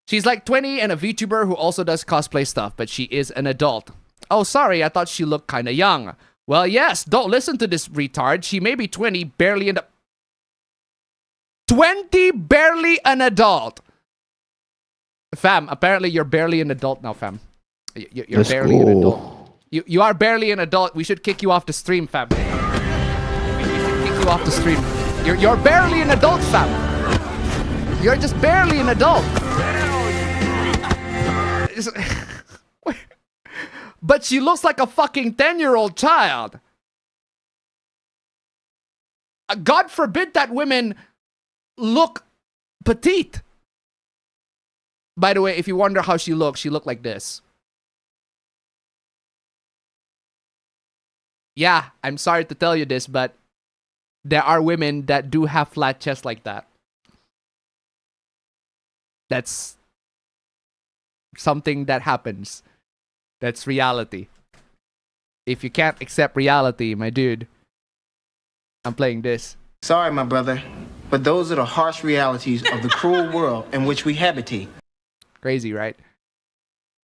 She's like 20 and a VTuber who also does cosplay stuff, but she is an adult. Oh, sorry, I thought she looked kinda young. Well, yes, don't listen to this retard. She may be 20, barely an... 20, barely an adult! Fam, apparently you're barely an adult now, fam. You're barely an adult. You are barely an adult. We should kick you off the stream, fam. We should kick you off the stream. You're barely an adult, fam. You're just barely an adult. But she looks like a fucking 10-year-old child. God forbid that women look petite. By the way, if you wonder how she looked like this. Yeah, I'm sorry to tell you this, but there are women that do have flat chests like that. That's something that happens. That's reality. If you can't accept reality, my dude, I'm playing this. Sorry, my brother, but those are the harsh realities of the cruel world in which we habitate. Crazy, right?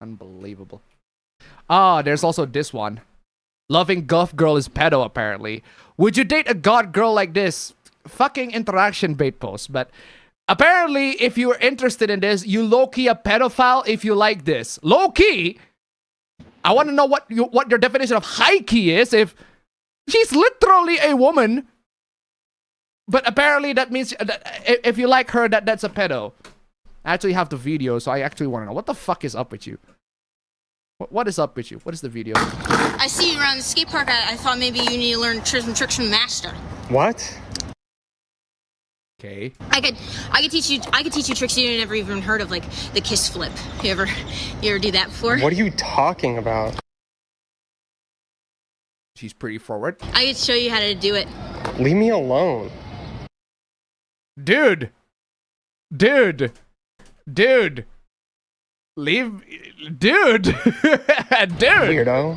Unbelievable. Ah, there's also this one. Loving Goth girl is pedo, apparently. Would you date a God girl like this? Fucking interaction bait post, but apparently, if you're interested in this, you low-key a pedophile if you like this. Low-key? I want to know what your definition of high-key is. If she's literally a woman, but apparently that means that if you like her, that's a pedo. I actually have the video, so I actually want to know. What the fuck is up with you? What is up with you? What is the video? I see you around the skate park. I thought maybe you need to learn some tricks from the master. What? Okay. I could teach you tricks you never even heard of, like the kiss flip. You ever do that before? What are you talking about? She's pretty forward. I could show you how to do it. Leave me alone. Dude. Leave, dude. Dude. Weirdo.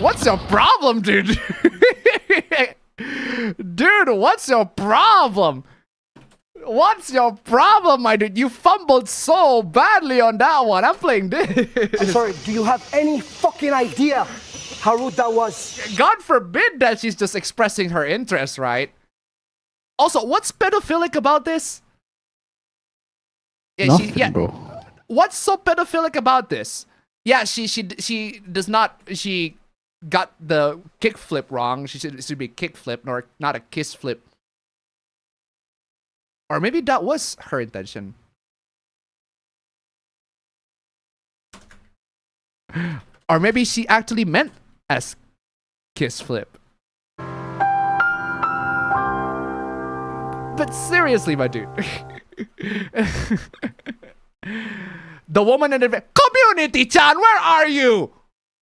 What's your problem, dude? Dude, what's your problem? What's your problem, my dude? You fumbled so badly on that one. I'm playing this. I'm sorry, do you have any fucking idea how rude that was? God forbid that she's just expressing her interest, right? Also, what's pedophilic about this? Yeah, Nothing, bro. What's so pedophilic about this? Yeah, she does not, she got the kick flip wrong. She should be kick flip, nor not a kiss flip. Or maybe that was her intention. Or maybe she actually meant as kiss flip. But seriously, my dude. The woman in the community, Chan, where are you?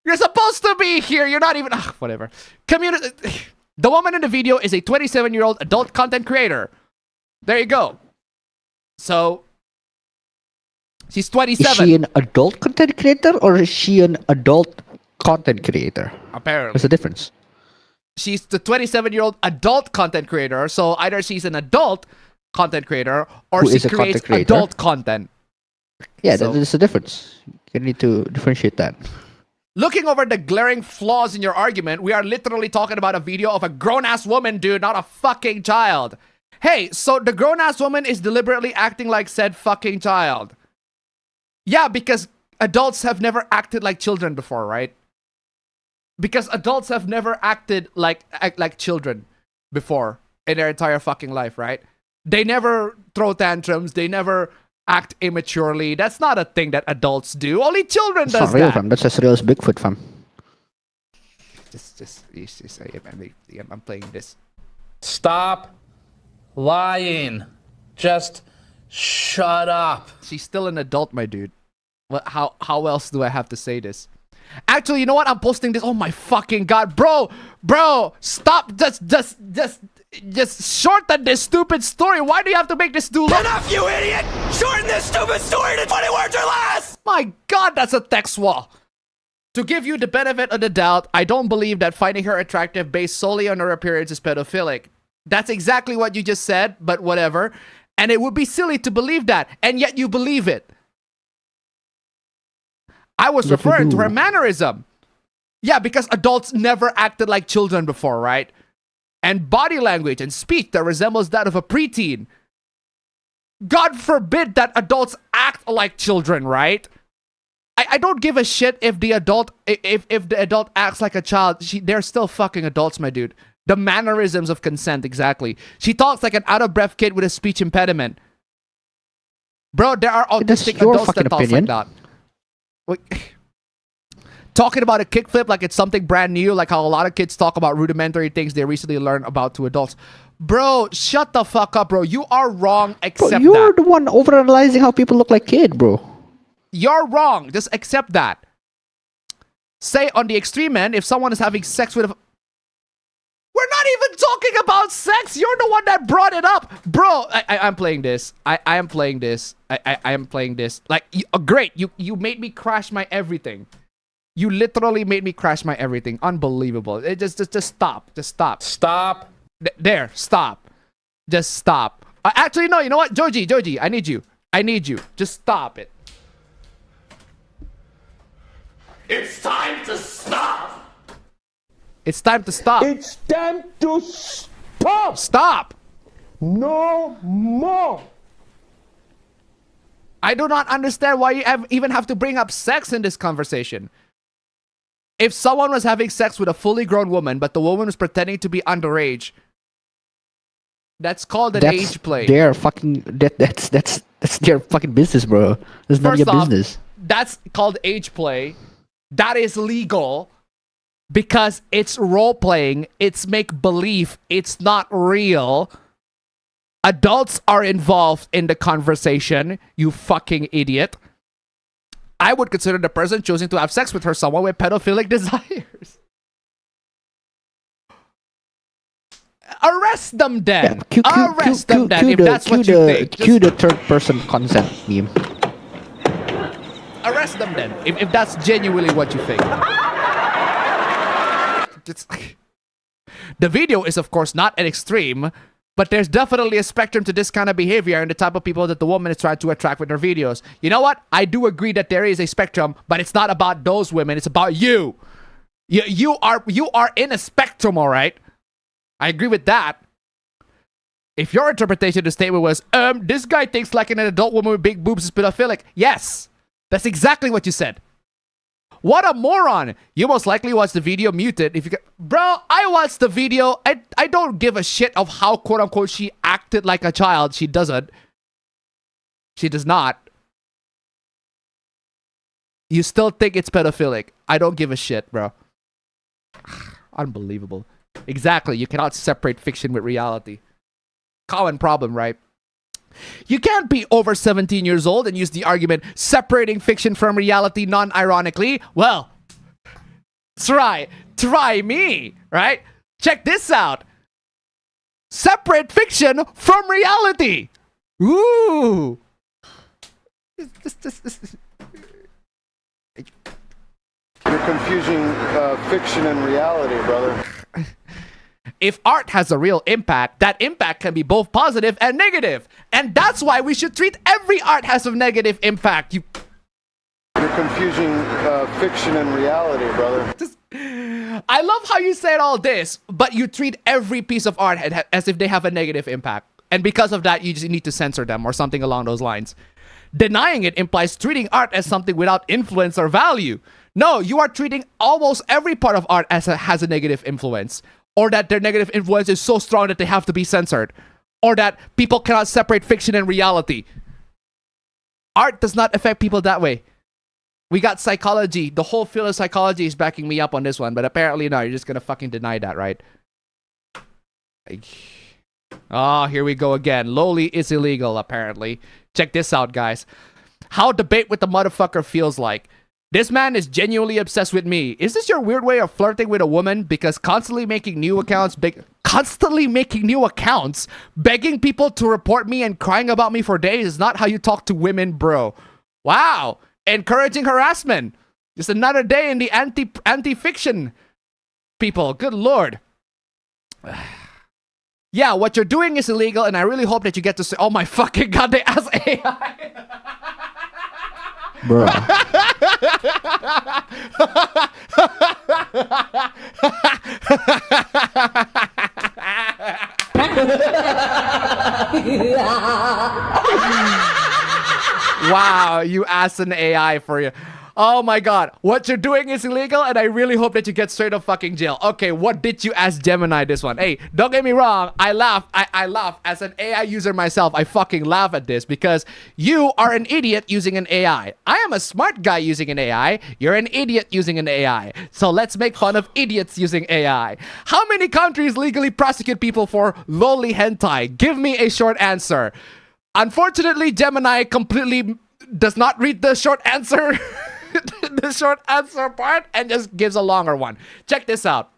You're supposed to be here. You're not even. Whatever. The woman in the video is a 27-year-old adult content creator. There you go. So she's 27. Is she an adult content creator or is she an adult content creator? Apparently. What's the difference? She's the 27-year-old adult content creator. So either she's an adult content creator or she creates adult content. Yeah, there's a difference. You need to differentiate that. Looking over the glaring flaws in your argument, we are literally talking about a video of a grown-ass woman, dude, not a fucking child. Hey, so the grown-ass woman is deliberately acting like said fucking child. Yeah, because adults have never acted like children before, right? Because adults have never acted like children before in their entire fucking life, right? They never throw tantrums. They never act immaturely. That's not a thing that adults do. Only children does not real, that. Fam. That's as real as Bigfoot, fam. I'm playing this. Stop lying. Just shut up. She's still an adult, my dude. How else do I have to say this? Actually, you know what? I'm posting this. Oh my fucking god, bro, stop. Just Just shorten this stupid story. Why do you have to make this do long? Enough, you idiot! Shorten this stupid story to 20 words or less! My God, that's a text wall. To give you the benefit of the doubt, I don't believe that finding her attractive based solely on her appearance is pedophilic. That's exactly what you just said, but whatever. And it would be silly to believe that, and yet you believe it. I was referring to her mannerism. Yeah, because adults never acted like children before, right? And body language and speech that resembles that of a preteen. God forbid that adults act like children, right? I don't give a shit if the adult if the adult acts like a child. They're still fucking adults, my dude. The mannerisms of consent, exactly. She talks like an out-of-breath kid with a speech impediment. Bro, there are autistic adults that talk like that. Wait. Talking about a kickflip like it's something brand new, like how a lot of kids talk about rudimentary things they recently learned about to adults. Bro, shut the fuck up, bro. You are wrong. Accept that. You're the one overanalyzing how people look like kids, bro. You're wrong. Just accept that. Say on the extreme end, if someone is having sex with a... We're not even talking about sex. You're the one that brought it up. Bro, I'm playing this. I am playing this. I am playing this. Like, great. You made me crash my everything. You literally made me crash my everything. Unbelievable. It just stop. Just stop. Stop. There. Stop. Just stop. Actually, no. You know what? Joji, I need you. I need you. Just stop it. It's time to stop! It's time to stop. It's time to stop! Stop! No more! I do not understand why you even have to bring up sex in this conversation. If someone was having sex with a fully grown woman, but the woman was pretending to be underage, that's called an age play. Their fucking that's their fucking business, bro. That's none of your business. That's called age play. That is legal because it's role playing. It's make believe. It's not real. Adults are involved in the conversation. You fucking idiot. I would consider the person choosing to have sex with her someone with pedophilic desires. Arrest them then. Arrest them then if that's what you think. Cue the third person consent meme. Arrest them then if that's genuinely what you think. The video is of course not an extreme, but there's definitely a spectrum to this kind of behavior and the type of people that the woman is trying to attract with her videos. You know what? I do agree that there is a spectrum, but it's not about those women. It's about you. You are in a spectrum, all right? I agree with that. If your interpretation of the statement was, this guy thinks like an adult woman with big boobs is pedophilic. Yes, that's exactly what you said. What a moron. You most likely watched the video muted. If you Bro, I watched the video. I don't give a shit of how quote unquote she acted like a child. She doesn't. She does not. You still think it's pedophilic. I don't give a shit, bro. Unbelievable. Exactly. You cannot separate fiction with reality. Common problem, right? You can't be over 17 years old and use the argument separating fiction from reality non-ironically. Well, try me, right? Check this out. Separate fiction from reality. Ooh. You're confusing fiction and reality, brother. If art has a real impact, that impact can be both positive and negative. And that's why we should treat every art as a negative impact. You're confusing fiction and reality, brother. I love how you said all this, but you treat every piece of art as if they have a negative impact. And because of that, you just need to censor them or something along those lines. Denying it implies treating art as something without influence or value. No, you are treating almost every part of art as has a negative influence. Or that their negative influence is so strong that they have to be censored. Or that people cannot separate fiction and reality. Art does not affect people that way. We got psychology. The whole field of psychology is backing me up on this one. But apparently, no, you're just going to fucking deny that, right? Oh, here we go again. Loli is illegal, apparently. Check this out, guys. How debate with the motherfucker feels like. This man is genuinely obsessed with me. Is this your weird way of flirting with a woman? Because constantly making new accounts, begging people to report me and crying about me for days is not how you talk to women, bro. Wow. Encouraging harassment. Just another day in the anti-fiction people. Good lord. Yeah, what you're doing is illegal, and I really hope that you get to say, oh my fucking god, they ask AI. Bro. Wow, you asked an AI for you. Oh my god, what you're doing is illegal, and I really hope that you get straight up fucking jail. Okay, what did you ask Gemini this one? Hey, don't get me wrong, I laugh. I laugh as an AI user myself. I fucking laugh at this because you are an idiot using an AI. I am a smart guy using an AI. You're an idiot using an AI. So let's make fun of idiots using AI. How many countries legally prosecute people for loli hentai? Give me a short answer. Unfortunately, Gemini completely does not read the short answer. The short answer part and just gives a longer one. Check this out.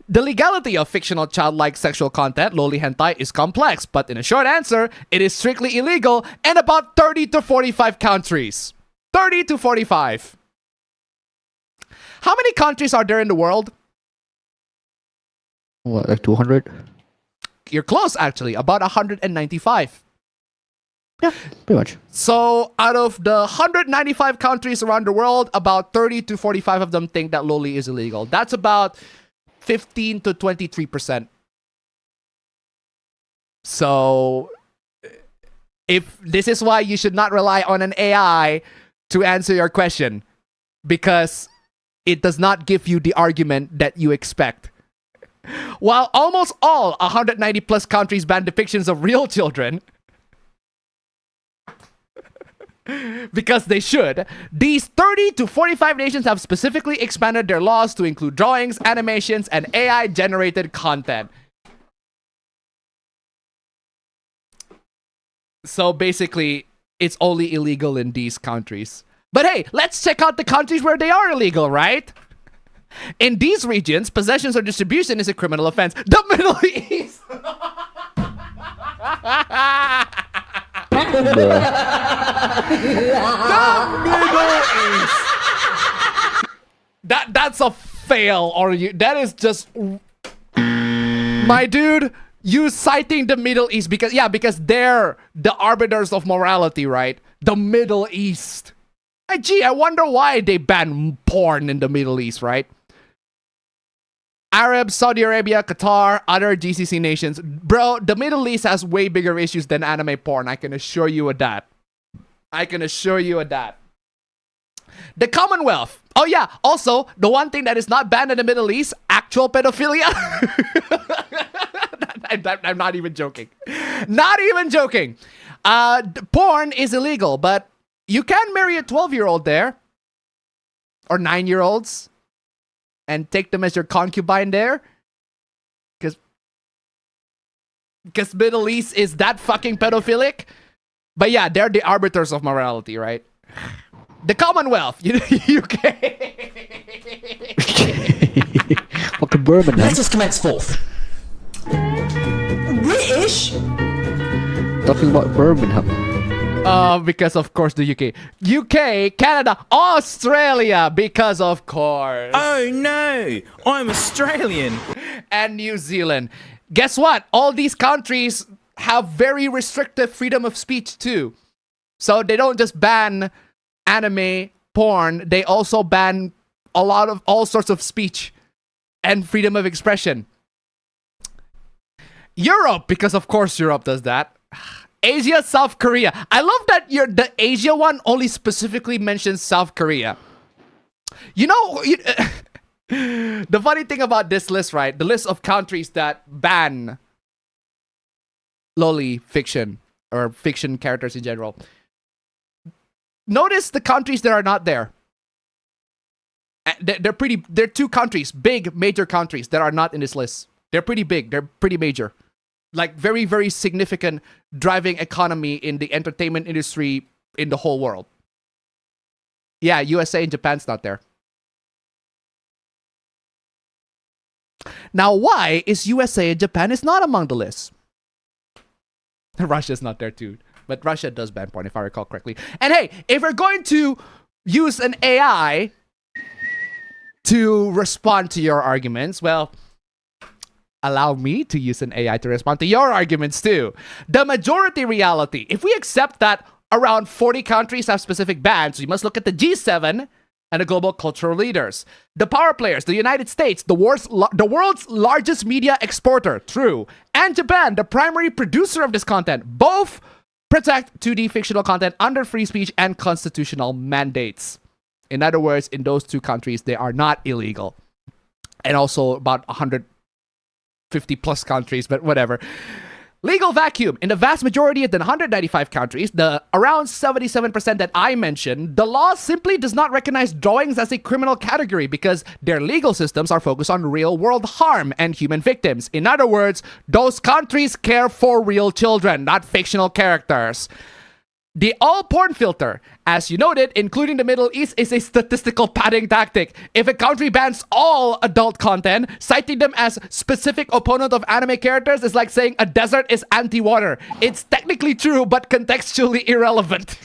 The legality of fictional childlike sexual content, loli hentai, is complex, but in a short answer, it is strictly illegal in about 30 to 45 countries. 30 to 45. How many countries are there in the world? What, like 200? You're close, actually. About 195. Yeah, pretty much. So, out of the 195 countries around the world, about 30 to 45 of them think that loli is illegal. That's about 15 to 23%. So, if this is why you should not rely on an AI to answer your question, because it does not give you the argument that you expect. While almost all 190 plus countries ban depictions of real children, because they should, these 30 to 45 nations have specifically expanded their laws to include drawings, animations, and AI-generated content. So basically, it's only illegal in these countries. But hey, let's check out the countries where they are illegal, right? In these regions, possessions or distribution is a criminal offense. The Middle East! The Middle East. That's a fail, or you? That is just, my dude. You citing the Middle East because they're the arbiters of morality, right? The Middle East. Gee, I wonder why they ban porn in the Middle East, right? Arab, Saudi Arabia, Qatar, other GCC nations. Bro, the Middle East has way bigger issues than anime porn. I can assure you of that. I can assure you of that. The Commonwealth. Oh yeah, also, the one thing that is not banned in the Middle East, actual pedophilia. I'm not even joking. Not even joking. Porn is illegal, but you can marry a 12-year-old there. Or 9-year-olds. And take them as your concubine there. Because Middle East is that fucking pedophilic. But yeah, they're the arbiters of morality, right? The Commonwealth. UK. Welcome, Bourbon. Let us commence forth. British? Talking about Birmingham. Because of course the UK. UK, Canada, Australia, because of course. Oh no, I'm Australian. And New Zealand. Guess what? All these countries have very restrictive freedom of speech too. So they don't just ban anime, porn, they also ban a lot of all sorts of speech and freedom of expression. Europe, because of course Europe does that. Asia, South Korea. I love that the Asia one only specifically mentions South Korea. You know, the funny thing about this list, right? The list of countries that ban loli fiction or fiction characters in general. Notice the countries that are not there. They're two countries, big major countries that are not in this list. They're pretty big. They're pretty major. Like very, very significant driving economy in the entertainment industry in the whole world. Yeah, USA and Japan's not there. Now, why is USA and Japan is not among the list? Russia's not there too. But Russia does ban porn, if I recall correctly. And hey, if we're going to use an AI to respond to your arguments, well, allow me to use an AI to respond to your arguments too. The majority reality, if we accept that around 40 countries have specific bans, we must look at the G7 and the global cultural leaders. The power players, the United States, the world's largest media exporter, true, and Japan, the primary producer of this content, both protect 2D fictional content under free speech and constitutional mandates. In other words, in those two countries, they are not illegal. And also about 150 plus countries, but whatever. Legal vacuum. In the vast majority of the 195 countries, the around 77% that I mentioned, the law simply does not recognize drawings as a criminal category because their legal systems are focused on real-world harm and human victims. In other words, those countries care for real children, not fictional characters. The all porn filter, as you noted, including the Middle East, is a statistical padding tactic. If a country bans all adult content, citing them as specific opponent of anime characters is like saying a desert is anti-water. It's technically true, but contextually irrelevant.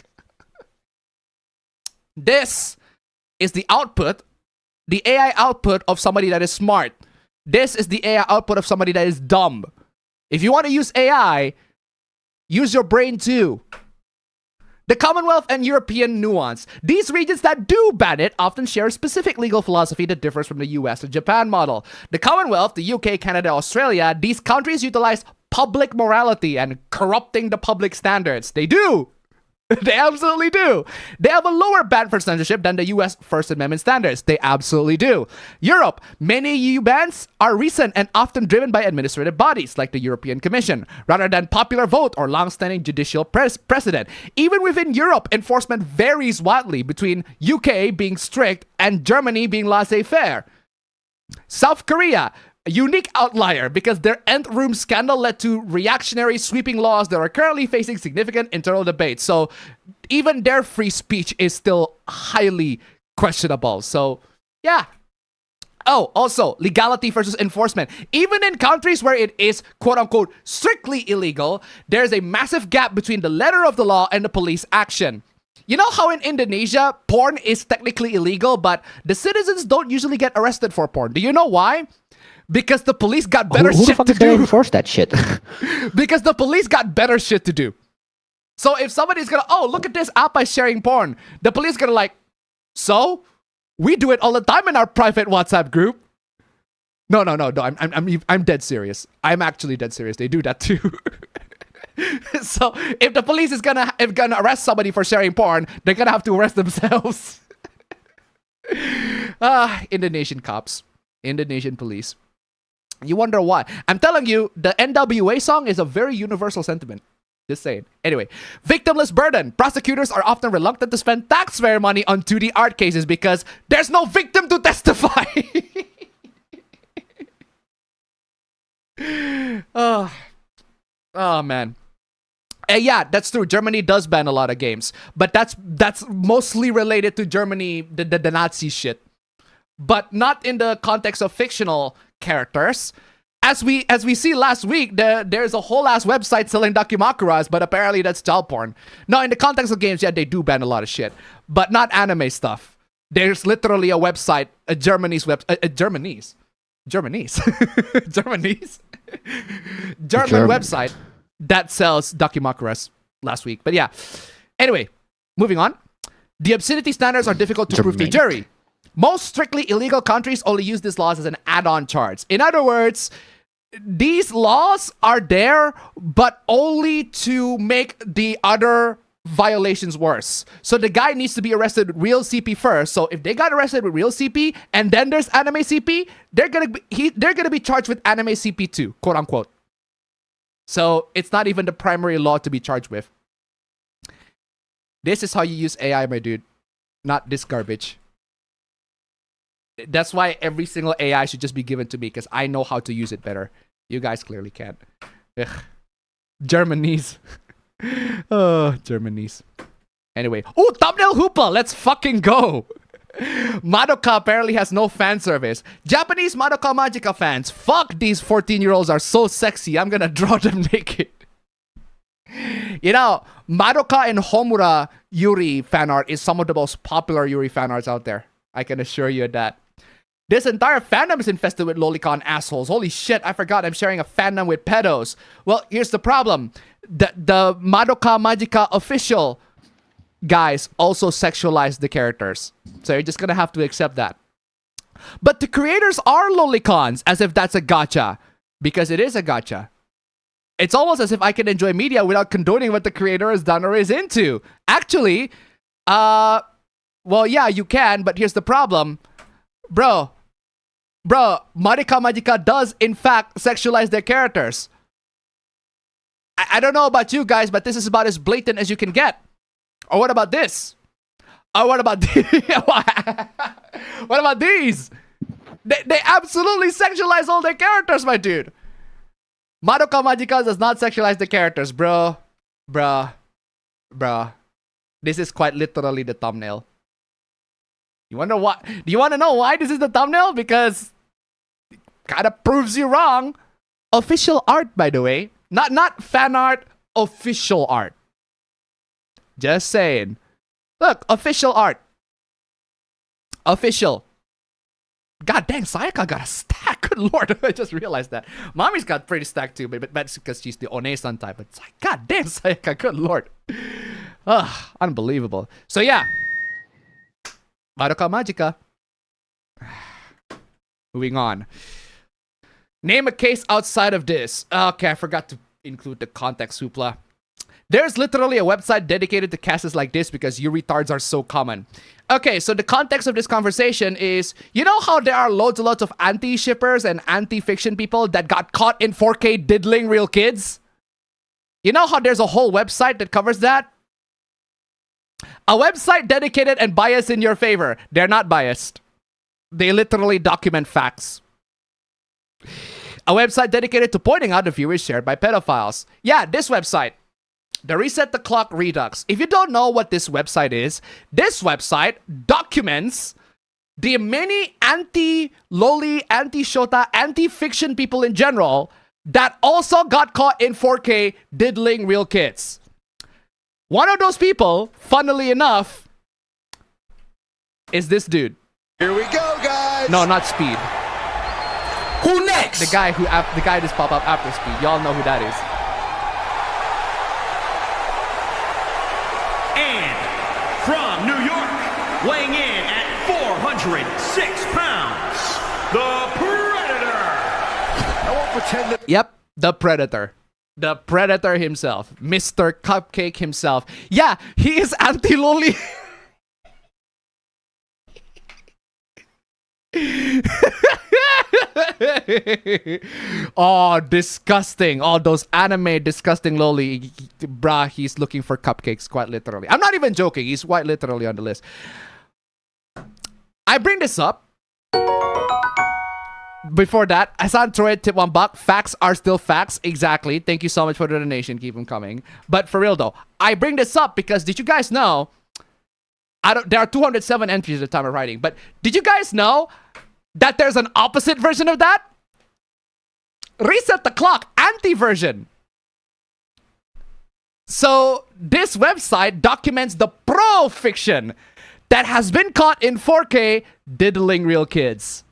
This is the output, the AI output of somebody that is smart. This is the AI output of somebody that is dumb. If you want to use AI, use your brain too. The Commonwealth and European nuance. These regions that do ban it often share a specific legal philosophy that differs from the US and Japan model. The Commonwealth, the UK, Canada, Australia, these countries utilize public morality and corrupting the public standards. They do. They absolutely do. They have a lower ban for censorship than the US First Amendment standards. They absolutely do. Europe, many EU bans are recent and often driven by administrative bodies like the European Commission, rather than popular vote or long-standing judicial precedent. Even within Europe, enforcement varies wildly between UK being strict and Germany being laissez-faire. South Korea, a unique outlier because their nth room scandal led to reactionary sweeping laws that are currently facing significant internal debate. So even their free speech is still highly questionable. So yeah. Oh, also legality versus enforcement. Even in countries where it is quote unquote strictly illegal, there's a massive gap between the letter of the law and the police action. You know how in Indonesia, porn is technically illegal, but the citizens don't usually get arrested for porn. Do you know why? Because the police got better who shit the fuck to is gonna do. enforce that shit? Because the police got better shit to do. So if somebody's gonna, oh, look at this app by sharing porn, the police gonna like, so we do it all the time in our private WhatsApp group. No. I'm dead serious. I'm actually dead serious. They do that too. So if the police is gonna arrest somebody for sharing porn, they're gonna have to arrest themselves. Indonesian cops, Indonesian police. You wonder why? I'm telling you, the NWA song is a very universal sentiment. Just saying. Anyway, victimless burden. Prosecutors are often reluctant to spend taxpayer money on 2D art cases because there's no victim to testify. Oh man. Yeah, that's true. Germany does ban a lot of games, but that's mostly related to Germany, the Nazi shit, but not in the context of fictional characters. As we see last week, there's a whole ass website selling dakimakuras, but apparently that's child porn. No, in the context of games, yeah, they do ban a lot of shit, but not anime stuff. There's literally a website, a German website that sells dakimakuras last week. But yeah, anyway, moving on. The obscenity standards are difficult to prove to jury. Most strictly illegal countries only use these laws as an add-on charge. In other words, these laws are there, but only to make the other violations worse. So the guy needs to be arrested with real CP first. So if they got arrested with real CP and then there's anime CP, they're gonna be charged with anime CP too, quote unquote. So it's not even the primary law to be charged with. This is how you use AI, my dude. Not this garbage. That's why every single AI should just be given to me, because I know how to use it better. You guys clearly can't. Ugh. Germanese. Oh, Germanese. Anyway. Oh, thumbnail hoopla. Let's fucking go. Madoka apparently has no fan service. Japanese Madoka Magica fans. Fuck, these 14-year-olds are so sexy. I'm gonna draw them naked. You know, Madoka and Homura Yuri fan art is some of the most popular Yuri fan arts out there. I can assure you of that. This entire fandom is infested with lolicon assholes. Holy shit, I forgot I'm sharing a fandom with pedos. Well, here's the problem. The Madoka Magica official guys also sexualize the characters. So you're just gonna have to accept that. But the creators are lolicons, as if that's a gotcha. Because it is a gotcha. It's almost as if I can enjoy media without condoning what the creator has done or is into. Actually, well, yeah, you can, but here's the problem. Bro, Madoka Magica does, in fact, sexualize their characters. I don't know about you guys, but this is about as blatant as you can get. Or what about this? Or what about what about these? They absolutely sexualize all their characters, my dude. Madoka Magica does not sexualize the characters, bro. This is quite literally the thumbnail. You wonder why? Do you want to know why this is the thumbnail? Because it kind of proves you wrong. Official art, by the way. Not fan art, official art. Just saying. Look, official art. Official. God dang, Sayaka got a stack. Good lord, I just realized that. Mommy's got pretty stacked too, but that's because she's the One-san type. But it's like, god damn, Sayaka, good lord. Ugh, unbelievable. So yeah. Madoka Magica. Moving on. Name a case outside of this. Okay, I forgot to include the context, Supla. There's literally a website dedicated to cases like this because you retards are so common. Okay, so the context of this conversation is, you know how there are loads and lots of anti-shippers and anti-fiction people that got caught in 4K diddling real kids? You know how there's a whole website that covers that? A website dedicated and biased in your favor. They're not biased. They literally document facts. A website dedicated to pointing out the viewers shared by pedophiles. Yeah, this website. The Reset the Clock Redux. If you don't know what this website is, this website documents the many anti-Loli, anti-Shota, anti-fiction people in general that also got caught in 4K diddling real kids. One of those people, funnily enough, is this dude. Here we go, guys. No, not Speed. Who next? The guy just popped up after Speed. Y'all know who that is. And from New York, weighing in at 406 pounds, the Predator. I won't pretend that. Yep, the Predator. The Predator himself. Mr. Cupcake himself. Yeah, he is Anti-Loli. Oh, disgusting. Oh, those anime disgusting Loli. Bruh, he's looking for cupcakes, quite literally. I'm not even joking. He's quite literally on the list. I bring this up. Before that, Hasan Troy tip $1. Facts are still facts. Exactly. Thank you so much for the donation. Keep them coming. But for real though, I bring this up because did you guys know? There are 207 entries at the time of writing. But did you guys know that there's an opposite version of that? Reset the Clock anti-version. So this website documents the pro-fiction that has been caught in 4K diddling real kids.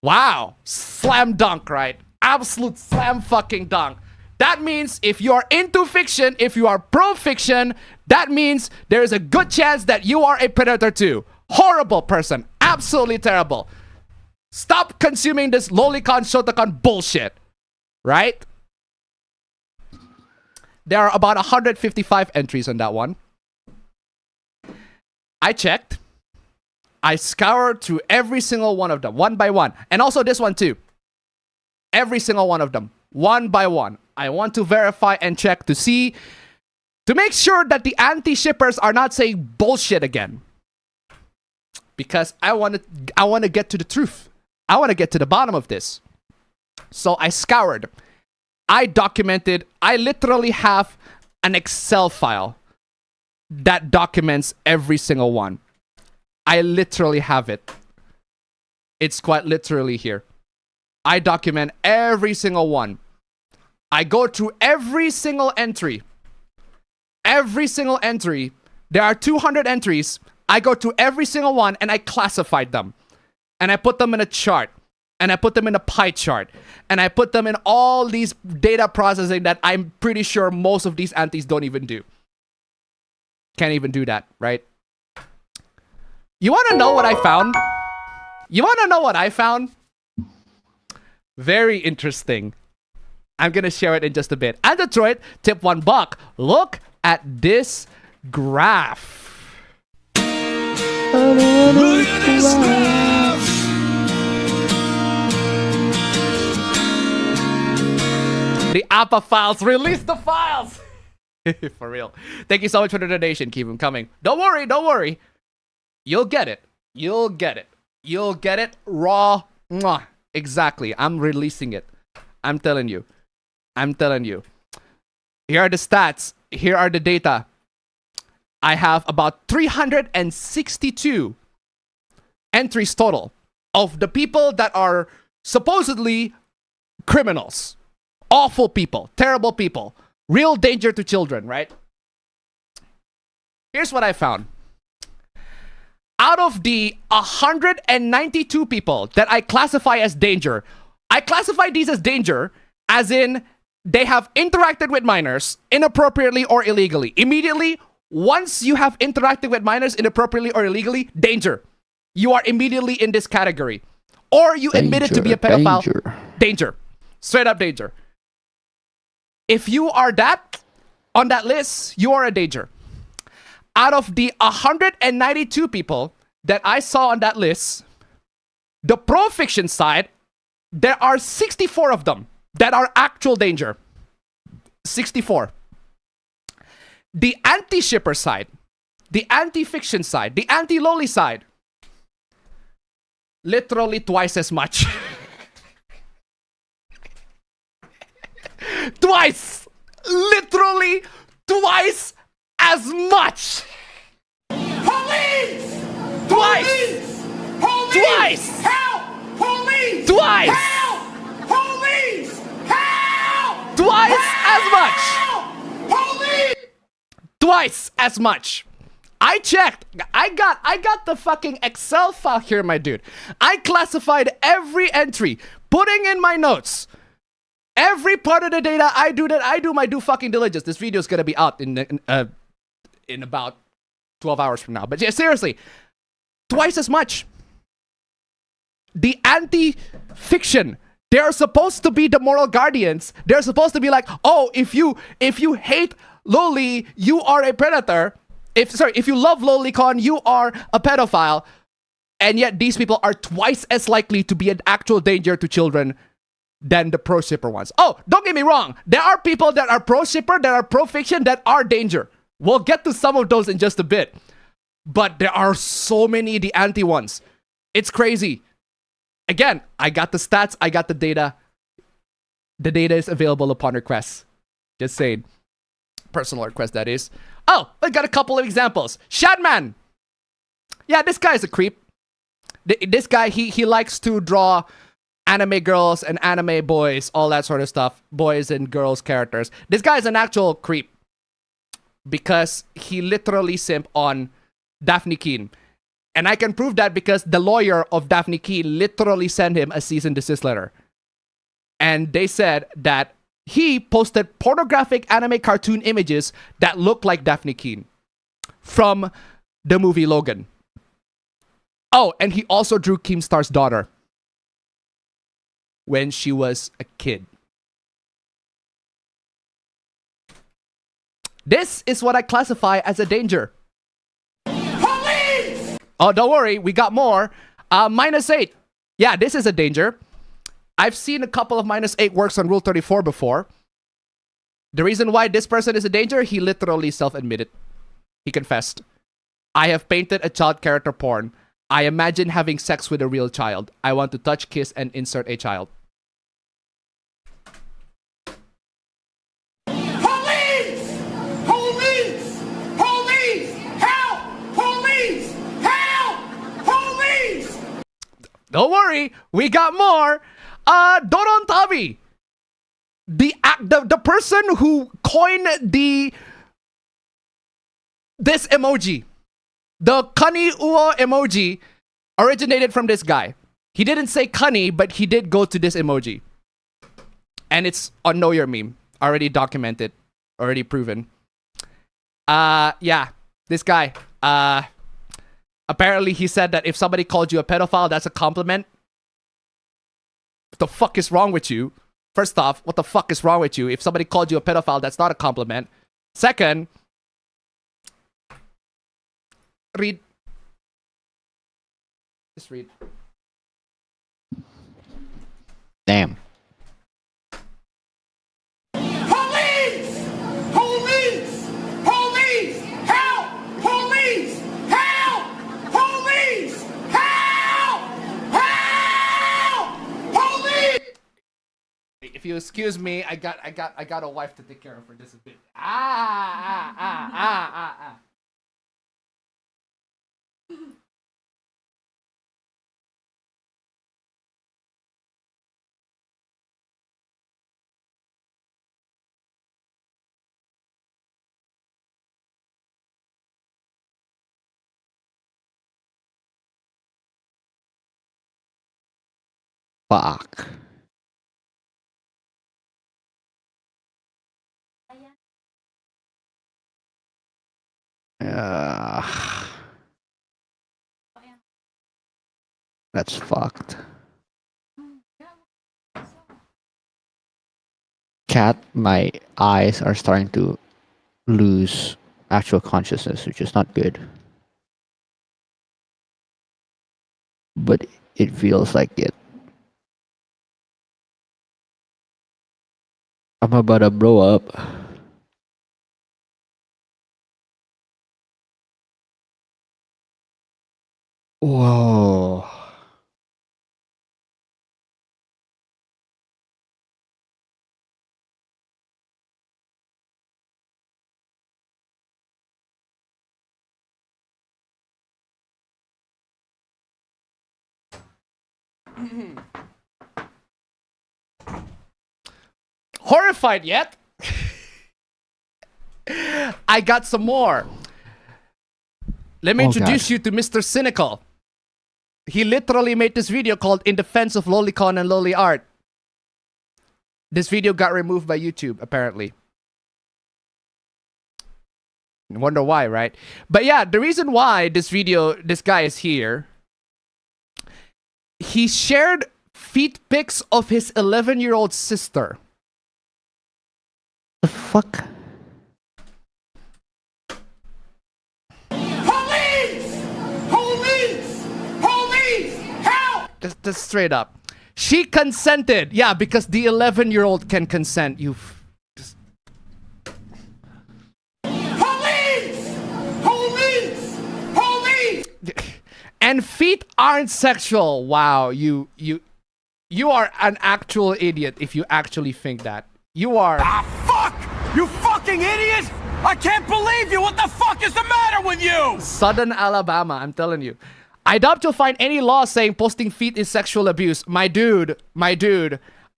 Wow. Slam dunk, right? Absolute slam fucking dunk. That means if you are into fiction, if you are pro-fiction, that means there is a good chance that you are a predator too. Horrible person. Absolutely terrible. Stop consuming this LOLICON, Shotacon bullshit. Right? There are about 155 entries on that one. I checked. I scoured through every single one of them, one by one. And also this one too. Every single one of them, one by one. I want to verify and check to make sure that the anti-shippers are not saying bullshit again. Because I want to get to the truth. I want to get to the bottom of this. So I scoured. I documented. I literally have an Excel file that documents every single one. I literally have it. It's quite literally here. I document every single one. I go through every single entry. Every single entry. There are 200 entries. I go through every single one and I classified them. And I put them in a chart. And I put them in a pie chart. And I put them in all these data processing that I'm pretty sure most of these antis don't even do. Can't even do that, right? You want to know what I found? You want to know what I found? Very interesting. I'm going to share it in just a bit. And Detroit, tip $1. Look at this graph. Look at this graph. The APA files. Release the files. For real. Thank you so much for the donation. Keep them coming. Don't worry. Don't worry. You'll get it. You'll get it. You'll get it raw. Mwah. Exactly. I'm releasing it. I'm telling you. I'm telling you. Here are the stats. Here are the data. I have about 362 entries total of the people that are supposedly criminals. Awful people. Terrible people. Real danger to children, right? Here's what I found. Out of the 192 people that I classify as danger, I classify these as danger as in they have interacted with minors inappropriately or illegally. Immediately, once you have interacted with minors inappropriately or illegally, danger. You are immediately in this category. Or you admitted to be a pedophile. Danger. Straight up danger. If you are that, on that list, you are a danger. Out of the 192 people that I saw on that list, the pro-fiction side, there are 64 of them that are actual danger. 64. The anti-shipper side, the anti-fiction side, the anti-Loli side, literally twice as much. Twice! Literally twice as much! Police! Twice! Police! Twice! Help! Police! Twice! Help! Police! Help! Twice as much! Help! Police! Twice as much. I checked. I got the fucking Excel file here, my dude. I classified every entry, putting in my notes. Every part of the data I do my due fucking diligence. This video is gonna be out in about 12 hours from now. But yeah, seriously, twice as much. The anti-fiction, they're supposed to be the moral guardians. They're supposed to be like, oh, if you hate Loli, you are a predator. If you love LOLICON, you are a pedophile. And yet these people are twice as likely to be an actual danger to children than the pro-shipper ones. Oh, don't get me wrong. There are people that are pro-shipper, that are pro-fiction, that are danger. We'll get to some of those in just a bit. But there are so many the anti ones. It's crazy. Again, I got the stats. I got the data. The data is available upon request. Just saying. Personal request, that is. Oh, I got a couple of examples. Shadman. Yeah, this guy is a creep. This guy, he likes to draw anime girls and anime boys, all that sort of stuff. Boys and girls characters. This guy is an actual creep. Because he literally simp on Daphne Keane. And I can prove that because the lawyer of Daphne Keane literally sent him a cease and desist letter. And they said that he posted pornographic anime cartoon images that look like Daphne Keane from the movie Logan. Oh, and he also drew Keemstar's daughter when she was a kid. This is what I classify as a danger. Police! Oh, don't worry. We got more. -8. Yeah, this is a danger. I've seen a couple of -8 works on Rule 34 before. The reason why this person is a danger, he literally self-admitted. He confessed. I have painted a child character porn. I imagine having sex with a real child. I want to touch, kiss, and insert a child. Police! Police! Police! Don't worry, we got more. Doron Tabi, the person who coined this emoji, the Kani Uo emoji, originated from this guy. He didn't say Kani, but he did go to this emoji. And it's on Know Your Meme. Already documented. Already proven. Yeah. This guy. Apparently he said that if somebody called you a pedophile, that's a compliment. What the fuck is wrong with you? First off, what the fuck is wrong with you? If somebody called you a pedophile, that's not a compliment. Second, read. Just read. Damn. Police! Police! Police! Help! Police! Help! Police! Help! Help! Police! If you excuse me, I got a wife to take care of for just a bit. Fuck. That's fucked. Cat, my eyes are starting to lose actual consciousness, which is not good. But it feels like it. I'm about to blow up. Whoa. Horrified yet? I got some more. Let me introduce you to Mr. Cynical. He literally made this video called In Defense of Lolicon and Loli Art. This video got removed by YouTube, apparently. Wonder why, right? But yeah, the reason why this guy is here, he shared feet pics of his 11-year-old sister. The fuck? Police! Police! Police! Help! Just straight up. She consented. Yeah, because the 11-year-old can consent. Police! Police! Police! And feet aren't sexual. Wow, you are an actual idiot if you actually think that. You are. Ah, fuck! You fucking idiot! I can't believe you! What the fuck is the matter with you? Southern Alabama, I'm telling you. I doubt you'll find any law saying posting feet is sexual abuse. My dude,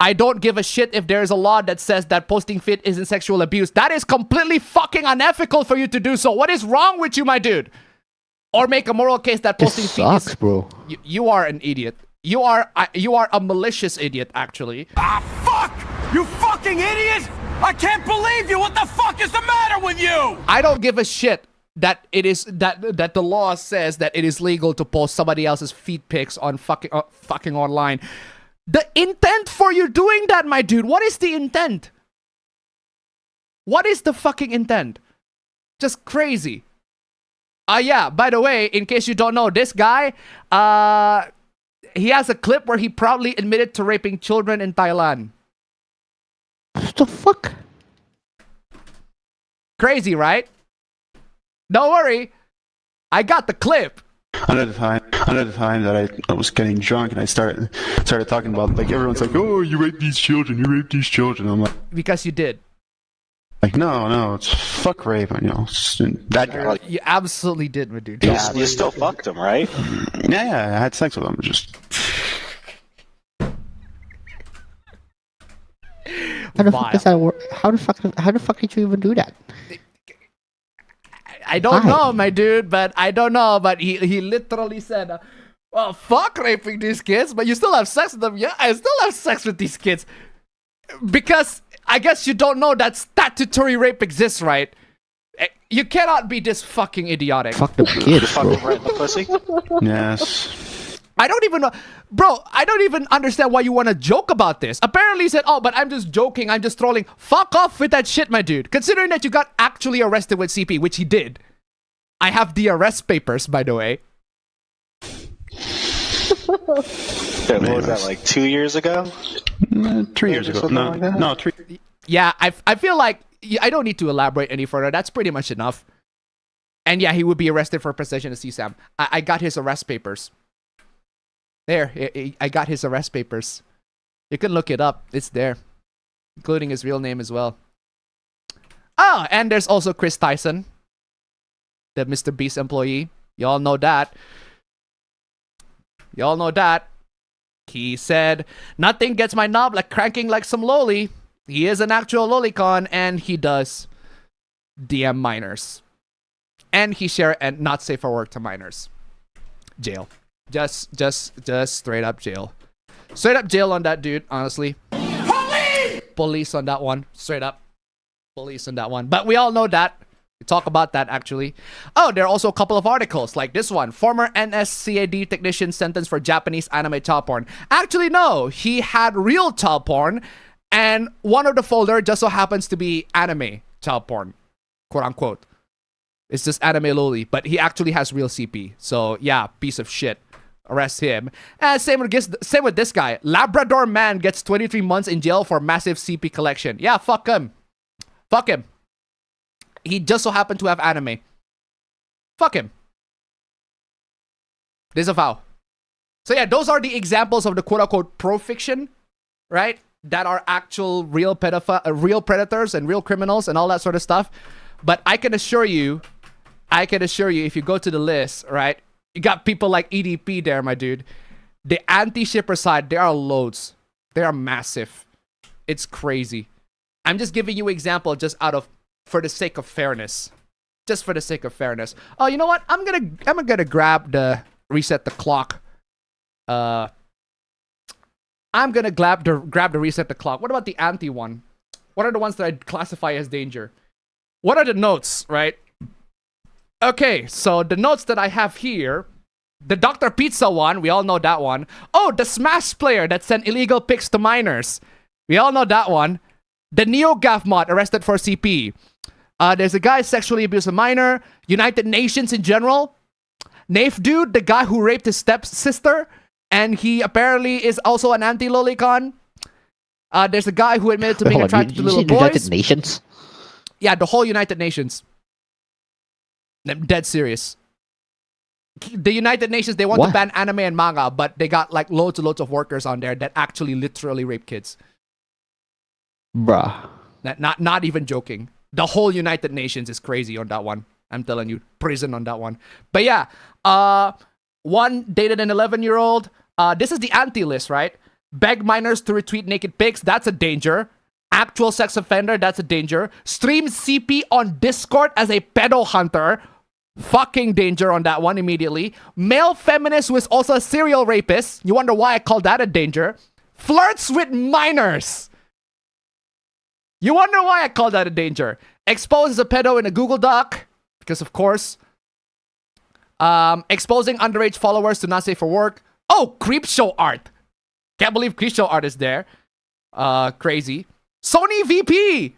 I don't give a shit if there's a law that says that posting feet isn't sexual abuse. That is completely fucking unethical for you to do so. What is wrong with you, my dude? Or make a moral case that posting feet is... bro. You are an idiot. You are a malicious idiot, actually. Ah, fuck! You fucking idiot! I can't believe you! What the fuck is the matter with you? I don't give a shit that it is that the law says that it is legal to post somebody else's feet pics on fucking online. The intent for you doing that, my dude, what is the intent? What is the fucking intent? Just crazy. Yeah, by the way, in case you don't know, this guy, he has a clip where he proudly admitted to raping children in Thailand. What the fuck? Crazy, right? Don't worry. I got the clip. Another time that I was getting drunk and I started talking about, like, everyone's like, oh, you raped these children, I'm like, because you did. Like, no, it's fuck rape, you know, that girl. You absolutely did, my dude. You still fucked him, right? Yeah, I had sex with him, just... How the fuck does that work? How the fuck did you even do that? I don't know, my dude, but I don't know. But he literally said, well, fuck raping these kids, but you still have sex with them. Yeah, I still have sex with these kids. Because I guess you don't know that statutory rape exists, right? You cannot be this fucking idiotic. Fuck the kids, bro. Right in the pussy? Yes. I don't even know. Bro, I don't even understand why you want to joke about this. Apparently he said, oh, but I'm just joking. I'm just trolling. Fuck off with that shit, my dude. Considering that you got actually arrested with CP, which he did. I have the arrest papers, by the way. What was that, like 2 years ago? 3 years ago. No, Like that? no, 3. Yeah, I feel like I don't need to elaborate any further. That's pretty much enough. And yeah, he would be arrested for possession of CSAM. I got his arrest papers. There, I got his arrest papers. You can look it up. It's there. Including his real name as well. Oh, and there's also Chris Tyson. The Mr. Beast employee. Y'all know that. Y'all know that. He said, nothing gets my knob like cranking like some loli. He is an actual lolicon and he does DM minors. And he share and not safe for work to minors. Jail. Just straight up jail. Straight up jail on that dude, honestly. Police on that one. Straight up. Police on that one. But we all know that. We talk about that actually. Oh, there are also a couple of articles like this one. Former NSCAD technician sentenced for Japanese anime child porn. Actually, no. He had real child porn. And one of the folder just so happens to be anime child porn. Quote unquote. It's just anime loli. But he actually has real CP. So yeah, piece of shit. Arrest him. And same with this guy. Labrador man gets 23 months in jail for massive CP collection. Yeah, fuck him. Fuck him. He just so happened to have anime. Fuck him. Disavow. So yeah, those are the examples of the quote-unquote pro-fiction, right? That are actual real predators and real criminals and all that sort of stuff. But I can assure you, if you go to the list, right? You got people like EDP there, my dude. The anti-shipper side, there are loads. They are massive. It's crazy. I'm just giving you an example just for the sake of fairness. Just for the sake of fairness. Oh, you know what? I'm gonna grab the reset the clock. I'm gonna grab the reset the clock. What about the anti one? What are the ones that I classify as danger? What are the notes, right? Okay, so the notes that I have here, the Dr. Pizza one, we all know that one. Oh, the Smash player that sent illegal pics to minors. We all know that one. The NeoGAF mod arrested for CP. There's a guy sexually abused a minor. United Nations in general. Nafe dude, the guy who raped his stepsister. And he apparently is also an anti-lolicon. There's a guy who admitted to being attracted to little boys. United Nations? Yeah, the whole United Nations. I'm dead serious. The United Nations, they want to ban anime and manga, but they got like loads and loads of workers on there that actually literally rape kids. Bruh. Not even joking. The whole United Nations is crazy on that one. I'm telling you, prison on that one. But yeah, one dated an 11-year-old. This is the anti-list, right? Beg minors to retweet naked pics. That's a danger. Actual sex offender. That's a danger. Stream CP on Discord as a pedo hunter. Fucking danger on that one immediately. Male feminist who is also a serial rapist. You wonder why I call that a danger. Flirts with minors. You wonder why I call that a danger. Exposes a pedo in a Google Doc. Because of course. Exposing underage followers to not safe for work. Oh, Creepshow art. Can't believe Creepshow art is there. Crazy. Sony VP.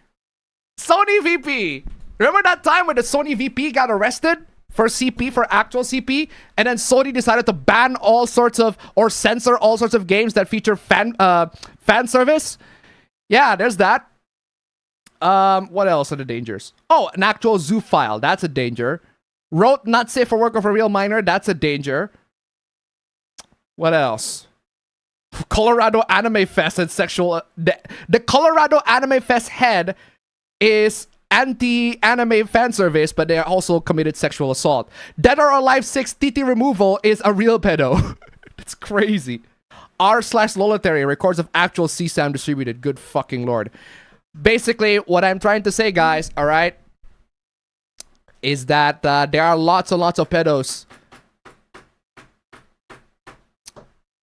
Sony VP. Remember that time when the Sony VP got arrested for CP, for actual CP? And then Sony decided to ban all sorts of, or censor all sorts of games that feature fan service? Yeah, there's that. What else are the dangers? Oh, an actual zoo file. That's a danger. Wrote not safe for work of a real minor. That's a danger. What else? Colorado Anime Fest and sexual... The Colorado Anime Fest head is anti-anime fan service, but they are also committed sexual assault. Dead or Alive 6 TT removal is a real pedo. It's crazy. R/Lolitary records of actual CSAM distributed. Good fucking lord. Basically, what I'm trying to say, guys, all right, is that there are lots and lots of pedos.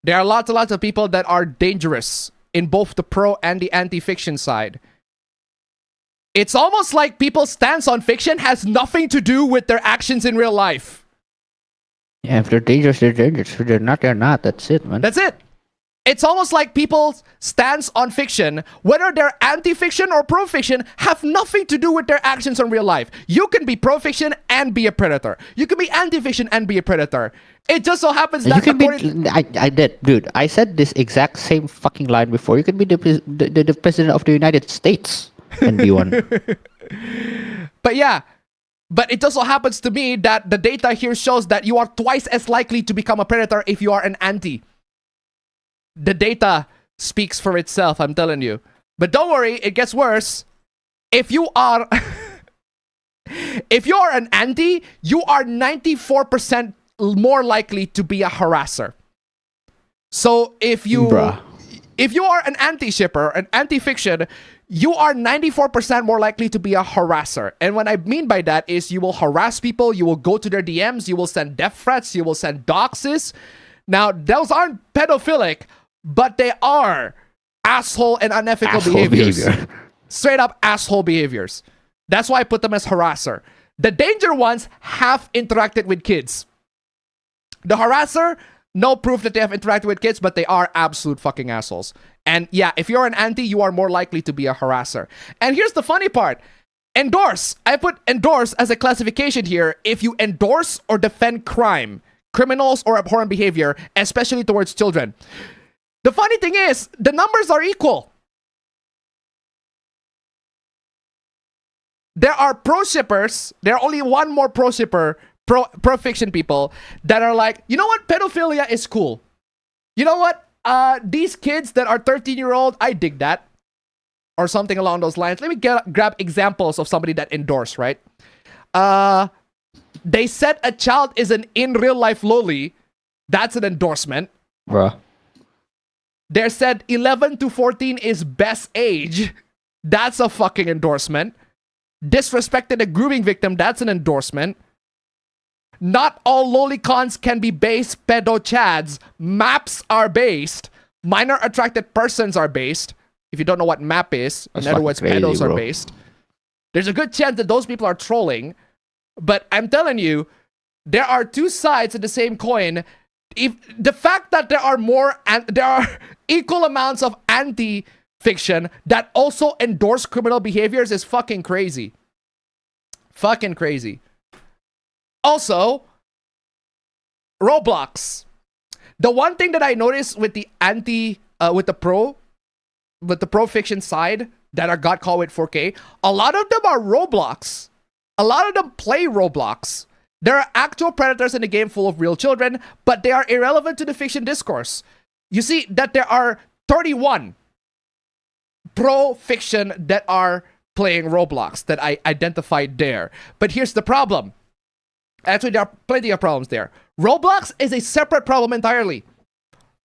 There are lots and lots of people that are dangerous in both the pro and the anti-fiction side. It's almost like people's stance on fiction has nothing to do with their actions in real life. Yeah, if they're dangerous, they're dangerous. If they're not, they're not. That's it, man. That's it. It's almost like people's stance on fiction, whether they're anti-fiction or pro-fiction, have nothing to do with their actions in real life. You can be pro-fiction and be a predator. You can be anti-fiction and be a predator. It just so happens that you can be. I did, dude. I said this exact same fucking line before. You can be the president of the United States and be one. But yeah. But it just so happens to me that the data here shows that you are twice as likely to become a predator if you are an anti. The data speaks for itself, I'm telling you. But don't worry, it gets worse. If you are an anti, you are 94% more likely to be a harasser. So if you are an anti-shipper, an anti-fiction, you are 94% more likely to be a harasser. And what I mean by that is you will harass people, you will go to their DMs, you will send death threats, you will send doxes. Now, those aren't pedophilic, but they are asshole and unethical behaviors. Straight up asshole behaviors. That's why I put them as harasser. The danger ones have interacted with kids. The harasser, no proof that they have interacted with kids, but they are absolute fucking assholes. And yeah, if you're an anti, you are more likely to be a harasser. And here's the funny part. Endorse. I put endorse as a classification here if you endorse or defend crime, criminals, or abhorrent behavior, especially towards children. The funny thing is, the numbers are equal. There are pro-shippers, there are only one more pro-shipper, pro-fiction people that are like, you know what, pedophilia is cool. You know what, these kids that are 13-year-old, I dig that. Or something along those lines. Let me grab examples of somebody that endorsed, right? They said a child is an in real life loli. That's an endorsement. Bruh. They said 11 to 14 is best age. That's a fucking endorsement. Disrespected a grooming victim. That's an endorsement. Not all lolicons can be based pedo chads. Maps are based. Minor attracted persons are based. If you don't know what map is, in other words, pedos are based. There's a good chance that those people are trolling. But I'm telling you, there are two sides of the same coin. If the fact that there are equal amounts of anti-fiction that also endorse criminal behaviors is fucking crazy. Fucking crazy. Also, Roblox. The one thing that I noticed with the pro-fiction side that got caught with 4K, a lot of them are Roblox. A lot of them play Roblox. There are actual predators in the game full of real children, but they are irrelevant to the fiction discourse. You see that there are 31 pro-fiction that are playing Roblox that I identified there. But here's the problem. Actually, there are plenty of problems there. Roblox is a separate problem entirely.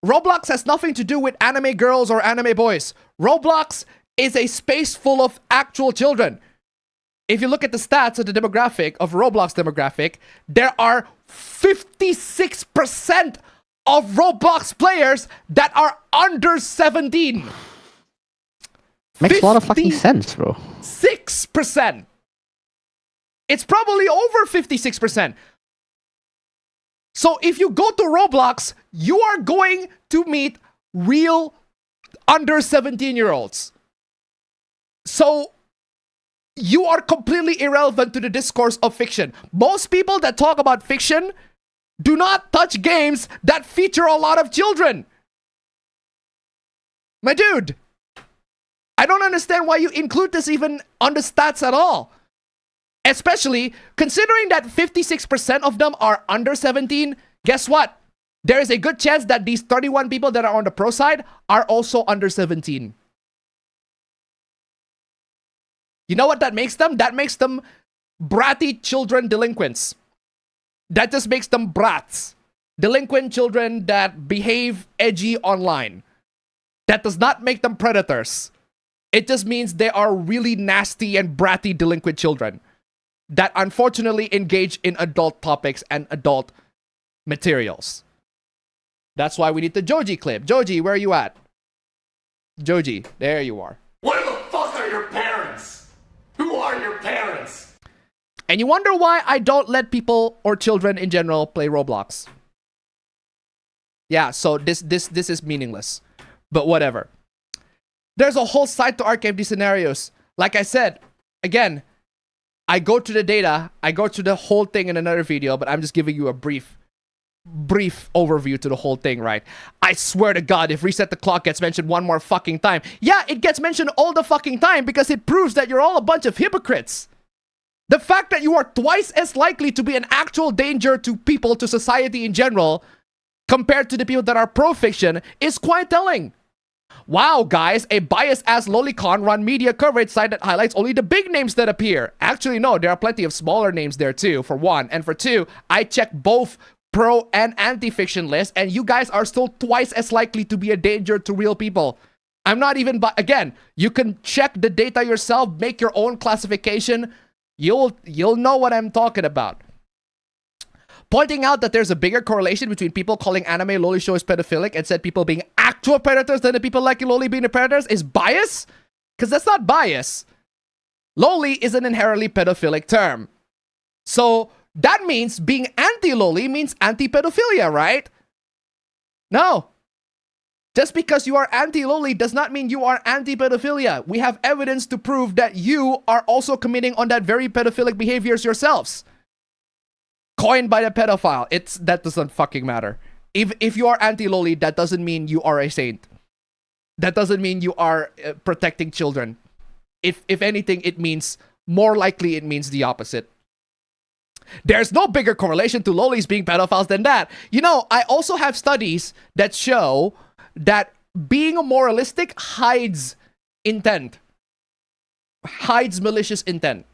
Roblox has nothing to do with anime girls or anime boys. Roblox is a space full of actual children. If you look at the stats of the demographic, of Roblox demographic, there are 56% of Roblox players that are under 17. Makes a lot of fucking sense, bro. 6%. It's probably over 56%. So if you go to Roblox, you are going to meet real under 17-year-olds. So you are completely irrelevant to the discourse of fiction. Most people that talk about fiction do not touch games that feature a lot of children. My dude, I don't understand why you include this even on the stats at all. Especially considering that 56% of them are under 17. Guess what? There is a good chance that these 31 people that are on the pro side are also under 17. You know what that makes them? That makes them bratty children delinquents. That just makes them brats. Delinquent children that behave edgy online. That does not make them predators. It just means they are really nasty and bratty delinquent children that unfortunately engage in adult topics and adult materials. That's why we need the Joji clip. Joji, where are you at? Joji, there you are. Where the fuck are your parents? Who are your parents? And you wonder why I don't let people or children in general play Roblox. Yeah, so this is meaningless. But whatever. There's a whole side to RKFD scenarios. Like I said, again, I go to the data, I go to the whole thing in another video, but I'm just giving you a brief overview to the whole thing, right? I swear to God, if reset the clock gets mentioned one more fucking time, yeah, it gets mentioned all the fucking time because it proves that you're all a bunch of hypocrites. The fact that you are twice as likely to be an actual danger to people, to society in general, compared to the people that are pro-fiction is quite telling. Wow, guys, a biased-ass LOLICON run media coverage site that highlights only the big names that appear. Actually, no, there are plenty of smaller names there too, for one. And for two, I checked both pro and anti-fiction lists, and you guys are still twice as likely to be a danger to real people. I'm not even, but again, you can check the data yourself, make your own classification. You'll know what I'm talking about. Pointing out that there's a bigger correlation between people calling anime loli shows pedophilic and said people being actual predators than the people liking loli being the predators is bias? Because that's not bias. Loli is an inherently pedophilic term. So that means being anti-loli means anti-pedophilia, right? No. Just because you are anti-loli does not mean you are anti-pedophilia. We have evidence to prove that you are also committing on that very pedophilic behaviors yourselves. Coined by the pedophile. That doesn't fucking matter. If you are anti-loli, that doesn't mean you are a saint. That doesn't mean you are protecting children. If anything, it means, more likely it means the opposite. There's no bigger correlation to lolis being pedophiles than that. You know, I also have studies that show that being moralistic hides intent. Hides malicious intent.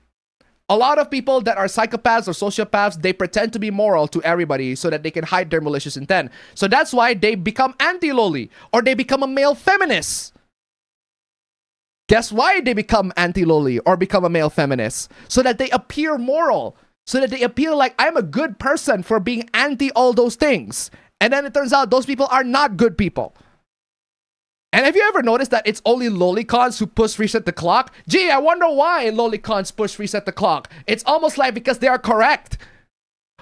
A lot of people that are psychopaths or sociopaths, they pretend to be moral to everybody so that they can hide their malicious intent. So that's why they become anti-loli or they become a male feminist. Guess why they become anti-loli or become a male feminist? So that they appear moral. So that they appear like I'm a good person for being anti all those things. And then it turns out those people are not good people. And have you ever noticed that it's only lolicons who push reset the clock? Gee, I wonder why lolicons push reset the clock. It's almost like because they are correct.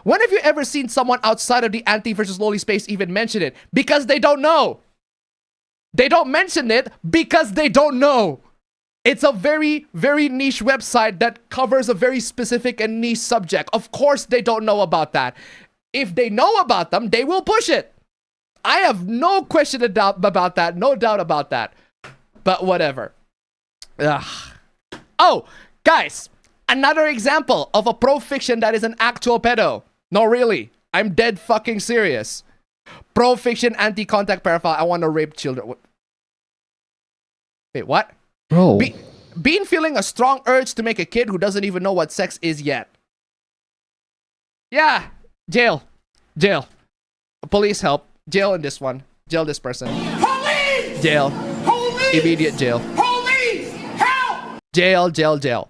When have you ever seen someone outside of the anti versus loli space even mention it? Because they don't know. They don't mention it because they don't know. It's a very, very niche website that covers a very specific and niche subject. Of course they don't know about that. If they know about them, they will push it. I have no question about that. No doubt about that. But whatever. Ugh. Oh, guys. Another example of a pro-fiction that is an actual pedo. No, really. I'm dead fucking serious. Pro-fiction, anti-contact pedophile. I want to rape children. Wait, what? Bro. Being feeling a strong urge to make a kid who doesn't even know what sex is yet. Yeah. Jail. Jail. Police help. Jail in this one. Jail this person. Police! Jail. Police! Immediate jail. Police! Help! Jail, jail, jail.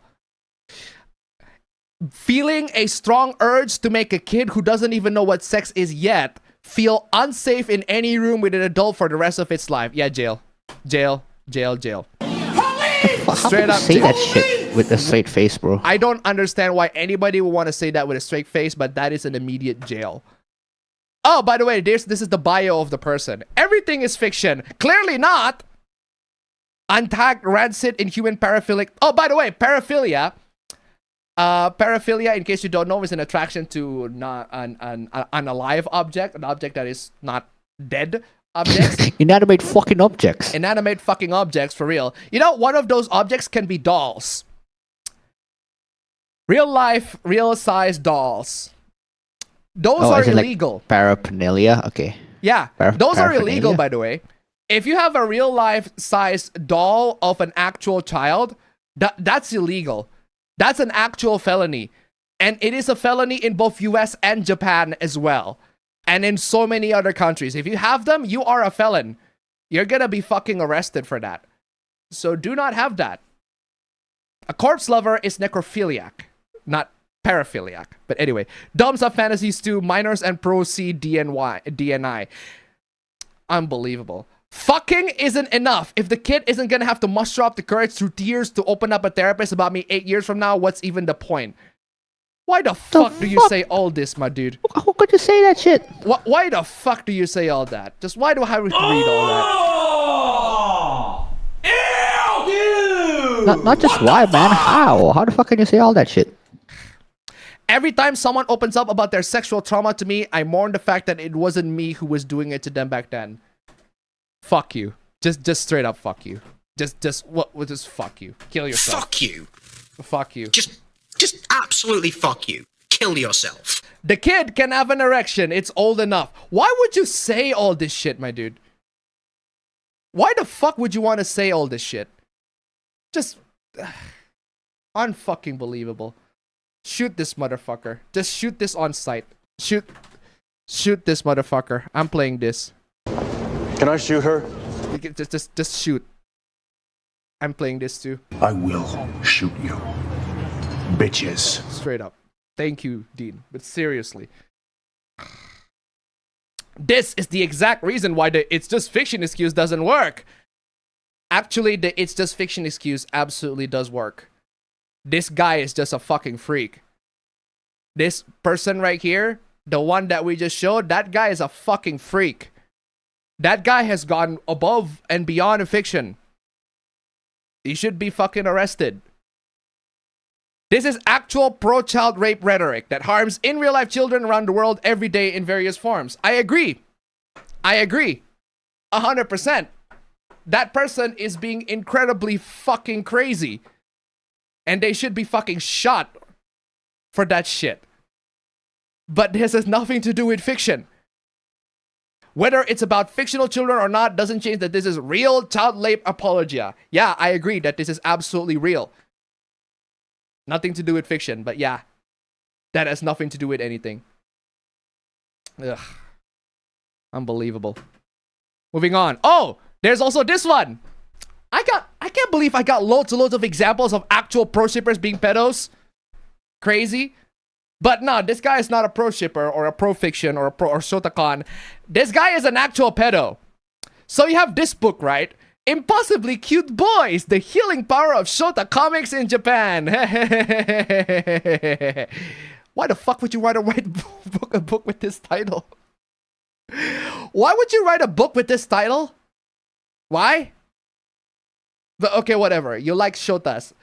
Feeling a strong urge to make a kid who doesn't even know what sex is yet feel unsafe in any room with an adult for the rest of its life. Yeah, jail. Jail, jail, jail. How Straight can you up say jail. that shit with a straight face, bro? I don't understand why anybody would want to say that with a straight face, but that is an immediate jail. Oh, by the way, this is the bio of the person. Everything is fiction. Clearly not. Untagged, rancid, inhuman, paraphilic. Oh, by the way, paraphilia. Paraphilia, in case you don't know, is an attraction to not an alive object, an object that is not dead objects. Inanimate fucking objects. Inanimate fucking objects, for real. You know, one of those objects can be dolls. Real life, real size dolls. Those are illegal. Like paraphernalia? Okay. Yeah, those are illegal, by the way. If you have a real life size doll of an actual child, that's illegal. That's an actual felony. And it is a felony in both US and Japan as well. And in so many other countries. If you have them, you are a felon. You're gonna be fucking arrested for that. So do not have that. A corpse lover is necrophiliac, not paraphiliac. But anyway, dumb sub fantasies too, minors and proceed DNI. Unbelievable. Fucking isn't enough. If the kid isn't gonna have to muster up the courage through tears to open up a therapist about me 8 years from now, what's even the point? Why the fuck do you say all this, my dude? How could you say that shit? Why the fuck do you say all that? Just why do I have to read all that? Ew, dude! Not just why, man. How? How the fuck can you say all that shit? Every time someone opens up about their sexual trauma to me, I mourn the fact that it wasn't me who was doing it to them back then. Fuck you. Just straight up fuck you. Just fuck you. Kill yourself. Fuck you. Fuck you. Just absolutely fuck you. Kill yourself. The kid can have an erection. It's old enough. Why would you say all this shit, my dude? Why the fuck would you want to say all this shit? Just unfucking believable. Shoot this motherfucker. Just shoot this on sight. Shoot this motherfucker. I'm playing this. Can I shoot her? Just shoot. I'm playing this too. I will shoot you. Bitches. Straight up. Thank you, Dean. But seriously. This is the exact reason why the it's just fiction excuse doesn't work. Actually, the it's just fiction excuse absolutely does work. This guy is just a fucking freak. This person right here, the one that we just showed, that guy is a fucking freak. That guy has gone above and beyond in fiction. He should be fucking arrested. This is actual pro-child rape rhetoric that harms in real life children around the world every day in various forms. I agree. 100%. That person is being incredibly fucking crazy. And they should be fucking shot for that shit. But this has nothing to do with fiction. Whether it's about fictional children or not doesn't change that this is real child rape apologia. Yeah, I agree that this is absolutely real. Nothing to do with fiction, but yeah. That has nothing to do with anything. Ugh. Unbelievable. Moving on. Oh, there's also this one. I can't believe I got loads and loads of examples of actual pro shippers being pedos. Crazy. But no, this guy is not a pro shipper or a pro fiction or a pro or Shotacon. This guy is an actual pedo. So you have this book, right? Impossibly Cute Boys, the healing power of Shota comics in Japan. Why the fuck would you write a book with this title? Why would you write a book with this title? Why? But okay, whatever. You like Shotas.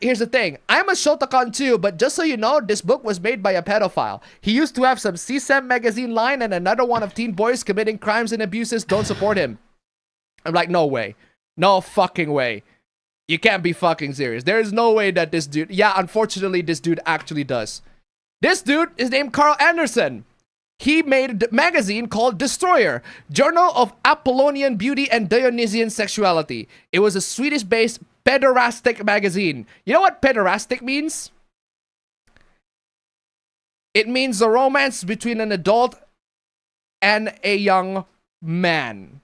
Here's the thing. I'm a Shotacon too, but just so you know, this book was made by a pedophile. He used to have some CSEM magazine line and another one of teen boys committing crimes and abuses. Don't support him. I'm like, no way. No fucking way. You can't be fucking serious. There is no way that this dude... Yeah, unfortunately, this dude actually does. This dude is named Carl Anderson. He made a magazine called Destroyer, Journal of Apollonian Beauty and Dionysian Sexuality. It was a Swedish-based pederastic magazine. You know what pederastic means? It means a romance between an adult and a young man.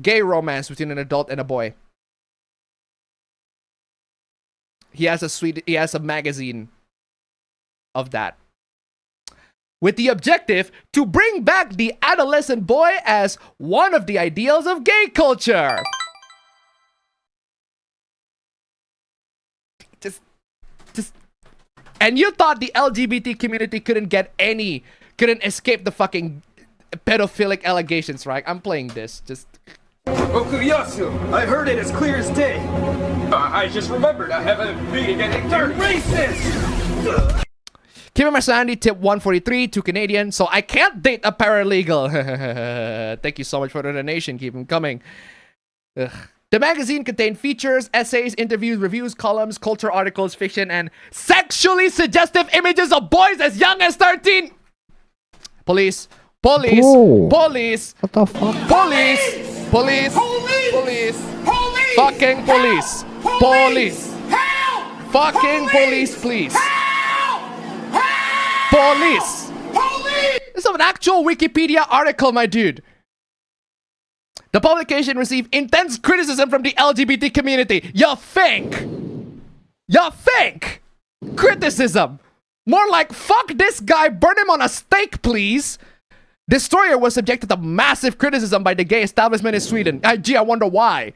Gay romance between an adult and a boy. He has a magazine of that. With the objective to bring back the adolescent boy as one of the ideals of gay culture. Just, and you thought the LGBT community couldn't escape the fucking pedophilic allegations, right? I'm playing this, just... Okuyasu, I heard it as clear as day. I just remembered I have a meeting at 8:30. Racist! Kim Sandy tip 143 to Canadian, so I can't date a paralegal. Thank you so much for the donation. Keep them coming. Ugh. The magazine contained features, essays, interviews, reviews, columns, culture articles, fiction, and sexually suggestive images of boys as young as 13. Police. Police. Whoa. Police. What the fuck? Police. Police. Police. Police. Police. Fucking police. Police. Help! Fucking police, please. Police! Police! This is an actual Wikipedia article, my dude. The publication received intense criticism from the LGBT community. You think? You think? Criticism. More like, fuck this guy, burn him on a stake, please. Destroyer was subjected to massive criticism by the gay establishment in Sweden. Gee, I wonder why.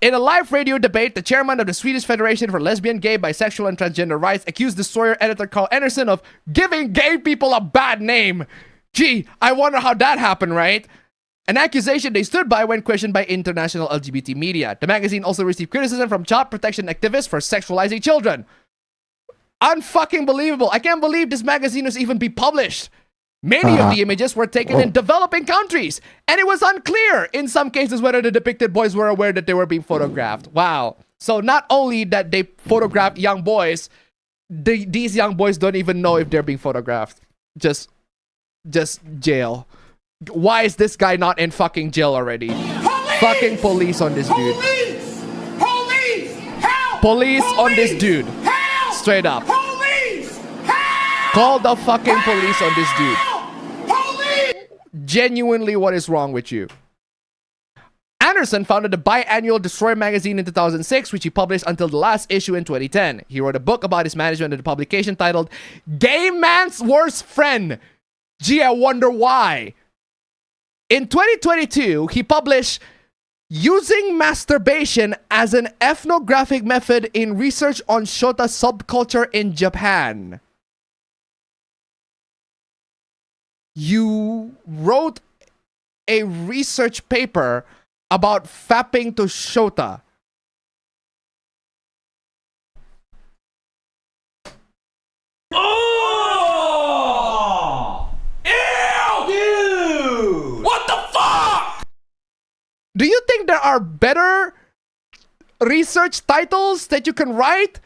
In a live radio debate, the chairman of the Swedish Federation for Lesbian, Gay, Bisexual, and Transgender Rights accused Destroyer editor Carl Anderson of giving gay people a bad name. Gee, I wonder how that happened, right? An accusation they stood by when questioned by international LGBT media. The magazine also received criticism from child protection activists for sexualizing children. Unfucking believable. I can't believe this magazine was even be published. Many of the images were taken in developing countries, and it was unclear in some cases whether the depicted boys were aware that they were being photographed. Wow. So not only that they photographed young boys, these young boys don't even know if they're being photographed. Just jail. Why is this guy not in fucking jail already? Police! Fucking police on this dude. Police! Police! Help! Police on this dude. Help! Straight up. Police! Help! Call the fucking police on this dude. Police! Genuinely, what is wrong with you? Anderson founded the biannual Destroyer magazine in 2006, which he published until the last issue in 2010. He wrote a book about his management of the publication titled Gay Man's Worst Friend. Gee, I wonder why. In 2022, he published Using Masturbation as an Ethnographic Method in Research on Shota Subculture in Japan. You wrote a research paper about fapping to Shota. Oh! Ew! Dude! What the fuck? Do you think there are better research titles that you can write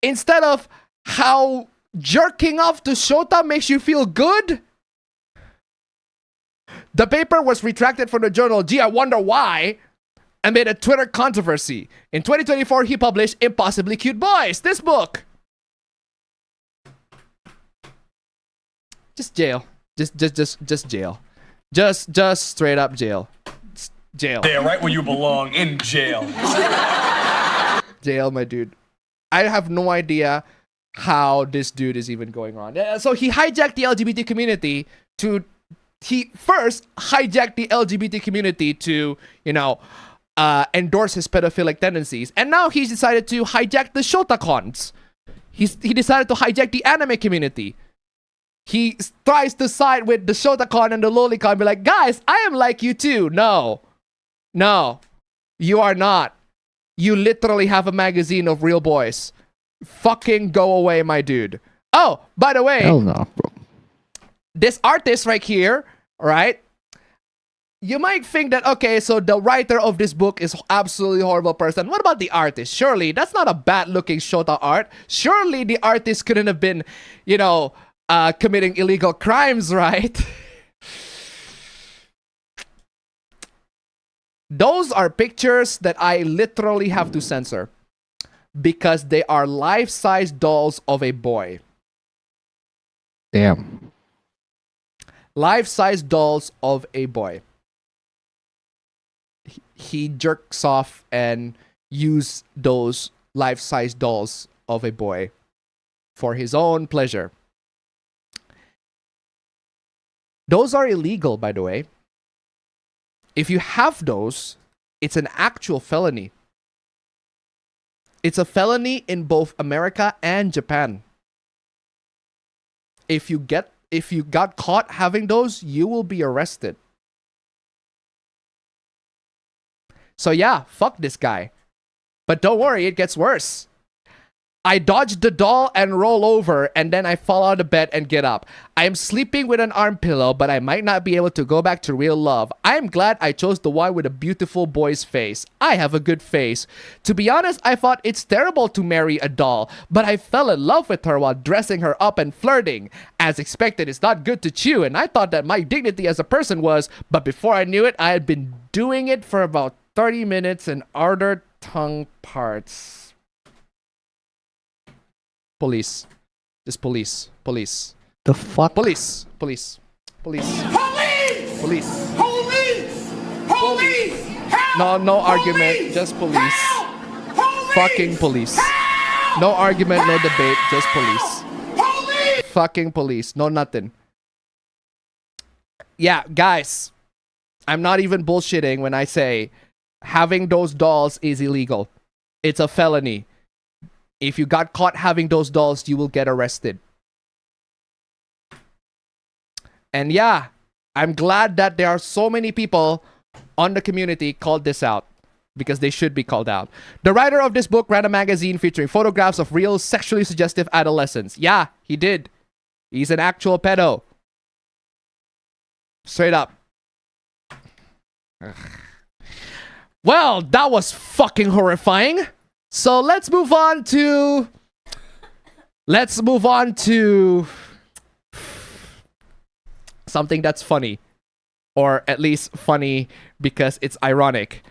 instead of how jerking off to Shota makes you feel good? The paper was retracted from the journal Gee, I Wonder Why, and made a Twitter controversy. In 2024, he published Impossibly Cute Boys, this book. Just jail. Just jail. Just straight up jail. Jail. Yeah, right where you belong, in jail. Jail, my dude. I have no idea how this dude is even going on. So he hijacked the LGBT community to... He first hijacked the LGBT community to, endorse his pedophilic tendencies. And now he's decided to hijack the Shotacons. He decided to hijack the anime community. He tries to side with the Shotacon and the LOLICON, be like, guys, I am like you too. No, you are not. You literally have a magazine of real boys. Fucking go away, my dude. Oh, by the way, hell no, bro. This artist right here, right? You might think that, okay, so the writer of this book is absolutely horrible person. What about the artist? Surely that's not a bad looking Shota art. Surely the artist couldn't have been, committing illegal crimes, right? Those are pictures that I literally have to censor because they are life-size dolls of a boy. Damn. Life-size dolls of a boy. He jerks off and uses those life-size dolls of a boy for his own pleasure. Those are illegal, by the way. If you have those, it's an actual felony. It's a felony in both America and Japan. If you got caught having those, you will be arrested. So yeah, fuck this guy. But don't worry, it gets worse. I dodge the doll and roll over, and then I fall out of bed and get up. I am sleeping with an arm pillow, but I might not be able to go back to real love. I am glad I chose the one with a beautiful boy's face. I have a good face. To be honest, I thought it's terrible to marry a doll, but I fell in love with her while dressing her up and flirting. As expected, it's not good to chew, and I thought that my dignity as a person was, but before I knew it, I had been doing it for about 30 minutes and ordered tongue parts. Police. Just police. Police. The fuck? Police. Police. Police. Police! Police. Police! Police! No argument, just police. Fucking police. No argument, no debate, just police. Fucking police, no nothing. Yeah, guys, I'm not even bullshitting when I say having those dolls is illegal. It's a felony. If you got caught having those dolls, you will get arrested. And yeah, I'm glad that there are so many people on the community called this out, because they should be called out. The writer of this book ran a magazine featuring photographs of real sexually suggestive adolescents. Yeah, he did. He's an actual pedo. Straight up. Ugh. Well, that was fucking horrifying. So let's move on to something that's funny, or at least funny because it's ironic.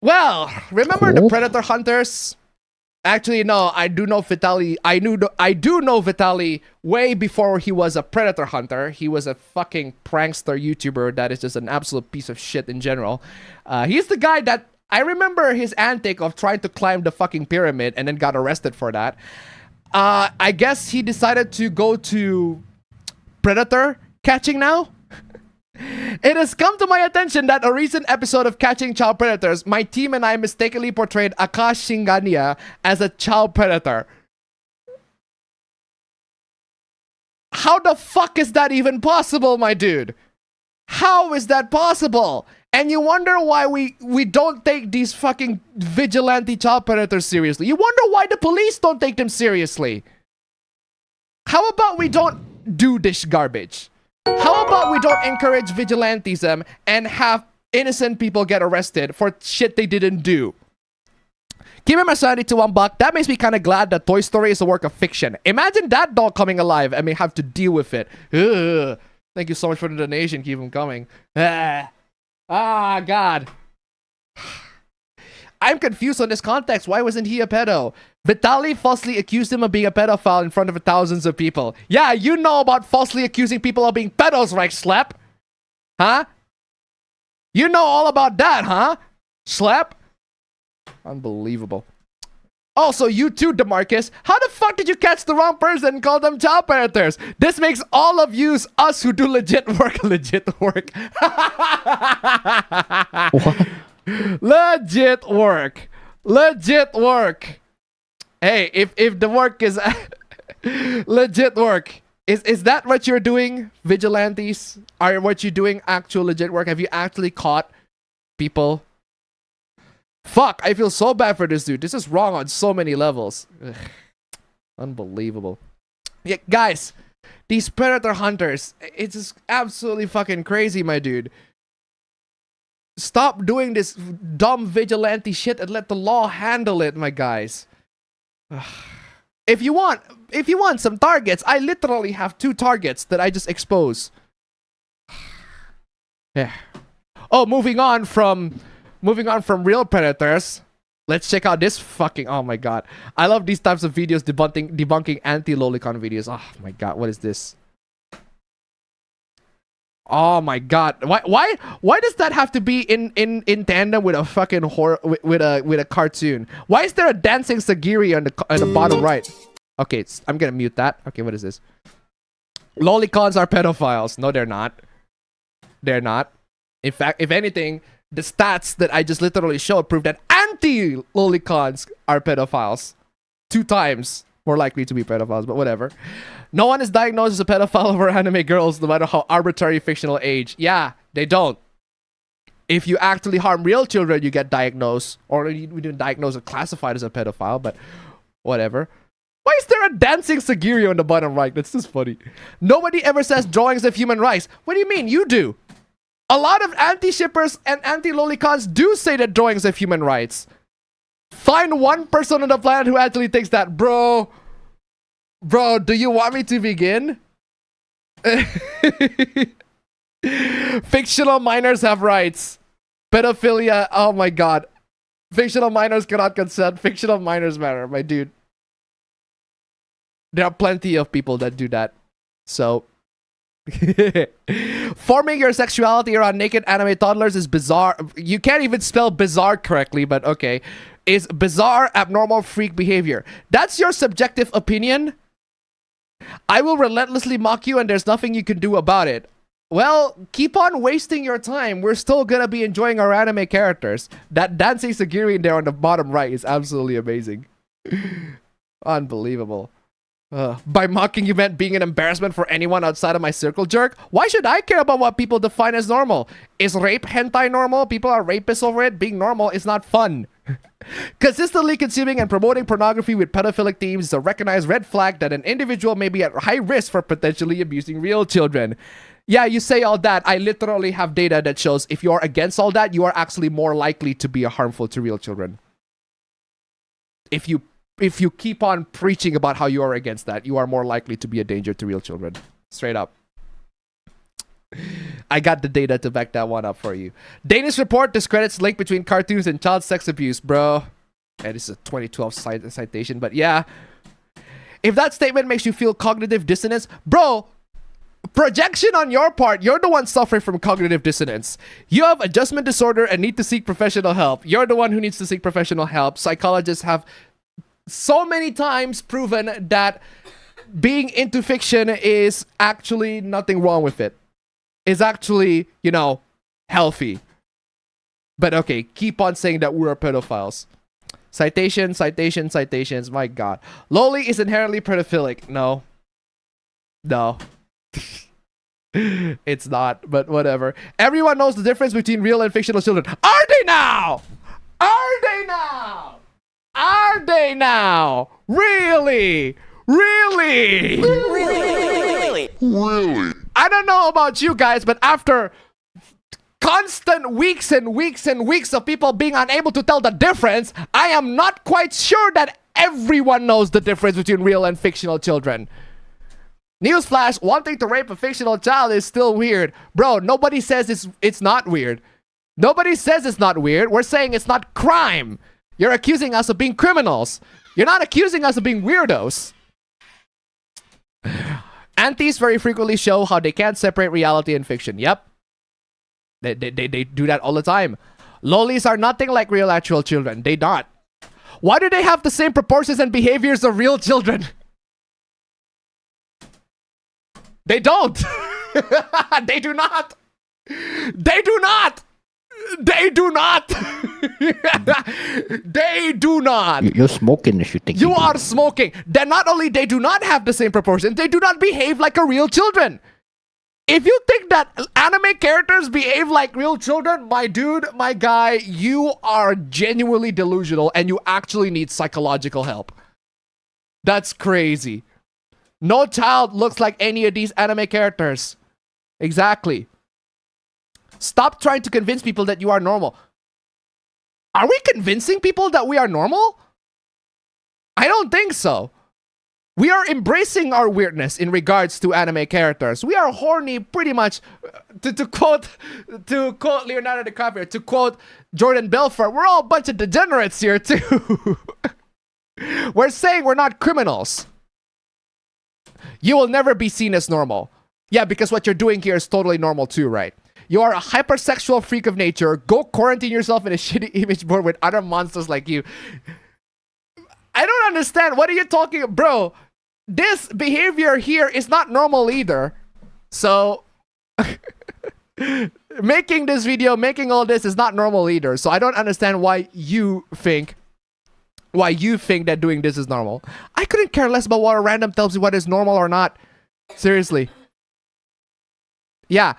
Well, remember the predator hunters? Actually, no, I do know Vitaly. I do know Vitaly way before he was a predator hunter. He was a fucking prankster YouTuber that is just an absolute piece of shit in general. He's the guy that I remember his antic of trying to climb the fucking pyramid and then got arrested for that. I guess he decided to go to predator catching now. It has come to my attention that a recent episode of Catching Child Predators, my team and I mistakenly portrayed Akash Shingania as a child predator. How the fuck is that even possible, my dude? How is that possible? And you wonder why we don't take these fucking vigilante child predators seriously. You wonder why the police don't take them seriously. How about we don't do this garbage? How about we don't encourage vigilantism and have innocent people get arrested for shit they didn't do? Give me my sanity to $1. That makes me kind of glad that Toy Story is a work of fiction. Imagine that doll coming alive and we have to deal with it. Ugh. Thank you so much for the donation. Keep them coming. God. I'm confused on this context. Why wasn't he a pedo? Vitaly falsely accused him of being a pedophile in front of thousands of people. Yeah, you know about falsely accusing people of being pedos, right, Slap? Huh? You know all about that, huh? Slap? Unbelievable. Also, you too, DeMarcus. How the fuck did you catch the wrong person and call them child predators? This makes all of yous, us who do legit work. What? Legit work. Hey, if the work is legit work, is that what you're doing, vigilantes? Are what you're doing actual legit work? Have you actually caught people? Fuck, I feel so bad for this dude. This is wrong on so many levels. Ugh. Unbelievable. Yeah, guys, these predator hunters, it's just absolutely fucking crazy, my dude. Stop doing this dumb vigilante shit and let the law handle it, my guys. If you want some targets, I literally have 2 targets that I just expose. Yeah. Oh, moving on from real predators. Let's check out this fucking, oh my god. I love these types of videos debunking anti-Lolicon videos. Oh my god, what is this? Oh my god. Why does that have to be in tandem with a fucking horror with a cartoon? Why is there a dancing Sagiri on the bottom right? Okay, I'm gonna mute that. Okay, what is this? Lolicons are pedophiles. No, they're not. They're not. In fact, if anything, the stats that I just literally showed prove that anti-Lolicons are pedophiles. 2 times more likely to be pedophiles, but whatever. No one is diagnosed as a pedophile over anime girls, no matter how arbitrary fictional age. Yeah, they don't. If you actually harm real children, you get diagnosed, or you didn't diagnose or classified as a pedophile, but whatever. Why is there a dancing Sagiri on the bottom right? That's just funny. Nobody ever says drawings of human rights. What do you mean? You do. A lot of anti-shippers and anti-Lolicons do say that drawings of human rights. Find one person on the planet who actually thinks that. Bro, do you want me to begin? Fictional minors have rights. Pedophilia, oh my god. Fictional minors cannot consent. Fictional minors matter, my dude. There are plenty of people that do that. So, Forming your sexuality around naked anime toddlers is bizarre. You can't even spell bizarre correctly, but okay. Is bizarre, abnormal, freak behavior. That's your subjective opinion. I will relentlessly mock you and there's nothing you can do about it. Well, keep on wasting your time. We're still gonna be enjoying our anime characters. That dancing Sagiri in there on the bottom right is absolutely amazing. Unbelievable. By mocking you meant being an embarrassment for anyone outside of my circle, jerk? Why should I care about what people define as normal? Is rape hentai normal? People are rapists over it. Being normal is not fun. Consistently consuming and promoting pornography with pedophilic themes is a recognized red flag that an individual may be at high risk for potentially abusing real children. Yeah, you say all that. I literally have data that shows if you're against all that, you are actually more likely to be harmful to real children. If you keep on preaching about how you are against that, you are more likely to be a danger to real children. Straight up. I got the data to back that one up for you. Danish report discredits link between cartoons and child sex abuse, bro. And this is a 2012 citation, but yeah. If that statement makes you feel cognitive dissonance, bro, projection on your part. You're the one suffering from cognitive dissonance. You have adjustment disorder and need to seek professional help. You're the one who needs to seek professional help. Psychologists have so many times proven that being into fiction is actually nothing wrong with it. Is actually, you know, healthy. But okay, keep on saying that we're pedophiles. Citation, citation, citations. My God. Loli is inherently pedophilic. No. No. It's not, but whatever. Everyone knows the difference between real and fictional children. Are they now? Are they now? Are they now? Really? Really? Really? Really? I don't know about you guys, but after constant weeks and weeks and weeks of people being unable to tell the difference, I am not quite sure that everyone knows the difference between real and fictional children. Newsflash, wanting to rape a fictional child is still weird. Bro, nobody says it's not weird. Nobody says it's not weird. We're saying it's not crime. You're accusing us of being criminals. You're not accusing us of being weirdos. Antis very frequently show how they can't separate reality and fiction. Yep. They do that all the time. Lolis are nothing like real actual children. They not. Why do they have the same proportions and behaviors of real children? They don't. They do not. They do not. They do not. They do not. You're smoking if you think you are smoking. Then not only they do not have the same proportion, they do not behave like a real children. If you think that anime characters behave like real children, my dude, my guy, you are genuinely delusional and you actually need psychological help. That's crazy. No child looks like any of these anime characters. Exactly. Stop trying to convince people that you are normal. Are we convincing people that we are normal? I don't think so. We are embracing our weirdness in regards to anime characters. We are horny pretty much, to quote Leonardo DiCaprio, to quote Jordan Belfort, we're all a bunch of degenerates here too. We're saying we're not criminals. You will never be seen as normal. Yeah, because what you're doing here is totally normal too, right? You are a hypersexual freak of nature. Go quarantine yourself in a shitty image board with other monsters like you. I don't understand. What are you talking about? Bro, this behavior here is not normal either. So, making this video, making all this is not normal either. So I don't understand why you think that doing this is normal. I couldn't care less about what a random tells you what is normal or not. Seriously. Yeah.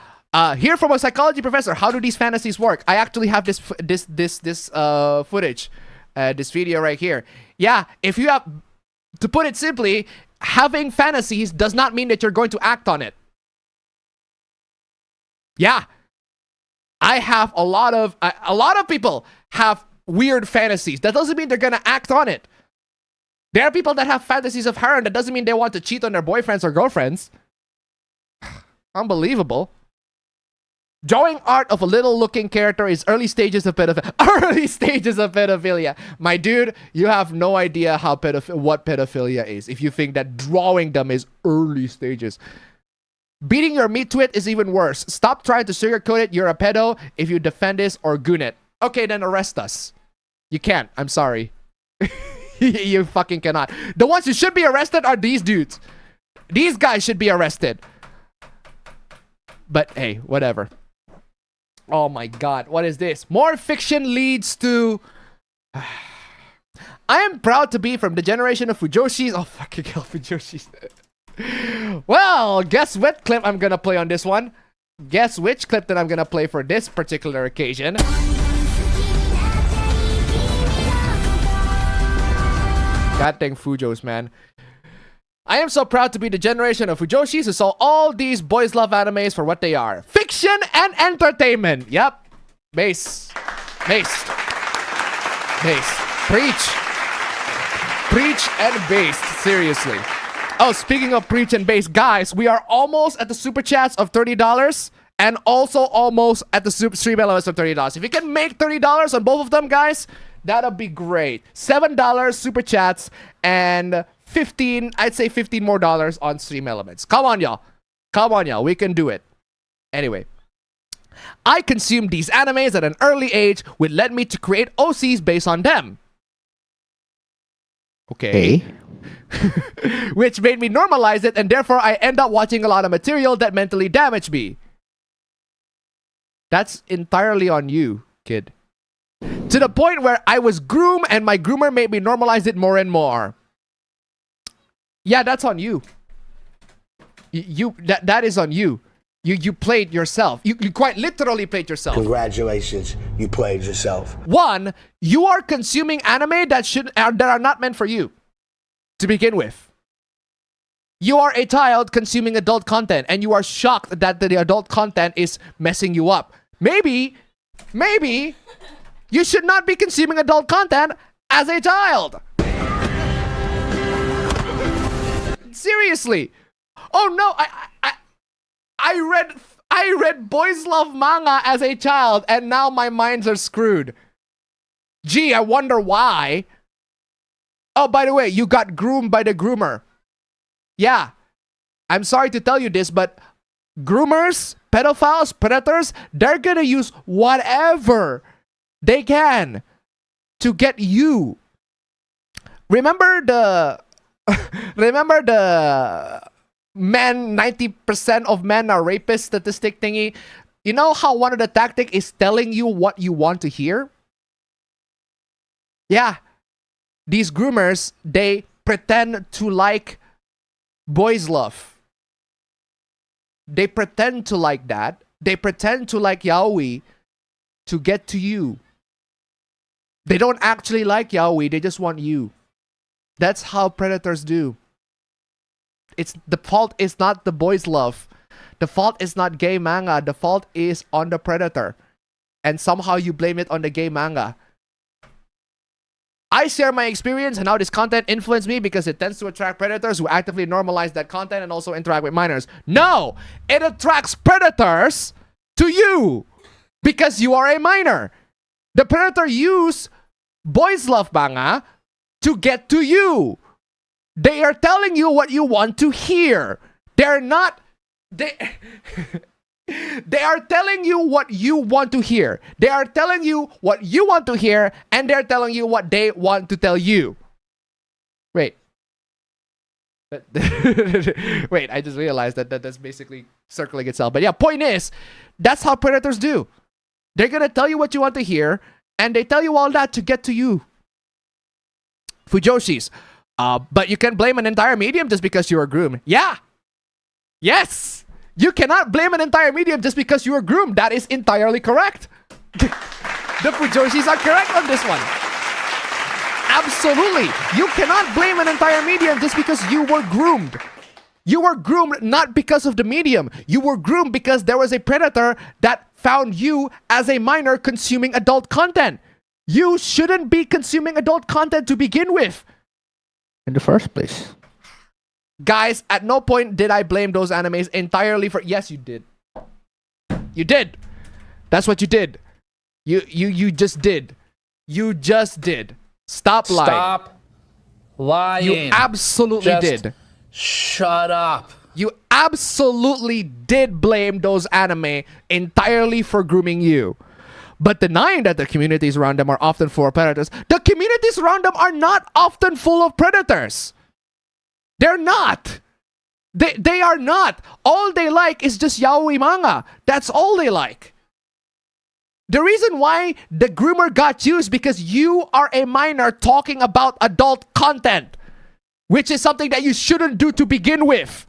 Hear from a psychology professor. How do these fantasies work? I actually have this footage, this video right here. Yeah, if you have, to put it simply, having fantasies does not mean that you're going to act on it. Yeah, I have a lot of people have weird fantasies. That doesn't mean they're gonna act on it. There are people that have fantasies of harem. That doesn't mean they want to cheat on their boyfriends or girlfriends. Unbelievable. Drawing art of a little-looking character is early stages of pedophilia. Early stages of pedophilia. My dude, you have no idea how what pedophilia is if you think that drawing them is early stages. Beating your meat to it is even worse. Stop trying to sugarcoat it. You're a pedo if you defend this or goon it. Okay, then arrest us. You can't. I'm sorry. You fucking cannot. The ones who should be arrested are these dudes. These guys should be arrested. But hey, whatever. Oh my god, what is this? More fiction leads to... I am proud to be from the generation of Fujoshis. Oh, fucking hell, Fujoshis. Well, guess what clip I'm gonna play on this one? Guess which clip that I'm gonna play for this particular occasion? God dang Fujos, man. I am so proud to be the generation of Fujoshis who saw all these boys love animes for what they are. Fiction and entertainment. Yep. Base. Based. Based. Preach. Preach and based. Seriously. Oh, speaking of preach and base, guys, we are almost at the super chats of $30 and also almost at the stream elements of $30. If you can make $30 on both of them, guys, that'll be great. $7 super chats and 15, I'd say 15 more dollars on stream elements. Come on, y'all. Come on, y'all. We can do it. Anyway, I consumed these animes at an early age, which led me to create OCs based on them. Okay. Which made me normalize it, and therefore I end up watching a lot of material that mentally damaged me. That's entirely on you, kid. To the point where I was groomed and my groomer made me normalize it more and more. Yeah, that's on you. That is on you. You played yourself. You quite literally played yourself. Congratulations, you played yourself. One, you are consuming anime that are not meant for you to begin with. You are a child consuming adult content and you are shocked that the adult content is messing you up. Maybe you should not be consuming adult content as a child. Seriously. Oh no, I read boys love manga as a child and now my minds are screwed. Gee, I wonder why. Oh, by the way, you got groomed by the groomer. Yeah. I'm sorry to tell you this, but groomers, pedophiles, predators, they're gonna use whatever they can to get you. Remember the men, 90% of men are rapists statistic thingy? You know how one of the tactic is telling you what you want to hear? Yeah. These groomers, they pretend to like boys love. They pretend to like that. They pretend to like yaoi to get to you. They don't actually like yaoi, they just want you. That's how predators do. It's the fault is not the boys love. The fault is not gay manga. The fault is on the predator. And somehow you blame it on the gay manga. I share my experience and how this content influenced me because it tends to attract predators who actively normalize that content and also interact with minors. No! It attracts predators to you because you are a minor. The predator use boys love manga to get to you. They are telling you what you want to hear. They're not... They are telling you what you want to hear. They are telling you what you want to hear, and they're telling you what they want to tell you. Wait. Wait, I just realized that's basically circling itself. But yeah, point is, that's how predators do. They're gonna tell you what you want to hear, and they tell you all that to get to you. Fujoshis. But you can blame an entire medium just because you were groomed. Yeah. Yes. You cannot blame an entire medium just because you were groomed. That is entirely correct. The Fujoshis are correct on this one. Absolutely. You cannot blame an entire medium just because you were groomed. You were groomed not because of the medium. You were groomed because there was a predator that found you as a minor consuming adult content. You shouldn't be consuming adult content to begin with. In the first place. Guys, at no point did I blame those animes entirely for... Yes, you did. You did. That's what you did. You just did. You just did. Stop lying. Stop lying. You absolutely Just did. Shut up. You absolutely did blame those anime entirely for grooming you. But denying that the communities around them are often full of predators, the communities around them are not often full of predators. They're not. They are not. All they like is just yaoi manga. That's all they like. The reason why the groomer got you is because you are a minor talking about adult content, which is something that you shouldn't do to begin with.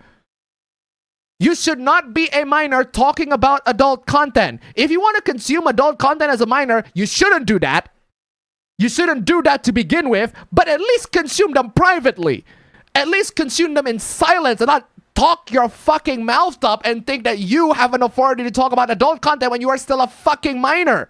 You should not be a minor talking about adult content. If you want to consume adult content as a minor, you shouldn't do that. You shouldn't do that to begin with, but at least consume them privately. At least consume them in silence and not talk your fucking mouth up and think that you have an authority to talk about adult content when you are still a fucking minor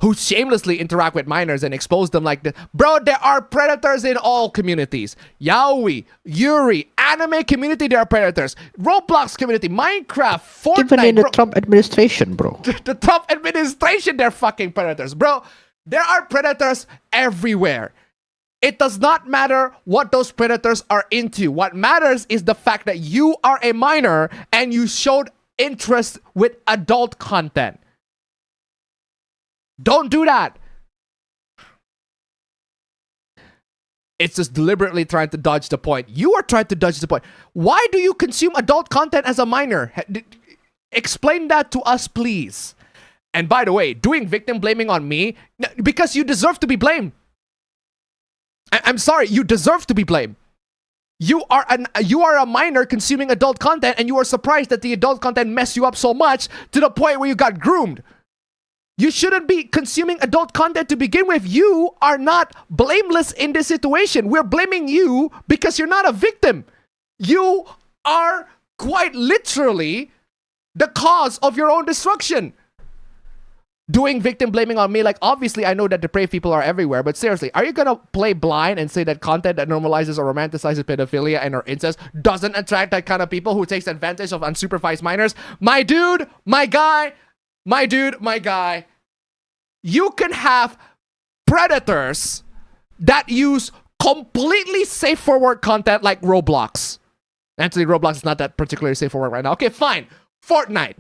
who shamelessly interact with minors and expose them like this. Bro, there are predators in all communities. Yaoi, Yuri, anime community, there are predators. Roblox community, Minecraft, Fortnite. Even in the Trump administration, bro. The Trump administration, they're fucking predators. Bro, there are predators everywhere. It does not matter what those predators are into. What matters is the fact that you are a minor and you showed interest with adult content. Don't do that. It's just deliberately trying to dodge the point. You are trying to dodge the point. Why do you consume adult content as a minor? Explain that to us, please. And by the way, doing victim blaming on me, because you deserve to be blamed. I'm sorry, you deserve to be blamed. You are a minor consuming adult content and you are surprised that the adult content messed you up so much to the point where you got groomed. You shouldn't be consuming adult content to begin with. You are not blameless in this situation. We're blaming you because you're not a victim. You are quite literally the cause of your own destruction. Doing victim blaming on me, like, obviously I know that depraved people are everywhere, but seriously, are you gonna play blind and say that content that normalizes or romanticizes pedophilia and or incest doesn't attract that kind of people who takes advantage of unsupervised minors? My dude, my guy, my dude, my guy, you can have predators that use completely safe for work content like Roblox. Actually, Roblox is not that particularly safe for work right now. Okay, fine. Fortnite.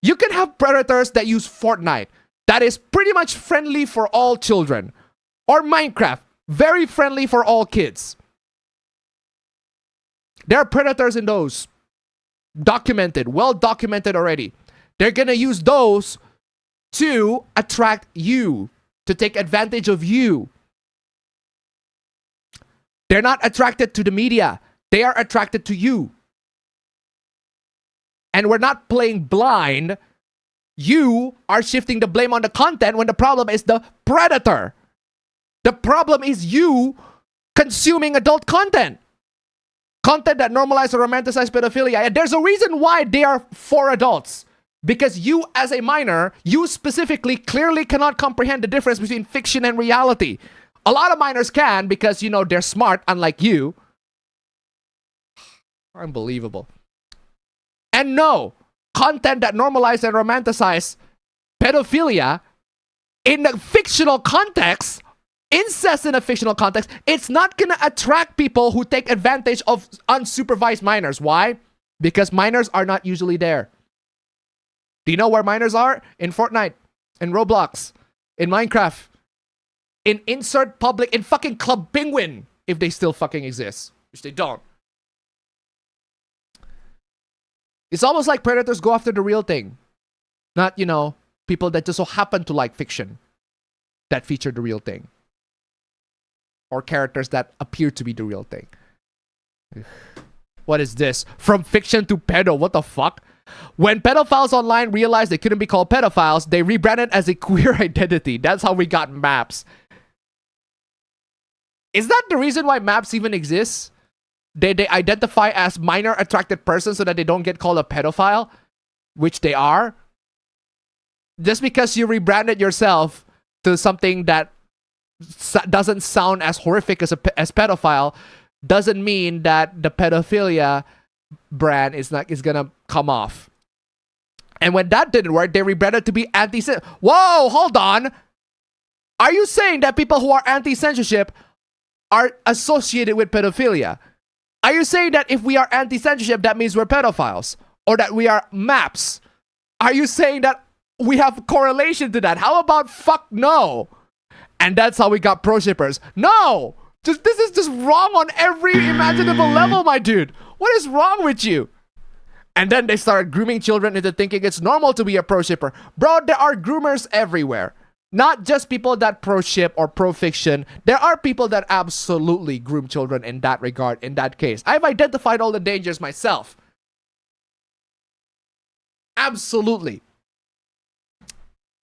You can have predators that use Fortnite that is pretty much friendly for all children. Or Minecraft, very friendly for all kids. There are predators in those. Documented, well documented already. They're gonna use those to attract you, to take advantage of you. They're not attracted to the media. They are attracted to you. And we're not playing blind. You are shifting the blame on the content when the problem is the predator. The problem is you consuming adult content. Content that normalizes or romanticizes pedophilia. And there's a reason why they are for adults. Because you as a minor, you specifically clearly cannot comprehend the difference between fiction and reality. A lot of minors can because, you know, they're smart, unlike you. Unbelievable. And no, content that normalizes and romanticizes pedophilia in the fictional context, incest in a fictional context, it's not going to attract people who take advantage of unsupervised minors. Why? Because minors are not usually there. Do you know where minors are? In Fortnite, in Roblox, in Minecraft, in insert public, in fucking Club Penguin, if they still fucking exist, which they don't. It's almost like predators go after the real thing. Not, you know, people that just so happen to like fiction that feature the real thing. Or characters that appear to be the real thing. What is this? From fiction to pedo, what the fuck? When pedophiles online realized they couldn't be called pedophiles, they rebranded as a queer identity. That's how we got maps. Is that the reason why maps even exists? They identify as minor attracted persons so that they don't get called a pedophile, which they are. Just because you rebranded yourself to something that doesn't sound as horrific as pedophile doesn't mean that the pedophilia brand is gonna come off. And when that didn't work, they rebranded to be anti-censorship. Whoa, hold on. Are you saying that people who are anti-censorship are associated with pedophilia. Are you saying that if we are anti-censorship, that means we're pedophiles? Or that we are MAPs? Are you saying that we have correlation to that? How about fuck no? And that's how we got pro-shippers. No! This is just wrong on every imaginable level, my dude. What is wrong with you? And then they started grooming children into thinking it's normal to be a pro-shipper. Bro, there are groomers everywhere. Not just people that pro-ship or pro-fiction. There are people that absolutely groom children in that regard, in that case. I've identified all the dangers myself. Absolutely.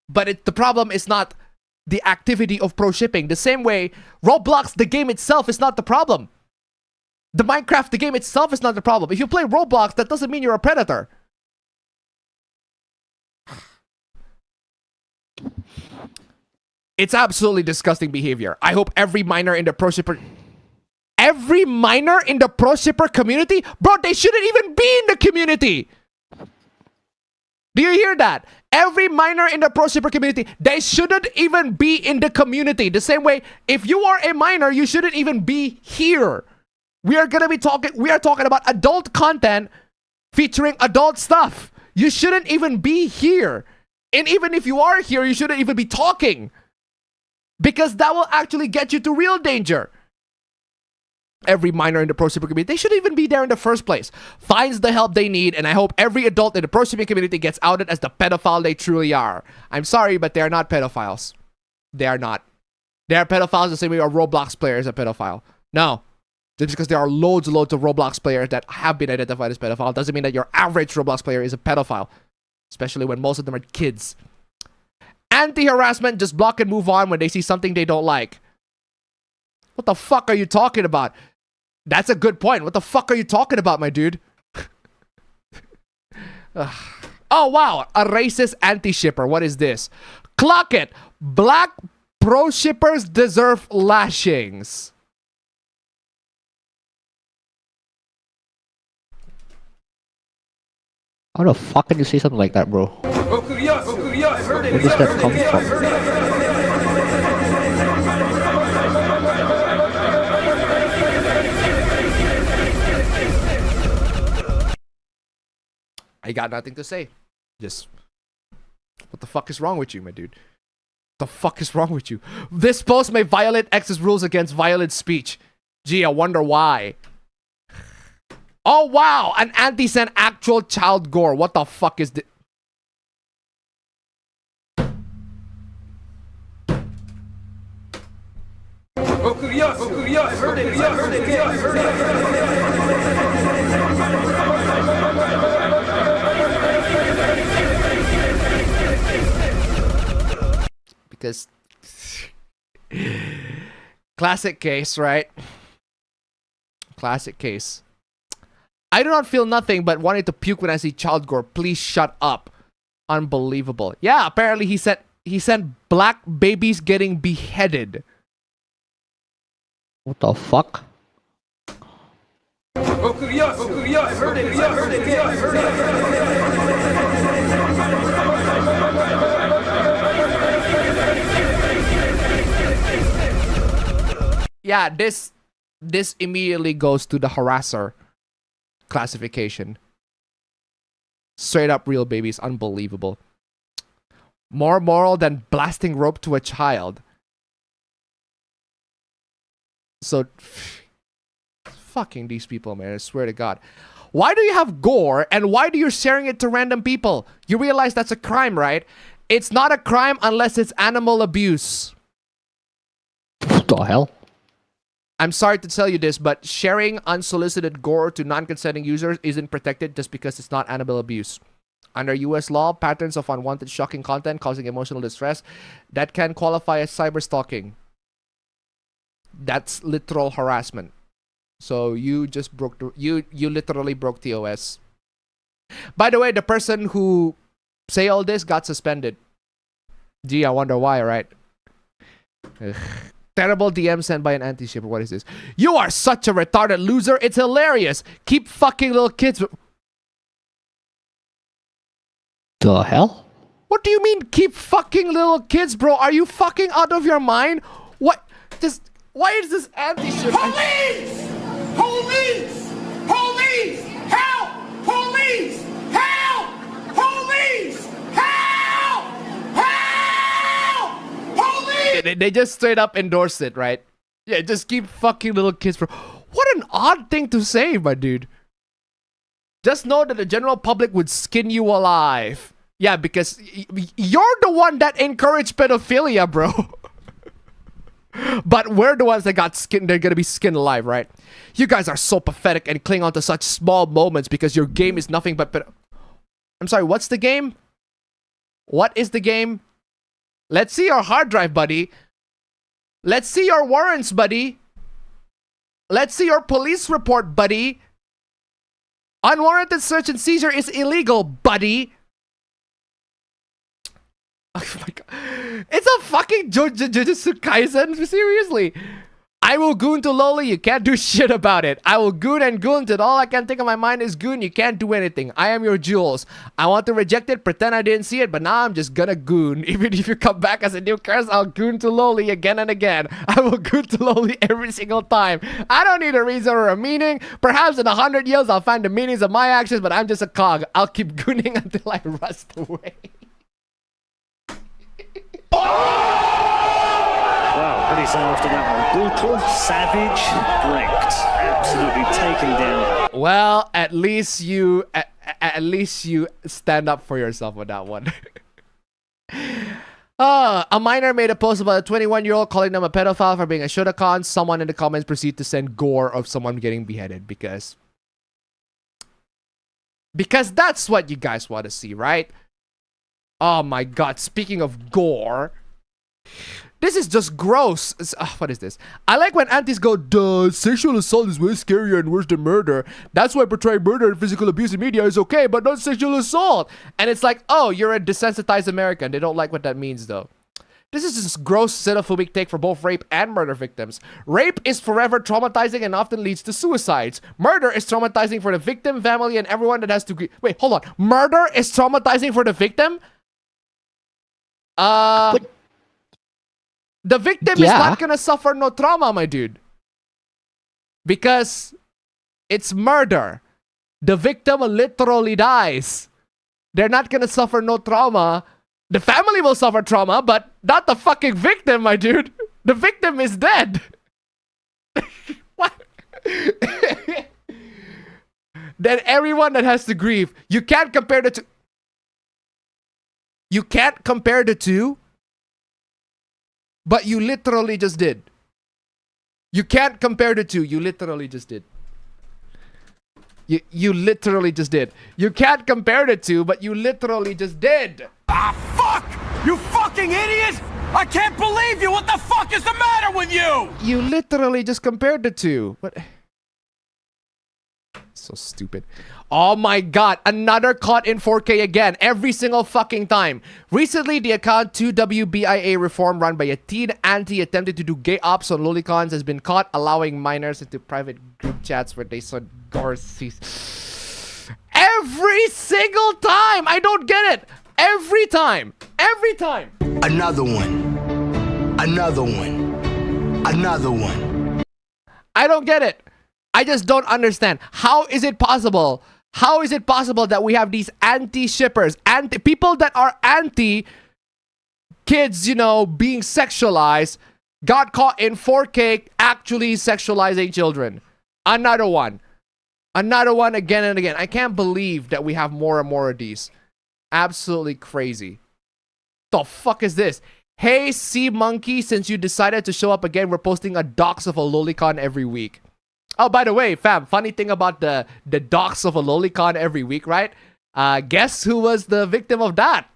But the problem is not the activity of pro-shipping. The same way, Roblox, the game itself, is not the problem. The Minecraft, the game itself, is not the problem. If you play Roblox, that doesn't mean you're a predator. It's absolutely disgusting behavior. I hope every minor in the pro-shipper... Every minor in the pro-shipper community? Bro, they shouldn't even be in the community! Do you hear that? Every minor in the pro-shipper community, they shouldn't even be in the community. The same way, if you are a minor, you shouldn't even be here. We are talking about adult content featuring adult stuff. You shouldn't even be here. And even if you are here, you shouldn't even be talking. Because that will actually get you to real danger. Every minor in the pro-shipping community, they shouldn't even be there in the first place. Finds the help they need, and I hope every adult in the pro-shipping community gets outed as the pedophile they truly are. I'm sorry, but they are not pedophiles. They are not. They are pedophiles the same way a Roblox player is a pedophile. No. Just because there are loads and loads of Roblox players that have been identified as pedophile doesn't mean that your average Roblox player is a pedophile. Especially when most of them are kids. Anti-harassment, just block and move on when they see something they don't like. What the fuck are you talking about? That's a good point. What the fuck are you talking about, my dude? Oh, wow. A racist anti-shipper. What is this? Clock it. Black pro-shippers deserve lashings. How the fuck can you say something like that, bro? Where does that come from? I got nothing to say. Just, what the fuck is wrong with you, my dude? What the fuck is wrong with you? This post may violate X's rules against violent speech. Gee, I wonder why. Oh, wow! An anti-sen actual child gore. What the fuck is this? Because classic case, right? Classic case. I do not feel nothing but wanting to puke when I see child gore. Please shut up. Unbelievable. Yeah, apparently he sent black babies getting beheaded. What the fuck? Yeah, this immediately goes to the harasser classification. Straight up real babies. Unbelievable. More moral than blasting rope to a child. So, fucking these people, man. I swear to God. Why do you have gore and why do you sharing it to random people? You realize that's a crime, right? It's not a crime unless it's animal abuse. What the hell? I'm sorry to tell you this, but sharing unsolicited gore to non-consenting users isn't protected just because it's not animal abuse. Under US law, patterns of unwanted shocking content causing emotional distress, that can qualify as cyberstalking. That's literal harassment. So you just broke you literally broke TOS. By the way, the person who say all this got suspended. Gee, I wonder why, right? Ugh. Terrible DM sent by an anti-shipper. What is this? You are such a retarded loser. It's hilarious. Keep fucking little kids. The hell? What do you mean keep fucking little kids, bro? Are you fucking out of your mind? What? Just Why is this anti-ship? Police! Police! Police! Help! Police! Help! Police! Help! Help! Police! They just straight up endorse it, right? Yeah, just keep fucking little kids for. What an odd thing to say, my dude. Just know that the general public would skin you alive. Yeah, because you're the one that encouraged pedophilia, bro. But we're the ones that got skinned. They're gonna be skinned alive, right? You guys are so pathetic and cling on to such small moments because your game is nothing but I'm sorry, what's the game? What is the game? Let's see your hard drive, buddy. Let's see your warrants, buddy. Let's see your police report, buddy. Unwarranted search and seizure is illegal, buddy. Oh my god. It's a fucking Jujutsu Kaisen? Seriously. I will goon to Loli, you can't do shit about it. I will goon and goon till all I can think of my mind is goon, you can't do anything. I am your jewels. I want to reject it, pretend I didn't see it, but now I'm just gonna goon. Even if you come back as a new curse, I'll goon to Loli again and again. I will goon to Loli every single time. I don't need a reason or a meaning. Perhaps in 100 years I'll find the meanings of my actions, but I'm just a cog. I'll keep gooning until I rust away. Wow, pretty sad after that one. Brutal, savage, wrecked. Absolutely taken down. Well, at least you stand up for yourself with that one. A minor made a post about a 21-year-old calling them a pedophile for being a Shotacon. Someone in the comments proceeded to send gore of someone getting beheaded because that's what you guys want to see, right? Oh my god, speaking of gore, this is just gross. What is this? I like when antis go, duh, sexual assault is way scarier and worse than murder. That's why portraying murder and physical abuse in media is okay, but not sexual assault. And it's like, oh, you're a desensitized American. They don't like what that means, though. This is just gross xenophobic take for both rape and murder victims. Rape is forever traumatizing and often leads to suicides. Murder is traumatizing for the victim, family, and everyone that has to... Wait, hold on. Murder is traumatizing for the victim? The victim is not gonna suffer no trauma, my dude. Because it's murder. The victim literally dies. They're not gonna suffer no trauma. The family will suffer trauma, but not the fucking victim, my dude. The victim is dead. What? Then everyone that has to grieve. You can't compare the two. You can't compare the two, but you literally just did. You can't compare the two. You literally just did. You literally just did. You can't compare the two, but you literally just did. Ah, fuck! You fucking idiot! I can't believe you! What the fuck is the matter with you? You literally just compared the two. What? So stupid. Oh my god, another caught in 4K again, every single fucking time. Recently, the account 2WBIA Reform run by a teen anti attempted to do gay ops on lolicons has been caught allowing minors into private group chats where they saw gore scenes. Every single time! I don't get it! Every time! Every time! Another one. Another one. Another one. I don't get it. I just don't understand. How is it possible? How is it possible that we have these anti-shippers, people that are anti kids, you know, being sexualized, got caught in 4K actually sexualizing children? Another one. Another one again and again. I can't believe that we have more and more of these. Absolutely crazy. The fuck is this? Hey, Sea Monkey, since you decided to show up again, we're posting a docs of a lolicon every week. Oh, by the way, fam, funny thing about the docs of a lolicon every week, right? Guess who was the victim of that?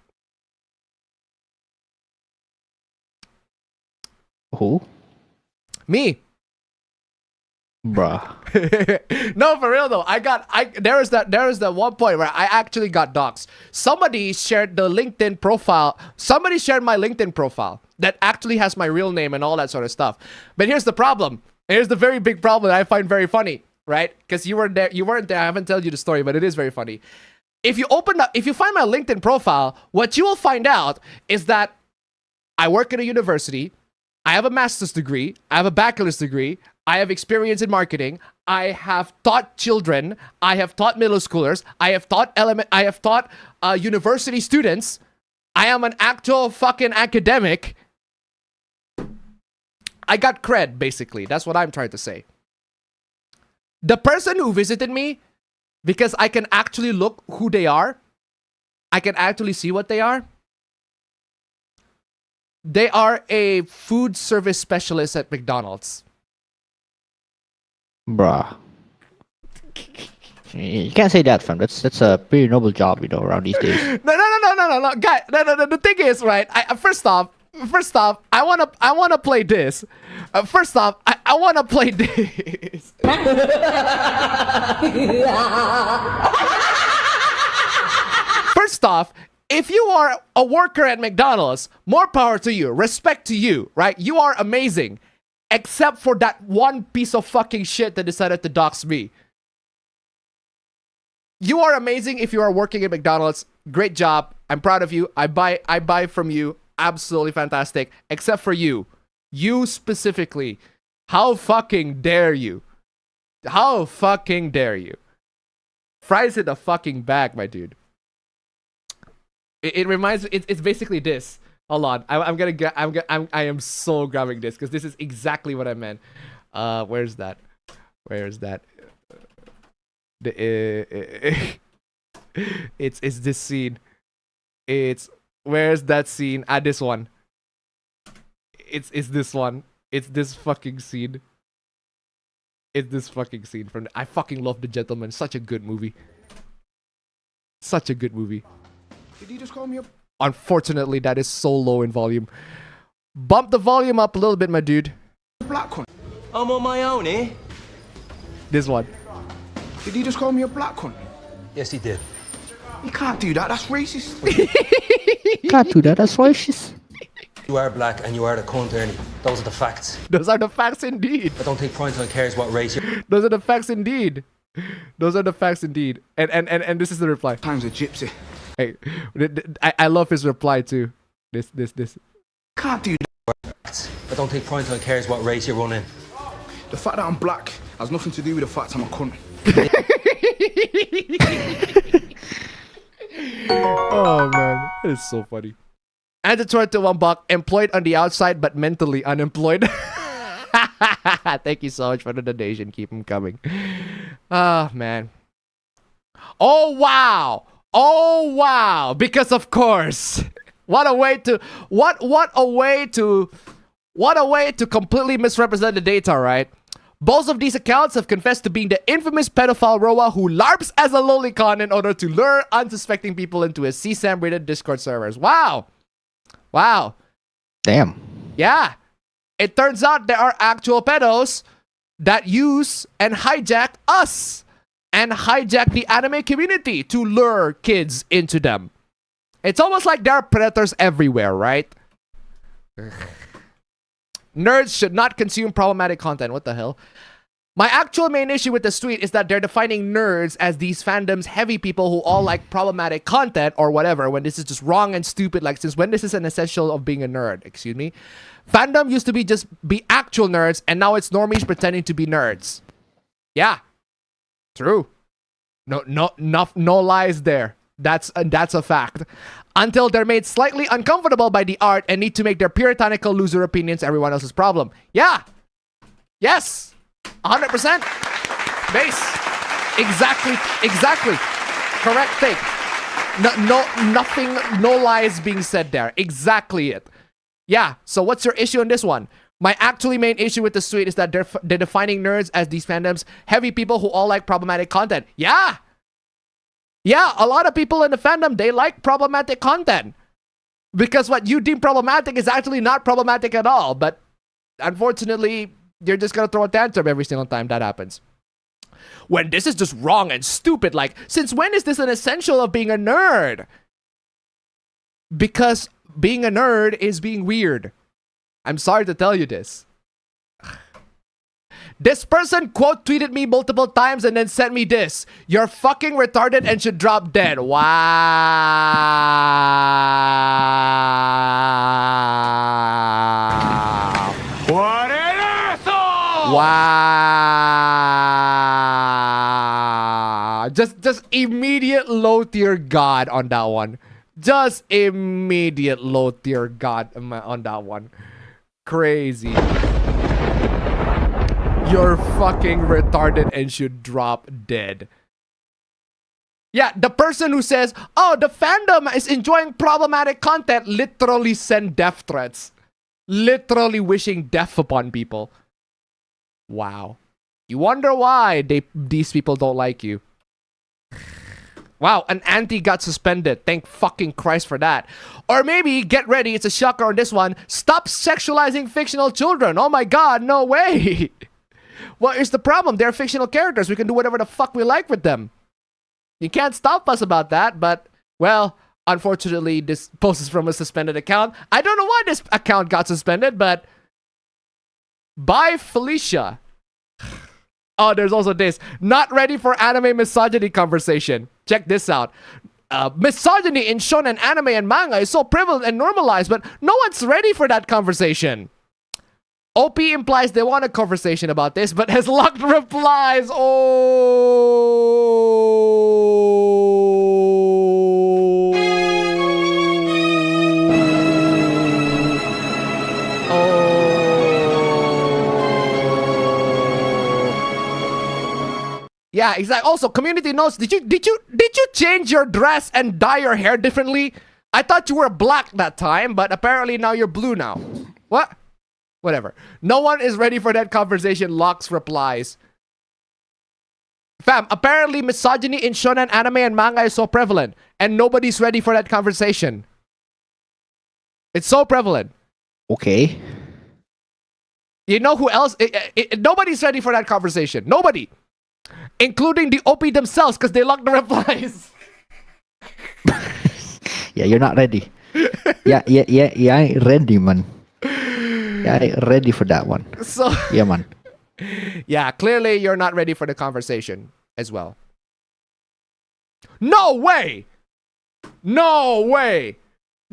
Who? Me. Bruh. No, for real though. There is that one point where I actually got doxxed. Somebody shared the LinkedIn profile. Somebody shared my LinkedIn profile that actually has my real name and all that sort of stuff. But here's the problem. Here's the very big problem that I find very funny, right? Because you weren't there. I haven't told you the story, but it is very funny. If you find my LinkedIn profile, what you will find out is that I work at a university. I have a master's degree. I have a bachelor's degree. I have experience in marketing. I have taught children. I have taught middle schoolers. I have taught university students. I am an actual fucking academic. I got cred, basically. That's what I'm trying to say. The person who visited me, because I can actually look who they are, I can actually see what they are. They are a food service specialist at McDonald's. Bruh. You can't say that, fam. That's a pretty noble job, you know, around these days. No, guy. No. The thing is, right? First off, I wanna play this. First off, I wanna play this. First off, if you are a worker at McDonald's, more power to you. Respect to you, right? You are amazing. Except for that one piece of fucking shit that decided to dox me. You are amazing if you are working at McDonald's. Great job. I'm proud of you. I buy from you. Absolutely fantastic. Except for you. You specifically. How fucking dare you? How fucking dare you? Fries in a fucking bag, my dude. It reminds me, it's basically this. Hold on, I am so grabbing this because this is exactly what I meant. Where's that? Where's that? It's this scene. Where's that scene? This one. It's this one. It's this fucking scene. It's this fucking scene from. I fucking love The Gentleman. Such a good movie. Such a good movie. Did you just call me up? Unfortunately, that is so low in volume. Bump the volume up a little bit, my dude. Black one. I'm on my own, eh? This one. Did he just call me a black cunt? Yes, he did. You can't do that. That's racist. Can't do that. That's racist. You are black and you are the cunt, Ernie. Those are the facts. Those are the facts indeed. I don't think Primetime cares what race you're. Those are the facts indeed. Those are the facts indeed. And this is the reply. Time's a gypsy. Hey, I love his reply too. This. Can't do that. I don't think Primetime cares what race you're running. The fact that I'm black has nothing to do with the fact I'm a cunt. Oh man, that is so funny. And the $21, employed on the outside but mentally unemployed. Thank you so much for the donation. Keep them coming. Oh man. Oh wow. Oh wow. Because of course. What a way to completely misrepresent the data, right? Both of these accounts have confessed to being the infamous pedophile Roa who LARPs as a LOLICON in order to lure unsuspecting people into his CSAM-rated Discord servers. Wow. Wow. Damn. Yeah. It turns out there are actual pedos that use and hijack us and hijack the anime community to lure kids into them. It's almost like there are predators everywhere, right? Nerds should not consume problematic content. What the hell? My actual main issue with this tweet is that they're defining nerds as these fandoms heavy people who all like problematic content or whatever, when this is just wrong and stupid. Like, since when this is an essential of being a nerd? Excuse me. Fandom used to be actual nerds, and now it's normies pretending to be nerds. Yeah. True. No lies there. That's a fact. Until they're made slightly uncomfortable by the art and need to make their puritanical loser opinions everyone else's problem. Yeah. Yes. 100%. Base. Exactly. Correct take. No lies being said there. Exactly it. Yeah. So what's your issue on this one? My actually main issue with this tweet is that they're defining nerds as these fandoms heavy people who all like problematic content. Yeah. Yeah, a lot of people in the fandom, they like problematic content. Because what you deem problematic is actually not problematic at all. But unfortunately, you're just gonna throw a tantrum every single time that happens. When this is just wrong and stupid, like, since when is this an essential of being a nerd? Because being a nerd is being weird. I'm sorry to tell you this. This person quote tweeted me multiple times and then sent me this. You're fucking retarded and should drop dead. Wow. Just immediate low tier god on that one. Just immediate low tier god on that one. Crazy. You're fucking retarded and should drop dead. Yeah, the person who says, oh, the fandom is enjoying problematic content, literally send death threats. Literally wishing death upon people. Wow. You wonder why these people don't like you. Wow, an anti got suspended. Thank fucking Christ for that. Or maybe, get ready, it's a shocker on this one. Stop sexualizing fictional children. Oh my god, no way. What is the problem? They're fictional characters. We can do whatever the fuck we like with them. You can't stop us about that, but, well, unfortunately, this post is from a suspended account. I don't know why this account got suspended, but... Bye, Felicia. Oh, there's also this. Not ready for anime misogyny conversation. Check this out. Misogyny in shonen anime and manga is so prevalent and normalized, but no one's ready for that conversation. OP implies they want a conversation about this, but has locked replies. Yeah, exactly. Also, community notes. Did you change your dress and dye your hair differently? I thought you were black that time, but apparently now you're blue now. What? Whatever. No one is ready for that conversation. Locks replies. Fam, apparently misogyny in shonen anime and manga is so prevalent, and nobody's ready for that conversation. It's so prevalent. Okay. You know who else? Nobody's ready for that conversation. Nobody. Including the OP themselves, because they locked the replies. Yeah, you're not ready. Yeah, ready, man. Yeah, ready for that one. So yeah, man. Yeah, clearly you're not ready for the conversation as well. No way! No way!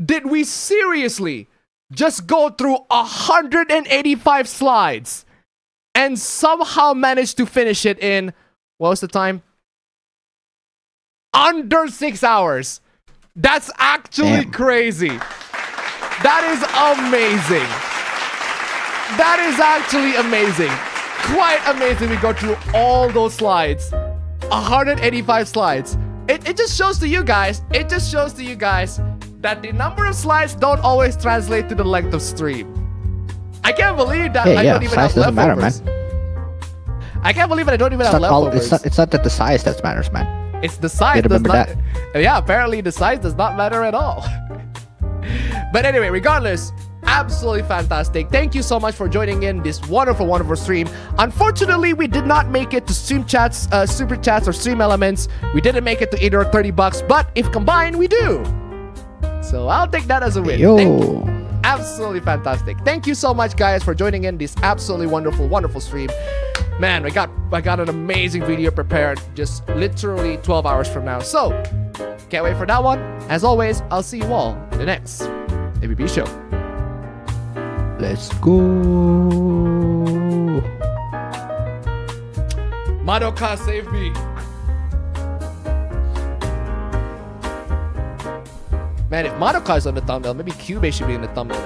Did we seriously just go through 185 slides and somehow manage to finish it in, what was the time? Under 6 hours. That's actually crazy. That is amazing. That is actually amazing. Quite amazing. We go through all those slides. 185 slides. It just shows to you guys. It just shows to you guys that the number of slides don't always translate to the length of stream. I can't believe that I don't even have leftovers. Matter, man. I can't believe that I don't even have leftovers. It's not that the size that matters, man. It's the size does not. Yeah, apparently the size does not matter at all. But anyway, regardless, absolutely fantastic. Thank you so much for joining in this wonderful, wonderful stream. Unfortunately, we did not make it to stream chats, super chats, or stream elements. We didn't make it to either $30, but if combined, we do. So I'll take that as a win. Yo. Absolutely fantastic. Thank you so much, guys, for joining in this absolutely wonderful, wonderful stream. Man, I got an amazing video prepared just literally 12 hours from now. So, can't wait for that one. As always, I'll see you all in the next APB show. Let's go. Madoka, save me. Man, if Madoka is on the thumbnail, maybe Cube should be in the thumbnail.